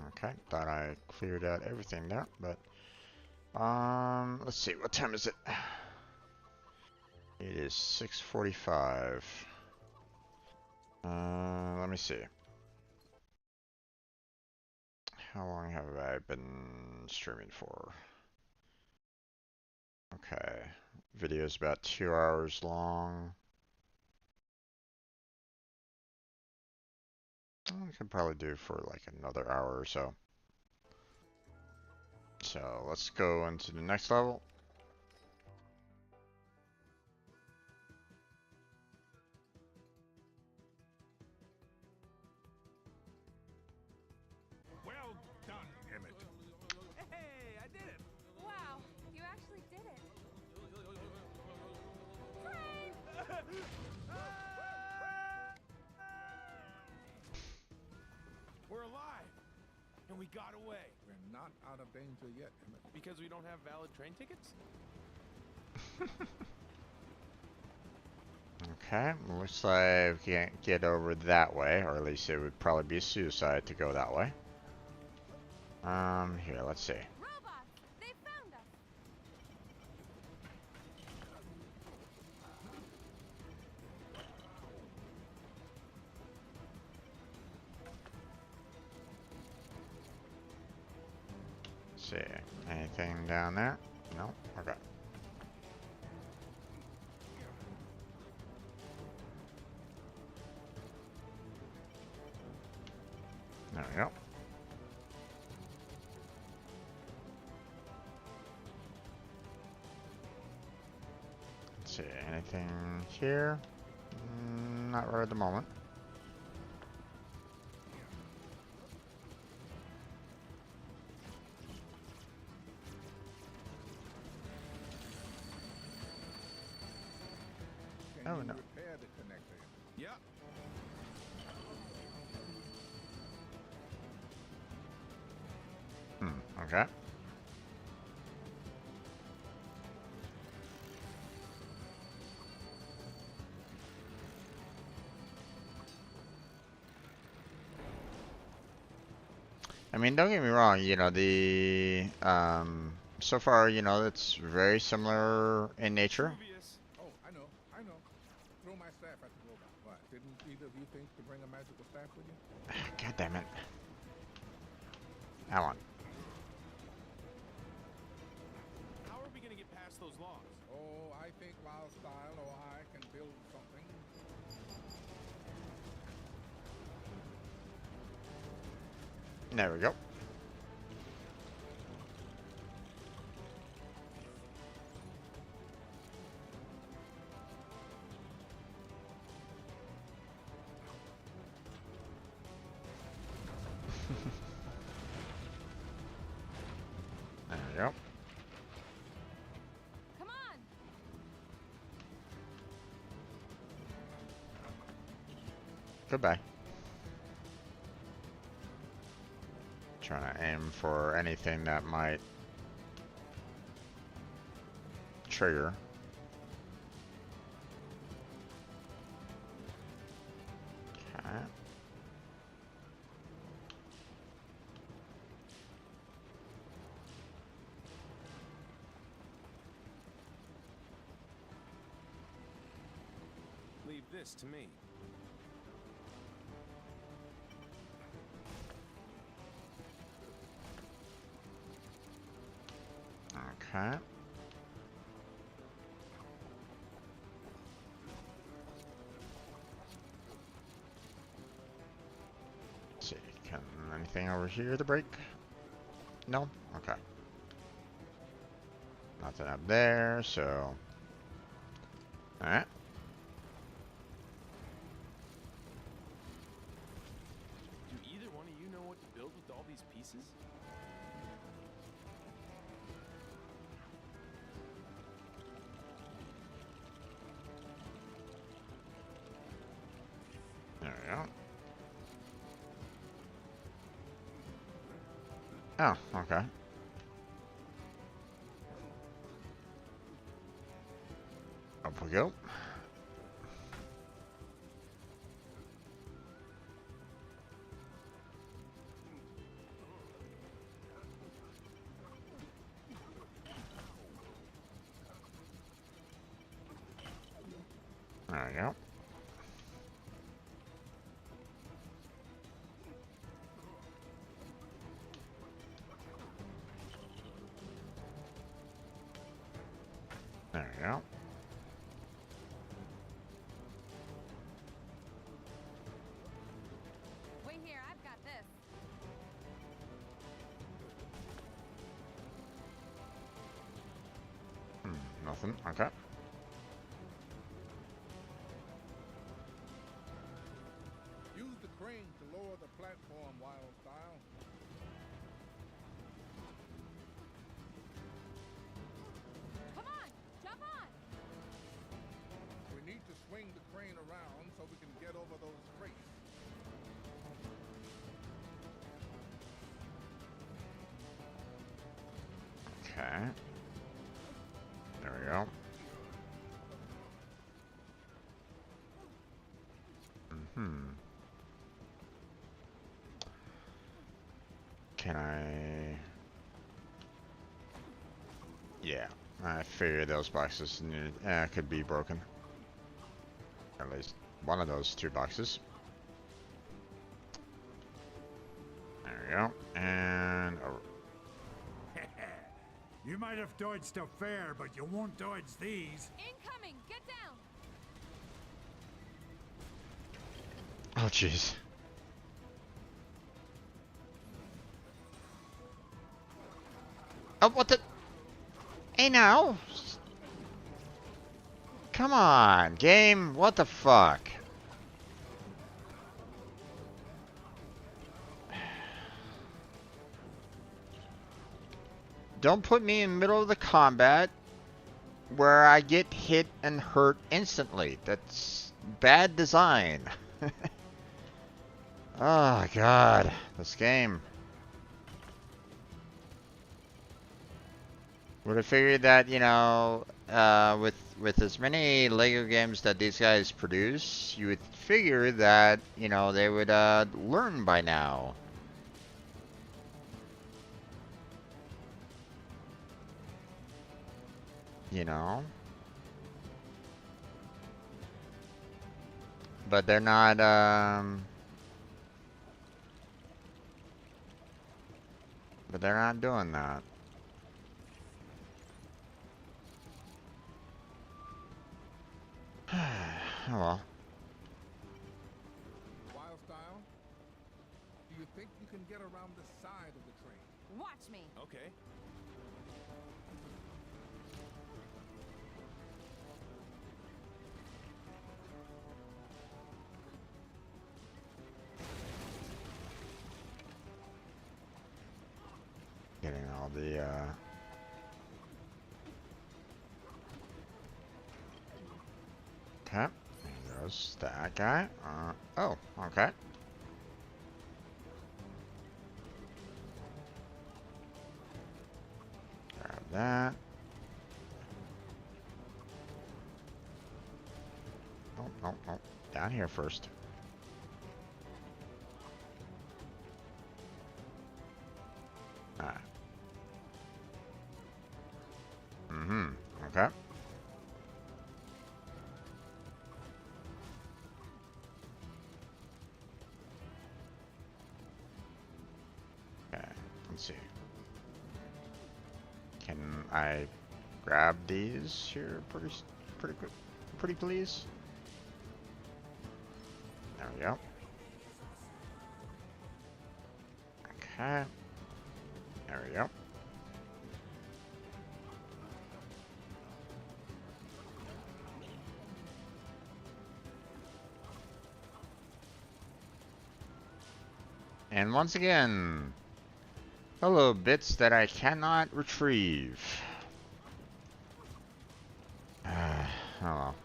Okay, thought I cleared out everything there, but let's see, what time is it? It is 6:45. Let me see. How long have I been streaming for? Okay. Video's about 2 hours long. I could probably do for like another hour or so. So let's go into the next level. Well done, Emmett. Hey, I did it. Wow, you actually did it. We're alive, and we got away We're not out of danger yet, Emmett. because we don't have valid train tickets. Okay, looks like we can't get over that way, or at least it would probably be suicide to go that way. Here, let's see. Robots! They found us! Let's see, anything down there? No? Okay. There we go. Let's see, anything here? Not right at the moment. Can Oh, you no. repair the connector? Yeah. Okay. I mean, don't get me wrong, you know, so far, you know, it's very similar in nature. Previous. Oh, I know. Throw my staff at the robot. What? Didn't either of you think to bring a magical staff with you? God damn it. That one. How are we gonna get past those logs? Oh, I think Wildstyle or I can build something. There we go. There we go. Come on! Goodbye. Trying to aim for anything that might trigger. Okay. Leave this to me. Okay. Let's see, can anything over here to break? No? Okay. Nothing up there, so. Alright. Do either one of you know what to build with all these pieces? There we go. Oh, okay. Up we go. There we go. Nothing. Okay. Use the crane to lower the platform, Wild Style. Come on, jump on! We need to swing the crane around so we can get over those crates. Okay. There we go. Can I... Yeah, I figured those boxes could be broken. At least one of those 2 boxes. There we go. And... You might have dodged a fair, but you won't dodge these. Incoming! Get down! Oh, jeez. Oh, what the... Hey, now! Come on, game! What the fuck? Don't put me in the middle of the combat where I get hit and hurt instantly. That's bad design. Oh, God. This game. Would have figured that, you know, with as many Lego games that these guys produce, you would figure that, you know, they would learn by now. You know? But they're not, but they're not doing that. Oh well. Wild Style, do you think you can get around the side of the train? Watch me! Okay. Getting all the, okay. There goes that guy. Oh, okay. Grab that. Oh, oh, oh. Down here first. Ah. Mm-hmm. Okay. Okay. Let's see. Can I grab these here pretty quick? Pretty please? There we go. Okay. There we go. And once again, hello bits that I cannot retrieve. Oh well.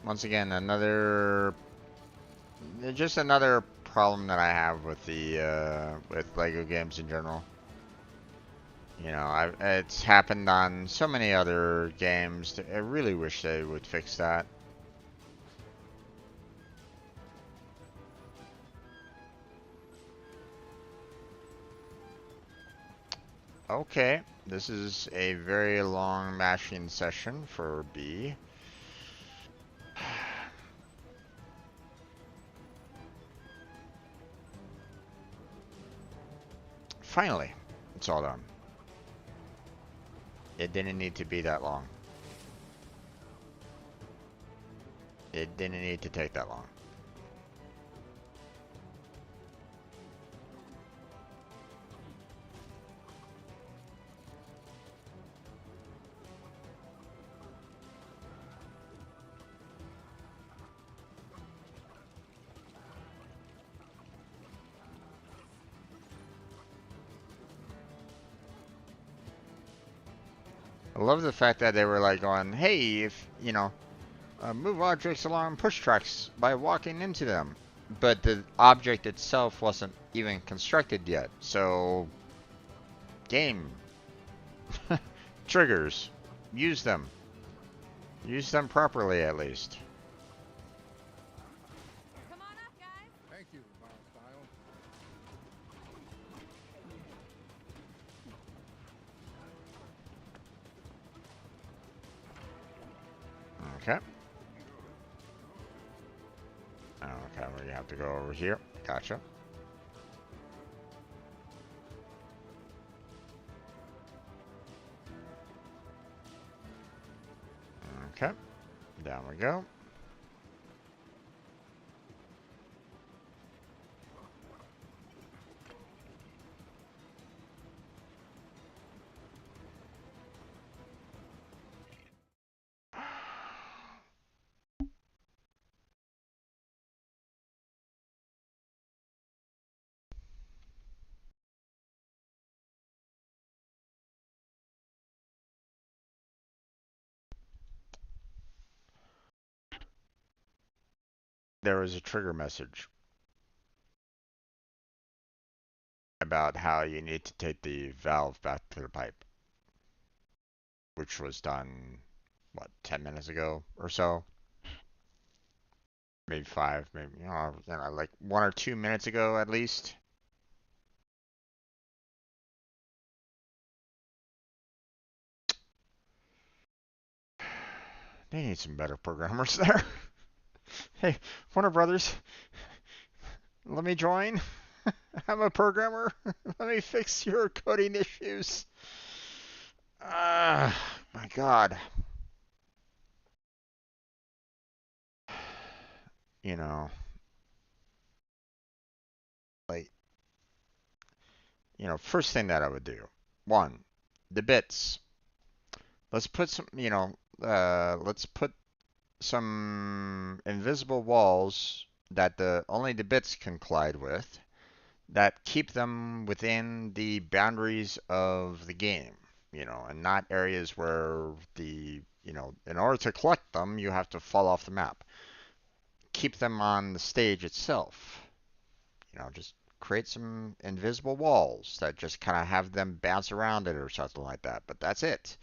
Once again, just another problem that I have with the with Lego games in general. You know, it's happened on so many other games. I really wish they would fix that. Okay, this is a very long mashing session for B. Finally, it's all done. It didn't need to be that long. It didn't need to take that long. I love the fact that they were like going, hey, if, you know, move objects along push tracks by walking into them. But the object itself wasn't even constructed yet. So, game. Triggers. Use them. Use them properly, at least. Come on up, guys. Thank you, Style. Okay. Okay, we have to go over here. Gotcha. Okay. Down we go. There was a trigger message about how you need to take the valve back to the pipe, which was done, what, 10 minutes ago or so? Maybe 5, maybe, like 1 or 2 minutes ago at least. They need some better programmers there. Hey, Warner Brothers, let me join. I'm a programmer. Let me fix your coding issues. Ah, my God. You know, like, first thing that I would do. One, the bits. Let's put some, let's put some invisible walls that only the bits can collide with, that keep them within the boundaries of the game, and not areas where in order to collect them, you have to fall off the map. Keep them on the stage itself. Just create some invisible walls that just kind of have them bounce around it or something like that. But that's it.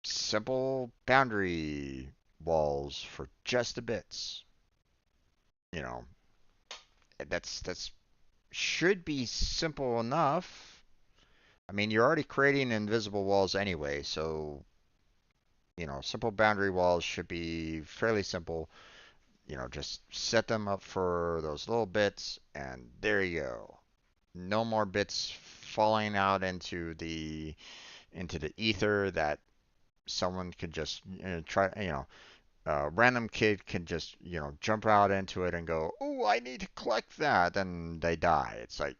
Simple boundary walls for just the bits. That's should be simple enough. I mean, you're already creating invisible walls anyway, so simple boundary walls should be fairly simple. Just set them up for those little bits, and there you go. No more bits falling out into the ether that someone could just try. Random kid can just jump out into it and go, "Oh, I need to collect that," and they die. It's like,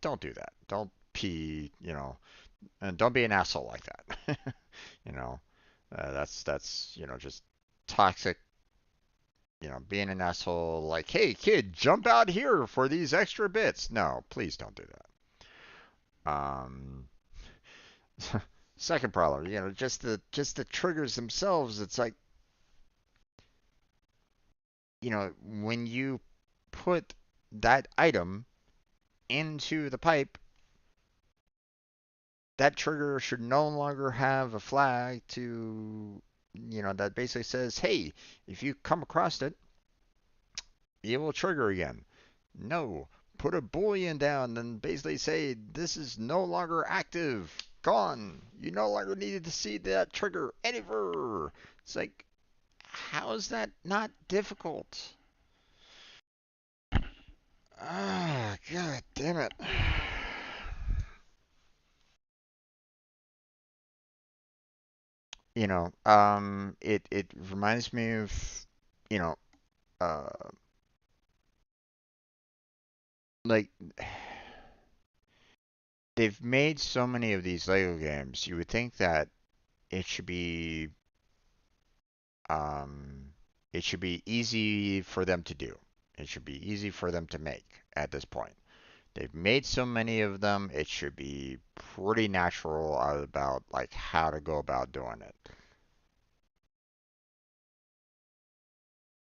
don't do that. Don't pee. And don't be an asshole like that. That's just toxic. Being an asshole like, hey kid, jump out here for these extra bits. No, please don't do that. Second problem, just the triggers themselves. It's like, when you put that item into the pipe, that trigger should no longer have a flag to, that basically says, hey, if you come across it, it will trigger again. No, put a boolean down and basically say, this is no longer active. Gone. You no longer needed to see that trigger anywhere. It's like, how is that not difficult? Ah, God damn it. It reminds me of, you know, uh, like they've made so many of these Lego games. You would think that it should be, um, it should be easy for them to do. It should be easy for them to make at this point. They've made so many of them, it should be pretty natural about like how to go about doing it.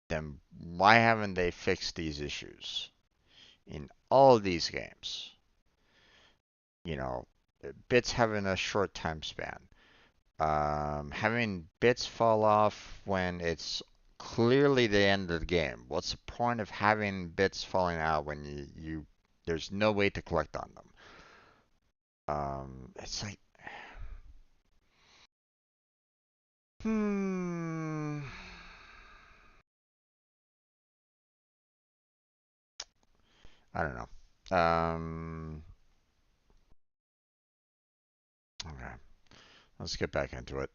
Then why haven't they fixed these issues in all of these games? You know, bits having a short time span. Having bits fall off when it's clearly the end of the game. What's the point of having bits falling out when there's no way to collect on them? It's like, I don't know. Okay, let's get back into it.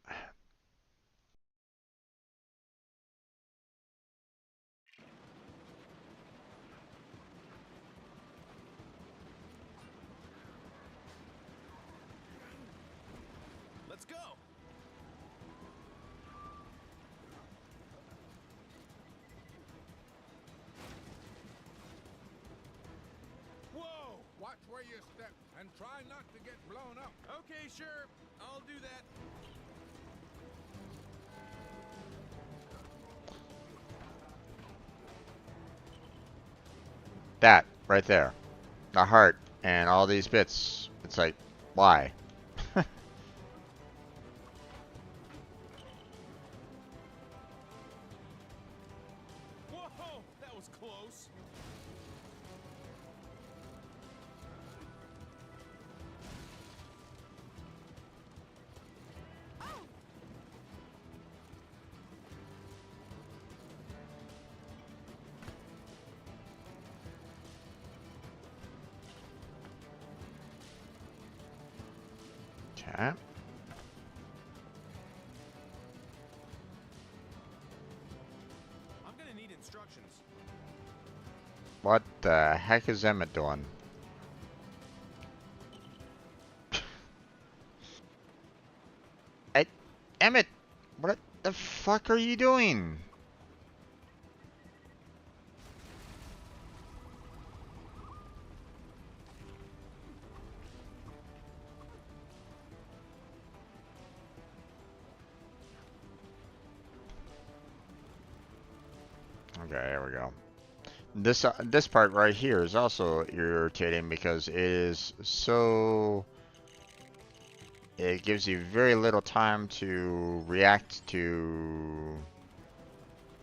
Let's go. Whoa! Watch where you step and try not to get blown up. Okay, sure. I'll do that. That right there, the heart and all these bits. It's like, why? Whoa, that was close. Okay. I'm gonna need instructions. What the heck is Emmett doing? Hey, Emmett, what the fuck are you doing? Okay, there we go. This part right here is also irritating because it is so. It gives you very little time to react to,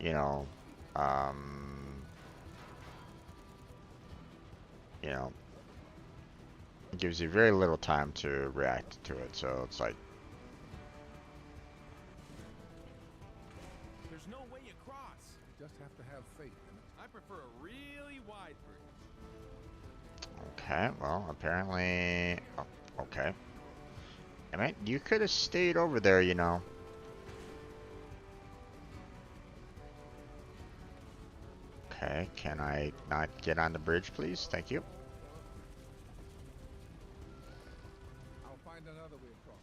you know, um, you know, it gives you very little time to react to it. So it's like, There's no way across. You just have to have faith in it. I prefer a really wide bridge. okay, well, apparently, oh, okay. I mean, you could have stayed over there, you know. Okay, can I not get on the bridge, please? Thank you. I'll find another way across.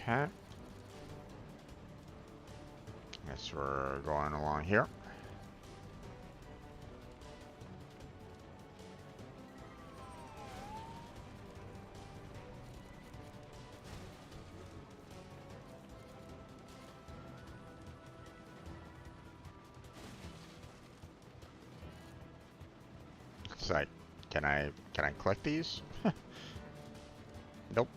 Okay. Guess we're going along here. It's like, can I collect these? Nope.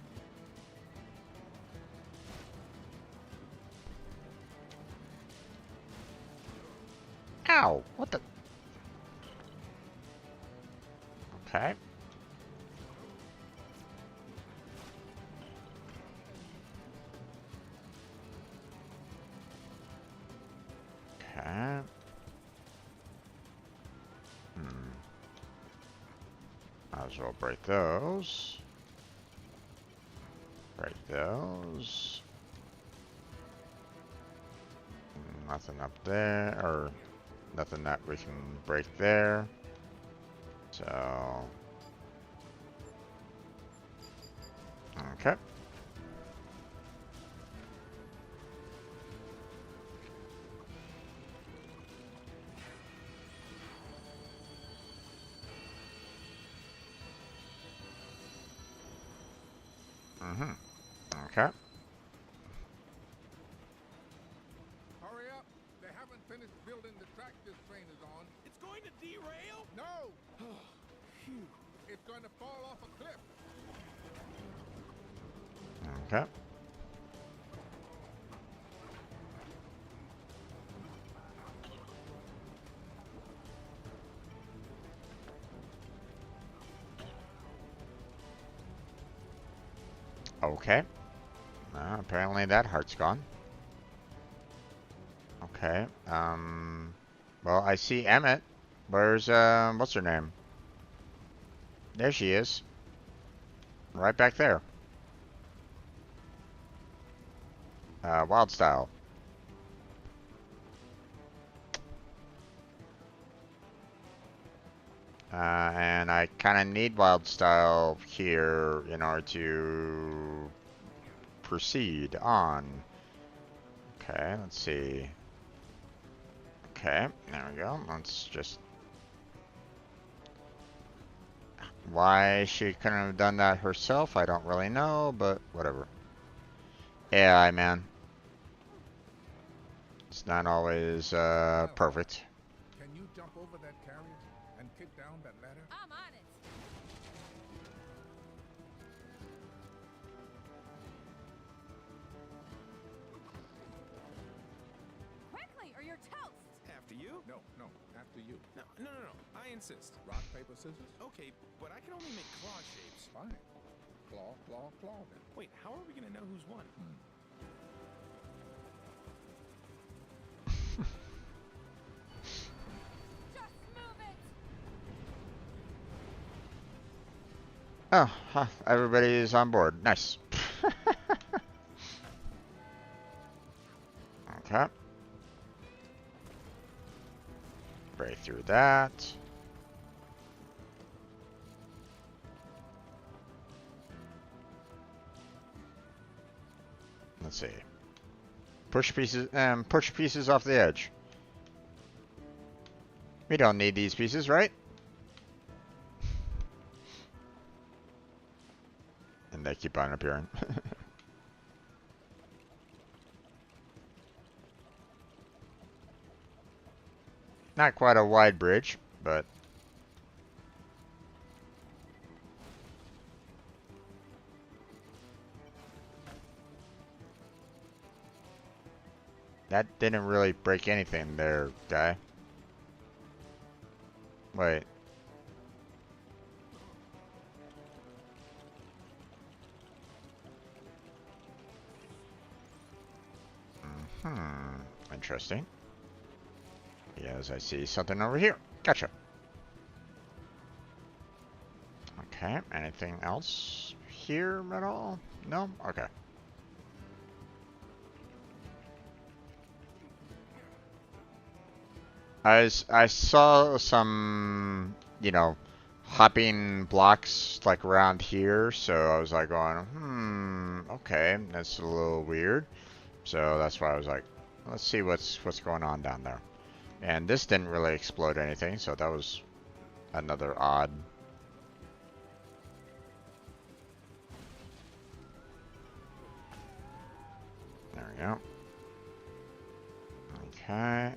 Ow! What the? Okay. Okay. Might as well break those. Break those. Nothing up there, or Nothing that we can break there. So, okay. Mm-hmm. Okay. Hurry up! They haven't finished building the track this train is on. It's going to derail? No! It's going to fall off a cliff. Okay. Okay. Apparently that heart's gone. Okay. Well, I see Emmett. Where's, what's her name? There she is. Right back there. Wild Style. And I kind of need Wild Style here in order to proceed on. Okay, let's see. Okay, there we go. Let's just... Why she couldn't have done that herself, I don't really know, but whatever. AI, man. It's not always, perfect. Can you jump over that carrier and kick down that ladder? I'm on it. Quickly, or you're toast. After you? No, after you. No. I insist. Rock, paper, scissors? Okay, but I can only make claw shapes. Fine. Claw, claw, claw then. Wait, how are we gonna know who's won? Just move it. Oh, huh, everybody's on board. Nice. Okay. Break through that. Let's see. Push pieces off the edge. We don't need these pieces, right? And they keep on appearing. Not quite a wide bridge, but that didn't really break anything there, guy. Wait. Interesting. Yes, I see something over here. Gotcha. Okay, anything else here at all? No? Okay. I saw some, you know, hopping blocks like around here, so I was like going, okay, that's a little weird. So that's why I was like, let's see what's going on down there. And this didn't really explode anything, so that was another odd. There we go. Okay.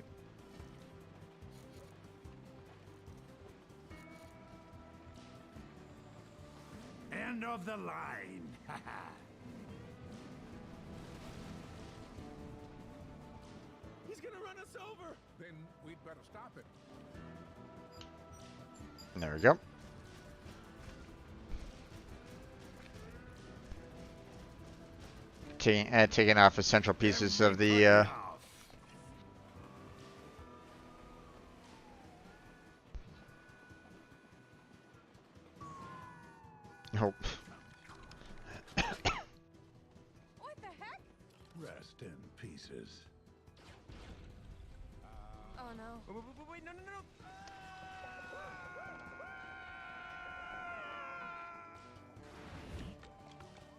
End of the line. He's gonna run us over. Then we'd better stop it. There we go. Taking off essential pieces of the, Nope. What the heck? Rest in pieces. Oh no. Wait, no, no, no.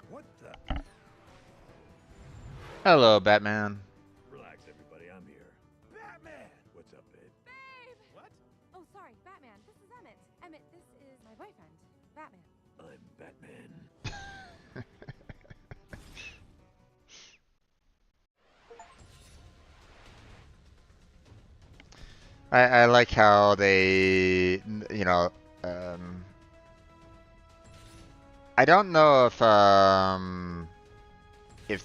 What the? Hello, Batman. Relax, everybody. I'm here. Batman! What's up, babe? Babe! What? Oh, sorry, Batman. This is Emmett. Emmett, this is my boyfriend, Batman. I'm Batman. I like how they, you know, I don't know if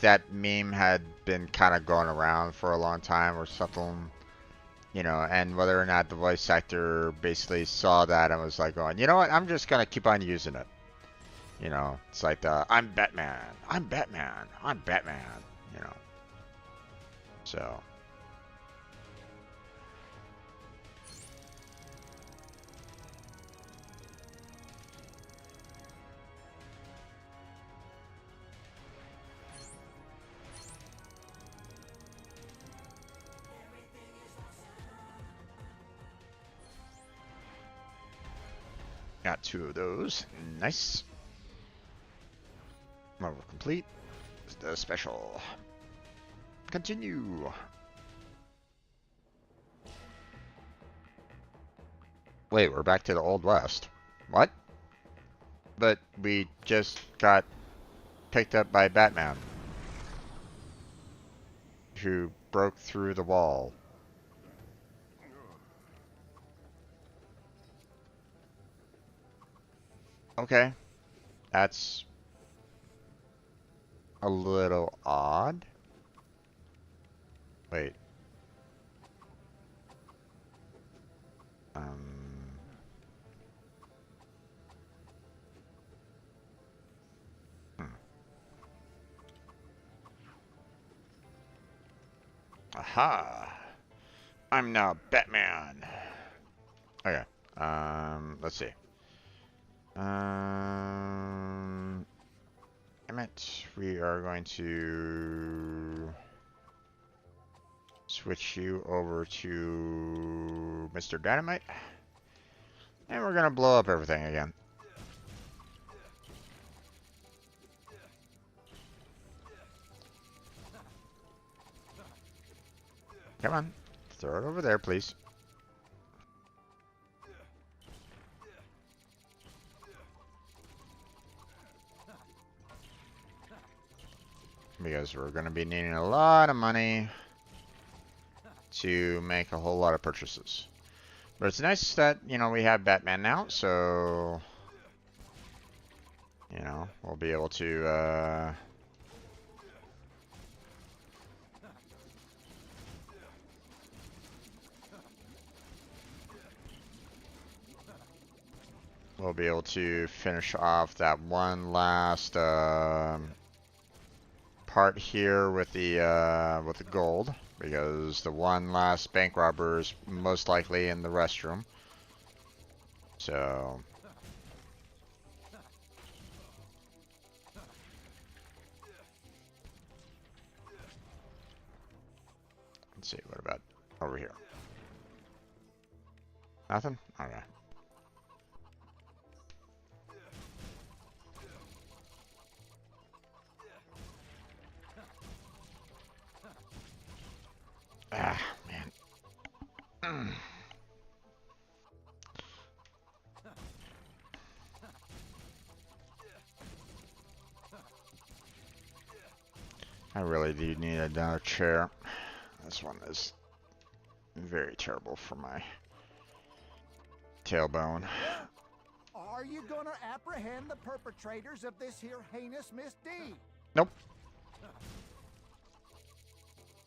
that meme had been kind of going around for a long time or something, you know, and whether or not the voice actor basically saw that and was like going, you know what, I'm just gonna keep on using it. You know, it's like the I'm Batman, I'm Batman, I'm Batman, you know. So. Got 2 of those. Nice. Level complete. The special. Continue. Wait, we're back to the Old West. What? But we just got picked up by Batman, who broke through the wall. Okay. That's a little odd. Wait. Hmm. Aha! I'm now Batman. Okay. Let's see. Emmett, we are going to switch you over to Mr. Dynamite. And we're gonna blow up everything again. Come on. Throw it over there, please. Because we're going to be needing a lot of money to make a whole lot of purchases. But it's nice that, you know, we have Batman now, so... You know, we'll be able to, we'll be able to finish off that one last, part here with the gold, because the one last bank robber is most likely in the restroom. So let's see, what about over here? Nothing? Okay. Ah, man. I really do need another chair. This one is very terrible for my tailbone. Are you gonna apprehend the perpetrators of this here heinous misdeed? Nope.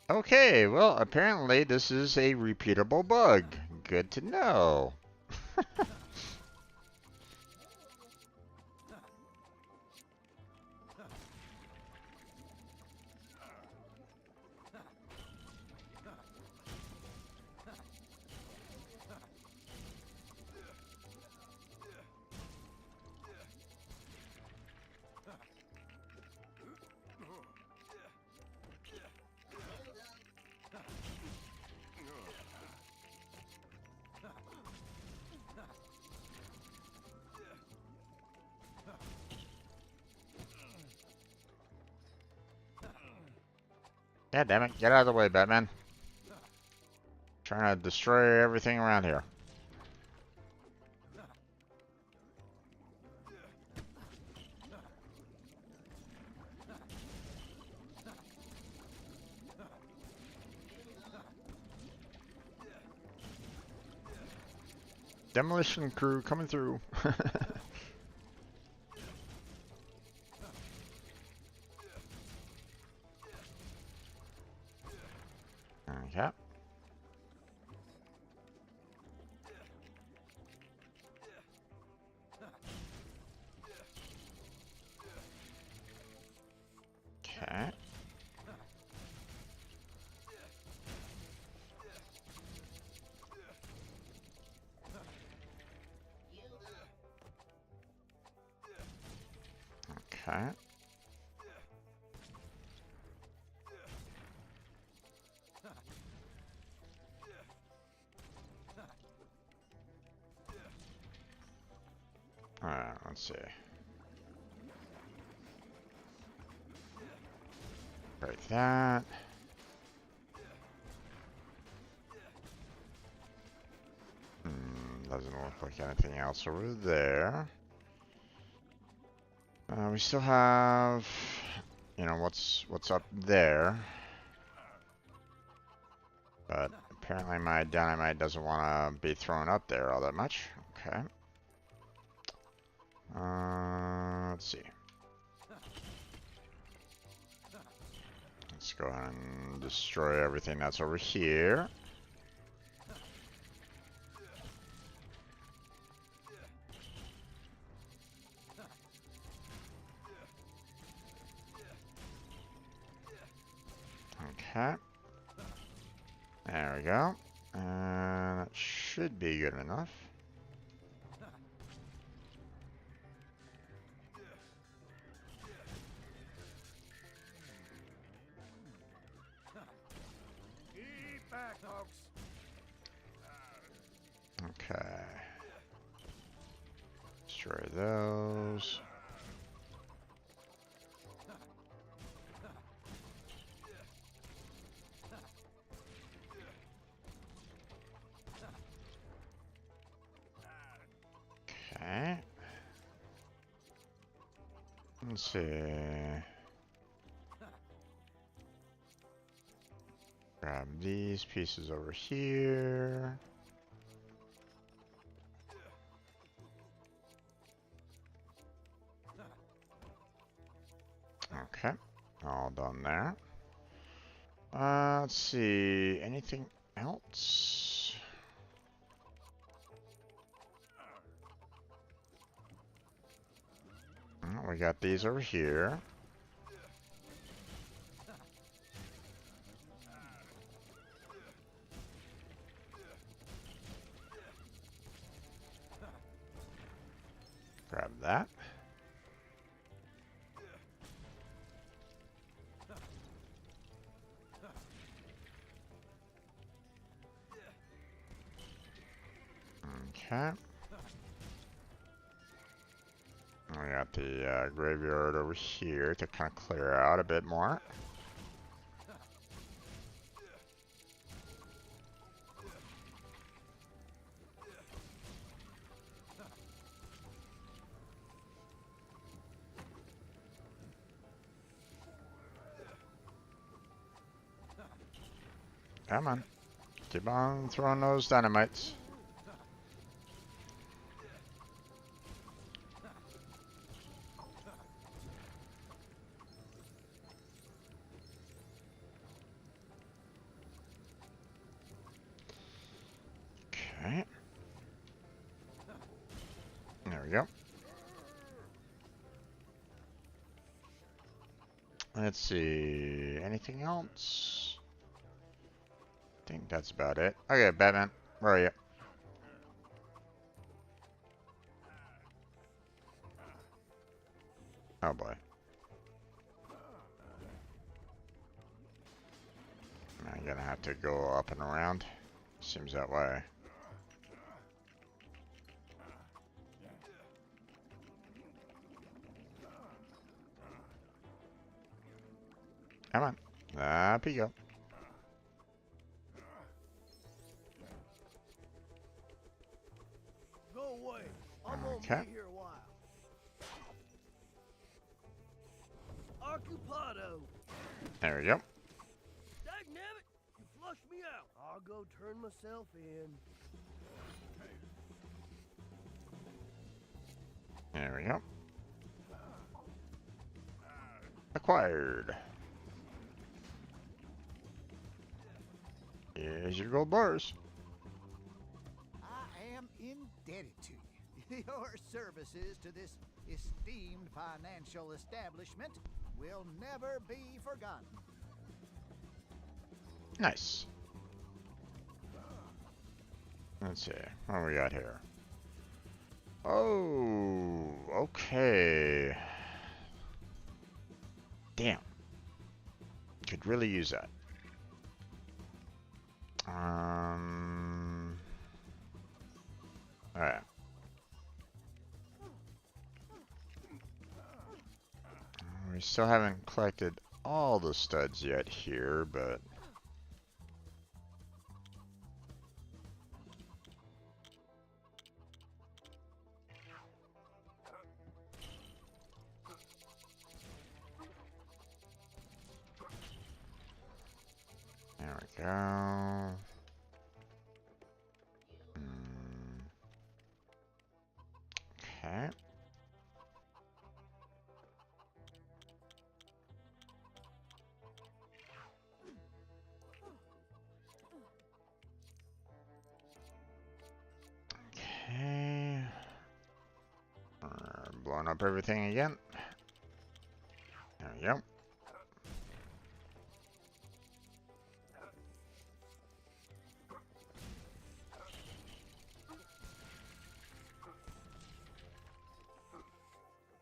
Okay, well, apparently this is a repeatable bug. Good to know. Yeah, damn it. Get out of the way, Batman. Trying to destroy everything around here. Demolition crew coming through. Okay. Okay. Okay. Alright, let's see. Break that. Doesn't look like anything else over there. We still have, you know, what's up there. But apparently my dynamite doesn't want to be thrown up there all that much. Okay. Let's see. Let's go ahead and destroy everything that's over here. Okay. There we go. And that should be good enough. Keep back, folks. Okay. Destroy those. Okay. Let's see. Grab these pieces over here. Okay, all done there. Let's see, anything else? We got these over here. Grab that. Okay. We got the graveyard over here to kind of clear out a bit more. Come on. Keep on throwing those dynamites. Okay. There we go. Let's see. Anything else? I think that's about it. Okay, Batman. Where are you? Oh boy. I'm gonna have to go up and around. Seems that way. Come on. Up you go. Go away. I'm gonna Okay. be here a while. Occupado. There we go. Dagnabbit, you flushed me out. I'll go turn myself in. There we go. Acquired. Here's your gold bars. I am indebted to you. Your services to this esteemed financial establishment will never be forgotten. Nice. Let's see. What do we got here? Oh, okay. Damn. Could really use that. Alright. We still haven't collected all the studs yet here, but there we go. Okay. Okay. Blowing up everything again. There we go.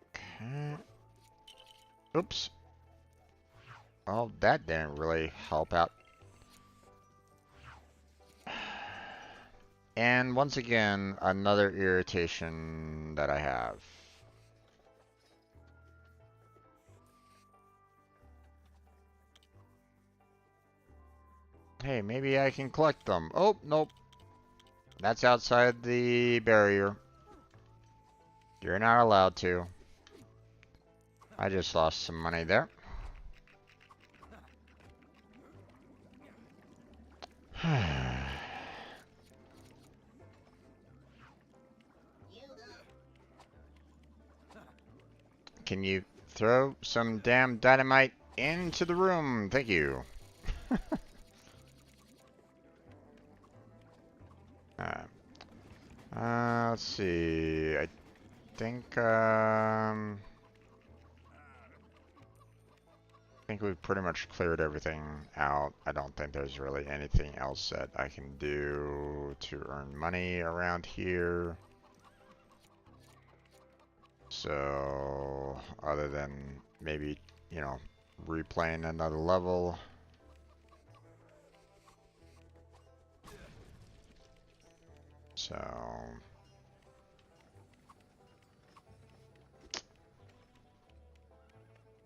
Okay. Oops. Oh, that didn't really help out. And once again, another irritation that I have. Hey, maybe I can collect them. Oh, nope. That's outside the barrier. You're not allowed to. I just lost some money there. Can you throw some damn dynamite into the room? Thank you. Let's see. I think we've pretty much cleared everything out. I don't think there's really anything else that I can do to earn money around here. So, other than maybe, you know, replaying another level. So,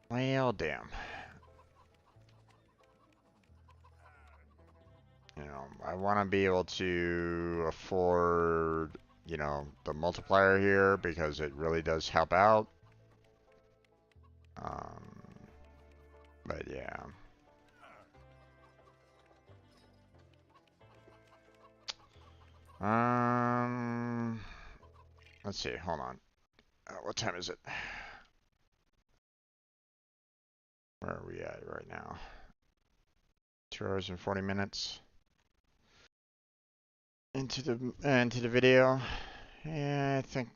well, damn. You know, I want to be able to afford, you know, the multiplier here because it really does help out. But yeah. Let's see, hold on. What time is it? Where are we at right now? 2 hours and 40 minutes into the video. Yeah, I think.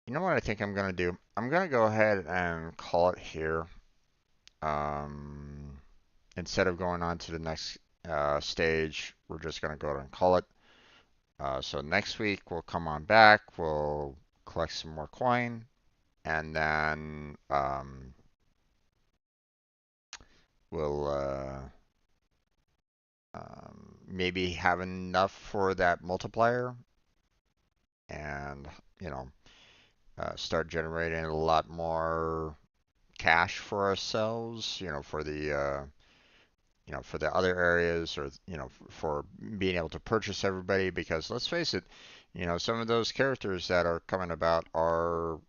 You know what I think I'm gonna do? I'm gonna go ahead and call it here. Instead of going on to the next stage, we're just gonna go ahead and call it. So next week we'll come on back. We'll collect some more coin, and then we'll maybe have enough for that multiplier, and you know, start generating a lot more cache for ourselves, for the for the other areas, or for being able to purchase everybody, because let's face it, some of those characters that are coming about are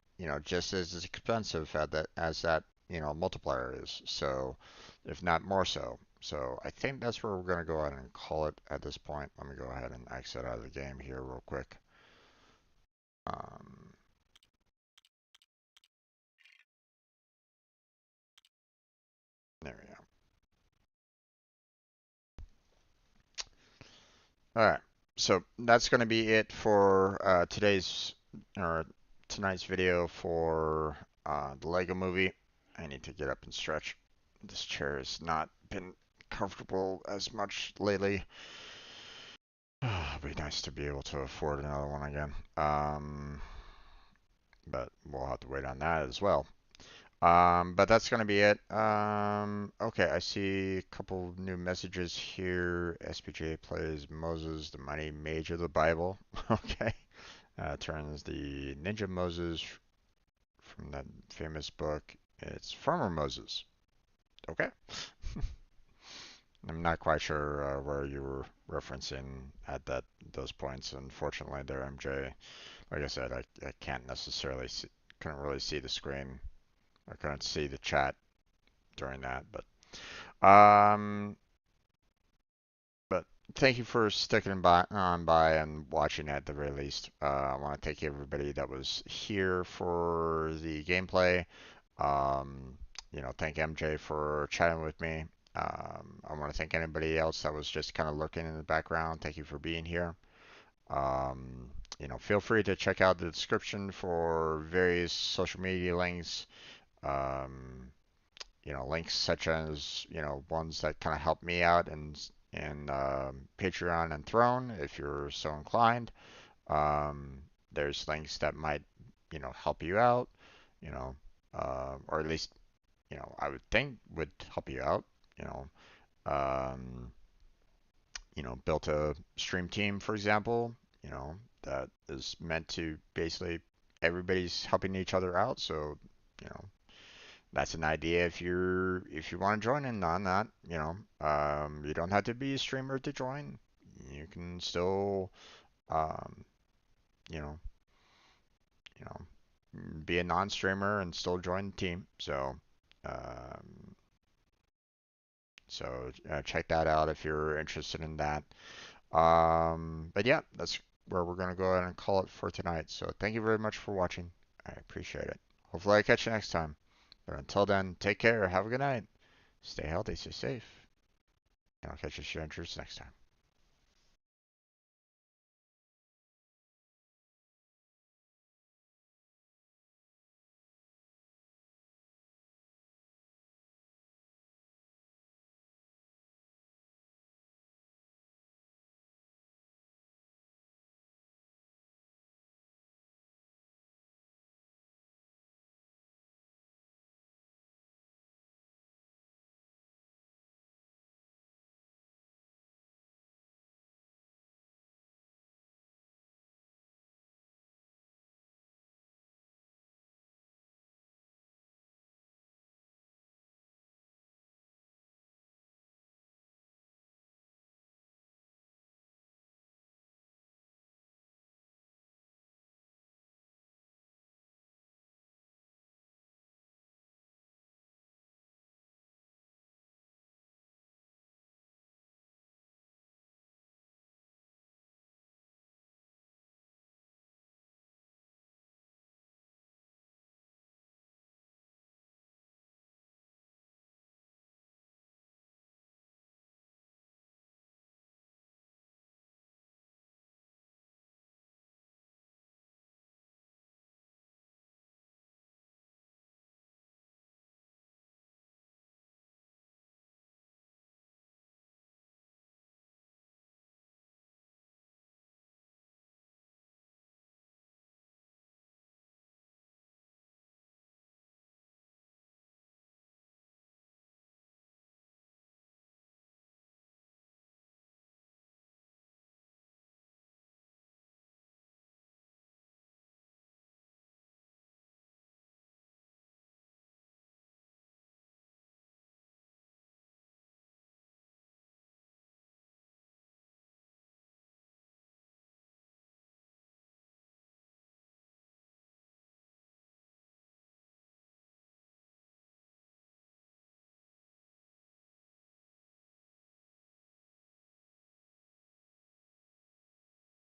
just as expensive as that multiplier is, so if not more so. So I think that's where we're going to go ahead and call it at this point. Let me go ahead and exit out of the game here real quick. um, there we go. All right, so that's going to be it for tonight's video for the Lego Movie. I need to get up and stretch. This chair has not been comfortable as much lately. It'd be nice to be able to afford another one again. But we'll have to wait on that as well. But that's going to be it. Okay, I see a couple new messages here. SPJ plays Moses, the mighty mage of the Bible. Okay. Turns the ninja Moses from that famous book. It's Farmer Moses. Okay. I'm not quite sure where you were referencing at those points. Unfortunately, there, MJ. Like I said, I can't necessarily couldn't really see the screen. I couldn't see the chat during that, um, but thank you for sticking by and watching at the very least. I want to thank everybody that was here for the gameplay. Thank MJ for chatting with me. I want to thank anybody else that was just kind of lurking in the background. Thank you for being here. Feel free to check out the description for various social media links. Links such as, ones that kind of help me out in Patreon and Throne, if you're so inclined. There's links that might, help you out, or at least, I would think would help you out, um, built a stream team, for example, that is meant to basically everybody's helping each other out. So, you know, that's an idea if you want to join in on that. You don't have to be a streamer to join. You can still, um, you know, you know, be a non-streamer and still join the team. Um, so check that out if you're interested in that. But yeah, that's where we're gonna go ahead and call it for tonight. So thank you very much for watching. I appreciate it. Hopefully I catch you next time. But until then, take care. Have a good night. Stay healthy. Stay safe. And I'll catch you strangers next time.